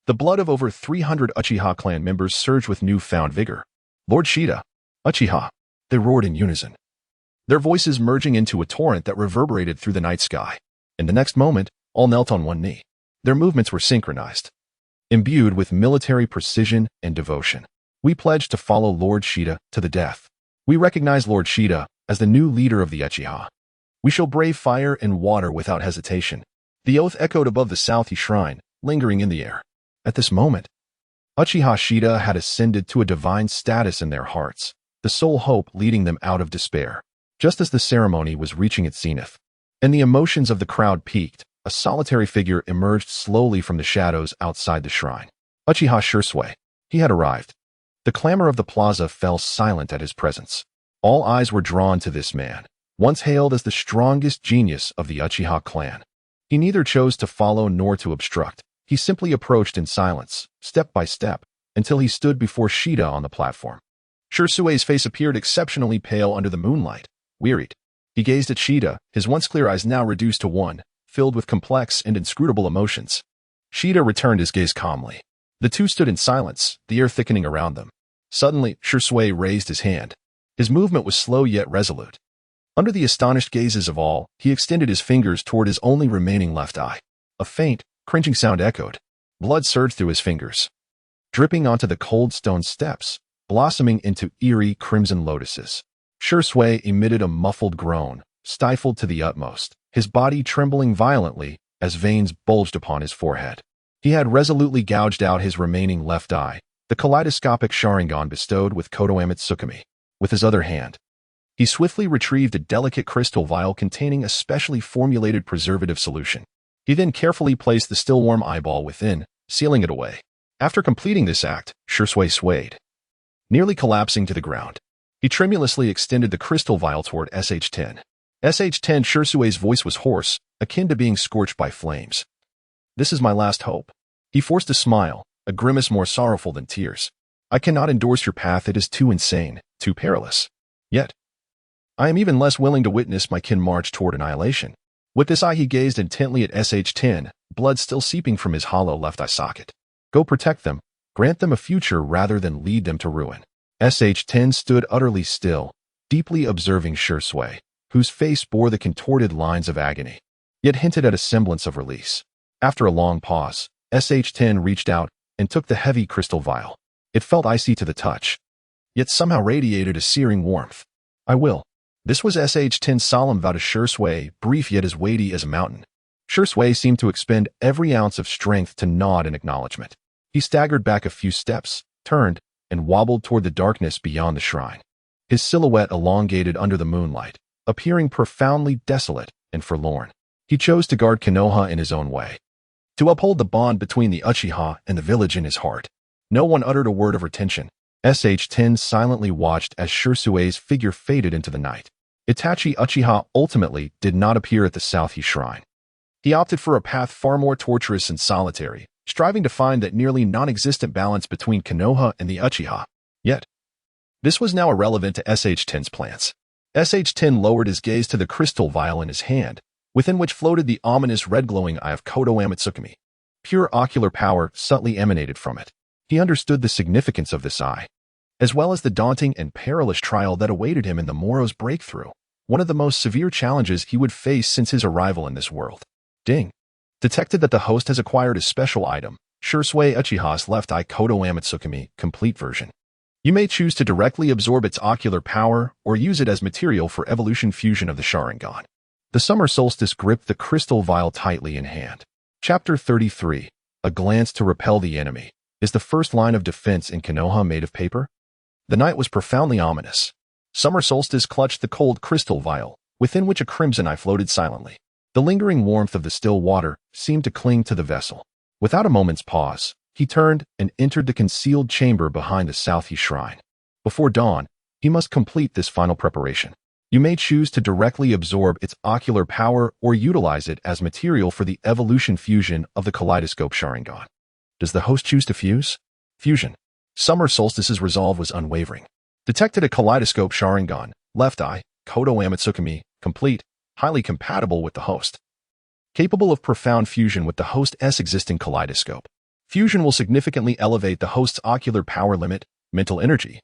The blood of over 300 Uchiha clan members surged with newfound vigor. Lord Shida, Uchiha, they roared in unison, their voices merging into a torrent that reverberated through the night sky. In the next moment, all knelt on one knee. Their movements were synchronized, imbued with military precision and devotion. We pledge to follow Lord Shida to the death. We recognize Lord Shida as the new leader of the Uchiha. We shall brave fire and water without hesitation. The oath echoed above the South Shrine, lingering in the air. At this moment, Uchiha Shida had ascended to a divine status in their hearts, the sole hope leading them out of despair. Just as the ceremony was reaching its zenith, and the emotions of the crowd peaked, a solitary figure emerged slowly from the shadows outside the shrine. Uchiha Shursui. He had arrived. The clamor of the plaza fell silent at his presence. All eyes were drawn to this man, once hailed as the strongest genius of the Uchiha clan. He neither chose to follow nor to obstruct. He simply approached in silence, step by step, until he stood before Shida on the platform. Shursui's face appeared exceptionally pale under the moonlight. Wearied, he gazed at Shida, his once clear eyes now reduced to one, filled with complex and inscrutable emotions. Shida returned his gaze calmly. The two stood in silence, the air thickening around them. Suddenly, Shursui raised his hand. His movement was slow yet resolute. Under the astonished gazes of all, he extended his fingers toward his only remaining left eye. A faint, cringing sound echoed. Blood surged through his fingers, dripping onto the cold stone steps, blossoming into eerie crimson lotuses. Shursui emitted a muffled groan, stifled to the utmost, his body trembling violently as veins bulged upon his forehead. He had resolutely gouged out his remaining left eye, the kaleidoscopic Sharingan bestowed with Kotoame Tsukumi. With his other hand, he swiftly retrieved a delicate crystal vial containing a specially formulated preservative solution. He then carefully placed the still warm eyeball within, sealing it away. After completing this act, Shursui swayed, nearly collapsing to the ground. He tremulously extended the crystal vial toward SH-10. SH-10 Shursui's voice was hoarse, akin to being scorched by flames. This is my last hope. He forced a smile, a grimace more sorrowful than tears. I cannot endorse your path, it is too insane, too perilous. Yet, I am even less willing to witness my kin march toward annihilation. With this eye he gazed intently at SH-10, blood still seeping from his hollow left eye socket. Go protect them, grant them a future rather than lead them to ruin. SH-10 stood utterly still, deeply observing Shui, whose face bore the contorted lines of agony, yet hinted at a semblance of release. After a long pause, SH-10 reached out and took the heavy crystal vial. It felt icy to the touch, yet somehow radiated a searing warmth. I will. This was SH-10's solemn vow to Shui, brief yet as weighty as a mountain. Shui seemed to expend every ounce of strength to nod in acknowledgement. He staggered back a few steps, turned, and wobbled toward the darkness beyond the shrine. His silhouette elongated under the moonlight, appearing profoundly desolate and forlorn. He chose to guard Konoha in his own way, to uphold the bond between the Uchiha and the village in his heart. No one uttered a word of retention. SH-10 silently watched as Shusui's figure faded into the night. Itachi Uchiha ultimately did not appear at the Southhi Shrine. He opted for a path far more torturous and solitary, striving to find that nearly non-existent balance between Konoha and the Uchiha. Yet, this was now irrelevant to SH-10's plans. SH-10 lowered his gaze to the crystal vial in his hand, within which floated the ominous red-glowing eye of Konoha Tsukumi. Pure ocular power subtly emanated from it. He understood the significance of this eye, as well as the daunting and perilous trial that awaited him in the Moro's breakthrough, one of the most severe challenges he would face since his arrival in this world. Ding. Detected that the host has acquired a special item, Shui Uchiha's left eye Konoha Tsukumi, complete version. You may choose to directly absorb its ocular power or use it as material for evolution fusion of the Sharingan. The summer solstice gripped the crystal vial tightly in hand. Chapter 33, A Glance to Repel the Enemy. Is the first line of defense in Konoha made of paper? The night was profoundly ominous. Summer solstice clutched the cold crystal vial, within which a crimson eye floated silently. The lingering warmth of the still water seemed to cling to the vessel. Without a moment's pause, he turned and entered the concealed chamber behind the Southhi Shrine. Before dawn, he must complete this final preparation. You may choose to directly absorb its ocular power or utilize it as material for the evolution fusion of the Kaleidoscope Sharingan. Does the host choose to fuse? Fusion. Summer Solstice's resolve was unwavering. Detected a Kaleidoscope Sharingan, left eye, Konoha Tsukumi, complete, highly compatible with the host. Capable of profound fusion with the host's existing kaleidoscope. Fusion will significantly elevate the host's ocular power limit, mental energy,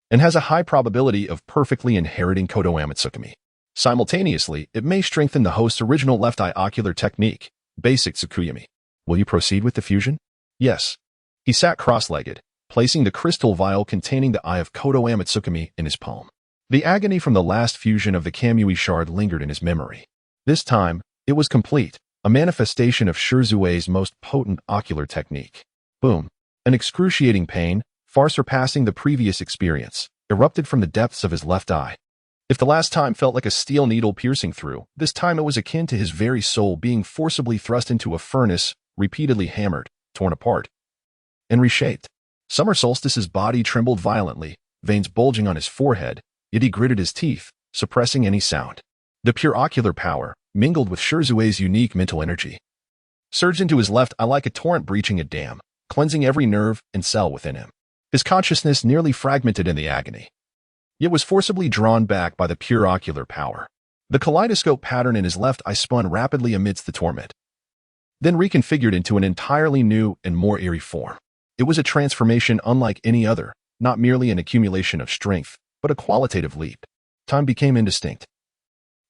and has a high probability of perfectly inheriting Konoha Tsukumi. Simultaneously, it may strengthen the host's original left eye ocular technique, basic Tsukuyomi. Will you proceed with the fusion? Yes. He sat cross-legged, placing the crystal vial containing the eye of Konoha Tsukumi in his palm. The agony from the last fusion of the Kamui shard lingered in his memory. This time, it was complete, a manifestation of Shusui's most potent ocular technique. Boom. An excruciating pain, far surpassing the previous experience, erupted from the depths of his left eye. If the last time felt like a steel needle piercing through, this time it was akin to his very soul being forcibly thrust into a furnace, repeatedly hammered, torn apart, and reshaped. Summer Solstice's body trembled violently, veins bulging on his forehead, yet he gritted his teeth, suppressing any sound. The pure ocular power, mingled with Shusui's unique mental energy, surged into his left eye like a torrent breaching a dam, cleansing every nerve and cell within him. His consciousness nearly fragmented in the agony, yet was forcibly drawn back by the pure ocular power. The kaleidoscope pattern in his left eye spun rapidly amidst the torment, then reconfigured into an entirely new and more eerie form. It was a transformation unlike any other, not merely an accumulation of strength, but a qualitative leap. Time became indistinct.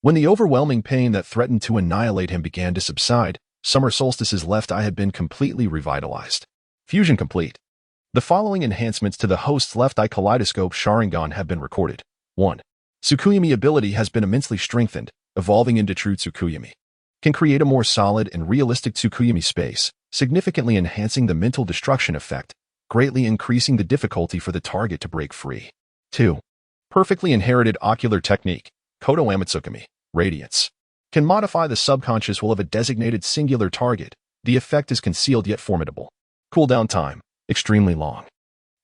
When the overwhelming pain that threatened to annihilate him began to subside, Summer Solstice's left eye had been completely revitalized. Fusion complete. The following enhancements to the host's left eye kaleidoscope Sharingan have been recorded. 1. Tsukuyomi ability has been immensely strengthened, evolving into true Tsukuyomi. Can create a more solid and realistic Tsukuyomi space, significantly enhancing the mental destruction effect, greatly increasing the difficulty for the target to break free. 2. Perfectly inherited ocular technique, Konoha Tsukumi, Radiance. Can modify the subconscious will of a designated singular target. The effect is concealed yet formidable. Cooldown time, extremely long.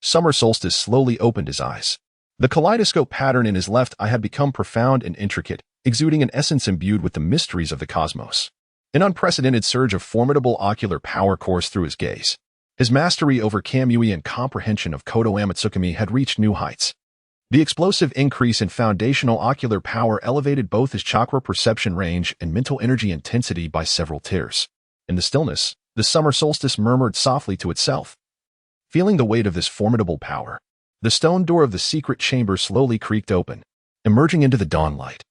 Summer Solstice slowly opened his eyes. The kaleidoscope pattern in his left eye had become profound and intricate, exuding an essence imbued with the mysteries of the cosmos. An unprecedented surge of formidable ocular power coursed through his gaze. His mastery over Kamui and comprehension of Konoha Tsukumi had reached new heights. The explosive increase in foundational ocular power elevated both his chakra perception range and mental energy intensity by several tiers. In the stillness, the summer solstice murmured softly to itself. Feeling the weight of this formidable power, the stone door of the secret chamber slowly creaked open, emerging into the dawn light.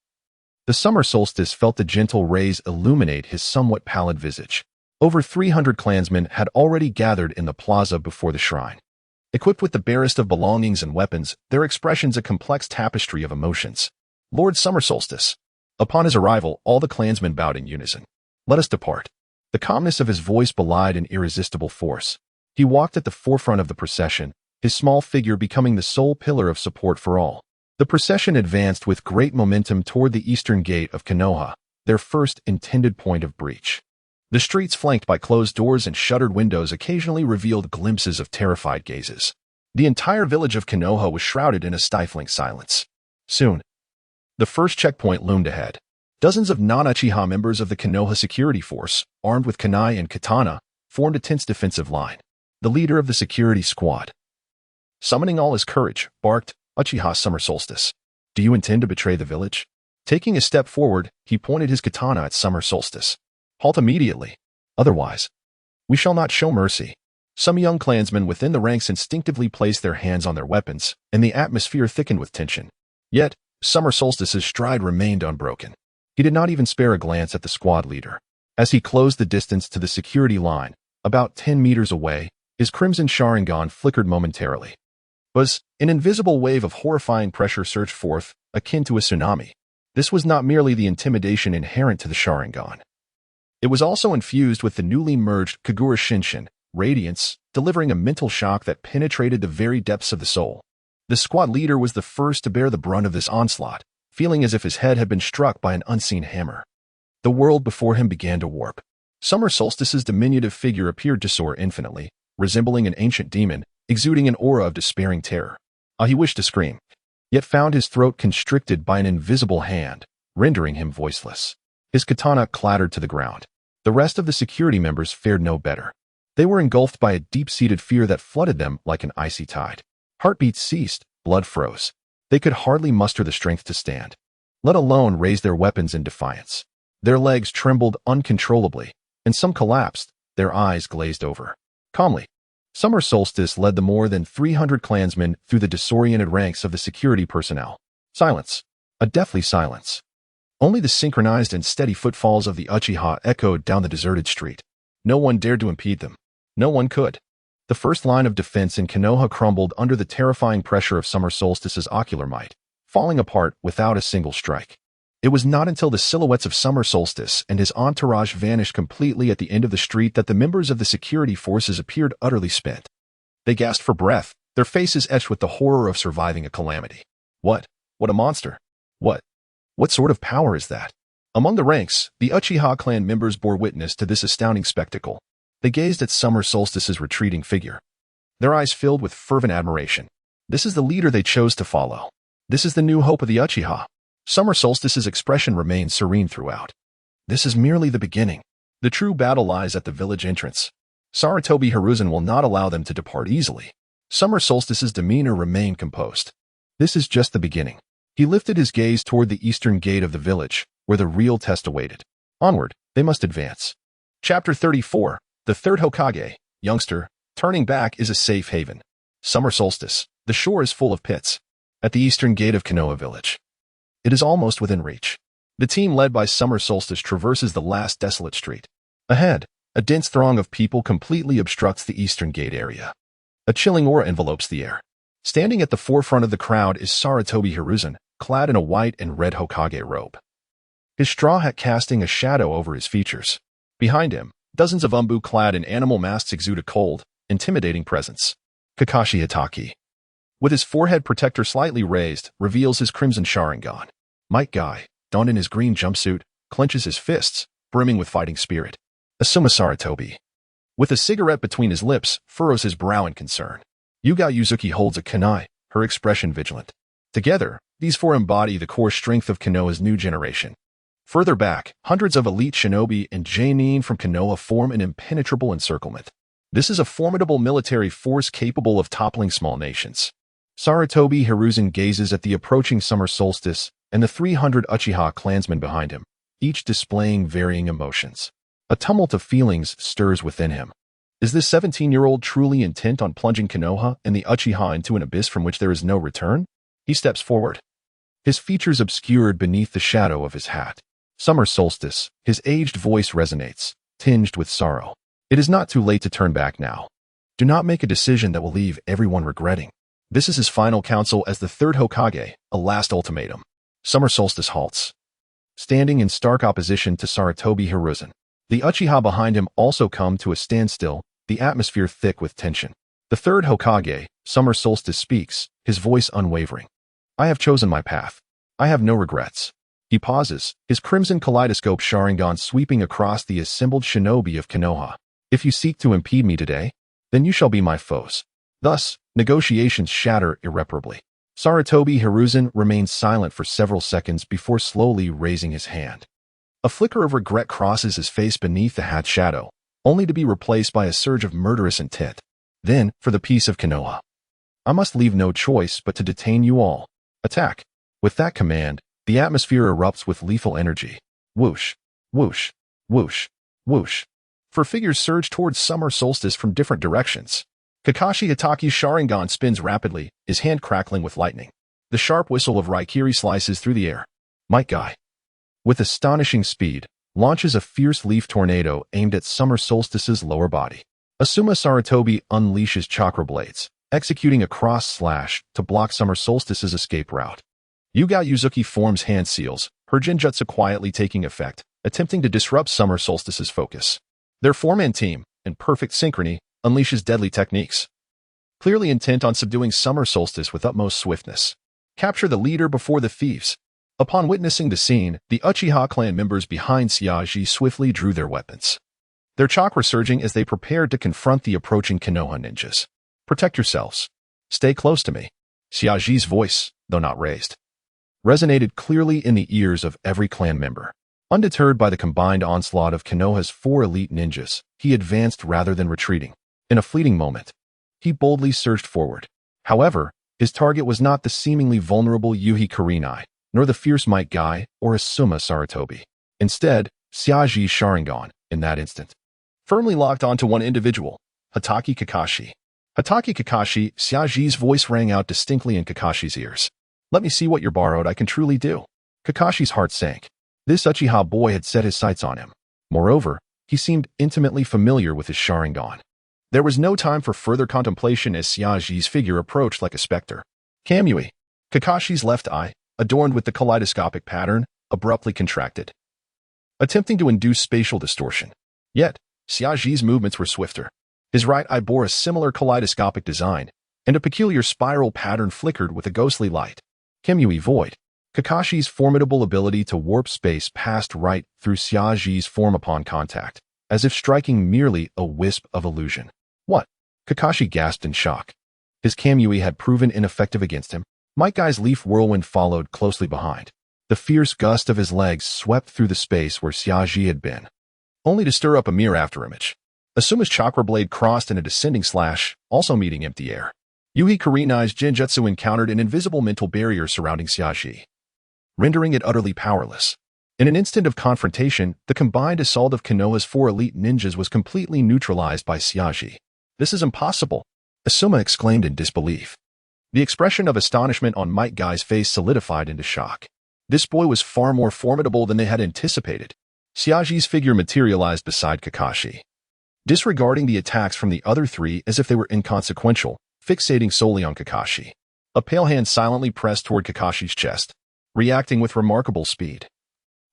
The summer solstice felt the gentle rays illuminate his somewhat pallid visage. Over 300 clansmen had already gathered in the plaza before the shrine. Equipped with the barest of belongings and weapons, their expressions a complex tapestry of emotions. Lord Summer Solstice. Upon his arrival, all the clansmen bowed in unison. Let us depart. The calmness of his voice belied an irresistible force. He walked at the forefront of the procession, his small figure becoming the sole pillar of support for all. The procession advanced with great momentum toward the eastern gate of Konoha, their first intended point of breach. The streets flanked by closed doors and shuttered windows occasionally revealed glimpses of terrified gazes. The entire village of Konoha was shrouded in a stifling silence. Soon, the first checkpoint loomed ahead. Dozens of non-Uchiha members of the Konoha security force, armed with kunai and katana, formed a tense defensive line. The leader of the security squad, summoning all his courage, barked, "Uchiha Summer Solstice. Do you intend to betray the village?" Taking a step forward, he pointed his katana at Summer Solstice. "Halt immediately. Otherwise, we shall not show mercy." Some young clansmen within the ranks instinctively placed their hands on their weapons, and the atmosphere thickened with tension. Yet, Summer Solstice's stride remained unbroken. He did not even spare a glance at the squad leader. As he closed the distance to the security line, about 10 meters away, his crimson Sharingan flickered momentarily. An invisible wave of horrifying pressure surged forth, akin to a tsunami. This was not merely the intimidation inherent to the Sharingan. It was also infused with the newly merged Kagura Shinshin, radiance, delivering a mental shock that penetrated the very depths of the soul. The squad leader was the first to bear the brunt of this onslaught, feeling as if his head had been struck by an unseen hammer. The world before him began to warp. Summer Solstice's diminutive figure appeared to soar infinitely, resembling an ancient demon, exuding an aura of despairing terror. He wished to scream, yet found his throat constricted by an invisible hand, rendering him voiceless. His katana clattered to the ground. The rest of the security members fared no better. They were engulfed by a deep-seated fear that flooded them like an icy tide. Heartbeats ceased, blood froze. They could hardly muster the strength to stand, let alone raise their weapons in defiance. Their legs trembled uncontrollably, and some collapsed, their eyes glazed over. Calmly, Summer Solstice led the more than 300 clansmen through the disoriented ranks of the security personnel. Silence. A deathly silence. Only the synchronized and steady footfalls of the Uchiha echoed down the deserted street. No one dared to impede them. No one could. The first line of defense in Konoha crumbled under the terrifying pressure of Summer Solstice's ocular might, falling apart without a single strike. It was not until the silhouettes of Summer Solstice and his entourage vanished completely at the end of the street that the members of the security forces appeared utterly spent. They gasped for breath, their faces etched with the horror of surviving a calamity. What a monster! What sort of power is that? Among the ranks, the Uchiha clan members bore witness to this astounding spectacle. They gazed at Summer Solstice's retreating figure, their eyes filled with fervent admiration. This is the leader they chose to follow. This is the new hope of the Uchiha. Summer Solstice's expression remained serene throughout. This is merely the beginning. The true battle lies at the village entrance. Sarutobi Hiruzen will not allow them to depart easily. Summer Solstice's demeanor remained composed. This is just the beginning. He lifted his gaze toward the eastern gate of the village, where the real test awaited. Onward, they must advance. Chapter 34. The Third Hokage, Youngster, turning back is a safe haven. Summer Solstice. The shore is full of pits. At the eastern gate of Konoha village. It is almost within reach. The team led by Summer Solstice traverses the last desolate street. Ahead, a dense throng of people completely obstructs the eastern gate area. A chilling aura envelopes the air. Standing at the forefront of the crowd is Sarutobi Hiruzen, clad in a white and red Hokage robe. His straw hat casting a shadow over his features. Behind him, dozens of umbu clad in animal masks exude a cold, intimidating presence. Kakashi Hitaki, with his forehead protector slightly raised, reveals his crimson Sharingan. Might Guy, donned in his green jumpsuit, clenches his fists, brimming with fighting spirit. Asuma Sarutobi, with a cigarette between his lips, furrows his brow in concern. Yuga Yuzuki holds a kunai, her expression vigilant. Together, these four embody the core strength of Konoha's new generation. Further back, hundreds of elite shinobi and genin from Konoha form an impenetrable encirclement. This is a formidable military force capable of toppling small nations. Saratobi Hiruzen gazes at the approaching summer solstice and the 300 Uchiha clansmen behind him, each displaying varying emotions. A tumult of feelings stirs within him. Is this 17-year-old truly intent on plunging Konoha and the Uchiha into an abyss from which there is no return? He steps forward, his features obscured beneath the shadow of his hat. Summer solstice, his aged voice resonates, tinged with sorrow. It is not too late to turn back now. Do not make a decision that will leave everyone regretting. This is his final counsel as the third Hokage, a last ultimatum. Summer solstice halts, standing in stark opposition to Saratobi Hiruzen. The Uchiha behind him also come to a standstill, the atmosphere thick with tension. The third Hokage, Summer Solstice, speaks, his voice unwavering. I have chosen my path. I have no regrets. He pauses, his crimson kaleidoscope Sharingan sweeping across the assembled shinobi of Konoha. If you seek to impede me today, then you shall be my foes. Thus, negotiations shatter irreparably. Saratobi Hiruzen remains silent for several seconds before slowly raising his hand. A flicker of regret crosses his face beneath the hat's shadow, only to be replaced by a surge of murderous intent. Then, for the peace of Konoha, I must leave no choice but to detain you all. Attack. With that command, the atmosphere erupts with lethal energy. Whoosh, whoosh, whoosh, whoosh. Four figures surge towards summer solstice from different directions. Kakashi Hitaki's Sharingan spins rapidly, his hand crackling with lightning. The sharp whistle of Raikiri slices through the air. Might Guy, with astonishing speed, launches a fierce leaf tornado aimed at summer solstice's lower body. Asuma Saratobi unleashes chakra blades, executing a cross slash to block summer solstice's escape route. Yuga Yuzuki forms hand seals, her genjutsu quietly taking effect, attempting to disrupt summer solstice's focus. Their four-man team, in perfect synchrony, unleashes deadly techniques, clearly intent on subduing summer solstice with utmost swiftness. Capture the leader before the thieves. Upon witnessing the scene, the Uchiha clan members behind Xiaji swiftly drew their weapons, their chakra surging as they prepared to confront the approaching Konoha ninjas. Protect yourselves. Stay close to me. Xiaji's voice, though not raised, resonated clearly in the ears of every clan member. Undeterred by the combined onslaught of Konoha's four elite ninjas, he advanced rather than retreating. In a fleeting moment, he boldly surged forward. However, his target was not the seemingly vulnerable Yuhi Kurenai, nor the fierce Might Guy or Asuma Saratobi. Instead, Xiaji's Sharingan, in that instant, firmly locked onto one individual, Hitaki Kakashi. Hitaki Kakashi, Xiaji's voice rang out distinctly in Kakashi's ears. Let me see what you're borrowed I can truly do. Kakashi's heart sank. This Uchiha boy had set his sights on him. Moreover, he seemed intimately familiar with his Sharingan. There was no time for further contemplation as Xiaji's figure approached like a specter. Kamui. Kakashi's left eye, adorned with the kaleidoscopic pattern, abruptly contracted, attempting to induce spatial distortion. Yet, Xiaji's movements were swifter. His right eye bore a similar kaleidoscopic design, and a peculiar spiral pattern flickered with a ghostly light. Kamui void. Kakashi's formidable ability to warp space passed right through Xiaji's form upon contact, as if striking merely a wisp of illusion. What? Kakashi gasped in shock. His Kamui had proven ineffective against him. Might Guy's leaf whirlwind followed closely behind. The fierce gust of his legs swept through the space where Xiaji had been, only to stir up a mere afterimage. Asuma's chakra blade crossed in a descending slash, also meeting empty air. Yuhi Kurenai's genjutsu encountered an invisible mental barrier surrounding Xiaji, rendering it utterly powerless. In an instant of confrontation, the combined assault of Konoha's four elite ninjas was completely neutralized by Xiaji. This is impossible, Asuma exclaimed in disbelief. The expression of astonishment on Might Guy's face solidified into shock. This boy was far more formidable than they had anticipated. Xiaji's figure materialized beside Kakashi, disregarding the attacks from the other three as if they were inconsequential, fixating solely on Kakashi. A pale hand silently pressed toward Kakashi's chest, reacting with remarkable speed.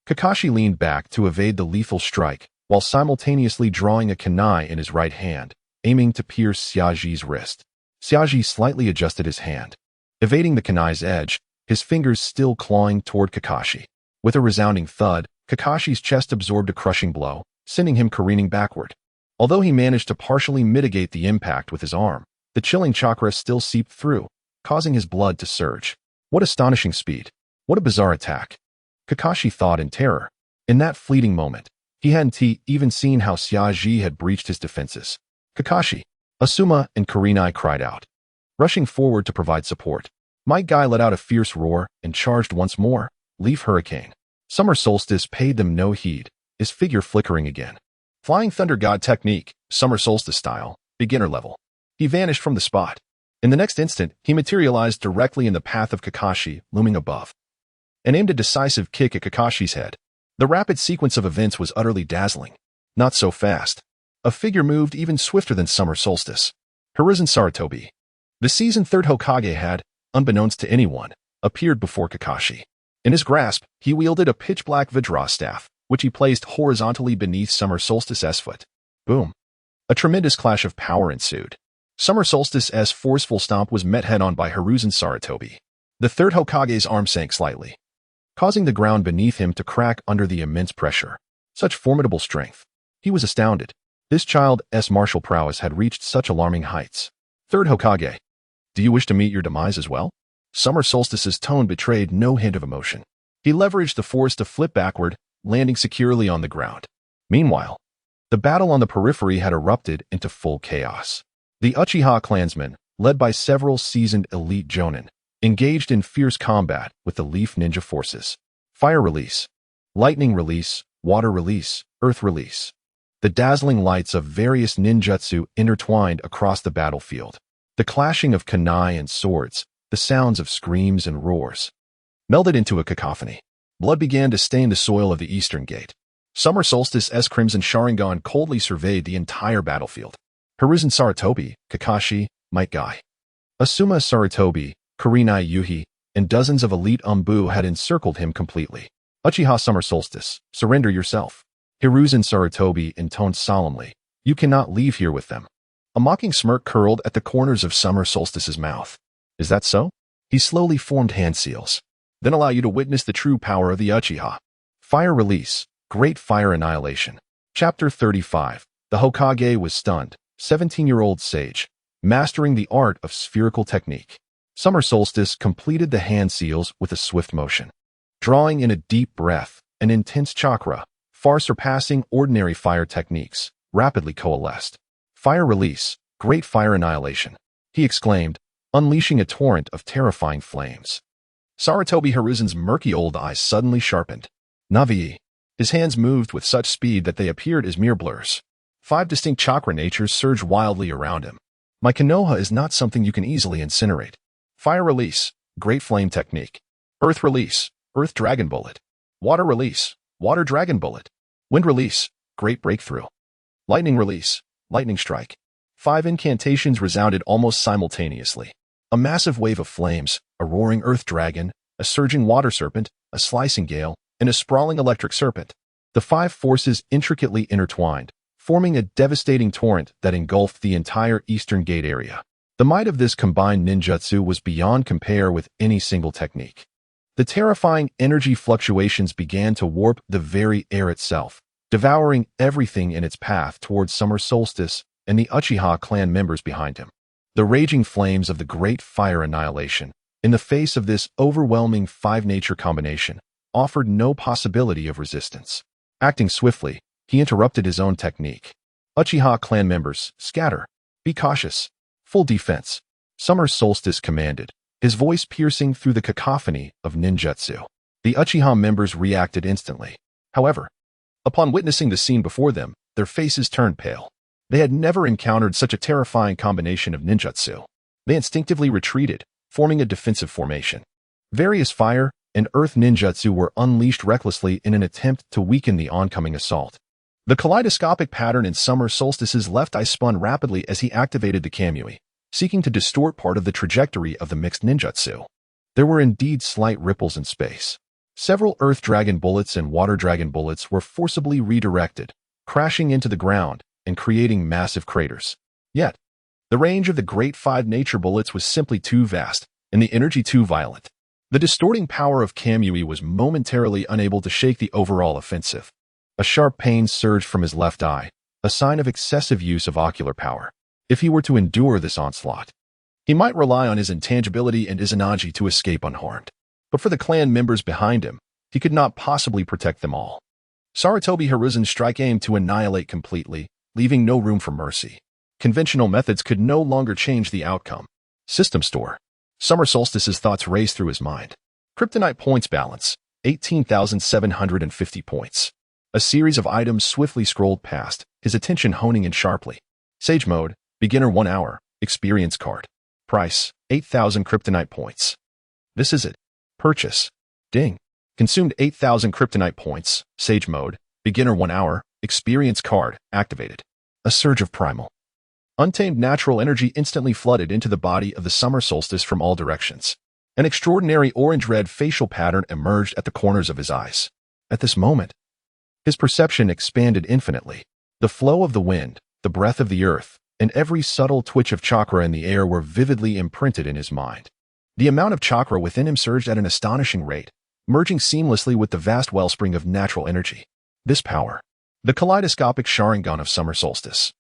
Kakashi leaned back to evade the lethal strike, while simultaneously drawing a kunai in his right hand, aiming to pierce Xiaji's wrist. Xiaji slightly adjusted his hand, evading the kunai's edge, his fingers still clawing toward Kakashi. With a resounding thud, Kakashi's chest absorbed a crushing blow, sending him careening backward. Although he managed to partially mitigate the impact with his arm, the chilling chakra still seeped through, causing his blood to surge. What astonishing speed! What a bizarre attack! Kakashi thought in terror. In that fleeting moment, he hadn't even seen how Xiaji had breached his defenses. Kakashi, Asuma, and Kurenai cried out. rushing forward to provide support. Might Guy let out a fierce roar and charged once more. Leaf Hurricane. Summer Solstice paid them no heed, his figure flickering again. Flying Thunder God technique, Summer Solstice style, beginner level. He vanished from the spot. In the next instant, he materialized directly in the path of Kakashi, looming above, and aimed a decisive kick at Kakashi's head. The rapid sequence of events was utterly dazzling. Not so fast. A figure moved even swifter than Summer Solstice. Hiruzen Sarutobi. The seasoned third Hokage had, unbeknownst to anyone, appeared before Kakashi. In his grasp, he wielded a pitch-black Vajra staff, which he placed horizontally beneath Summer Solstice's foot. Boom. A tremendous clash of power ensued. Summer Solstice's forceful stomp was met head-on by Hiruzen Sarutobi. The third Hokage's arm sank slightly, causing the ground beneath him to crack under the immense pressure. Such formidable strength. He was astounded. This child's martial prowess had reached such alarming heights. Third Hokage. Do you wish to meet your demise as well? Summer Solstice's tone betrayed no hint of emotion. He leveraged the force to flip backward, landing securely on the ground. Meanwhile, the battle on the periphery had erupted into full chaos. The Uchiha clansmen, led by several seasoned elite jonin, engaged in fierce combat with the Leaf Ninja forces. Fire release, lightning release, water release, earth release. The dazzling lights of various ninjutsu intertwined across the battlefield. The clashing of kunai and swords, the sounds of screams and roars, melded into a cacophony. Blood began to stain the soil of the Eastern Gate. Summer Solstice's Crimson Sharingan coldly surveyed the entire battlefield. Hiruzen Sarutobi, Kakashi, Might Guy, Asuma Sarutobi, Kurenai Yuhi, and dozens of elite Umbu had encircled him completely. Uchiha Summer Solstice, surrender yourself. Hiruzen Sarutobi intoned solemnly. You cannot leave here with them. A mocking smirk curled at the corners of Summer Solstice's mouth. Is that so? He slowly formed hand seals. Then allow you to witness the true power of the Uchiha. Fire release, great fire annihilation. Chapter 35. The Hokage was stunned. 17-year-old sage, mastering the art of spherical technique. Summer Solstice completed the hand seals with a swift motion. Drawing in a deep breath, an intense chakra, far surpassing ordinary fire techniques, rapidly coalesced. Fire release, great fire annihilation, he exclaimed, unleashing a torrent of terrifying flames. Sarutobi Hiruzen's murky old eyes suddenly sharpened. Navi. His hands moved with such speed that they appeared as mere blurs. 5 distinct chakra natures surged wildly around him. My Konoha is not something you can easily incinerate. Fire release, great flame technique. Earth release, earth dragon bullet. Water release, water dragon bullet. Wind release, great breakthrough. Lightning release, lightning strike. 5 incantations resounded almost simultaneously. A massive wave of flames, a roaring earth dragon, a surging water serpent, a slicing gale, and a sprawling electric serpent. The 5 forces intricately intertwined, forming a devastating torrent that engulfed the entire Eastern Gate area. The might of this combined ninjutsu was beyond compare with any single technique. The terrifying energy fluctuations began to warp the very air itself, devouring everything in its path towards Summer Solstice and the Uchiha clan members behind him. The raging flames of the great fire annihilation, in the face of this overwhelming 5-nature combination, offered no possibility of resistance. Acting swiftly, he interrupted his own technique. Uchiha clan members, scatter. Be cautious. Full defense. Summer Solstice commanded, his voice piercing through the cacophony of ninjutsu. The Uchiha members reacted instantly. However, upon witnessing the scene before them, their faces turned pale. They had never encountered such a terrifying combination of ninjutsu. They instinctively retreated, forming a defensive formation. Various fire and earth ninjutsu were unleashed recklessly in an attempt to weaken the oncoming assault. The kaleidoscopic pattern in Summer Solstice's left eye spun rapidly as he activated the Kamui, seeking to distort part of the trajectory of the mixed ninjutsu. There were indeed slight ripples in space. Several earth dragon bullets and water dragon bullets were forcibly redirected, crashing into the ground and creating massive craters. Yet, the range of the great 5 nature bullets was simply too vast, and the energy too violent. The distorting power of Kamui was momentarily unable to shake the overall offensive. A sharp pain surged from his left eye, a sign of excessive use of ocular power. If he were to endure this onslaught, he might rely on his intangibility and Izanagi to escape unharmed. But for the clan members behind him, he could not possibly protect them all. Sarutobi Hiruzen's strike aimed to annihilate completely, leaving no room for mercy. Conventional methods could no longer change the outcome. System store. Summer solstice's thoughts raced through his mind. Kryptonite points balance, 18,750 points. A series of items swiftly scrolled past, his attention honing in sharply. Sage mode, beginner 1 hour, experience card. Price, 8,000 kryptonite points. This is it. Purchase. Ding. Consumed 8,000 kryptonite points. Sage mode, beginner 1 hour, experience card, activated. A surge of primal. Untamed natural energy instantly flooded into the body of the summer solstice from all directions. An extraordinary orange-red facial pattern emerged at the corners of his eyes. At this moment, his perception expanded infinitely. The flow of the wind, the breath of the earth, and every subtle twitch of chakra in the air were vividly imprinted in his mind. The amount of chakra within him surged at an astonishing rate, merging seamlessly with the vast wellspring of natural energy. This power, the kaleidoscopic Sharingan of summer solstice,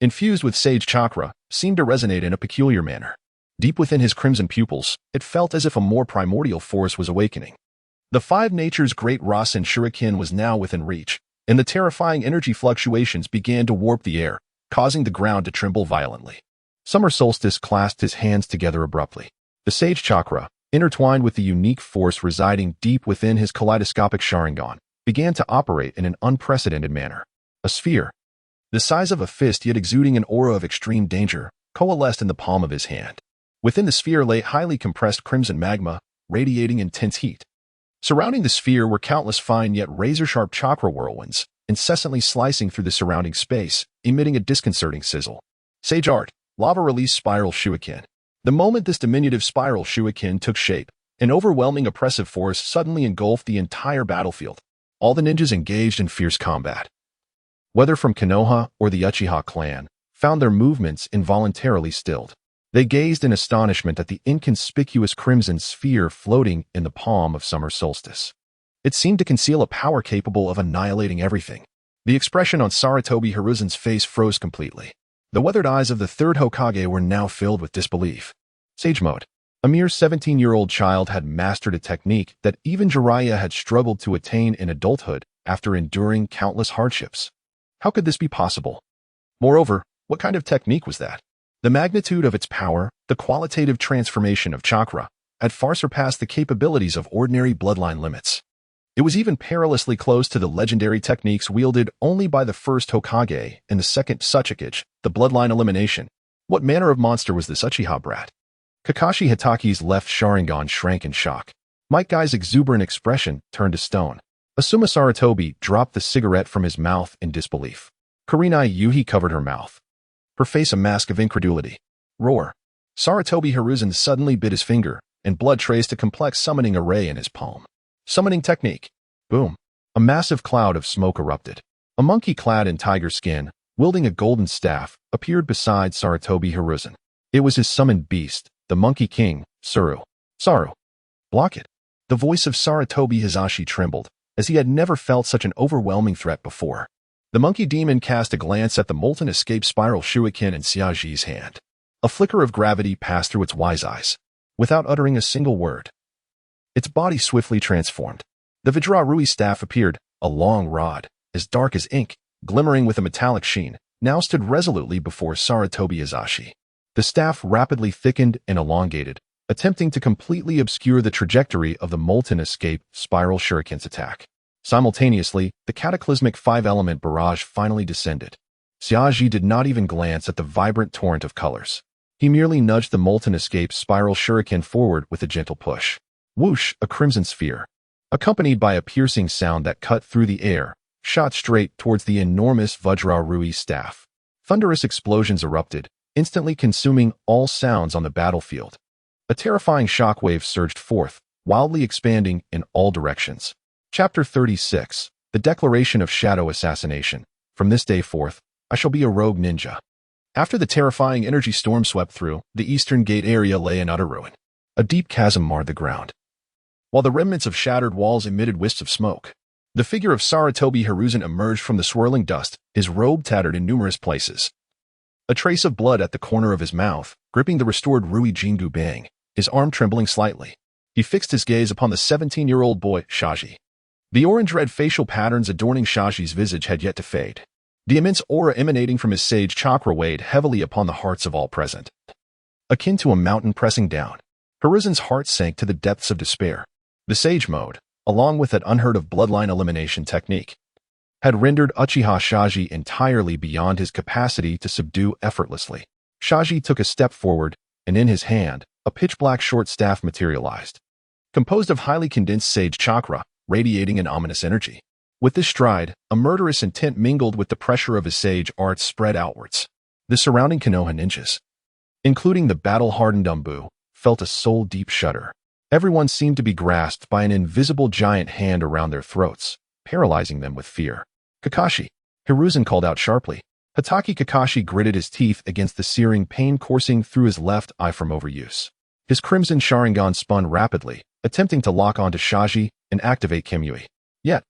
infused with sage chakra, seemed to resonate in a peculiar manner. Deep within his crimson pupils, it felt as if a more primordial force was awakening. The five nature's great Rasen Shuriken was now within reach, and the terrifying energy fluctuations began to warp the air, causing the ground to tremble violently. Summer solstice clasped his hands together abruptly. The sage chakra, intertwined with the unique force residing deep within his kaleidoscopic Sharingan, began to operate in an unprecedented manner. A sphere, the size of a fist yet exuding an aura of extreme danger, coalesced in the palm of his hand. Within the sphere lay highly compressed crimson magma, radiating intense heat. Surrounding the sphere were countless fine yet razor-sharp chakra whirlwinds, incessantly slicing through the surrounding space, emitting a disconcerting sizzle. Sage Art, Lava Release Spiral Shuriken. The moment this diminutive spiral shuriken took shape, an overwhelming oppressive force suddenly engulfed the entire battlefield. All the ninjas engaged in fierce combat, whether from Konoha or the Uchiha clan, found their movements involuntarily stilled. They gazed in astonishment at the inconspicuous crimson sphere floating in the palm of summer solstice. It seemed to conceal a power capable of annihilating everything. The expression on Sarutobi Hiruzen's face froze completely. The weathered eyes of the third Hokage were now filled with disbelief. Sage mode. A mere 17-year-old child had mastered a technique that even Jiraiya had struggled to attain in adulthood after enduring countless hardships. How could this be possible? Moreover, what kind of technique was that? The magnitude of its power, the qualitative transformation of chakra, had far surpassed the capabilities of ordinary bloodline limits. It was even perilously close to the legendary techniques wielded only by the first Hokage and the second Tsuchikage, the bloodline elimination. What manner of monster was this Uchiha brat? Kakashi Hitaki's left Sharingan shrank in shock. Might Guy's exuberant expression turned to stone. Asuma Sarutobi dropped the cigarette from his mouth in disbelief. Kurenai Yuhi covered her mouth, her face a mask of incredulity. Roar. Sarutobi Hiruzen suddenly bit his finger, and blood traced a complex summoning array in his palm. Summoning technique. Boom. A massive cloud of smoke erupted. A monkey clad in tiger skin, wielding a golden staff, appeared beside Sarutobi Hiruzen. It was his summoned beast, the Monkey King, Saru. Saru. Block it. The voice of Sarutobi Hizashi trembled, as he had never felt such an overwhelming threat before. The monkey demon cast a glance at the molten escape spiral shuriken in Xiaji's hand. A flicker of gravity passed through its wise eyes. Without uttering a single word, its body swiftly transformed. The Vajra Rui staff appeared, a long rod, as dark as ink, glimmering with a metallic sheen, now stood resolutely before Sarutobi Hizashi. The staff rapidly thickened and elongated, attempting to completely obscure the trajectory of the molten escape spiral shuriken's attack. Simultaneously, the cataclysmic five-element barrage finally descended. Xiaji did not even glance at the vibrant torrent of colors. He merely nudged the molten escape spiral shuriken forward with a gentle push. Whoosh, a crimson sphere, accompanied by a piercing sound that cut through the air, shot straight towards the enormous Vajra Rui staff. Thunderous explosions erupted, instantly consuming all sounds on the battlefield. A terrifying shockwave surged forth, wildly expanding in all directions. Chapter 36. The Declaration of Shadow Assassination. From this day forth, I shall be a rogue ninja. After the terrifying energy storm swept through, the eastern gate area lay in utter ruin. A deep chasm marred the ground, while the remnants of shattered walls emitted wisps of smoke. The figure of Sarutobi Hiruzen emerged from the swirling dust, his robe tattered in numerous places. A trace of blood at the corner of his mouth, gripping the restored Rui Jingu Bang, his arm trembling slightly. He fixed his gaze upon the 17-year-old boy, Shaji. The orange-red facial patterns adorning Shaji's visage had yet to fade. The immense aura emanating from his sage chakra weighed heavily upon the hearts of all present. akin to a mountain pressing down. Hiruzen's heart sank to the depths of despair. The Sage Mode, along with that unheard-of bloodline elimination technique, had rendered Uchiha Shaji entirely beyond his capacity to subdue effortlessly. Shaji took a step forward, and in his hand, a pitch-black short staff materialized, composed of highly condensed sage chakra, radiating an ominous energy. With this stride, a murderous intent mingled with the pressure of his sage arts spread outwards. The surrounding Konoha ninjas, including the battle-hardened Umbu, felt a soul-deep shudder. Everyone seemed to be grasped by an invisible giant hand around their throats, paralyzing them with fear. Kakashi, Hiruzen called out sharply. Hatake Kakashi gritted his teeth against the searing pain coursing through his left eye from overuse. His crimson Sharingan spun rapidly, attempting to lock onto Shaji and activate Kimui. Yet,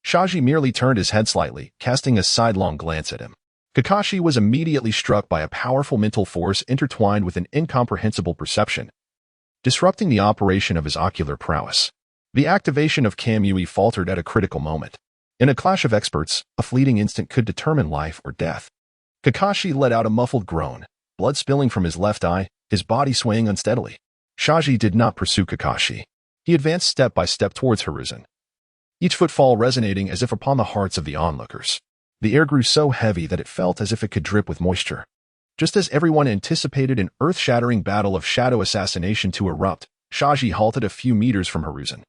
Shaji merely turned his head slightly, casting a sidelong glance at him. Kakashi was immediately struck by a powerful mental force intertwined with an incomprehensible perception, disrupting the operation of his ocular prowess. The activation of Kamui faltered at a critical moment. In a clash of experts, a fleeting instant could determine life or death. Kakashi let out a muffled groan, blood spilling from his left eye, his body swaying unsteadily. Shaji did not pursue Kakashi. He advanced step by step towards Hiruzen, each footfall resonating as if upon the hearts of the onlookers. The air grew so heavy that it felt as if it could drip with moisture. Just as everyone anticipated an earth-shattering battle of shadow assassination to erupt, Shaji halted a few meters from Hiruzen.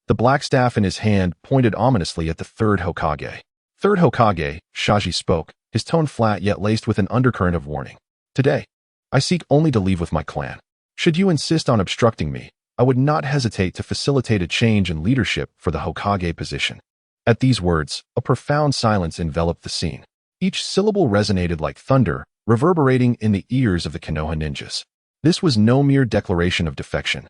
The black staff in his hand pointed ominously at the third Hokage. Third Hokage, Shaji spoke, his tone flat yet laced with an undercurrent of warning. Today, I seek only to leave with my clan. Should you insist on obstructing me, I would not hesitate to facilitate a change in leadership for the Hokage position. At these words, a profound silence enveloped the scene. Each syllable resonated like thunder, reverberating in the ears of the Konoha ninjas. This was no mere declaration of defection.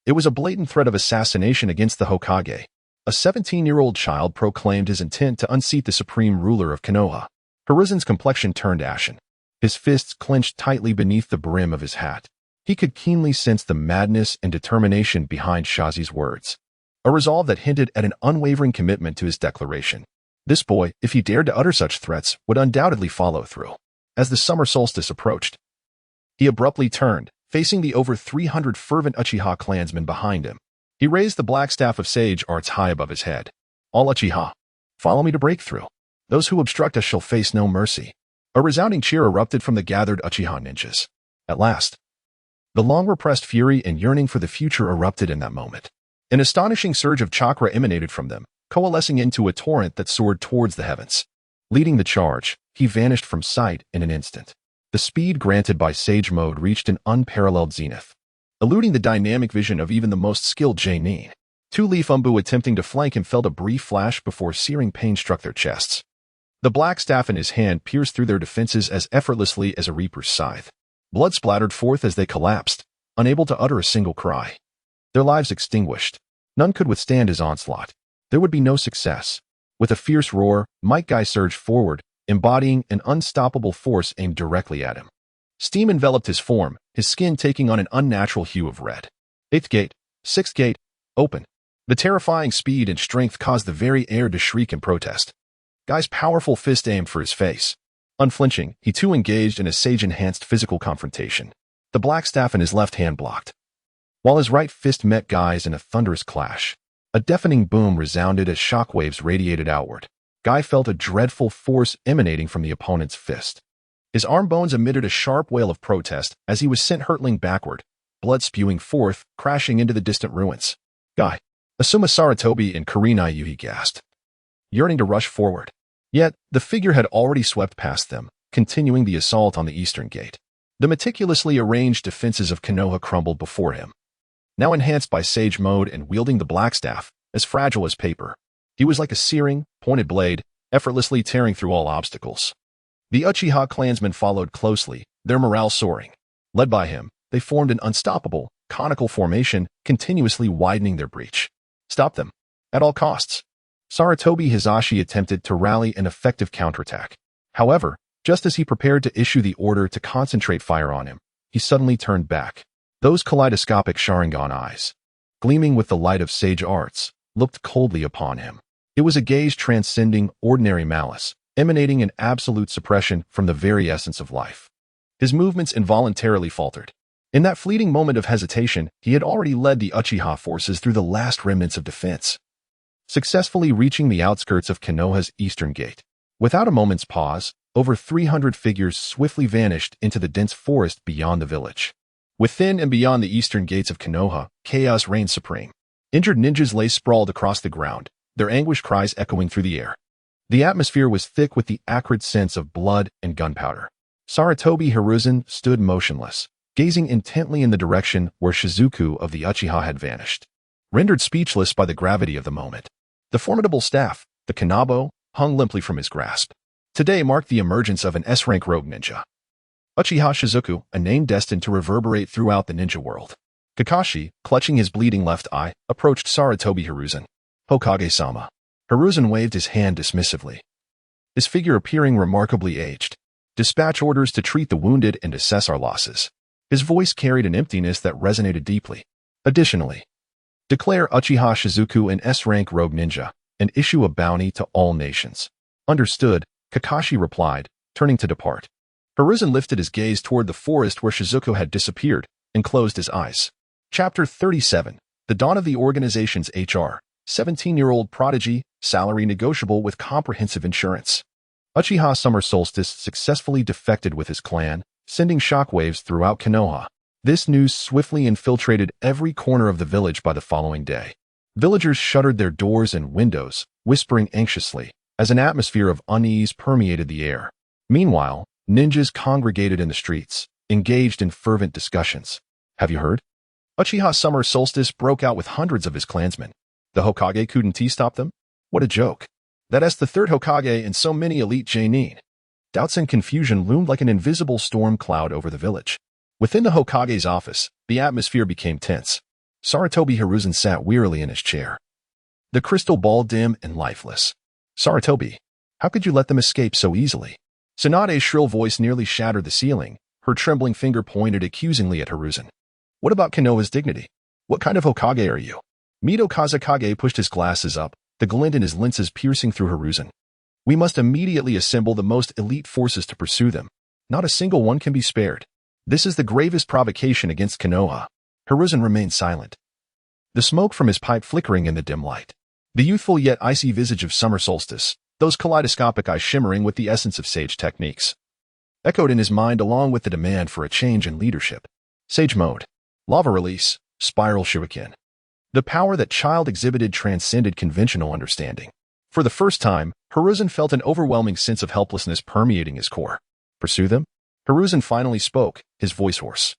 It was a blatant threat of assassination against the Hokage. A 17-year-old child proclaimed his intent to unseat the supreme ruler of Konoha. Hiruzen's complexion turned ashen. His fists clenched tightly beneath the brim of his hat. He could keenly sense the madness and determination behind Shaji's words, a resolve that hinted at an unwavering commitment to his declaration. This boy, if he dared to utter such threats, would undoubtedly follow through. As the summer solstice approached, he abruptly turned, facing the over 300 fervent Uchiha clansmen behind him. He raised the black staff of sage arts high above his head. All Uchiha, follow me to breakthrough. Those who obstruct us shall face no mercy. A resounding cheer erupted from the gathered Uchiha ninjas. At last, the long-repressed fury and yearning for the future erupted in that moment. An astonishing surge of chakra emanated from them, coalescing into a torrent that soared towards the heavens. Leading the charge, he vanished from sight in an instant. The speed granted by Sage Mode reached an unparalleled zenith, eluding the dynamic vision of even the most skilled Genin. Two-leaf Umbu attempting to flank him felt a brief flash before searing pain struck their chests. The black staff in his hand pierced through their defenses as effortlessly as a reaper's scythe. Blood splattered forth as they collapsed, unable to utter a single cry. Their lives extinguished. None could withstand his onslaught. There would be no success. With a fierce roar, Might Guy surged forward, embodying an unstoppable force aimed directly at him. Steam enveloped his form, his skin taking on an unnatural hue of red. 8th gate, 6th gate, open. The terrifying speed and strength caused the very air to shriek in protest. Guy's powerful fist aimed for his face. Unflinching, he too engaged in a sage-enhanced physical confrontation. The black staff in his left hand blocked, while his right fist met Guy's in a thunderous clash. A deafening boom resounded as shockwaves radiated outward. Guy felt a dreadful force emanating from the opponent's fist. His arm bones emitted a sharp wail of protest as he was sent hurtling backward, blood spewing forth, crashing into the distant ruins. Guy, Asuma Saratobi and Kurinai, he gasped, yearning to rush forward. Yet, the figure had already swept past them, continuing the assault on the eastern gate. The meticulously arranged defenses of Konoha crumbled before him. Now enhanced by Sage Mode and wielding the black staff, as fragile as paper, he was like a searing, pointed blade, effortlessly tearing through all obstacles. The Uchiha clansmen followed closely, their morale soaring. Led by him, they formed an unstoppable, conical formation, continuously widening their breach. Stop them, at all costs. Saratobi Hisashi attempted to rally an effective counterattack. However, just as he prepared to issue the order to concentrate fire on him, he suddenly turned back. Those kaleidoscopic Sharingan eyes, gleaming with the light of sage arts, looked coldly upon him. It was a gaze transcending ordinary malice, emanating an absolute suppression from the very essence of life. His movements involuntarily faltered. In that fleeting moment of hesitation, he had already led the Uchiha forces through the last remnants of defense, successfully reaching the outskirts of Konoha's eastern gate. Without a moment's pause, over 300 figures swiftly vanished into the dense forest beyond the village. Within and beyond the eastern gates of Konoha, chaos reigned supreme. Injured ninjas lay sprawled across the ground, their anguished cries echoing through the air. The atmosphere was thick with the acrid scents of blood and gunpowder. Sarutobi Hiruzen stood motionless, gazing intently in the direction where Shizuku of the Uchiha had vanished. Rendered speechless by the gravity of the moment, the formidable staff, the Kanabo, hung limply from his grasp. Today marked the emergence of an S-rank rogue ninja. Uchiha Shizuku, a name destined to reverberate throughout the ninja world. Kakashi, clutching his bleeding left eye, approached Sarutobi Hiruzen. Hokage-sama. Hiruzen waved his hand dismissively, his figure appearing remarkably aged. Dispatch orders to treat the wounded and assess our losses. His voice carried an emptiness that resonated deeply. Additionally, declare Uchiha Shizuku an S-rank rogue ninja and issue a bounty to all nations. Understood, Kakashi replied, turning to depart. Hiruzen lifted his gaze toward the forest where Shizuku had disappeared and closed his eyes. Chapter 37. The Dawn of the Organization's HR. 17-year-old prodigy, salary negotiable with comprehensive insurance. Uchiha Summer Solstice successfully defected with his clan, sending shockwaves throughout Konoha. This news swiftly infiltrated every corner of the village by the following day. Villagers shuttered their doors and windows, whispering anxiously, as an atmosphere of unease permeated the air. Meanwhile, ninjas congregated in the streets, engaged in fervent discussions. Have you heard? Uchiha Summer Solstice broke out with hundreds of his clansmen. The Hokage couldn't stop them? What a joke. That's the third Hokage and so many elite Genin. Doubts and confusion loomed like an invisible storm cloud over the village. Within the Hokage's office, the atmosphere became tense. Sarutobi Hiruzen sat wearily in his chair, the crystal ball dim and lifeless. Sarutobi, how could you let them escape so easily? Tsunade's shrill voice nearly shattered the ceiling. Her trembling finger pointed accusingly at Hiruzen. What about Konoha's dignity? What kind of Hokage are you? Mito Kazekage pushed his glasses up, the glint in his lenses piercing through Hiruzen. We must immediately assemble the most elite forces to pursue them. Not a single one can be spared. This is the gravest provocation against Konoha. Hiruzen remained silent, the smoke from his pipe flickering in the dim light. The youthful yet icy visage of Summer Solstice, those kaleidoscopic eyes shimmering with the essence of sage techniques, echoed in his mind along with the demand for a change in leadership. Sage mode. Lava release. Spiral shuriken. The power that child exhibited transcended conventional understanding. For the first time, Hiruzen felt an overwhelming sense of helplessness permeating his core. Pursue them? Hiruzen finally spoke, his voice hoarse.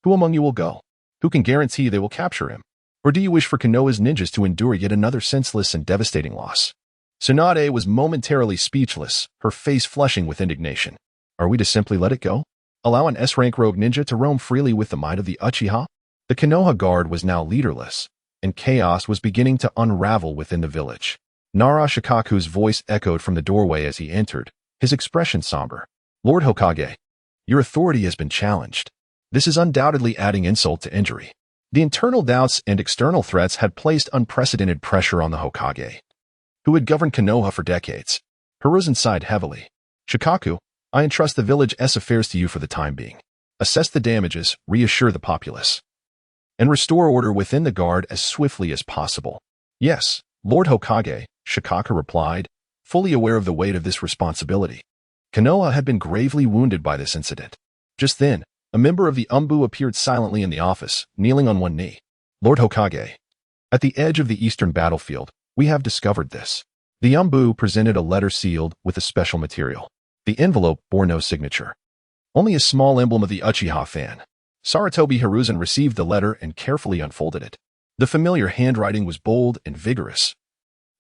Who among you will go? Who can guarantee they will capture him? Or do you wish for Konoha's ninjas to endure yet another senseless and devastating loss? Tsunade was momentarily speechless, her face flushing with indignation. Are we to simply let it go? Allow an S-rank rogue ninja to roam freely with the might of the Uchiha? The Konoha guard was now leaderless, and chaos was beginning to unravel within the village. Nara Shikaku's voice echoed from the doorway as he entered, his expression somber. Lord Hokage, your authority has been challenged. This is undoubtedly adding insult to injury. The internal doubts and external threats had placed unprecedented pressure on the Hokage, who had governed Konoha for decades. Hiruzen sighed heavily. Shikaku, I entrust the village's affairs to you for the time being. Assess the damages, reassure the populace, and restore order within the guard as swiftly as possible. Yes, Lord Hokage, Shikaku replied, fully aware of the weight of this responsibility. Konoha had been gravely wounded by this incident. Just then, a member of the Umbu appeared silently in the office, kneeling on one knee. Lord Hokage, at the edge of the eastern battlefield, we have discovered this. The Umbu presented a letter sealed with a special material. The envelope bore no signature, only a small emblem of the Uchiha fan. Sarutobi Hiruzen received the letter and carefully unfolded it. The familiar handwriting was bold and vigorous,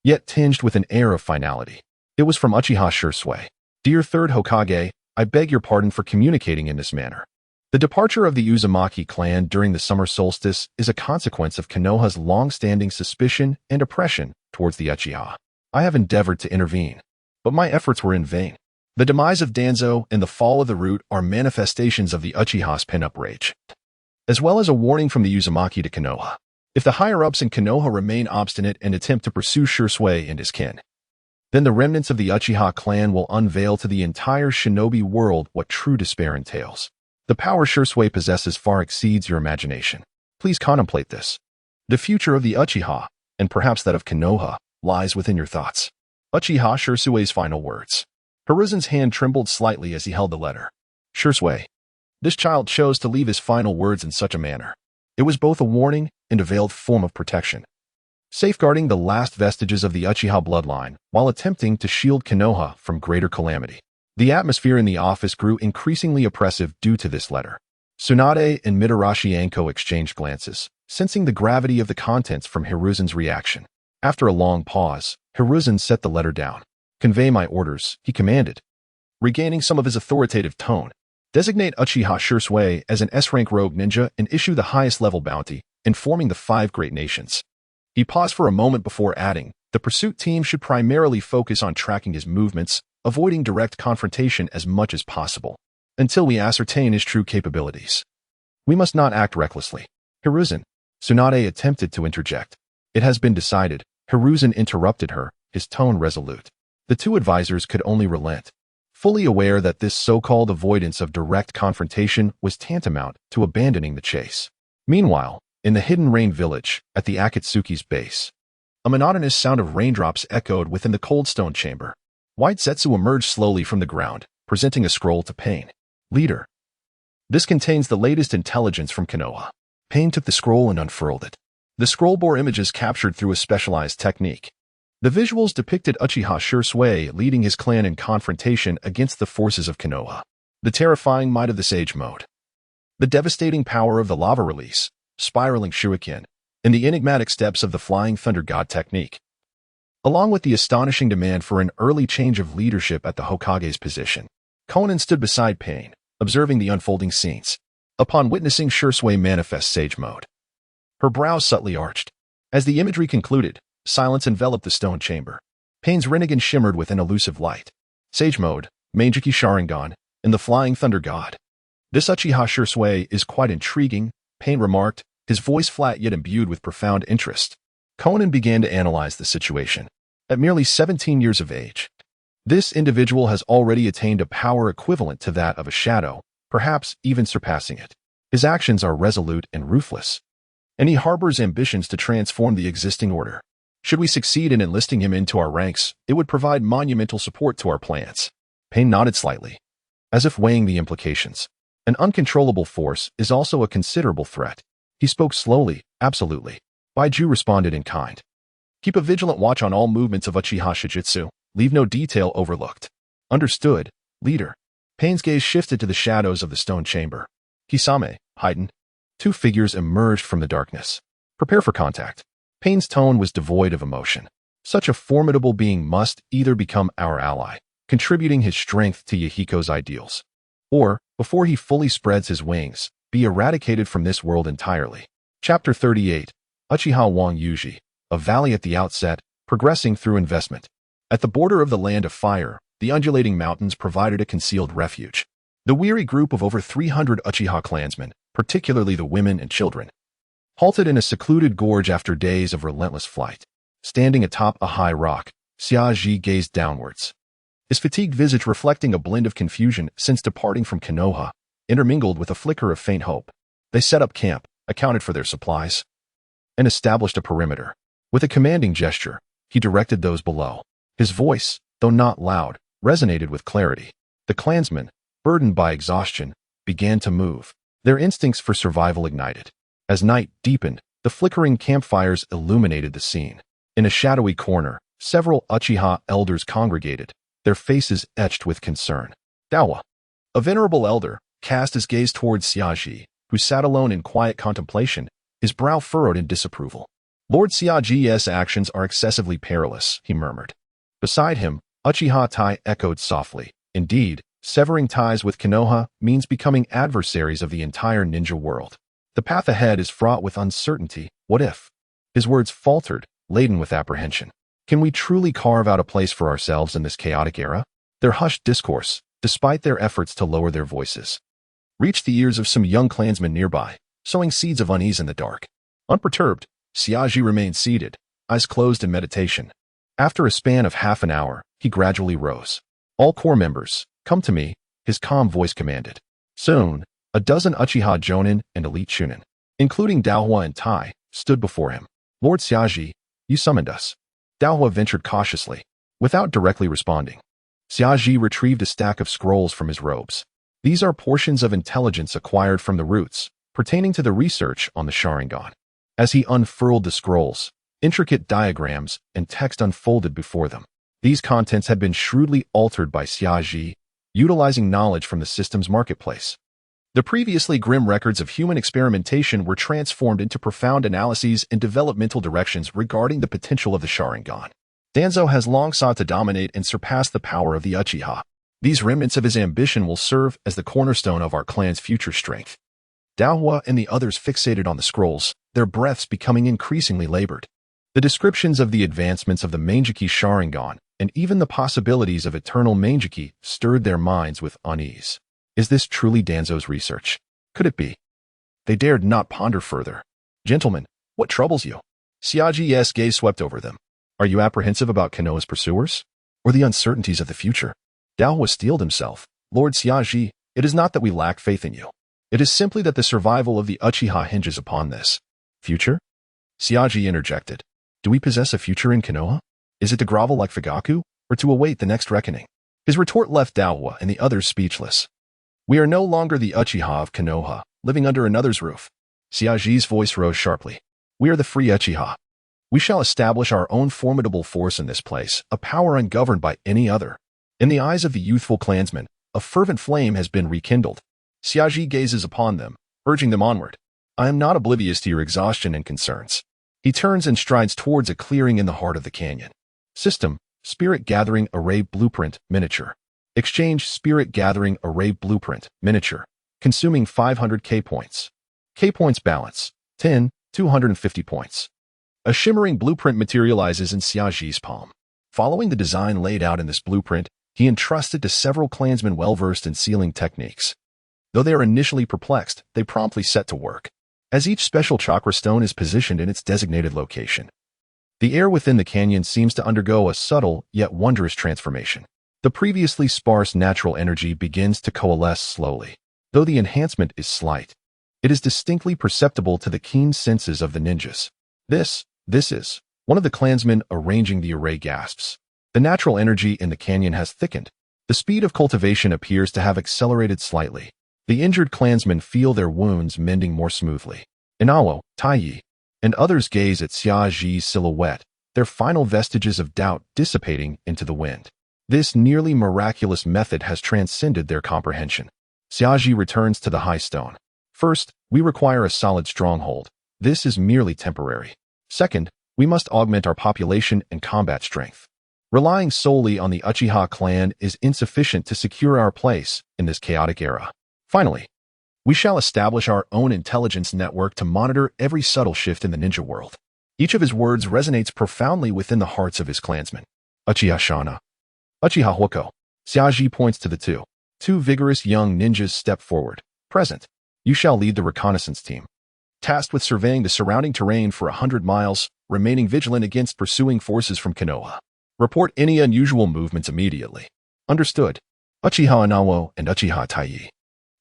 yet tinged with an air of finality. It was from Uchiha Shursui. Dear Third Hokage, I beg your pardon for communicating in this manner. The departure of the Uzumaki clan during the summer solstice is a consequence of Konoha's long-standing suspicion and oppression towards the Uchiha. I have endeavored to intervene, but my efforts were in vain. The demise of Danzo and the fall of the Root are manifestations of the Uchiha's pent-up rage, as well as a warning from the Uzumaki to Konoha. If the higher-ups in Konoha remain obstinate and attempt to pursue Shursui and his kin, then the remnants of the Uchiha clan will unveil to the entire shinobi world what true despair entails. The power Shursui possesses far exceeds your imagination. Please contemplate this. The future of the Uchiha, and perhaps that of Konoha, lies within your thoughts. Uchiha Shursui's final words. Hiruzen's hand trembled slightly as he held the letter. Shursui. This child chose to leave his final words in such a manner. It was both a warning and a veiled form of protection, safeguarding the last vestiges of the Uchiha bloodline while attempting to shield Konoha from greater calamity. The atmosphere in the office grew increasingly oppressive due to this letter. Tsunade and Mitarashi Anko exchanged glances, sensing the gravity of the contents from Hiruzen's reaction. After a long pause, Hiruzen set the letter down. Convey my orders, he commanded. Regaining some of his authoritative tone, designate Uchiha Shursui as an S-rank rogue ninja and issue the highest level bounty, informing the 5 great nations. He paused for a moment before adding, the pursuit team should primarily focus on tracking his movements, avoiding direct confrontation as much as possible, until we ascertain his true capabilities. We must not act recklessly. Hiruzen. Tsunade attempted to interject. It has been decided. Hiruzen interrupted her, his tone resolute. The 2 advisors could only relent, fully aware that this so-called avoidance of direct confrontation was tantamount to abandoning the chase. Meanwhile, in the Hidden Rain village, at the Akatsuki's base, a monotonous sound of raindrops echoed within the cold stone chamber. White Setsu emerged slowly from the ground, presenting a scroll to Pain. Leader. This contains the latest intelligence from Konoha. Pain took the scroll and unfurled it. The scroll bore images captured through a specialized technique. The visuals depicted Uchiha Shursui leading his clan in confrontation against the forces of Konoha. The terrifying might of the Sage Mode. The devastating power of the lava release, spiraling shuriken, and the enigmatic steps of the Flying Thunder God technique. Along with the astonishing demand for an early change of leadership at the Hokage's position, Conan stood beside Pain, observing the unfolding scenes. Upon witnessing Shursui manifest Sage Mode, her brows subtly arched. As the imagery concluded, silence enveloped the stone chamber. Pain's Rinnegan shimmered with an elusive light. Sage Mode, Meijiki Sharingan, and the Flying Thunder God. This Uchiha Shursui is quite intriguing, Pain remarked, his voice flat yet imbued with profound interest. Conan began to analyze the situation. At merely 17 years of age, this individual has already attained a power equivalent to that of a shadow, perhaps even surpassing it. His actions are resolute and ruthless, and he harbors ambitions to transform the existing order. Should we succeed in enlisting him into our ranks, it would provide monumental support to our plans. Pain nodded slightly, as if weighing the implications. An uncontrollable force is also a considerable threat. He spoke slowly, absolutely. Baiju responded in kind. Keep a vigilant watch on all movements of Uchiha Shijutsu. Leave no detail overlooked. Understood, leader. Pain's gaze shifted to the shadows of the stone chamber. Kisame, heightened. 2 figures emerged from the darkness. Prepare for contact. Pain's tone was devoid of emotion. Such a formidable being must either become our ally, contributing his strength to Yahiko's ideals, or, before he fully spreads his wings, be eradicated from this world entirely. Chapter 38. Uchiha Wang Yuji, a valley at the outset, progressing through investment. At the border of the Land of Fire, the undulating mountains provided a concealed refuge. The weary group of over 300 Uchiha clansmen, particularly the women and children, halted in a secluded gorge after days of relentless flight. Standing atop a high rock, Xiaji gazed downwards, his fatigued visage reflecting a blend of confusion since departing from Konoha, intermingled with a flicker of faint hope. They set up camp, accounted for their supplies, and established a perimeter. With a commanding gesture, he directed those below. His voice, though not loud, resonated with clarity. The clansmen, burdened by exhaustion, began to move. Their instincts for survival ignited. As night deepened, the flickering campfires illuminated the scene. In a shadowy corner, several Uchiha elders congregated, their faces etched with concern. Dawa, a venerable elder, cast his gaze towards Xiaji, who sat alone in quiet contemplation, his brow furrowed in disapproval. Lord Xiaji's actions are excessively perilous, he murmured. Beside him, Uchiha Tai echoed softly. Indeed, severing ties with Konoha means becoming adversaries of the entire ninja world. The path ahead is fraught with uncertainty. What if? His words faltered, laden with apprehension. Can we truly carve out a place for ourselves in this chaotic era? Their hushed discourse, despite their efforts to lower their voices, reached the ears of some young clansmen nearby, sowing seeds of unease in the dark. Unperturbed, Xiaji remained seated, eyes closed in meditation. After a span of half an hour, he gradually rose. All corps members, come to me, his calm voice commanded. Soon, A dozen Uchiha Jonin and elite Chunin, including Daohua and Tai, stood before him. Lord Xiaji, you summoned us. Daohua ventured cautiously, without directly responding. Xiaji retrieved a stack of scrolls from his robes. These are portions of intelligence acquired from the roots, pertaining to the research on the Sharingan. As he unfurled the scrolls, intricate diagrams and text unfolded before them. These contents had been shrewdly altered by Xiaji, utilizing knowledge from the system's marketplace. The previously grim records of human experimentation were transformed into profound analyses and developmental directions regarding the potential of the Sharingan. Danzo has long sought to dominate and surpass the power of the Uchiha. These remnants of his ambition will serve as the cornerstone of our clan's future strength. Daohua and the others fixated on the scrolls, their breaths becoming increasingly labored. The descriptions of the advancements of the Manjiki Sharingan and even the possibilities of eternal Manjiki stirred their minds with unease. Is this truly Danzo's research? Could it be? They dared not ponder further. Gentlemen, what troubles you? Xiaji's gaze swept over them. Are you apprehensive about Konoha's pursuers? Or the uncertainties of the future? Daohua steeled himself. Lord Xiaji, it is not that we lack faith in you. It is simply that the survival of the Uchiha hinges upon this. Future? Xiaji interjected. Do we possess a future in Konoha? Is it to grovel like Fugaku, or to await the next reckoning? His retort left Daohua and the others speechless. We are no longer the Uchiha of Konoha, living under another's roof. Xiaji's voice rose sharply. We are the free Uchiha. We shall establish our own formidable force in this place, a power ungoverned by any other. In the eyes of the youthful clansmen, a fervent flame has been rekindled. Xiaji gazes upon them, urging them onward. I am not oblivious to your exhaustion and concerns. He turns and strides towards a clearing in the heart of the canyon. System, Spirit Gathering Array Blueprint, Miniature. Exchange Spirit Gathering Array Blueprint, Miniature. Consuming 500 K points. K points balance, 10, 250 points. A shimmering blueprint materializes in Xiaji's palm. Following the design laid out in this blueprint, he entrusted to several clansmen well-versed in sealing techniques. Though they are initially perplexed, they promptly set to work, as each special chakra stone is positioned in its designated location. The air within the canyon seems to undergo a subtle yet wondrous transformation. The previously sparse natural energy begins to coalesce slowly. Though the enhancement is slight, it is distinctly perceptible to the keen senses of the ninjas. This is one of the clansmen arranging the array gasps. The natural energy in the canyon has thickened. The speed of cultivation appears to have accelerated slightly. The injured clansmen feel their wounds mending more smoothly. Inao, Taiyi, and others gaze at Xiaji's silhouette, their final vestiges of doubt dissipating into the wind. This nearly miraculous method has transcended their comprehension. Xiaji returns to the high stone. First, we require a solid stronghold. This is merely temporary. Second, we must augment our population and combat strength. Relying solely on the Uchiha clan is insufficient to secure our place in this chaotic era. Finally, we shall establish our own intelligence network to monitor every subtle shift in the ninja world. Each of his words resonates profoundly within the hearts of his clansmen. Uchiha Shana. Uchiha Huako. Xiaji points to the two. Two vigorous young ninjas step forward. Present. You shall lead the reconnaissance team. Tasked with surveying the surrounding terrain for 100 miles, remaining vigilant against pursuing forces from Konoha. Report any unusual movements immediately. Understood. Uchiha Inao and Uchiha Taiyi.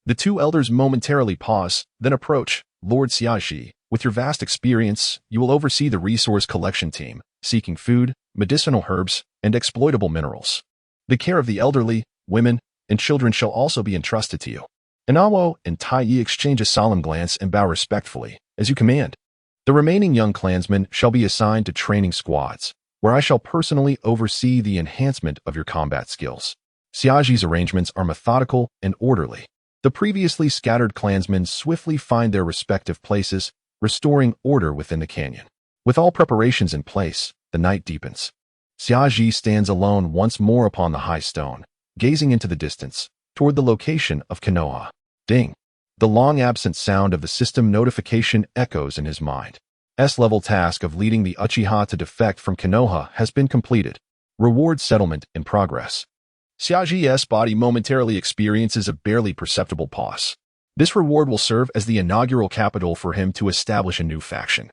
The two elders momentarily pause, then approach. Lord Xiaji, with your vast experience, you will oversee the resource collection team, seeking food, medicinal herbs, and exploitable minerals. The care of the elderly, women, and children shall also be entrusted to you. Inao and Taiyi exchange a solemn glance and bow respectfully, as you command. The remaining young clansmen shall be assigned to training squads, where I shall personally oversee the enhancement of your combat skills. Xiaji's arrangements are methodical and orderly. The previously scattered clansmen swiftly find their respective places, restoring order within the canyon. With all preparations in place, the night deepens. Xiaji stands alone once more upon the high stone, gazing into the distance, toward the location of Konoha. Ding! The long-absent sound of the system notification echoes in his mind. S-level task of leading the Uchiha to defect from Konoha has been completed. Reward settlement in progress. Xiaji's body momentarily experiences a barely perceptible pause. This reward will serve as the inaugural capital for him to establish a new faction.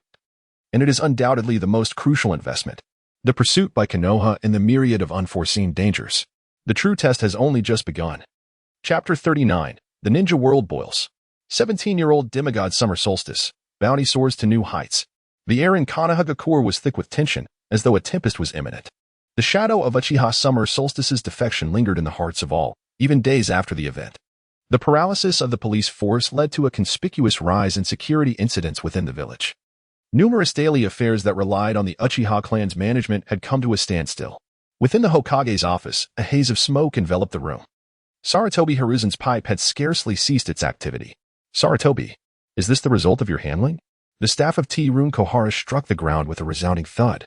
And it is undoubtedly the most crucial investment. The pursuit by Konoha and the myriad of unforeseen dangers. The true test has only just begun. Chapter 39. The Ninja World Boils. 17-year-old demigod summer solstice. Bounty soars to new heights. The air in Konoha was thick with tension, as though a tempest was imminent. The shadow of Uchiha summer solstice's defection lingered in the hearts of all, even days after the event. The paralysis of the police force led to a conspicuous rise in security incidents within the village. Numerous daily affairs that relied on the Uchiha clan's management had come to a standstill. Within the Hokage's office, a haze of smoke enveloped the room. Sarutobi Hiruzen's pipe had scarcely ceased its activity. Sarutobi, is this the result of your handling? The staff of T-Rune Kohara struck the ground with a resounding thud,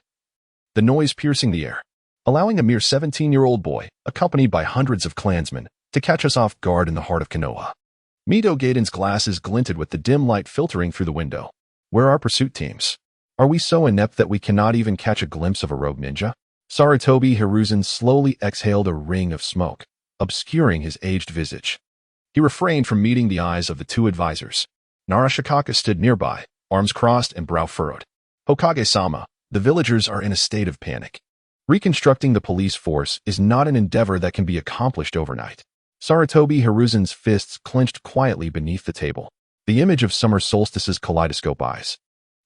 the noise piercing the air, allowing a mere 17-year-old boy, accompanied by hundreds of clansmen, to catch us off guard in the heart of Konoha. Mido Gaiden's glasses glinted with the dim light filtering through the window. Where are pursuit teams? Are we so inept that we cannot even catch a glimpse of a rogue ninja? Sarutobi Hiruzen slowly exhaled a ring of smoke, obscuring his aged visage. He refrained from meeting the eyes of the two advisors. Narashikaka stood nearby, arms crossed and brow furrowed. Hokage-sama, the villagers are in a state of panic. Reconstructing the police force is not an endeavor that can be accomplished overnight. Sarutobi Hiruzen's fists clenched quietly beneath the table, the image of summer solstice's kaleidoscope eyes,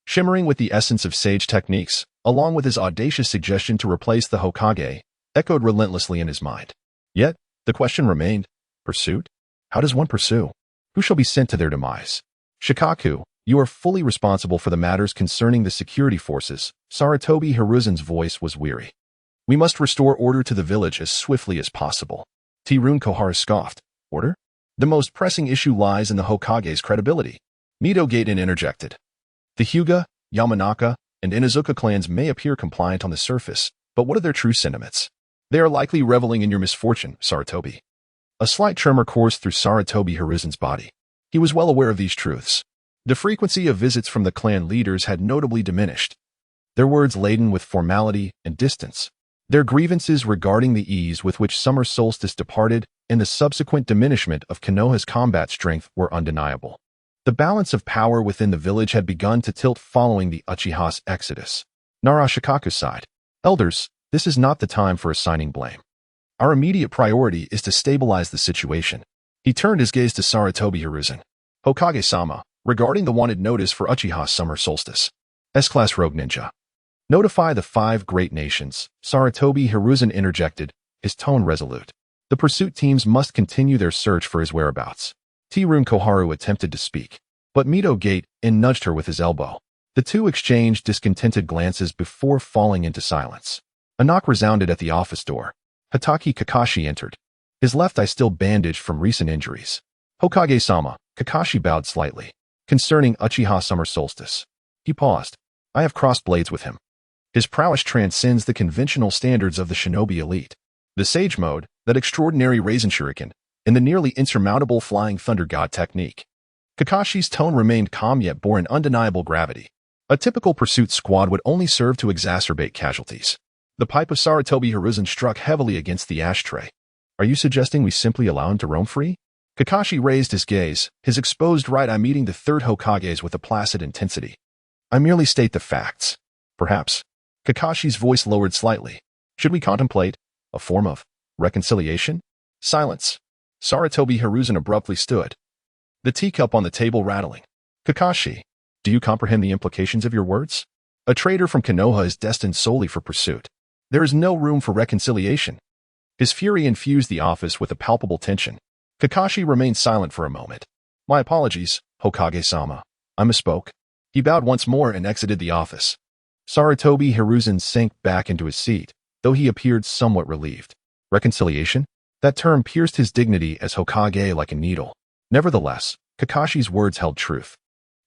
shimmering with the essence of sage techniques, along with his audacious suggestion to replace the Hokage, echoed relentlessly in his mind. Yet, the question remained, pursuit? How does one pursue? Who shall be sent to their demise? Shikaku, you are fully responsible for the matters concerning the security forces. Sarutobi Hiruzen's voice was weary. We must restore order to the village as swiftly as possible. T-Rune Kohara scoffed. Order? The most pressing issue lies in the Hokage's credibility. Mido Gaiden interjected. The Hyuga, Yamanaka, and Inuzuka clans may appear compliant on the surface, but what are their true sentiments? They are likely reveling in your misfortune, Sarutobi. A slight tremor coursed through Sarutobi Hiruzen's body. He was well aware of these truths. The frequency of visits from the clan leaders had notably diminished, their words laden with formality and distance. Their grievances regarding the ease with which summer solstice departed and the subsequent diminishment of Konoha's combat strength were undeniable. The balance of power within the village had begun to tilt following the Uchiha's exodus. Narashikaku sighed. Elders, this is not the time for assigning blame. Our immediate priority is to stabilize the situation. He turned his gaze to Sarutobi Hiruzen. Hokage-sama, regarding the wanted notice for Uchiha's summer solstice. S-Class Rogue Ninja. Notify the 5 great nations, Sarutobi Hiruzen interjected, his tone resolute. The pursuit teams must continue their search for his whereabouts. T-Rune Koharu attempted to speak, but Mido Gaiden nudged her with his elbow. The two exchanged discontented glances before falling into silence. A knock resounded at the office door. Hatake Kakashi entered, his left eye still bandaged from recent injuries. Hokage-sama, Kakashi bowed slightly. Concerning Uchiha summer solstice. He paused. I have crossed blades with him. His prowess transcends the conventional standards of the shinobi elite. The sage mode, that extraordinary Raisin Shuriken, and the nearly insurmountable Flying Thunder God technique. Kakashi's tone remained calm yet bore an undeniable gravity. A typical pursuit squad would only serve to exacerbate casualties. The pipe of Sarutobi Hiruzen struck heavily against the ashtray. Are you suggesting we simply allow him to roam free? Kakashi raised his gaze, his exposed right eye meeting the third Hokage's with a placid intensity. I merely state the facts. Perhaps. Kakashi's voice lowered slightly. Should we contemplate a form of reconciliation? Silence. Sarutobi Hiruzen abruptly stood, the teacup on the table rattling. Kakashi, do you comprehend the implications of your words? A traitor from Konoha is destined solely for pursuit. There is no room for reconciliation. His fury infused the office with a palpable tension. Kakashi remained silent for a moment. My apologies, Hokage-sama. I misspoke. He bowed once more and exited the office. Sarutobi Hiruzen sank back into his seat, though he appeared somewhat relieved. Reconciliation? That term pierced his dignity as Hokage like a needle. Nevertheless, Kakashi's words held truth.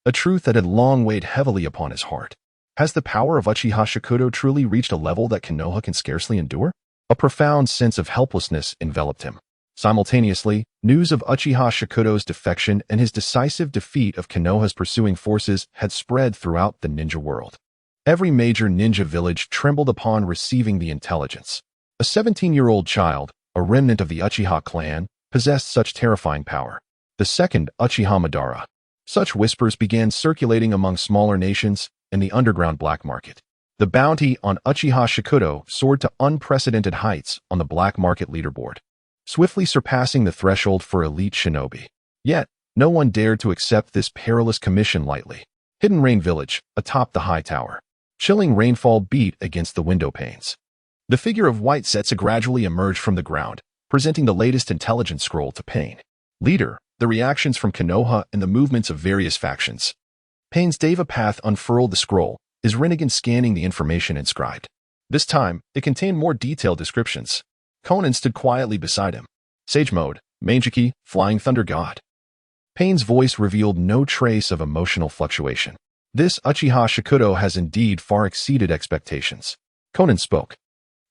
A truth that had long weighed heavily upon his heart. Has the power of Uchiha Shikudo truly reached a level that Konoha can scarcely endure? A profound sense of helplessness enveloped him. Simultaneously, news of Uchiha Shikudo's defection and his decisive defeat of Konoha's pursuing forces had spread throughout the ninja world. Every major ninja village trembled upon receiving the intelligence. A 17-year-old child, a remnant of the Uchiha clan, possessed such terrifying power. The second Uchiha Madara. Such whispers began circulating among smaller nations in the underground black market. The bounty on Uchiha Shikudo soared to unprecedented heights on the black market leaderboard, swiftly surpassing the threshold for elite shinobi. Yet, No one dared to accept this perilous commission lightly. Hidden Rain Village, atop the high tower. Chilling rainfall beat against the window panes. The figure of White Setsa gradually emerged from the ground, presenting the latest intelligence scroll to Pain. Leader, the reactions from Konoha and the movements of various factions. Pain's Deva Path unfurled the scroll, his Rinnegan scanning the information inscribed. This time, it contained more detailed descriptions. Conan stood quietly beside him. Sage Mode, Mangeki, Flying Thunder God. Pain's voice revealed no trace of emotional fluctuation. This Uchiha Shikudo has indeed far exceeded expectations. Conan spoke.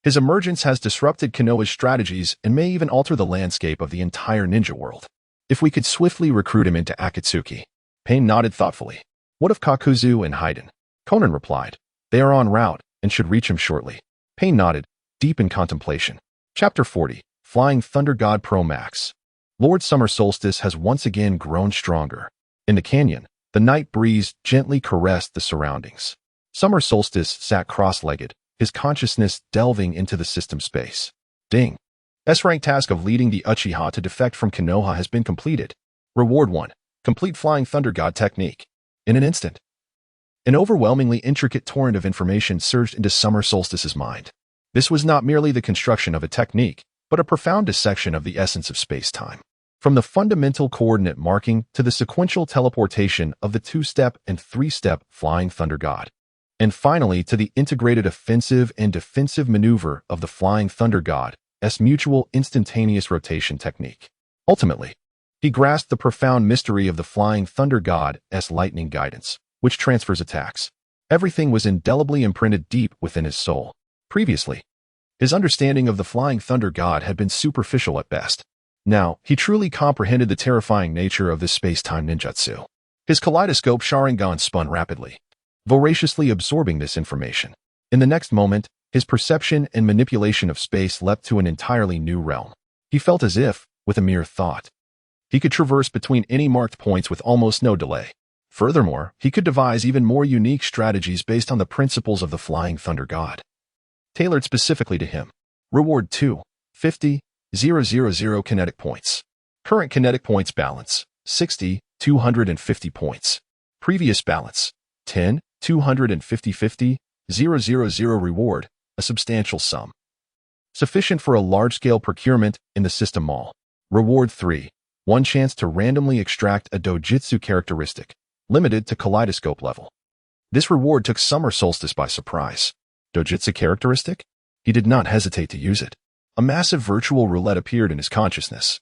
His emergence has disrupted Konoha's strategies and may even alter the landscape of the entire ninja world. If we could swiftly recruit him into Akatsuki. Pain nodded thoughtfully. What of Kakuzu and Haiden? Conan replied. They are en route and should reach him shortly. Pain nodded, deep in contemplation. Chapter 40, Flying Thunder God Pro Max. Lord Summer Solstice has once again grown stronger. In the canyon, the night breeze gently caressed the surroundings. Summer Solstice sat cross-legged, his consciousness delving into the system space. Ding. S-rank task of leading the Uchiha to defect from Konoha has been completed. Reward 1. Complete Flying Thunder God technique. In an instant, an overwhelmingly intricate torrent of information surged into Summer Solstice's mind. This was not merely the construction of a technique, but a profound dissection of the essence of space-time. From the fundamental coordinate marking to the sequential teleportation of the 2-step and 3-step Flying Thunder God. And finally to the integrated offensive and defensive maneuver of the Flying Thunder God's mutual instantaneous rotation technique. Ultimately, he grasped the profound mystery of the Flying Thunder God's lightning guidance, which transfers attacks. Everything was indelibly imprinted deep within his soul. Previously, his understanding of the Flying Thunder God had been superficial at best. Now, he truly comprehended the terrifying nature of this space-time ninjutsu. His kaleidoscope Sharingan spun rapidly, voraciously absorbing this information. In the next moment, his perception and manipulation of space leapt to an entirely new realm. He felt as if, with a mere thought, he could traverse between any marked points with almost no delay. Furthermore, he could devise even more unique strategies based on the principles of the Flying Thunder God, tailored specifically to him. Reward 2. 50,000 kinetic points. Current kinetic points balance, 60,250 points. Previous balance, 10,250,000 reward, a substantial sum. Sufficient for a large-scale procurement in the system mall. Reward 3. 1 chance to randomly extract a dojutsu characteristic, limited to kaleidoscope level. This reward took Summer Solstice by surprise. Dojutsu characteristic? He did not hesitate to use it. A massive virtual roulette appeared in his consciousness,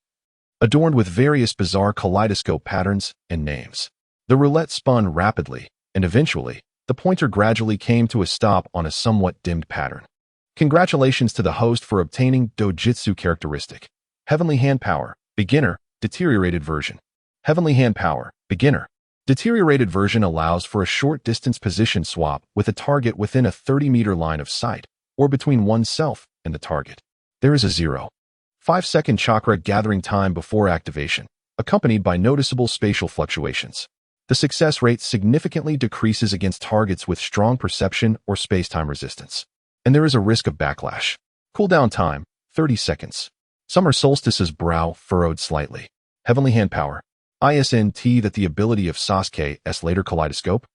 adorned with various bizarre kaleidoscope patterns and names. The roulette spun rapidly, and eventually, the pointer gradually came to a stop on a somewhat dimmed pattern. Congratulations to the host for obtaining Dojutsu characteristic. Heavenly Hand Power, Beginner, Deteriorated version. Heavenly Hand Power, Beginner. Deteriorated version allows for a short distance position swap with a target within a 30-meter line of sight, or between oneself and the target. There is a 0.5-second chakra gathering time before activation, accompanied by noticeable spatial fluctuations. The success rate significantly decreases against targets with strong perception or space-time resistance. And there is a risk of backlash. Cooldown time, 30 seconds. Summer Solstice's brow furrowed slightly. Heavenly Hand Power. ISNT that the ability of Sasuke's later kaleidoscope.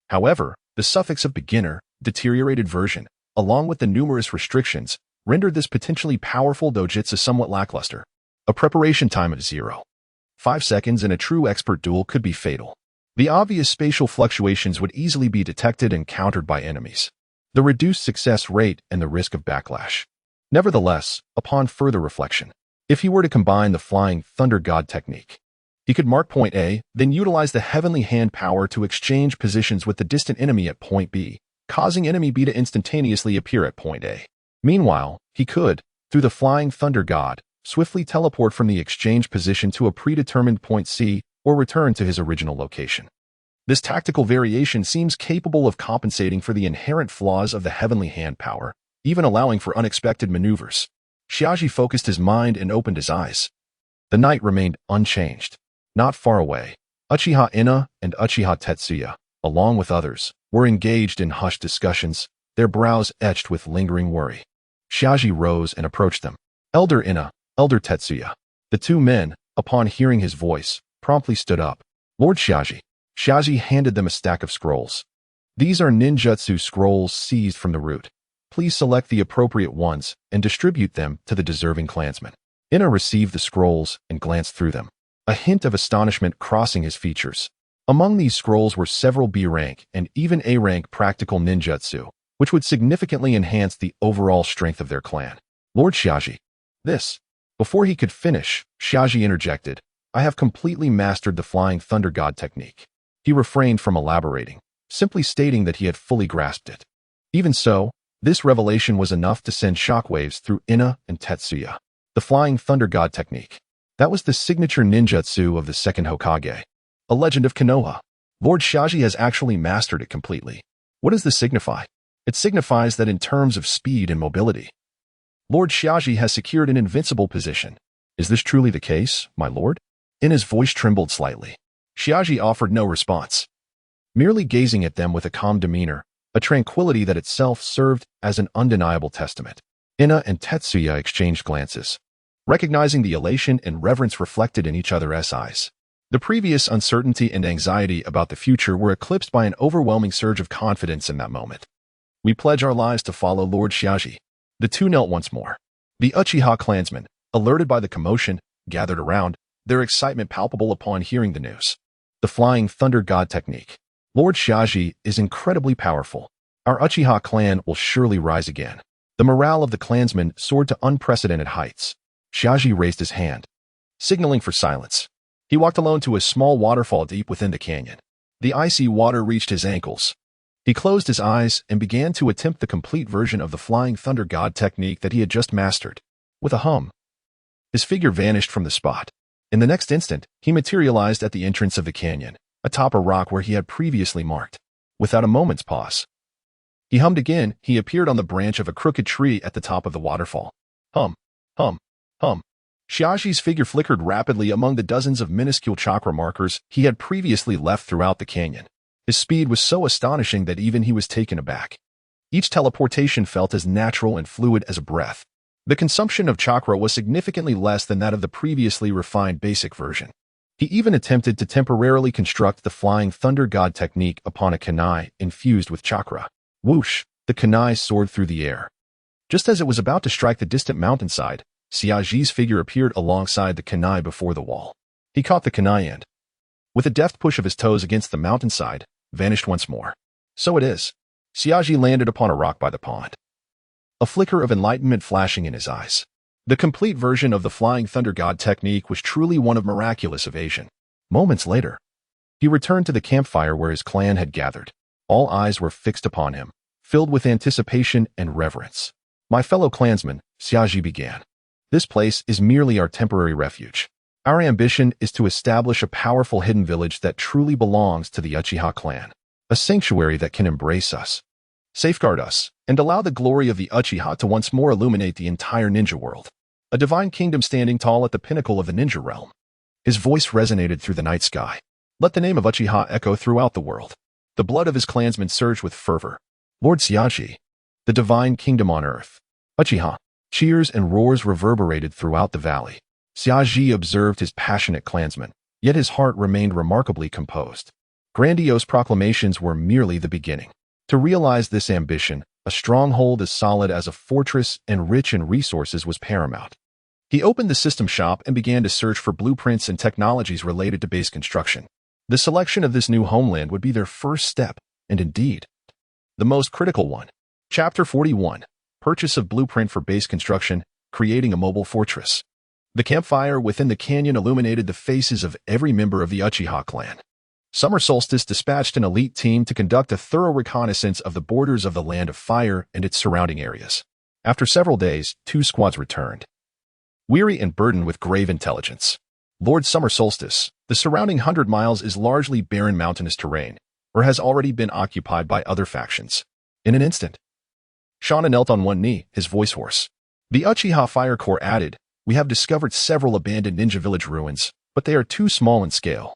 However, the suffix of beginner, deteriorated version, along with the numerous restrictions, rendered this potentially powerful dojutsu somewhat lackluster. A preparation time of 0.5 seconds in a true expert duel could be fatal. The obvious spatial fluctuations would easily be detected and countered by enemies. The reduced success rate and the risk of backlash. Nevertheless, upon further reflection, if he were to combine the Flying Thunder God technique, he could mark point A, then utilize the Heavenly Hand Power to exchange positions with the distant enemy at point B, causing enemy B to instantaneously appear at point A. Meanwhile, he could, through the Flying Thunder God, swiftly teleport from the exchange position to a predetermined point C or return to his original location. This tactical variation seems capable of compensating for the inherent flaws of the Heavenly Hand Power, even allowing for unexpected maneuvers. Shiaji focused his mind and opened his eyes. The night remained unchanged. Not far away, Uchiha Ina and Uchiha Tetsuya, along with others, were engaged in hushed discussions, their brows etched with lingering worry. Shiaji rose and approached them. Elder Ina, Elder Tetsuya. The two men, upon hearing his voice, promptly stood up. Lord Xiaji. Xiaji handed them a stack of scrolls. These are ninjutsu scrolls seized from the root. Please select the appropriate ones and distribute them to the deserving clansmen. Ina received the scrolls and glanced through them, a hint of astonishment crossing his features. Among these scrolls were several B-rank and even A-rank practical ninjutsu, which would significantly enhance the overall strength of their clan. Lord Xiaji. This. Before he could finish, Xiaji interjected, I have completely mastered the Flying Thunder God technique. He refrained from elaborating, simply stating that he had fully grasped it. Even so, this revelation was enough to send shockwaves through Ina and Tetsuya. The Flying Thunder God technique. That was the signature ninjutsu of the second Hokage. A legend of Konoha. Lord Xiaji has actually mastered it completely. What does this signify? It signifies that in terms of speed and mobility, Lord Xiaji has secured an invincible position. Is this truly the case, my lord? Ina's voice trembled slightly. Xiaji offered no response, merely gazing at them with a calm demeanor, a tranquility that itself served as an undeniable testament. Ina and Tetsuya exchanged glances, recognizing the elation and reverence reflected in each other's eyes. The previous uncertainty and anxiety about the future were eclipsed by an overwhelming surge of confidence in that moment. We pledge our lives to follow Lord Xiaji. The two knelt once more. The Uchiha clansmen, alerted by the commotion, gathered around, their excitement palpable upon hearing the news. The Flying Thunder God technique. Lord Xiaji is incredibly powerful. Our Uchiha clan will surely rise again. The morale of the clansmen soared to unprecedented heights. Xiaji raised his hand, signaling for silence. He walked alone to a small waterfall deep within the canyon. The icy water reached his ankles. He closed his eyes and began to attempt the complete version of the Flying Thunder God technique that he had just mastered. With a hum, his figure vanished from the spot. In the next instant, he materialized at the entrance of the canyon, atop a rock where he had previously marked. Without a moment's pause, he hummed again. He appeared on the branch of a crooked tree at the top of the waterfall. Hum, hum, hum. Xiaji's figure flickered rapidly among the dozens of minuscule chakra markers he had previously left throughout the canyon. His speed was so astonishing that even he was taken aback. Each teleportation felt as natural and fluid as a breath. The consumption of chakra was significantly less than that of the previously refined basic version. He even attempted to temporarily construct the Flying Thunder God technique upon a kunai infused with chakra. Whoosh! The kunai soared through the air. Just as it was about to strike the distant mountainside, Xiaji's figure appeared alongside the kunai before the wall. He caught the kunai and, with a deft push of his toes against the mountainside, vanished once more. So it is. Xiaji landed upon a rock by the pond, a flicker of enlightenment flashing in his eyes. The complete version of the Flying Thunder God technique was truly one of miraculous evasion. Moments later, he returned to the campfire where his clan had gathered. All eyes were fixed upon him, filled with anticipation and reverence. My fellow clansmen, Xiaji began. This place is merely our temporary refuge. Our ambition is to establish a powerful hidden village that truly belongs to the Uchiha clan. A sanctuary that can embrace us, safeguard us, and allow the glory of the Uchiha to once more illuminate the entire ninja world. A divine kingdom standing tall at the pinnacle of the ninja realm. His voice resonated through the night sky. Let the name of Uchiha echo throughout the world. The blood of his clansmen surged with fervor. Lord Xiaji, the divine kingdom on earth. Uchiha. Cheers and roars reverberated throughout the valley. Xiaji observed his passionate clansmen, yet his heart remained remarkably composed. Grandiose proclamations were merely the beginning. To realize this ambition, a stronghold as solid as a fortress and rich in resources was paramount. He opened the system shop and began to search for blueprints and technologies related to base construction. The selection of this new homeland would be their first step, and indeed, the most critical one. Chapter 41. Purchase of blueprint for base construction, creating a mobile fortress. The campfire within the canyon illuminated the faces of every member of the Uchiha clan. Summer Solstice dispatched an elite team to conduct a thorough reconnaissance of the borders of the Land of Fire and its surrounding areas. After several days, 2 squads returned, weary and burdened with grave intelligence. Lord Summer Solstice, the surrounding 100 miles is largely barren mountainous terrain, or has already been occupied by other factions. In an instant, Shauna knelt on one knee, his voice hoarse. The Uchiha Fire Corps added, we have discovered several abandoned ninja village ruins, but they are too small in scale,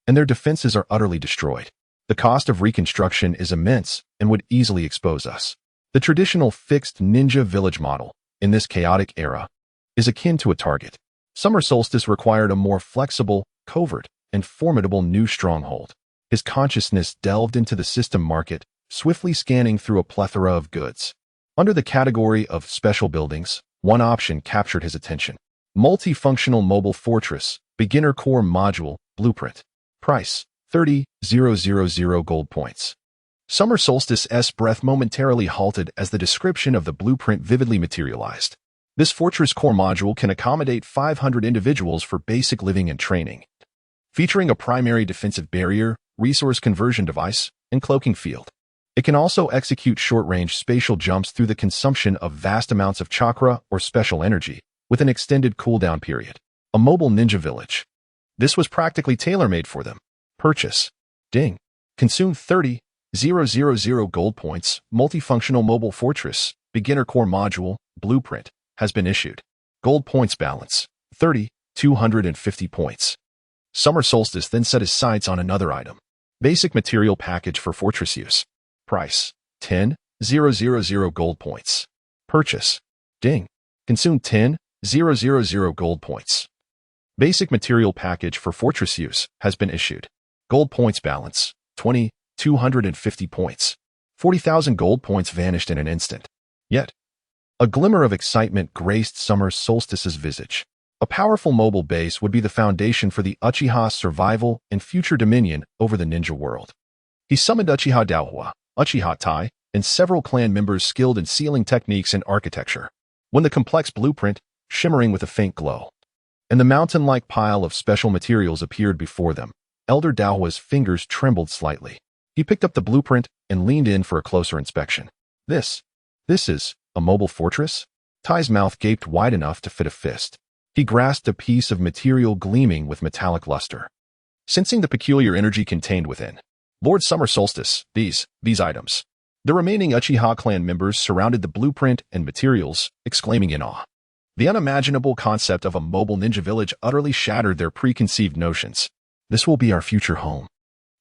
and their defenses are utterly destroyed. The cost of reconstruction is immense and would easily expose us. The traditional fixed ninja village model, in this chaotic era, is akin to a target. Summer Solstice required a more flexible, covert, and formidable new stronghold. His consciousness delved into the system market, swiftly scanning through a plethora of goods. Under the category of special buildings, one option captured his attention. Multifunctional Mobile Fortress, Beginner Core Module, Blueprint. Price, 30,000 gold points. Summer Solstice's breath momentarily halted as the description of the blueprint vividly materialized. This fortress core module can accommodate 500 individuals for basic living and training. Featuring a primary defensive barrier, resource conversion device, and cloaking field. It can also execute short-range spatial jumps through the consumption of vast amounts of chakra or special energy, with an extended cooldown period. A mobile ninja village. This was practically tailor-made for them. Purchase. Ding. Consume 30,000 gold points. Multifunctional Mobile Fortress, Beginner Core Module, Blueprint, has been issued. Gold points balance, 250 points. Summer Solstice then set his sights on another item. Basic material package for fortress use. Price, 10,000 gold points. Purchase. Ding. Consume 10,000 gold points. Basic material package for fortress use has been issued. Gold points balance, 250 points. 40,000 gold points vanished in an instant. Yet, a glimmer of excitement graced Summer Solstice's visage. A powerful mobile base would be the foundation for the Uchiha's survival and future dominion over the ninja world. He summoned Uchiha Daohua, Uchiha Tai, and several clan members skilled in sealing techniques and architecture. When the complex blueprint, shimmering with a faint glow, and the mountain-like pile of special materials appeared before them, Elder Daohua's fingers trembled slightly. He picked up the blueprint and leaned in for a closer inspection. This is a mobile fortress? Tai's mouth gaped wide enough to fit a fist. He grasped a piece of material gleaming with metallic luster. Sensing the peculiar energy contained within, Lord Summer Solstice, these items. The remaining Uchiha clan members surrounded the blueprint and materials, exclaiming in awe. The unimaginable concept of a mobile ninja village utterly shattered their preconceived notions. This will be our future home.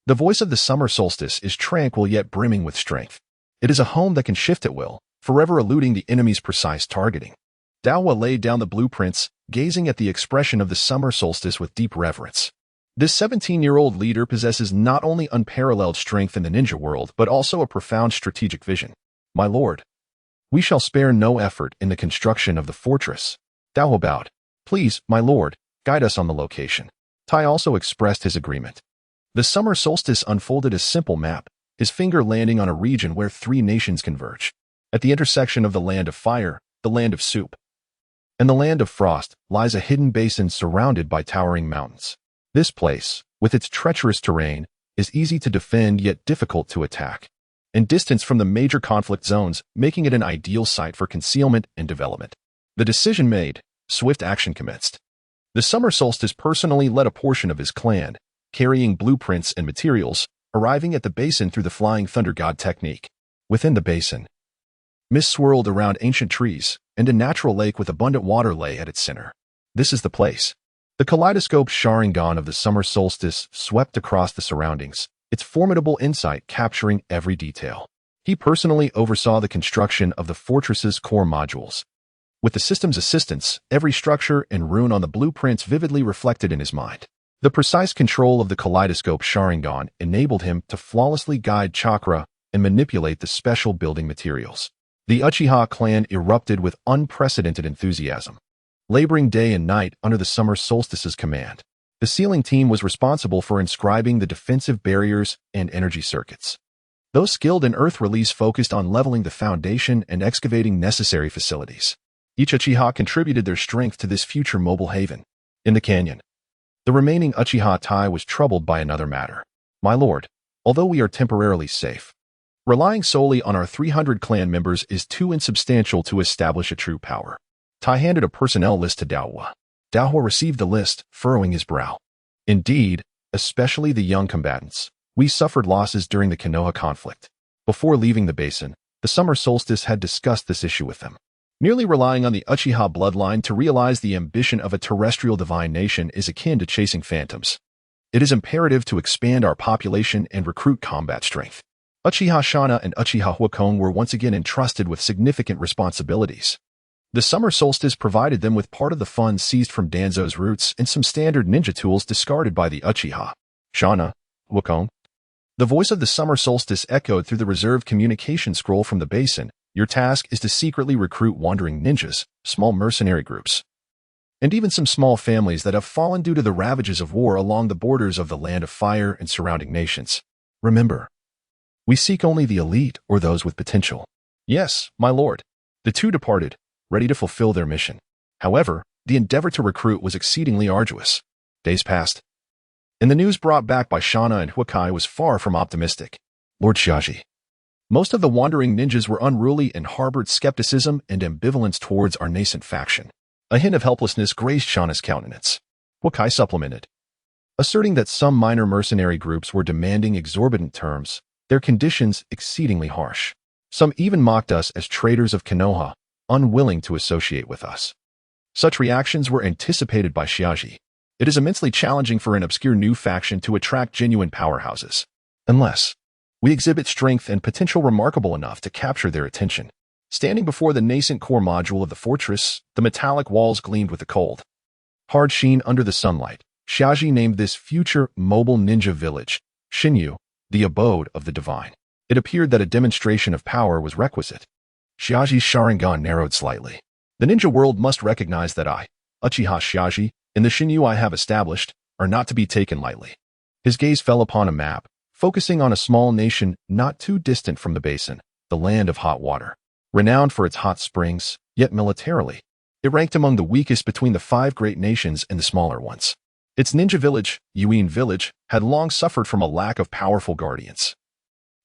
The voice of the Summer Solstice is tranquil yet brimming with strength. It is a home that can shift at will, forever eluding the enemy's precise targeting. Daohua laid down the blueprints, gazing at the expression of the Summer Solstice with deep reverence. This 17-year-old leader possesses not only unparalleled strength in the ninja world, but also a profound strategic vision. My lord, we shall spare no effort in the construction of the fortress. Daohua bowed. Please, my lord, guide us on the location. Tai also expressed his agreement. The Summer Solstice unfolded a simple map, his finger landing on a region where 3 nations converge. At the intersection of the Land of Fire, the Land of Soup, and the Land of Frost lies a hidden basin surrounded by towering mountains. This place, with its treacherous terrain, is easy to defend yet difficult to attack, and distance from the major conflict zones, making it an ideal site for concealment and development. The decision made, swift action commenced. The Summer Solstice personally led a portion of his clan, carrying blueprints and materials, arriving at the basin through the Flying Thunder God technique. Within the basin, mist swirled around ancient trees, and a natural lake with abundant water lay at its center. This is the place. The kaleidoscope Sharingan of the Summer Solstice swept across the surroundings, its formidable insight capturing every detail. He personally oversaw the construction of the fortress's core modules. With the system's assistance, every structure and rune on the blueprints vividly reflected in his mind. The precise control of the kaleidoscope Sharingan enabled him to flawlessly guide chakra and manipulate the special building materials. The Uchiha clan erupted with unprecedented enthusiasm. Laboring day and night under the Summer Solstice's command, the sealing team was responsible for inscribing the defensive barriers and energy circuits. Those skilled in earth release focused on leveling the foundation and excavating necessary facilities. Each Uchiha contributed their strength to this future mobile haven. In the canyon, the remaining Uchiha Tai was troubled by another matter. My lord, although we are temporarily safe, relying solely on our 300 clan members is too insubstantial to establish a true power. Tai handed a personnel list to Daohua. Daohua received the list, furrowing his brow. Indeed, especially the young combatants. We suffered losses during the Konoha conflict. Before leaving the basin, the Summer Solstice had discussed this issue with them. Merely relying on the Uchiha bloodline to realize the ambition of a terrestrial divine nation is akin to chasing phantoms. It is imperative to expand our population and recruit combat strength. Uchiha Shana and Uchiha Huakong were once again entrusted with significant responsibilities. The summer solstice provided them with part of the funds seized from Danzo's roots and some standard ninja tools discarded by the Uchiha. Shana, Wukong. The voice of the summer solstice echoed through the reserved communication scroll from the basin. Your task is to secretly recruit wandering ninjas, small mercenary groups, and even some small families that have fallen due to the ravages of war along the borders of the Land of Fire and surrounding nations. Remember, we seek only the elite or those with potential. Yes, my lord. The two departed, ready to fulfill their mission. However, the endeavor to recruit was exceedingly arduous. Days passed, and the news brought back by Shana and Huakai was far from optimistic. Lord Xiaji. Most of the wandering ninjas were unruly and harbored skepticism and ambivalence towards our nascent faction. A hint of helplessness graced Shana's countenance. Huakai supplemented, asserting that some minor mercenary groups were demanding exorbitant terms, their conditions exceedingly harsh. Some even mocked us as traitors of Konoha, unwilling to associate with us. Such reactions were anticipated by Xiaji. It is immensely challenging for an obscure new faction to attract genuine powerhouses, unless we exhibit strength and potential remarkable enough to capture their attention. Standing before the nascent core module of the fortress, the metallic walls gleamed with the cold, hard sheen under the sunlight. Xiaji named this future mobile ninja village, Xinyu, the abode of the divine. It appeared that a demonstration of power was requisite. Xiaji's Sharingan narrowed slightly. The ninja world must recognize that I, Uchiha Xiaji, and the Xinyu I have established, are not to be taken lightly. His gaze fell upon a map, focusing on a small nation not too distant from the basin, the land of hot water. Renowned for its hot springs, yet militarily, it ranked among the weakest between the 5 great nations and the smaller ones. Its ninja village, Yuin Village, had long suffered from a lack of powerful guardians,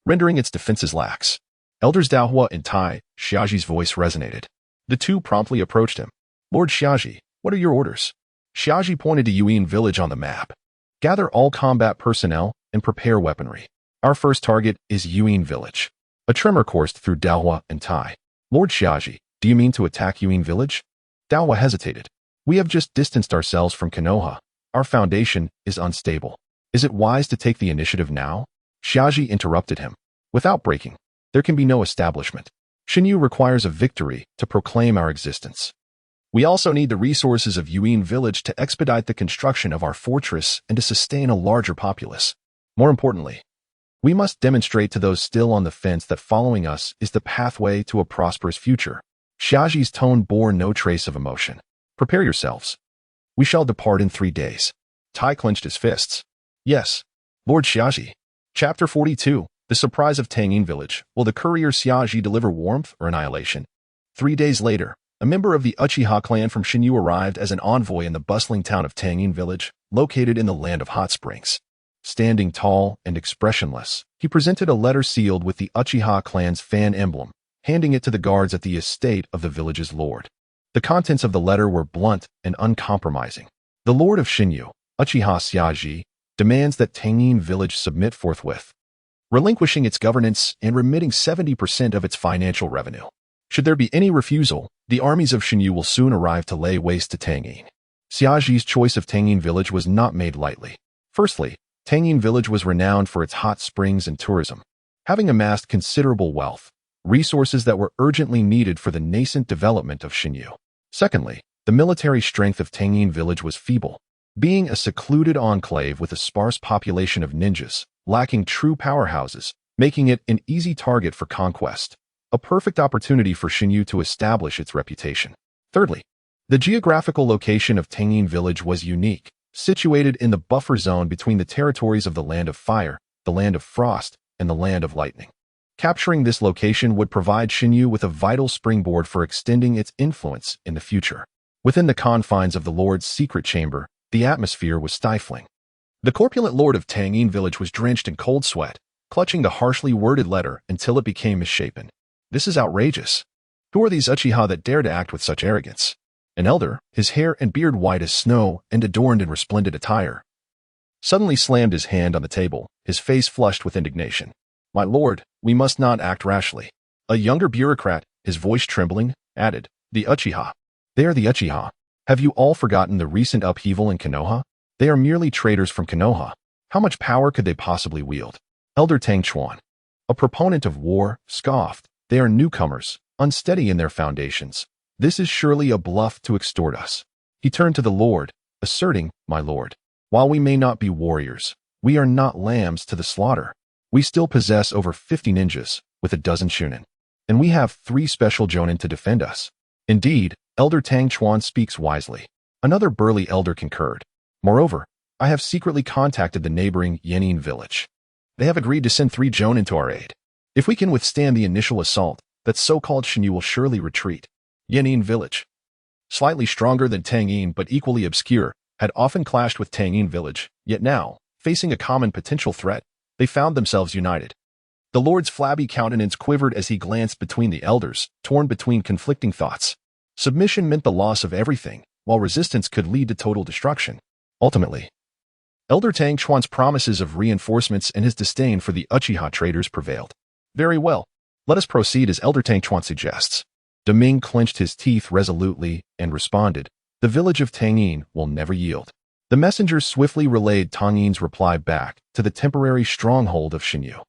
rendering its defenses lax. Elders Daohua and Tai, Xiaji's voice resonated. The two promptly approached him. Lord Xiaji, what are your orders? Xiaji pointed to Yuin Village on the map. Gather all combat personnel and prepare weaponry. Our first target is Yuin Village. A tremor coursed through Daohua and Tai. Lord Xiaji, do you mean to attack Yuin Village? Daohua hesitated. We have just distanced ourselves from Konoha. Our foundation is unstable. Is it wise to take the initiative now? Xiaji interrupted him. Without breaking, there can be no establishment. Xinyu requires a victory to proclaim our existence. We also need the resources of Yuin Village to expedite the construction of our fortress and to sustain a larger populace. More importantly, we must demonstrate to those still on the fence that following us is the pathway to a prosperous future. Xiaji's tone bore no trace of emotion. Prepare yourselves. We shall depart in 3 days. Tai clenched his fists. Yes, Lord Xiaji. Chapter 42. The Surprise of Tangyin Village. Will the courier Xiaji deliver warmth or annihilation? 3 days later, a member of the Uchiha clan from Xinyu arrived as an envoy in the bustling town of Tangyin Village, located in the land of hot springs. Standing tall and expressionless, he presented a letter sealed with the Uchiha clan's fan emblem, handing it to the guards at the estate of the village's lord. The contents of the letter were blunt and uncompromising. The lord of Xinyu, Uchiha Xiaji, demands that Tangyin Village submit forthwith, relinquishing its governance and remitting 70% of its financial revenue. Should there be any refusal, the armies of Xinyu will soon arrive to lay waste to Tangyin. Xiaji's choice of Tangyin Village was not made lightly. Firstly, Tangyin Village was renowned for its hot springs and tourism, having amassed considerable wealth, resources that were urgently needed for the nascent development of Xinyu. Secondly, the military strength of Tangyin Village was feeble, being a secluded enclave with a sparse population of ninjas, lacking true powerhouses, making it an easy target for conquest, a perfect opportunity for Xinyu to establish its reputation. Thirdly, the geographical location of Tangyin Village was unique, situated in the buffer zone between the territories of the Land of Fire, the Land of Frost, and the Land of Lightning. Capturing this location would provide Xinyu with a vital springboard for extending its influence in the future. Within the confines of the Lord's secret chamber, the atmosphere was stifling. The corpulent lord of Tangyin Village was drenched in cold sweat, clutching the harshly worded letter until it became misshapen. This is outrageous. Who are these Uchiha that dare to act with such arrogance? An elder, his hair and beard white as snow and adorned in resplendent attire, suddenly slammed his hand on the table, his face flushed with indignation. My lord, we must not act rashly. A younger bureaucrat, his voice trembling, added, the Uchiha. They are the Uchiha. Have you all forgotten the recent upheaval in Konoha? They are merely traders from Konoha. How much power could they possibly wield? Elder Tang Chuan, a proponent of war, scoffed. They are newcomers, unsteady in their foundations. This is surely a bluff to extort us. He turned to the Lord, asserting, "My Lord, while we may not be warriors, we are not lambs to the slaughter. We still possess over 50 ninjas, with a dozen shunin. And we have 3 special jonin to defend us." Indeed, Elder Tang Chuan speaks wisely. Another burly elder concurred. Moreover, I have secretly contacted the neighboring Yenin village. They have agreed to send 3 jonin to our aid. If we can withstand the initial assault, that so-called Shinyu will surely retreat. Yenin village, slightly stronger than Tangyin but equally obscure, had often clashed with Tangyin village, yet now, facing a common potential threat, they found themselves united. The Lord's flabby countenance quivered as he glanced between the elders, torn between conflicting thoughts. Submission meant the loss of everything, while resistance could lead to total destruction. Ultimately, Elder Tang Chuan's promises of reinforcements and his disdain for the Uchiha traders prevailed. Very well, let us proceed as Elder Tang Chuan suggests. Deming clenched his teeth resolutely and responded, "The village of Tangyin will never yield." The messengers swiftly relayed Tangyin's reply back to the temporary stronghold of Shinyu.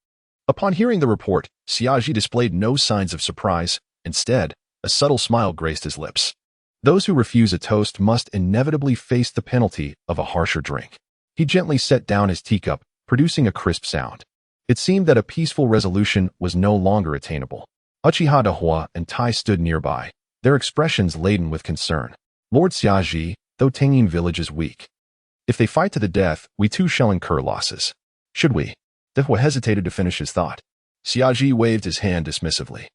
Upon hearing the report, Xiaji displayed no signs of surprise. Instead, a subtle smile graced his lips. Those who refuse a toast must inevitably face the penalty of a harsher drink. He gently set down his teacup, producing a crisp sound. It seemed that a peaceful resolution was no longer attainable. Uchiha Dahua and Tai stood nearby, their expressions laden with concern. "Lord Xiaji, though Tangyin village is weak. If they fight to the death, we too shall incur losses. Should we?" Dahua hesitated to finish his thought. Xiaji waved his hand dismissively.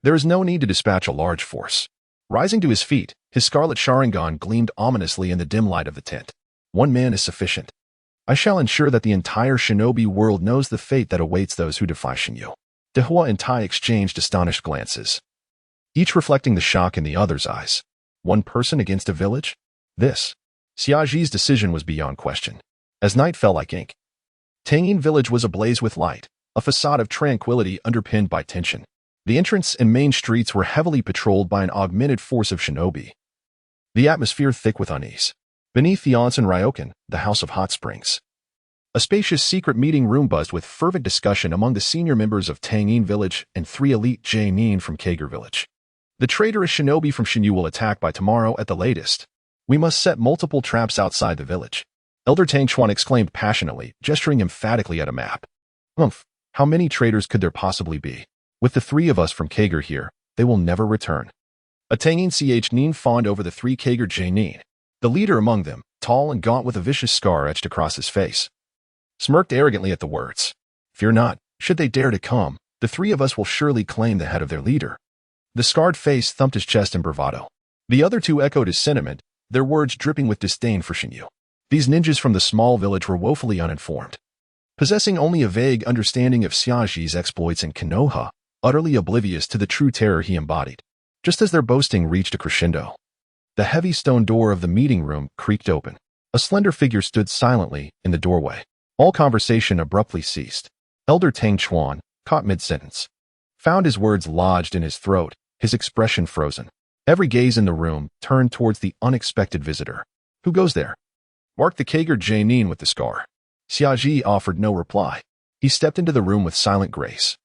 "There is no need to dispatch a large force." Rising to his feet, his scarlet Sharingan gleamed ominously in the dim light of the tent. "One man is sufficient. I shall ensure that the entire shinobi world knows the fate that awaits those who defy Shinyu." Dahua and Tai exchanged astonished glances, each reflecting the shock in the other's eyes. One person against a village? This. Xiaji's decision was beyond question. As night fell like ink, Tangyin village was ablaze with light, a facade of tranquility underpinned by tension. The entrance and main streets were heavily patrolled by an augmented force of shinobi, the atmosphere thick with unease. Beneath the onsen ryokan, the House of Hot Springs, a spacious secret meeting room buzzed with fervent discussion among the senior members of Tangyin village and 3 elite Jainin from Kager village. "The traitorous shinobi from Shinyu will attack by tomorrow at the latest. We must set multiple traps outside the village." Elder Tang Chuan exclaimed passionately, gesturing emphatically at a map. "Humph, how many traitors could there possibly be? With the 3 of us from Kager here, they will never return." A Tangyin Nin fawned over the 3 Kager Jainin. The leader among them, tall and gaunt with a vicious scar etched across his face, smirked arrogantly at the words. "Fear not, should they dare to come, the 3 of us will surely claim the head of their leader." The scarred face thumped his chest in bravado. The other 2 echoed his sentiment, their words dripping with disdain for Shinyu. These ninjas from the small village were woefully uninformed, possessing only a vague understanding of Xiaji's exploits in Konoha, utterly oblivious to the true terror he embodied. Just as their boasting reached a crescendo, the heavy stone door of the meeting room creaked open. A slender figure stood silently in the doorway. All conversation abruptly ceased. Elder Tang Chuan, caught mid-sentence, found his words lodged in his throat, his expression frozen. Every gaze in the room turned towards the unexpected visitor. "Who goes there?" "Mark the Kager Jainin with the scar." Xiaji offered no reply. He stepped into the room with silent grace,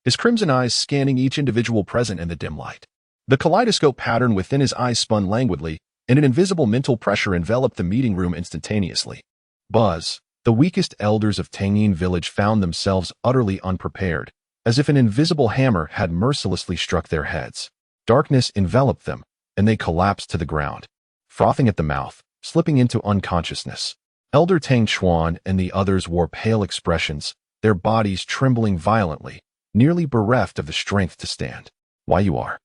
his crimson eyes scanning each individual present in the dim light. The kaleidoscope pattern within his eyes spun languidly, and an invisible mental pressure enveloped the meeting room instantaneously. Buzz, the weakest elders of Tangyin village found themselves utterly unprepared, as if an invisible hammer had mercilessly struck their heads. Darkness enveloped them, and they collapsed to the ground, frothing at the mouth, slipping into unconsciousness. Elder Tang Chuan and the others wore pale expressions, their bodies trembling violently, nearly bereft of the strength to stand. "Why you are?"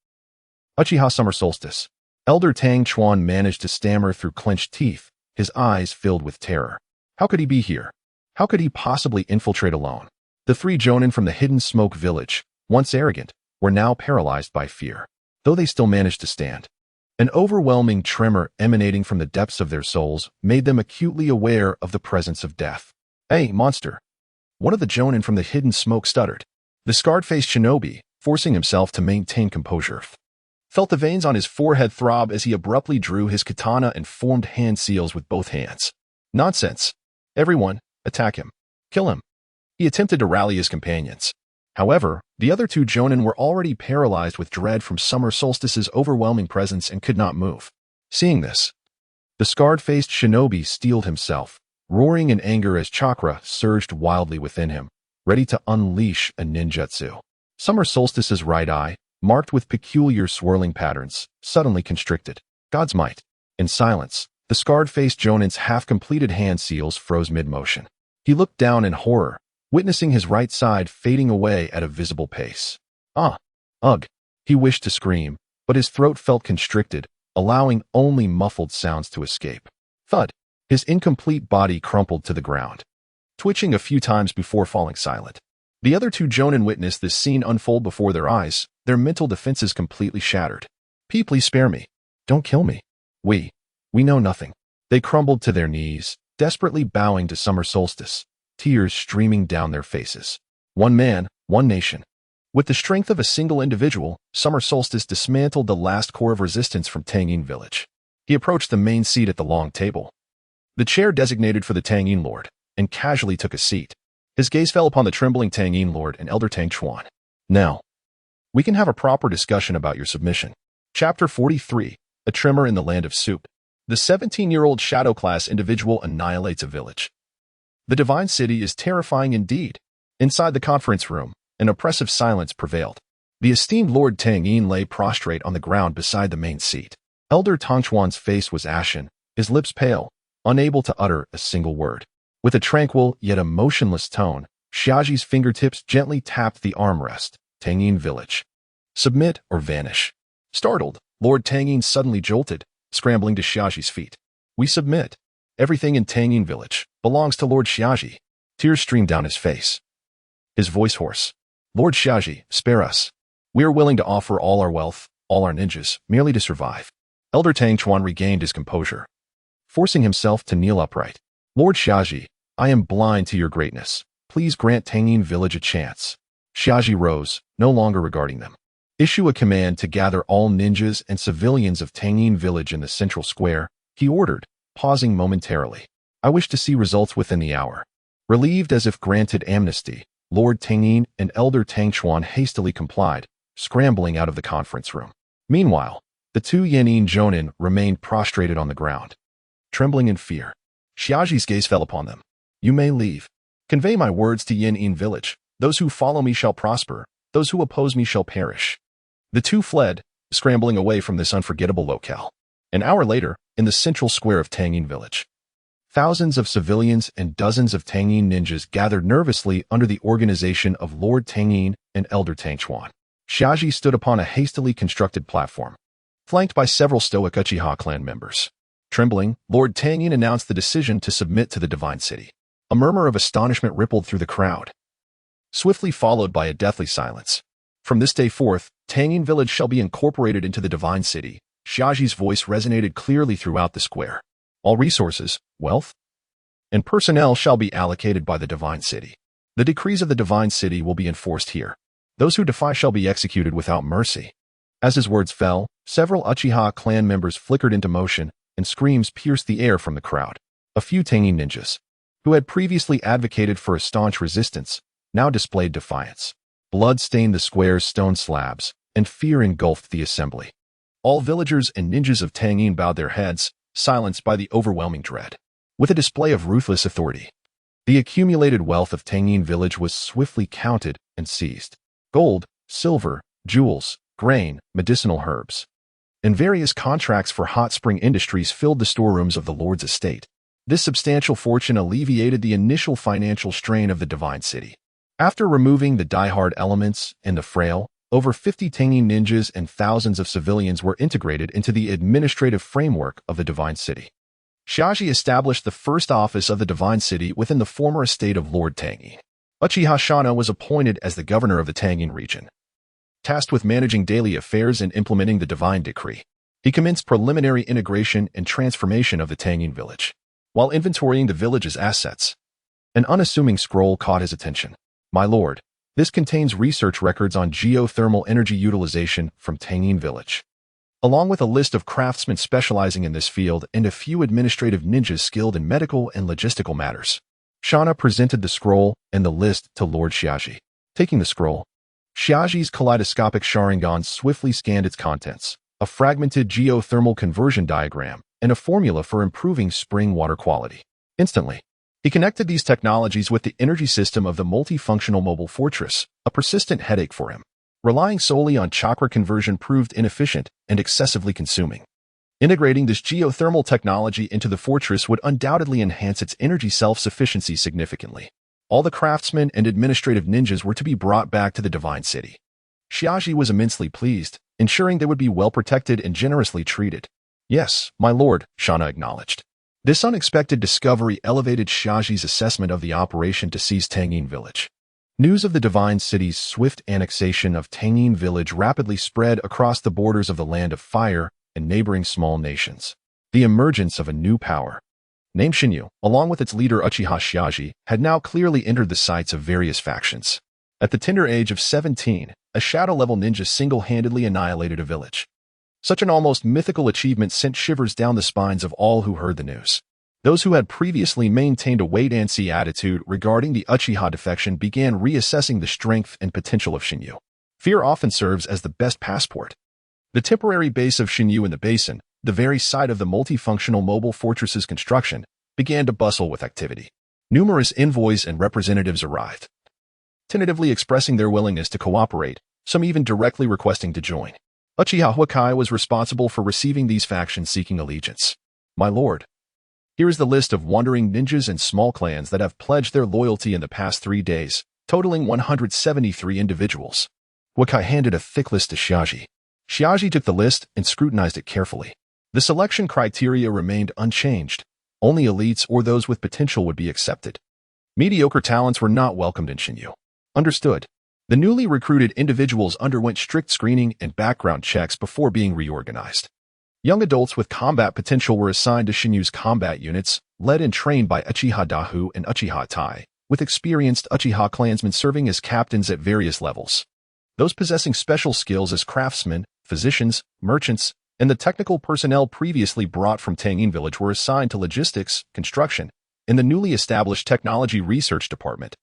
"Uchiha Summer Solstice." Elder Tang Chuan managed to stammer through clenched teeth, his eyes filled with terror. How could he be here? How could he possibly infiltrate alone? The 3 jonin from the hidden smoke village, once arrogant, were now paralyzed by fear, though they still managed to stand. An overwhelming tremor emanating from the depths of their souls made them acutely aware of the presence of death. "Hey, monster!" One of the jonin from the hidden smoke stuttered. The scarred-faced shinobi, forcing himself to maintain composure, felt the veins on his forehead throb as he abruptly drew his katana and formed hand seals with both hands. "Nonsense! Everyone, attack him. Kill him." He attempted to rally his companions. However, the other two jonin were already paralyzed with dread from Summer Solstice's overwhelming presence and could not move. Seeing this, the scarred-faced shinobi steeled himself, roaring in anger as chakra surged wildly within him, ready to unleash a ninjutsu. Summer Solstice's right eye, marked with peculiar swirling patterns, suddenly constricted. God's might. In silence, the scarred-faced jonin's half-completed hand seals froze mid-motion. He looked down in horror, witnessing his right side fading away at a visible pace. Ugh. He wished to scream, but his throat felt constricted, allowing only muffled sounds to escape. Thud. His incomplete body crumpled to the ground, twitching a few times before falling silent. The other two jonin witnessed this scene unfold before their eyes, their mental defenses completely shattered. Please spare me. Don't kill me. We know nothing. They crumbled to their knees, desperately bowing to Summer Solstice, tears streaming down their faces. One man, one nation. With the strength of a single individual, Summer Solstice dismantled the last core of resistance from Tangin village. He approached the main seat at the long table, the chair designated for the Tangin Lord, and casually took a seat. His gaze fell upon the trembling Tangin Lord and Elder Tang Chuan. Now, we can have a proper discussion about your submission. Chapter 43, A Tremor in the Land of Soup. The 17-year-old shadow-class individual annihilates a village. The Divine City is terrifying indeed. Inside the conference room, an oppressive silence prevailed. The esteemed Lord Tangin lay prostrate on the ground beside the main seat. Elder Tang Chuan's face was ashen, his lips pale, unable to utter a single word. With a tranquil yet emotionless tone, Xiaji's fingertips gently tapped the armrest. Tangin village. Submit or vanish. Startled, Lord Tangin suddenly jolted, scrambling to Xiaji's feet. We submit. Everything in Tangin village belongs to Lord Xiaji. Tears streamed down his face. His voice hoarse. Lord Xiaji, spare us. We are willing to offer all our wealth, all our ninjas, merely to survive. Elder Tang Chuan regained his composure, forcing himself to kneel upright. Lord Xiaji, I am blind to your greatness. Please grant Tangin village a chance. Xiaji rose, no longer regarding them. Issue a command to gather all ninjas and civilians of Tangin village in the central square, he ordered, pausing momentarily. I wish to see results within the hour. Relieved as if granted amnesty, Lord Tangin and Elder Tang Chuan hastily complied, scrambling out of the conference room. Meanwhile, the two Yanin jonin remained prostrated on the ground, trembling in fear. Xiaji's gaze fell upon them. You may leave. Convey my words to Yanin village. Those who follow me shall prosper. Those who oppose me shall perish. The two fled, scrambling away from this unforgettable locale. An hour later, in the central square of Tangin village, thousands of civilians and dozens of Tangin ninjas gathered nervously under the organization of Lord Tangin and Elder Tang Chuan. Xiaji stood upon a hastily constructed platform, flanked by several stoic Uchiha clan members. Trembling, Lord Tangin announced the decision to submit to the Divine City. A murmur of astonishment rippled through the crowd, swiftly followed by a deathly silence. From this day forth, Tangin village shall be incorporated into the Divine City. Xiaji's voice resonated clearly throughout the square. All resources, wealth, and personnel shall be allocated by the Divine City. The decrees of the Divine City will be enforced here. Those who defy shall be executed without mercy. As his words fell, several Uchiha clan members flickered into motion, and screams pierced the air from the crowd. A few Tangin ninjas, who had previously advocated for a staunch resistance, now displayed defiance. Blood stained the square's stone slabs, and fear engulfed the assembly. All villagers and ninjas of Tangin bowed their heads, silenced by the overwhelming dread. With a display of ruthless authority, the accumulated wealth of Tangin village was swiftly counted and seized. Gold, silver, jewels, grain, medicinal herbs, and various contracts for hot spring industries filled the storerooms of the Lord's estate. This substantial fortune alleviated the initial financial strain of the Divine City. After removing the die-hard elements and the frail, over 50 Tangin ninjas and thousands of civilians were integrated into the administrative framework of the Divine City. Xiaji established the first office of the Divine City within the former estate of Lord Tangin. Uchiha Shana was appointed as the governor of the Tangin region, tasked with managing daily affairs and implementing the divine decree. He commenced preliminary integration and transformation of the Tangin village. While inventorying the village's assets, an unassuming scroll caught his attention. My lord, this contains research records on geothermal energy utilization from Tangin village, along with a list of craftsmen specializing in this field and a few administrative ninjas skilled in medical and logistical matters. Shana presented the scroll and the list to Lord Xiaji. Taking the scroll, Xiaji's kaleidoscopic Sharingan swiftly scanned its contents, a fragmented geothermal conversion diagram, and a formula for improving spring water quality. Instantly, he connected these technologies with the energy system of the multifunctional mobile fortress, a persistent headache for him. Relying solely on chakra conversion proved inefficient and excessively consuming. Integrating this geothermal technology into the fortress would undoubtedly enhance its energy self-sufficiency significantly. All the craftsmen and administrative ninjas were to be brought back to the Divine City. Xiaji was immensely pleased, ensuring they would be well protected and generously treated. Yes, my lord, Shana acknowledged. This unexpected discovery elevated Xiaji's assessment of the operation to seize Tangyin Village. News of the Divine City's swift annexation of Tangyin Village rapidly spread across the borders of the Land of Fire and neighboring small nations. The emergence of a new power, named Shinyu, along with its leader Uchiha Xiaji, had now clearly entered the sights of various factions. At the tender age of 17, a shadow-level ninja single-handedly annihilated a village. Such an almost mythical achievement sent shivers down the spines of all who heard the news. Those who had previously maintained a wait-and-see attitude regarding the Uchiha defection began reassessing the strength and potential of Shinyu. Fear often serves as the best passport. The temporary base of Shinyu in the basin, the very site of the multifunctional mobile fortress's construction, began to bustle with activity. Numerous envoys and representatives arrived, tentatively expressing their willingness to cooperate, some even directly requesting to join. Uchiha Huakai was responsible for receiving these factions seeking allegiance. My lord, here is the list of wandering ninjas and small clans that have pledged their loyalty in the past 3 days, totaling 173 individuals. Huakai handed a thick list to Xiaji. Xiaji took the list and scrutinized it carefully. The selection criteria remained unchanged. Only elites or those with potential would be accepted. Mediocre talents were not welcomed in Shinyu. Understood. The newly recruited individuals underwent strict screening and background checks before being reorganized. Young adults with combat potential were assigned to Shinyu's combat units, led and trained by Uchiha Dahu and Uchiha Tai, with experienced Uchiha clansmen serving as captains at various levels. Those possessing special skills as craftsmen, physicians, merchants, and the technical personnel previously brought from Tangyin Village were assigned to logistics, construction, and the newly established Technology Research Department.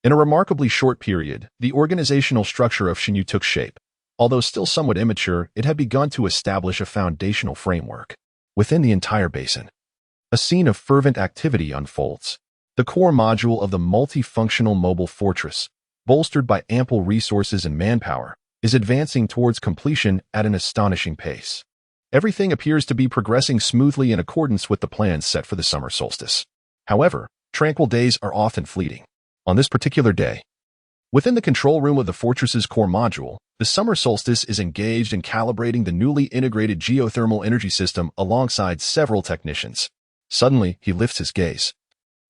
In a remarkably short period, the organizational structure of Shinyu took shape. Although still somewhat immature, it had begun to establish a foundational framework. Within the entire basin, a scene of fervent activity unfolds. The core module of the multifunctional mobile fortress, bolstered by ample resources and manpower, is advancing towards completion at an astonishing pace. Everything appears to be progressing smoothly in accordance with the plans set for the summer solstice. However, tranquil days are often fleeting. On this particular day, within the control room of the fortress's core module, the summer solstice is engaged in calibrating the newly integrated geothermal energy system alongside several technicians. Suddenly, he lifts his gaze,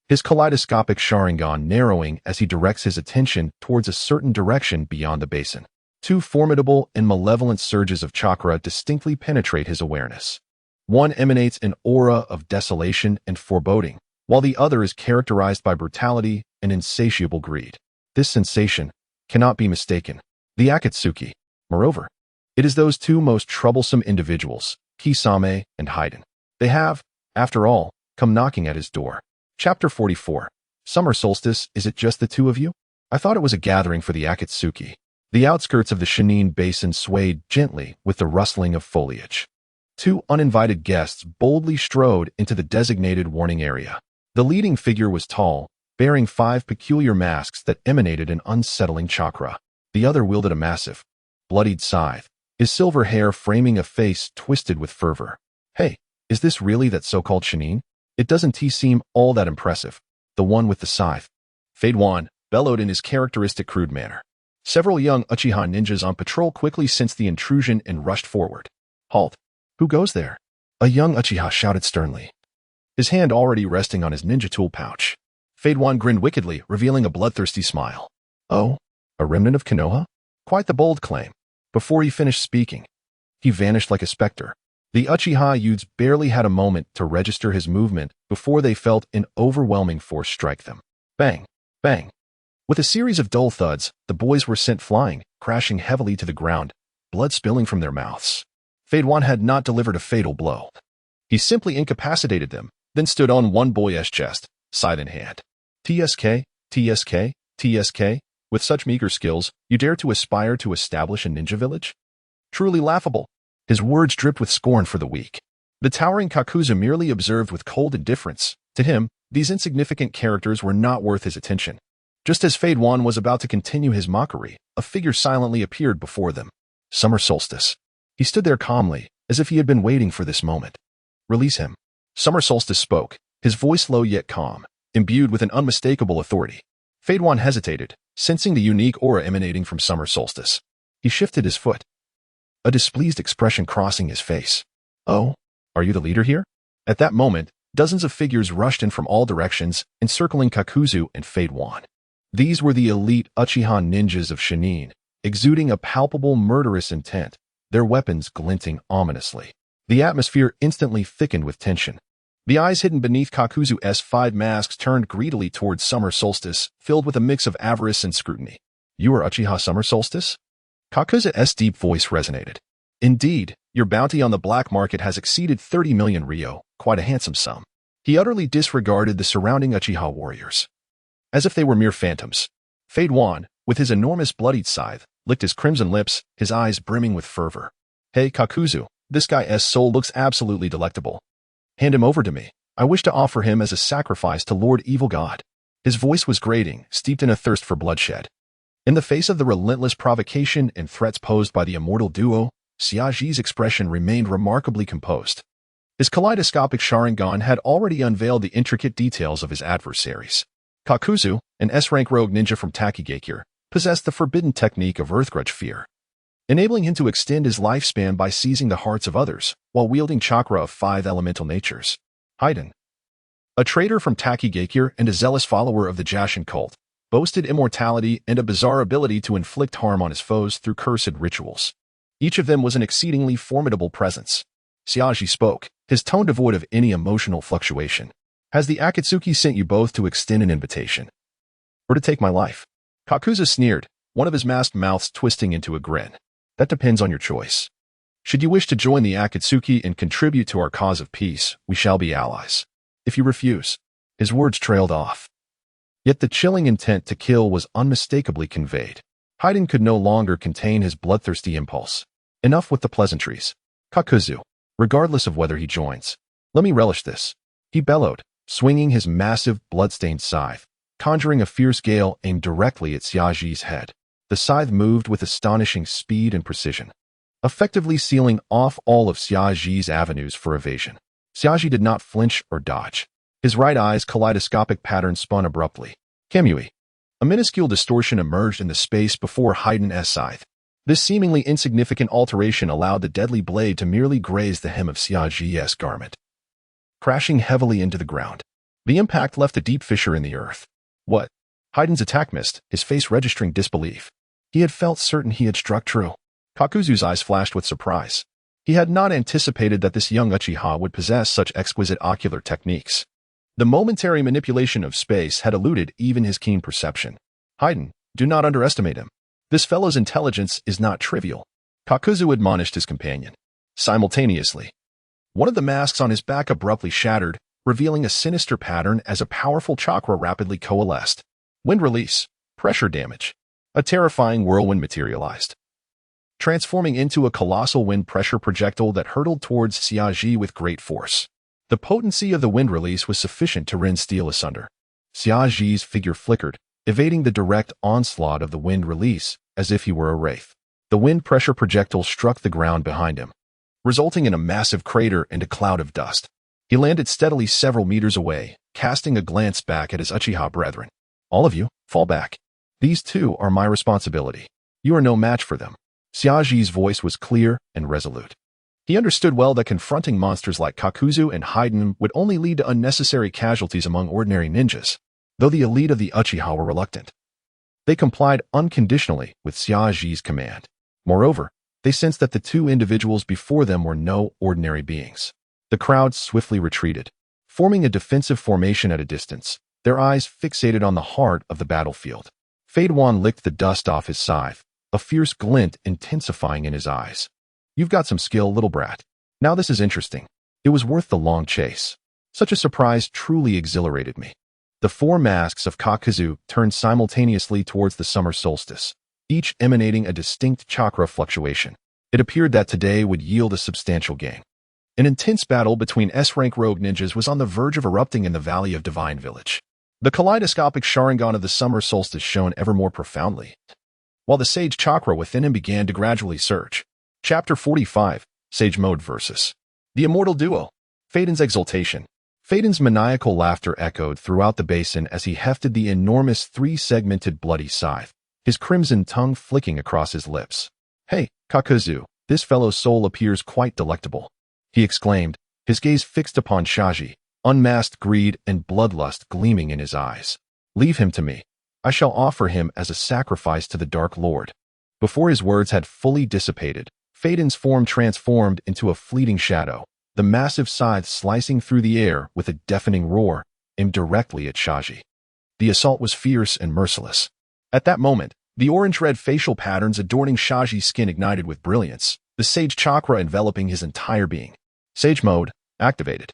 his kaleidoscopic Sharingan narrowing as he directs his attention towards a certain direction beyond the basin. Two formidable and malevolent surges of chakra distinctly penetrate his awareness. One emanates an aura of desolation and foreboding, while the other is characterized by brutality and insatiable greed. This sensation cannot be mistaken. The Akatsuki. Moreover, it is those two most troublesome individuals, Kisame and Haiden. They have, after all, come knocking at his door. Chapter 44. Summer solstice, is it just the two of you? I thought it was a gathering for the Akatsuki. The outskirts of the Shinnin Basin swayed gently with the rustling of foliage. Two uninvited guests boldly strode into the designated warning area. The leading figure was tall, bearing 5 peculiar masks that emanated an unsettling chakra. The other wielded a massive, bloodied scythe, his silver hair framing a face twisted with fervor. Hey, is this really that so-called Shinnin? It doesn't seem all that impressive. The one with the scythe. Fade Wan bellowed in his characteristic crude manner. Several young Uchiha ninjas on patrol quickly sensed the intrusion and rushed forward. Halt! Who goes there? A young Uchiha shouted sternly, his hand already resting on his ninja tool pouch. Fade Wan grinned wickedly, revealing a bloodthirsty smile. Oh, a remnant of Konoha? Quite the bold claim. Before he finished speaking, he vanished like a specter. The Uchiha youths barely had a moment to register his movement before they felt an overwhelming force strike them. Bang! Bang! With a series of dull thuds, the boys were sent flying, crashing heavily to the ground, blood spilling from their mouths. Fade Wan had not delivered a fatal blow. He simply incapacitated them, then stood on one boy's chest, scythe in hand. TSK, TSK, TSK, With such meager skills, you dare to aspire to establish a ninja village? Truly laughable. His words dripped with scorn for the weak. The towering Kakuzu merely observed with cold indifference. To him, these insignificant characters were not worth his attention. Just as Fade One was about to continue his mockery, a figure silently appeared before them. Summer Solstice. He stood there calmly, as if he had been waiting for this moment. Release him. Summer Solstice spoke, his voice low yet calm, imbued with an unmistakable authority. Fade One hesitated, sensing the unique aura emanating from Summer Solstice. He shifted his foot, a displeased expression crossing his face. Oh, are you the leader here? At that moment, dozens of figures rushed in from all directions, encircling Kakuzu and Fade One. These were the elite Uchiha ninjas of Shinin, exuding a palpable murderous intent, their weapons glinting ominously. The atmosphere instantly thickened with tension. The eyes hidden beneath Kakuzu's 5 masks turned greedily towards Summer Solstice, filled with a mix of avarice and scrutiny. You are Uchiha Summer Solstice? Kakuzu's deep voice resonated. Indeed, your bounty on the black market has exceeded 30 million ryo, quite a handsome sum. He utterly disregarded the surrounding Uchiha warriors, as if they were mere phantoms. Fade One, with his enormous bloodied scythe, licked his crimson lips, his eyes brimming with fervor. Hey Kakuzu, this guy's soul looks absolutely delectable. Hand him over to me. I wish to offer him as a sacrifice to Lord Evil God. His voice was grating, steeped in a thirst for bloodshed. In the face of the relentless provocation and threats posed by the immortal duo, Xiaji's expression remained remarkably composed. His kaleidoscopic Sharingan had already unveiled the intricate details of his adversaries. Kakuzu, an S-rank rogue ninja from Takigakure, possessed the forbidden technique of Earthgrudge Fear, enabling him to extend his lifespan by seizing the hearts of others, while wielding chakra of 5 elemental natures. Haiden, a traitor from Takigakure and a zealous follower of the Jashin cult, boasted immortality and a bizarre ability to inflict harm on his foes through cursed rituals. Each of them was an exceedingly formidable presence. Xiaji spoke, his tone devoid of any emotional fluctuation. Has the Akatsuki sent you both to extend an invitation? Or to take my life? Kakuzu sneered, one of his masked mouths twisting into a grin. That depends on your choice. Should you wish to join the Akatsuki and contribute to our cause of peace, we shall be allies. If you refuse, his words trailed off. Yet the chilling intent to kill was unmistakably conveyed. Haiden could no longer contain his bloodthirsty impulse. Enough with the pleasantries. Kakuzu, regardless of whether he joins, let me relish this. He bellowed, swinging his massive, blood-stained scythe, conjuring a fierce gale aimed directly at Xiaji's head. The scythe moved with astonishing speed and precision, effectively sealing off all of Xiaji's avenues for evasion. Xiaji did not flinch or dodge. His right eye's kaleidoscopic pattern spun abruptly. Kamui. A minuscule distortion emerged in the space before Haiden's scythe. This seemingly insignificant alteration allowed the deadly blade to merely graze the hem of Xiaji's garment, crashing heavily into the ground. The impact left a deep fissure in the earth. What? Haiden's attack missed, his face registering disbelief. He had felt certain he had struck true. Kakuzu's eyes flashed with surprise. He had not anticipated that this young Uchiha would possess such exquisite ocular techniques. The momentary manipulation of space had eluded even his keen perception. Haiden, do not underestimate him. This fellow's intelligence is not trivial. Kakuzu admonished his companion. Simultaneously, one of the masks on his back abruptly shattered, revealing a sinister pattern as a powerful chakra rapidly coalesced. Wind release, pressure damage. A terrifying whirlwind materialized, transforming into a colossal wind pressure projectile that hurtled towards Xiaji with great force. The potency of the wind release was sufficient to rend steel asunder. Xiaji's figure flickered, evading the direct onslaught of the wind release, as if he were a wraith. The wind pressure projectile struck the ground behind him, resulting in a massive crater and a cloud of dust. He landed steadily several meters away, casting a glance back at his Uchiha brethren. All of you, fall back. These two are my responsibility. You are no match for them. Xiaji's voice was clear and resolute. He understood well that confronting monsters like Kakuzu and Haiden would only lead to unnecessary casualties among ordinary ninjas, though the elite of the Uchiha were reluctant. They complied unconditionally with Xiaji's command. Moreover, they sensed that the two individuals before them were no ordinary beings. The crowd swiftly retreated, forming a defensive formation at a distance, their eyes fixated on the heart of the battlefield. Fade One licked the dust off his scythe, a fierce glint intensifying in his eyes. You've got some skill, little brat. Now this is interesting. It was worth the long chase. Such a surprise truly exhilarated me. The four masks of Kakuzu turned simultaneously towards the summer solstice, each emanating a distinct chakra fluctuation. It appeared that today would yield a substantial gain. An intense battle between S-rank rogue ninjas was on the verge of erupting in the Valley of Divine Village. The kaleidoscopic Sharingan of the summer solstice shone ever more profoundly, while the sage chakra within him began to gradually surge. Chapter 45, Sage Mode vs. The Immortal Duo. Phaeton's exultation. Phaeton's maniacal laughter echoed throughout the basin as he hefted the enormous three-segmented bloody scythe, his crimson tongue flicking across his lips. "Hey, Kakuzu, this fellow's soul appears quite delectable," he exclaimed, his gaze fixed upon Shaji, unmasked greed and bloodlust gleaming in his eyes. "Leave him to me. I shall offer him as a sacrifice to the Dark Lord." Before his words had fully dissipated, Phaeton's form transformed into a fleeting shadow, the massive scythe slicing through the air with a deafening roar, aimed directly at Shaji. The assault was fierce and merciless. At that moment, the orange-red facial patterns adorning Shaji's skin ignited with brilliance, the sage chakra enveloping his entire being. Sage mode activated.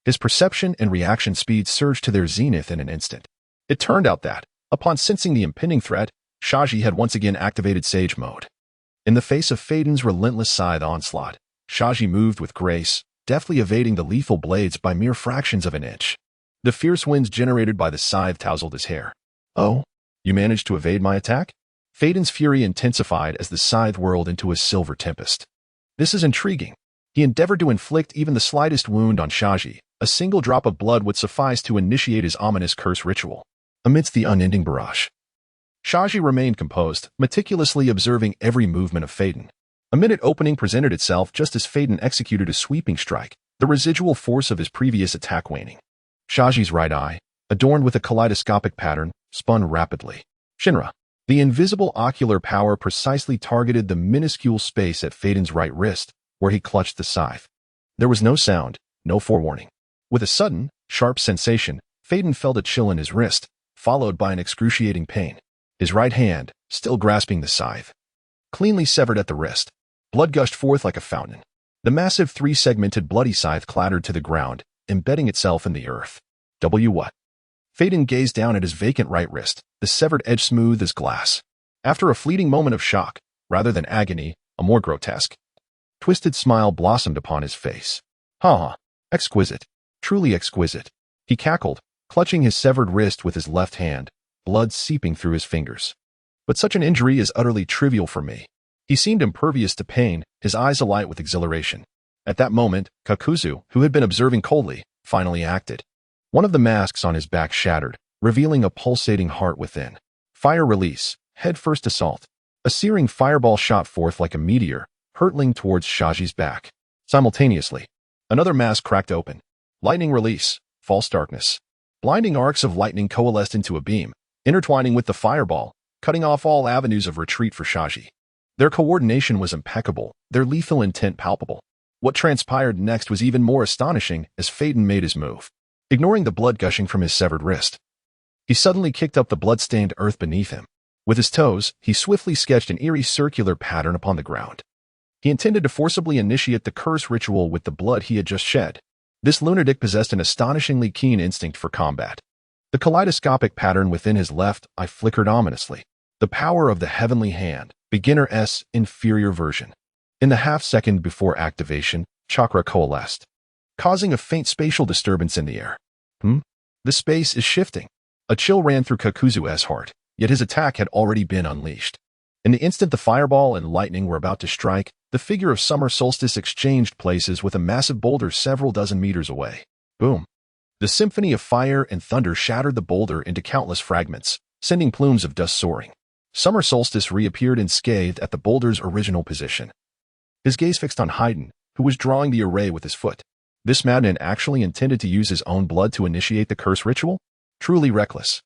His perception and reaction speed surged to their zenith in an instant. It turned out that, upon sensing the impending threat, Shaji had once again activated Sage mode. In the face of Phaeton's relentless scythe onslaught, Shaji moved with grace, deftly evading the lethal blades by mere fractions of an inch. The fierce winds generated by the scythe tousled his hair. "Oh, you managed to evade my attack?" Phaeton's fury intensified as the scythe whirled into a silver tempest. "This is intriguing." He endeavored to inflict even the slightest wound on Shaji. A single drop of blood would suffice to initiate his ominous curse ritual. Amidst the unending barrage, Shaji remained composed, meticulously observing every movement of Phaeton. A minute opening presented itself just as Phaeton executed a sweeping strike, the residual force of his previous attack waning. Shaji's right eye, adorned with a kaleidoscopic pattern, spun rapidly. Shinra. The invisible ocular power precisely targeted the minuscule space at Phaeton's right wrist, where he clutched the scythe. There was no sound, no forewarning. With a sudden, sharp sensation, Phaeton felt a chill in his wrist, followed by an excruciating pain. His right hand, still grasping the scythe, cleanly severed at the wrist. Blood gushed forth like a fountain. The massive three-segmented bloody scythe clattered to the ground, embedding itself in the earth. What? Phaeton gazed down at his vacant right wrist, the severed edge smooth as glass. After a fleeting moment of shock, rather than agony, a more grotesque, twisted smile blossomed upon his face. "Ha! Exquisite. Truly exquisite," he cackled, clutching his severed wrist with his left hand, blood seeping through his fingers. "But such an injury is utterly trivial for me." He seemed impervious to pain, his eyes alight with exhilaration. At that moment, Kakuzu, who had been observing coldly, finally acted. One of the masks on his back shattered, revealing a pulsating heart within. Fire release, head-first assault. A searing fireball shot forth like a meteor, hurtling towards Shaji's back. Simultaneously, another mask cracked open. Lightning release, false darkness. Blinding arcs of lightning coalesced into a beam, intertwining with the fireball, cutting off all avenues of retreat for Shaji. Their coordination was impeccable, their lethal intent palpable. What transpired next was even more astonishing as Phaeton made his move. Ignoring the blood gushing from his severed wrist, he suddenly kicked up the blood-stained earth beneath him. With his toes, he swiftly sketched an eerie circular pattern upon the ground. He intended to forcibly initiate the curse ritual with the blood he had just shed. This lunatic possessed an astonishingly keen instinct for combat. The kaleidoscopic pattern within his left eye flickered ominously. The power of the heavenly hand, beginner S inferior version. In the half-second before activation, chakra coalesced, causing a faint spatial disturbance in the air. The space is shifting. A chill ran through Kakuzu's heart, yet his attack had already been unleashed. In the instant the fireball and lightning were about to strike, the figure of Summer Solstice exchanged places with a massive boulder several dozen meters away. Boom. The symphony of fire and thunder shattered the boulder into countless fragments, sending plumes of dust soaring. Summer Solstice reappeared unscathed at the boulder's original position. His gaze fixed on Haydn, who was drawing the array with his foot. This madman actually intended to use his own blood to initiate the curse ritual? Truly reckless.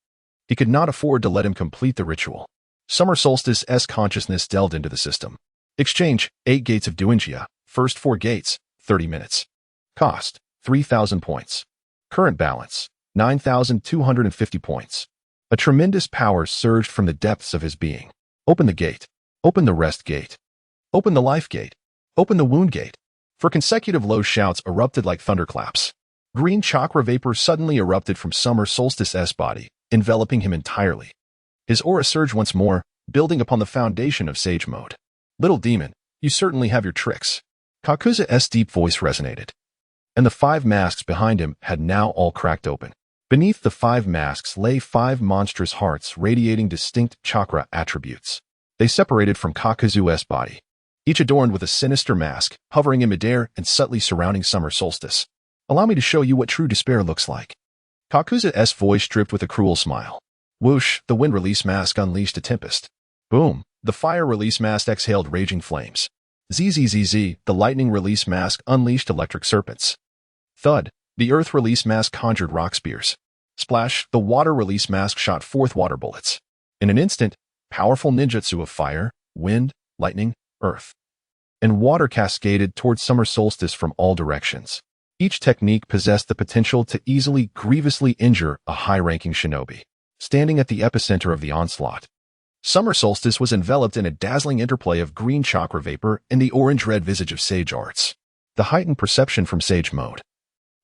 He could not afford to let him complete the ritual. Summer Solstice's consciousness delved into the system. Exchange, 8 gates of Duinjia. First 4 gates, 30 minutes. Cost, 3,000 points. Current balance, 9,250 points. A tremendous power surged from the depths of his being. Open the gate. Open the rest gate. Open the life gate. Open the wound gate. For consecutive low shouts erupted like thunderclaps. Green chakra vapor suddenly erupted from Summer Solstice's body, enveloping him entirely. His aura surged once more, building upon the foundation of Sage Mode. Little demon, you certainly have your tricks. Kakuza's deep voice resonated, and the 5 masks behind him had now all cracked open. Beneath the 5 masks lay 5 monstrous hearts radiating distinct chakra attributes. They separated from Kakuzu's body, each adorned with a sinister mask, hovering in midair and subtly surrounding Summer Solstice. Allow me to show you what true despair looks like. Kakuza's voice dripped with a cruel smile. Whoosh, the wind release mask unleashed a tempest. Boom, the fire release mask exhaled raging flames. Zzz, the lightning release mask unleashed electric serpents. Thud, the earth release mask conjured rock spears. Splash, the water release mask shot forth water bullets. In an instant, powerful ninjutsu of fire, wind, lightning, earth, and water cascaded towards Summer Solstice from all directions. Each technique possessed the potential to easily, grievously injure a high-ranking shinobi. Standing at the epicenter of the onslaught, Summer Solstice was enveloped in a dazzling interplay of green chakra vapor and the orange-red visage of Sage Arts. The heightened perception from Sage Mode,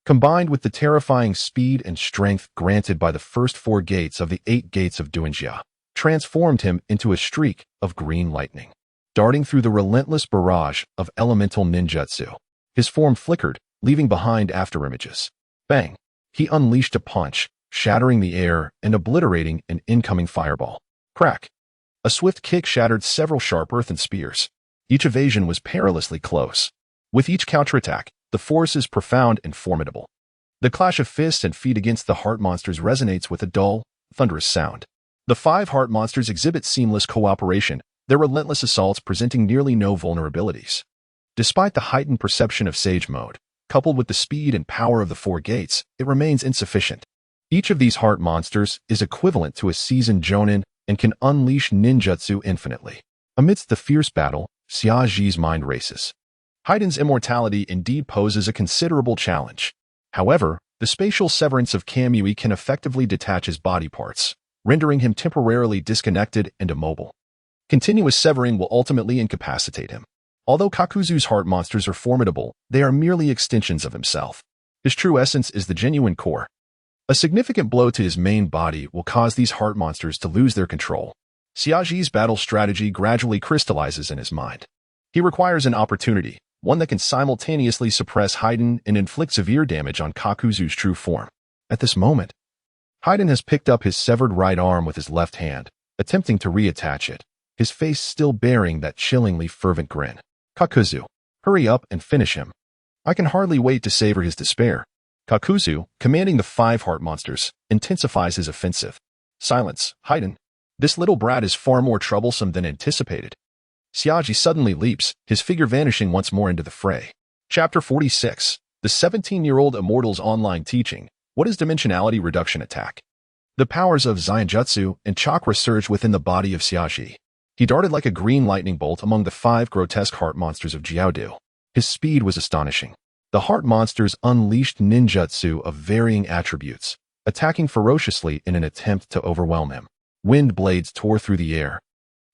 combined with the terrifying speed and strength granted by the first 4 gates of the 8 gates of Duinjia, transformed him into a streak of green lightning, darting through the relentless barrage of elemental ninjutsu. His form flickered, leaving behind afterimages. Bang! He unleashed a punch, shattering the air and obliterating an incoming fireball. Crack! A swift kick shattered several sharp earthen spears. Each evasion was perilously close. With each counterattack, the force is profound and formidable. The clash of fists and feet against the heart monsters resonates with a dull, thunderous sound. The 5 heart monsters exhibit seamless cooperation, their relentless assaults presenting nearly no vulnerabilities. Despite the heightened perception of Sage Mode, coupled with the speed and power of the 4 gates, it remains insufficient. Each of these heart monsters is equivalent to a seasoned jonin and can unleash ninjutsu infinitely. Amidst the fierce battle, Xiaji's mind races. Haiden's immortality indeed poses a considerable challenge. However, the spatial severance of Kamui can effectively detach his body parts, rendering him temporarily disconnected and immobile. Continuous severing will ultimately incapacitate him. Although Kakuzu's heart monsters are formidable, they are merely extensions of himself. His true essence is the genuine core. A significant blow to his main body will cause these heart monsters to lose their control. Xiaji's battle strategy gradually crystallizes in his mind. He requires an opportunity, one that can simultaneously suppress Haiden and inflict severe damage on Kakuzu's true form. At this moment, Haiden has picked up his severed right arm with his left hand, attempting to reattach it, his face still bearing that chillingly fervent grin. Kakuzu, hurry up and finish him. I can hardly wait to savor his despair. Kakuzu, commanding the 5 heart monsters, intensifies his offensive. Silence, Haiden. This little brat is far more troublesome than anticipated. Xiaji suddenly leaps, his figure vanishing once more into the fray. Chapter 46. The 17-year-old Immortal's Online Teaching. What is Dimensionality Reduction Attack? The powers of Zanjutsu and chakra surged within the body of Xiaji. He darted like a green lightning bolt among the 5 grotesque heart monsters of Jiaodu. His speed was astonishing. The heart monsters unleashed ninjutsu of varying attributes, attacking ferociously in an attempt to overwhelm him. Wind blades tore through the air.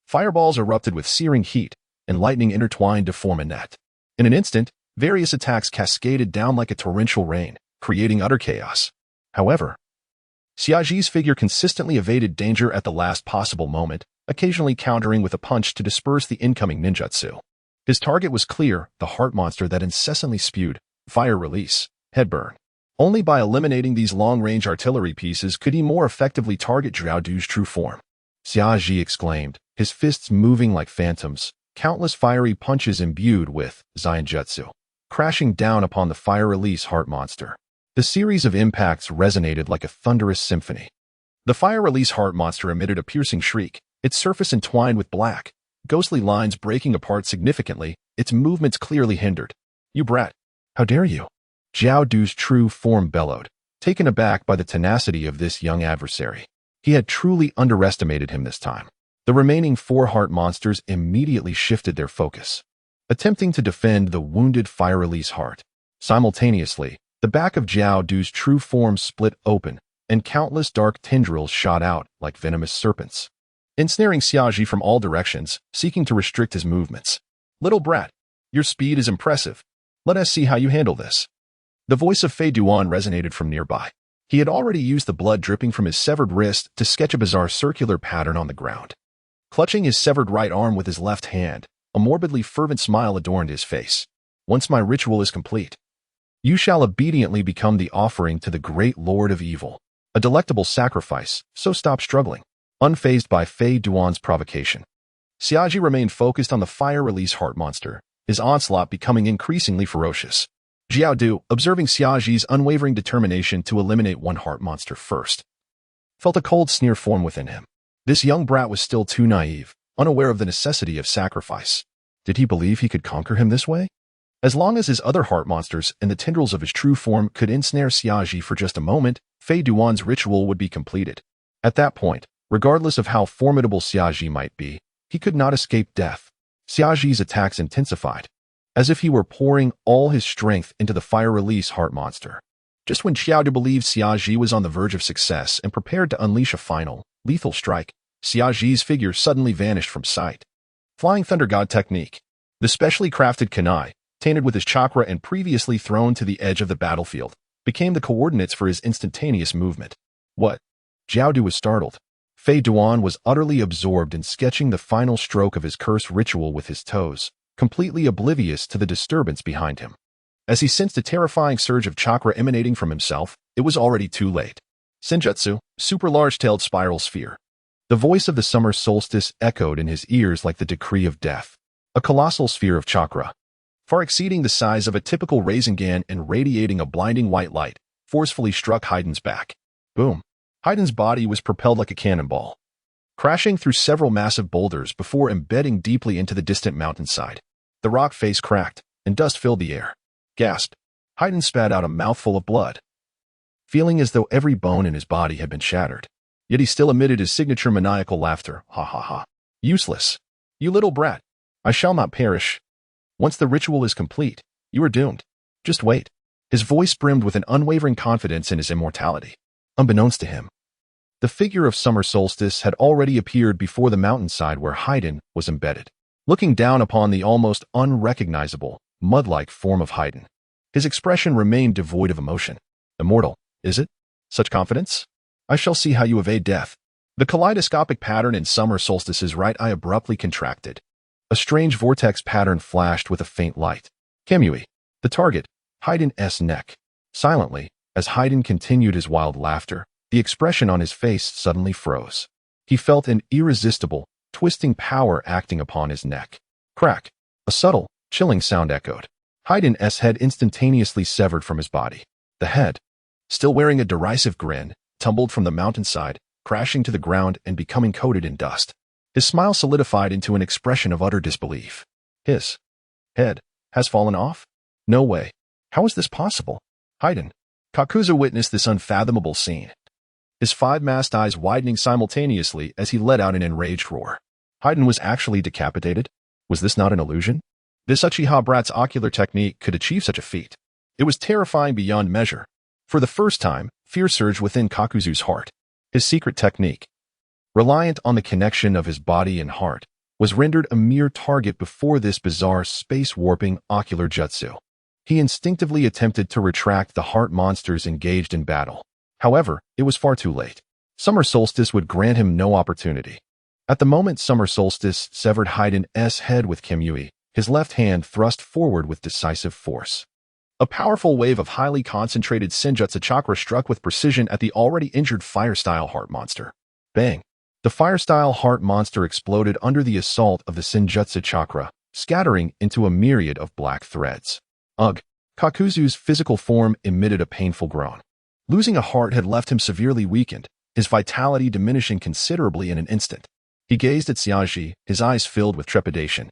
Fireballs erupted with searing heat, and lightning intertwined to form a net. In an instant, various attacks cascaded down like a torrential rain, creating utter chaos. However, Xiaji's figure consistently evaded danger at the last possible moment, occasionally countering with a punch to disperse the incoming ninjutsu. His target was clear, the heart monster that incessantly spewed fire release, head burn. Only by eliminating these long-range artillery pieces could he more effectively target Jiaodu's true form. Xiaji exclaimed, his fists moving like phantoms, countless fiery punches imbued with Zanjutsu, crashing down upon the fire release heart monster. The series of impacts resonated like a thunderous symphony. The fire release heart monster emitted a piercing shriek, its surface entwined with black, ghostly lines breaking apart significantly, its movements clearly hindered. You brat! How dare you? Jiaodu's true form bellowed, taken aback by the tenacity of this young adversary. He had truly underestimated him this time. The remaining 4 heart monsters immediately shifted their focus, attempting to defend the wounded fire release heart. Simultaneously, the back of Jiaodu's true form split open, and countless dark tendrils shot out like venomous serpents, ensnaring Xiaji from all directions, seeking to restrict his movements. Little brat, your speed is impressive. Let us see how you handle this. The voice of Fei Duan resonated from nearby. He had already used the blood dripping from his severed wrist to sketch a bizarre circular pattern on the ground. Clutching his severed right arm with his left hand, a morbidly fervent smile adorned his face. Once my ritual is complete, you shall obediently become the offering to the great Lord of Evil. A delectable sacrifice, so stop struggling. Unfazed by Fei Duan's provocation, Xiaji remained focused on the fire-release heart monster, his onslaught becoming increasingly ferocious. Jiaodu, observing Xiaji's unwavering determination to eliminate one heart monster first, felt a cold sneer form within him. This young brat was still too naive, unaware of the necessity of sacrifice. Did he believe he could conquer him this way? As long as his other heart monsters and the tendrils of his true form could ensnare Xiaji for just a moment, Fei Duan's ritual would be completed. At that point, regardless of how formidable Xiaji might be, he could not escape death. Xiaji's attacks intensified, as if he were pouring all his strength into the fire-release heart monster. Just when Xiaodu believed Xiaji was on the verge of success and prepared to unleash a final, lethal strike, Xiaji's figure suddenly vanished from sight. Flying Thunder God technique. The specially crafted kunai, tainted with his chakra and previously thrown to the edge of the battlefield, became the coordinates for his instantaneous movement. What? Jiaodu was startled. Fei Duan was utterly absorbed in sketching the final stroke of his curse ritual with his toes, completely oblivious to the disturbance behind him. As he sensed a terrifying surge of chakra emanating from himself, it was already too late. Senjutsu, super large-tailed spiral sphere. The voice of the summer solstice echoed in his ears like the decree of death. A colossal sphere of chakra, far exceeding the size of a typical Rasengan and radiating a blinding white light, forcefully struck Haiden's back. Boom. Haiden's body was propelled like a cannonball, crashing through several massive boulders before embedding deeply into the distant mountainside. The rock face cracked, and dust filled the air. Gasped. Haiden spat out a mouthful of blood, feeling as though every bone in his body had been shattered. Yet he still emitted his signature maniacal laughter. Ha ha ha. Useless. You little brat. I shall not perish. Once the ritual is complete, you are doomed. Just wait. His voice brimmed with an unwavering confidence in his immortality. Unbeknownst to him, the figure of summer solstice had already appeared before the mountainside where Haiden was embedded. Looking down upon the almost unrecognizable, mud-like form of Haiden, his expression remained devoid of emotion. Immortal, is it? Such confidence? I shall see how you evade death. The kaleidoscopic pattern in summer solstice's right eye abruptly contracted. A strange vortex pattern flashed with a faint light. Kamui, the target, Haiden's neck. Silently, as Haiden continued his wild laughter, the expression on his face suddenly froze. He felt an irresistible, twisting power acting upon his neck. Crack. A subtle, chilling sound echoed. Haiden's head instantaneously severed from his body. The head, still wearing a derisive grin, tumbled from the mountainside, crashing to the ground and becoming coated in dust. His smile solidified into an expression of utter disbelief. His head has fallen off? No way. How is this possible? Haiden. Kakuzu witnessed this unfathomable scene, his five-masked eyes widening simultaneously as he let out an enraged roar. Haiden was actually decapitated? Was this not an illusion? This Uchiha brat's ocular technique could achieve such a feat. It was terrifying beyond measure. For the first time, fear surged within Kakuzu's heart. His secret technique, reliant on the connection of his body and heart, was rendered a mere target before this bizarre space-warping ocular jutsu. He instinctively attempted to retract the heart monsters engaged in battle. However, it was far too late. Summer Solstice would grant him no opportunity. At the moment Summer Solstice severed Haiden's head with Kamui, his left hand thrust forward with decisive force. A powerful wave of highly concentrated Senjutsu chakra struck with precision at the already injured Fire-style heart monster. Bang! The Fire-style heart monster exploded under the assault of the Senjutsu chakra, scattering into a myriad of black threads. Ugh! Kakuzu's physical form emitted a painful groan. Losing a heart had left him severely weakened, his vitality diminishing considerably in an instant. He gazed at Xiaji, his eyes filled with trepidation.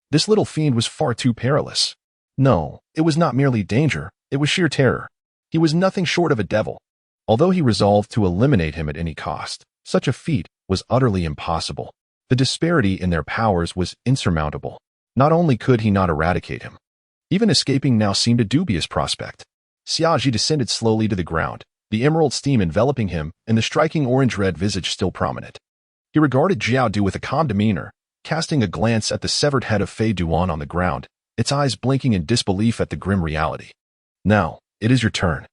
This little fiend was far too perilous. No, it was not merely danger, it was sheer terror. He was nothing short of a devil. Although he resolved to eliminate him at any cost, such a feat was utterly impossible. The disparity in their powers was insurmountable. Not only could he not eradicate him, even escaping now seemed a dubious prospect. Xiaji descended slowly to the ground, the emerald steam enveloping him and the striking orange-red visage still prominent. He regarded Jiaodu with a calm demeanor, casting a glance at the severed head of Fei Duan on the ground, its eyes blinking in disbelief at the grim reality. Now, It is your turn.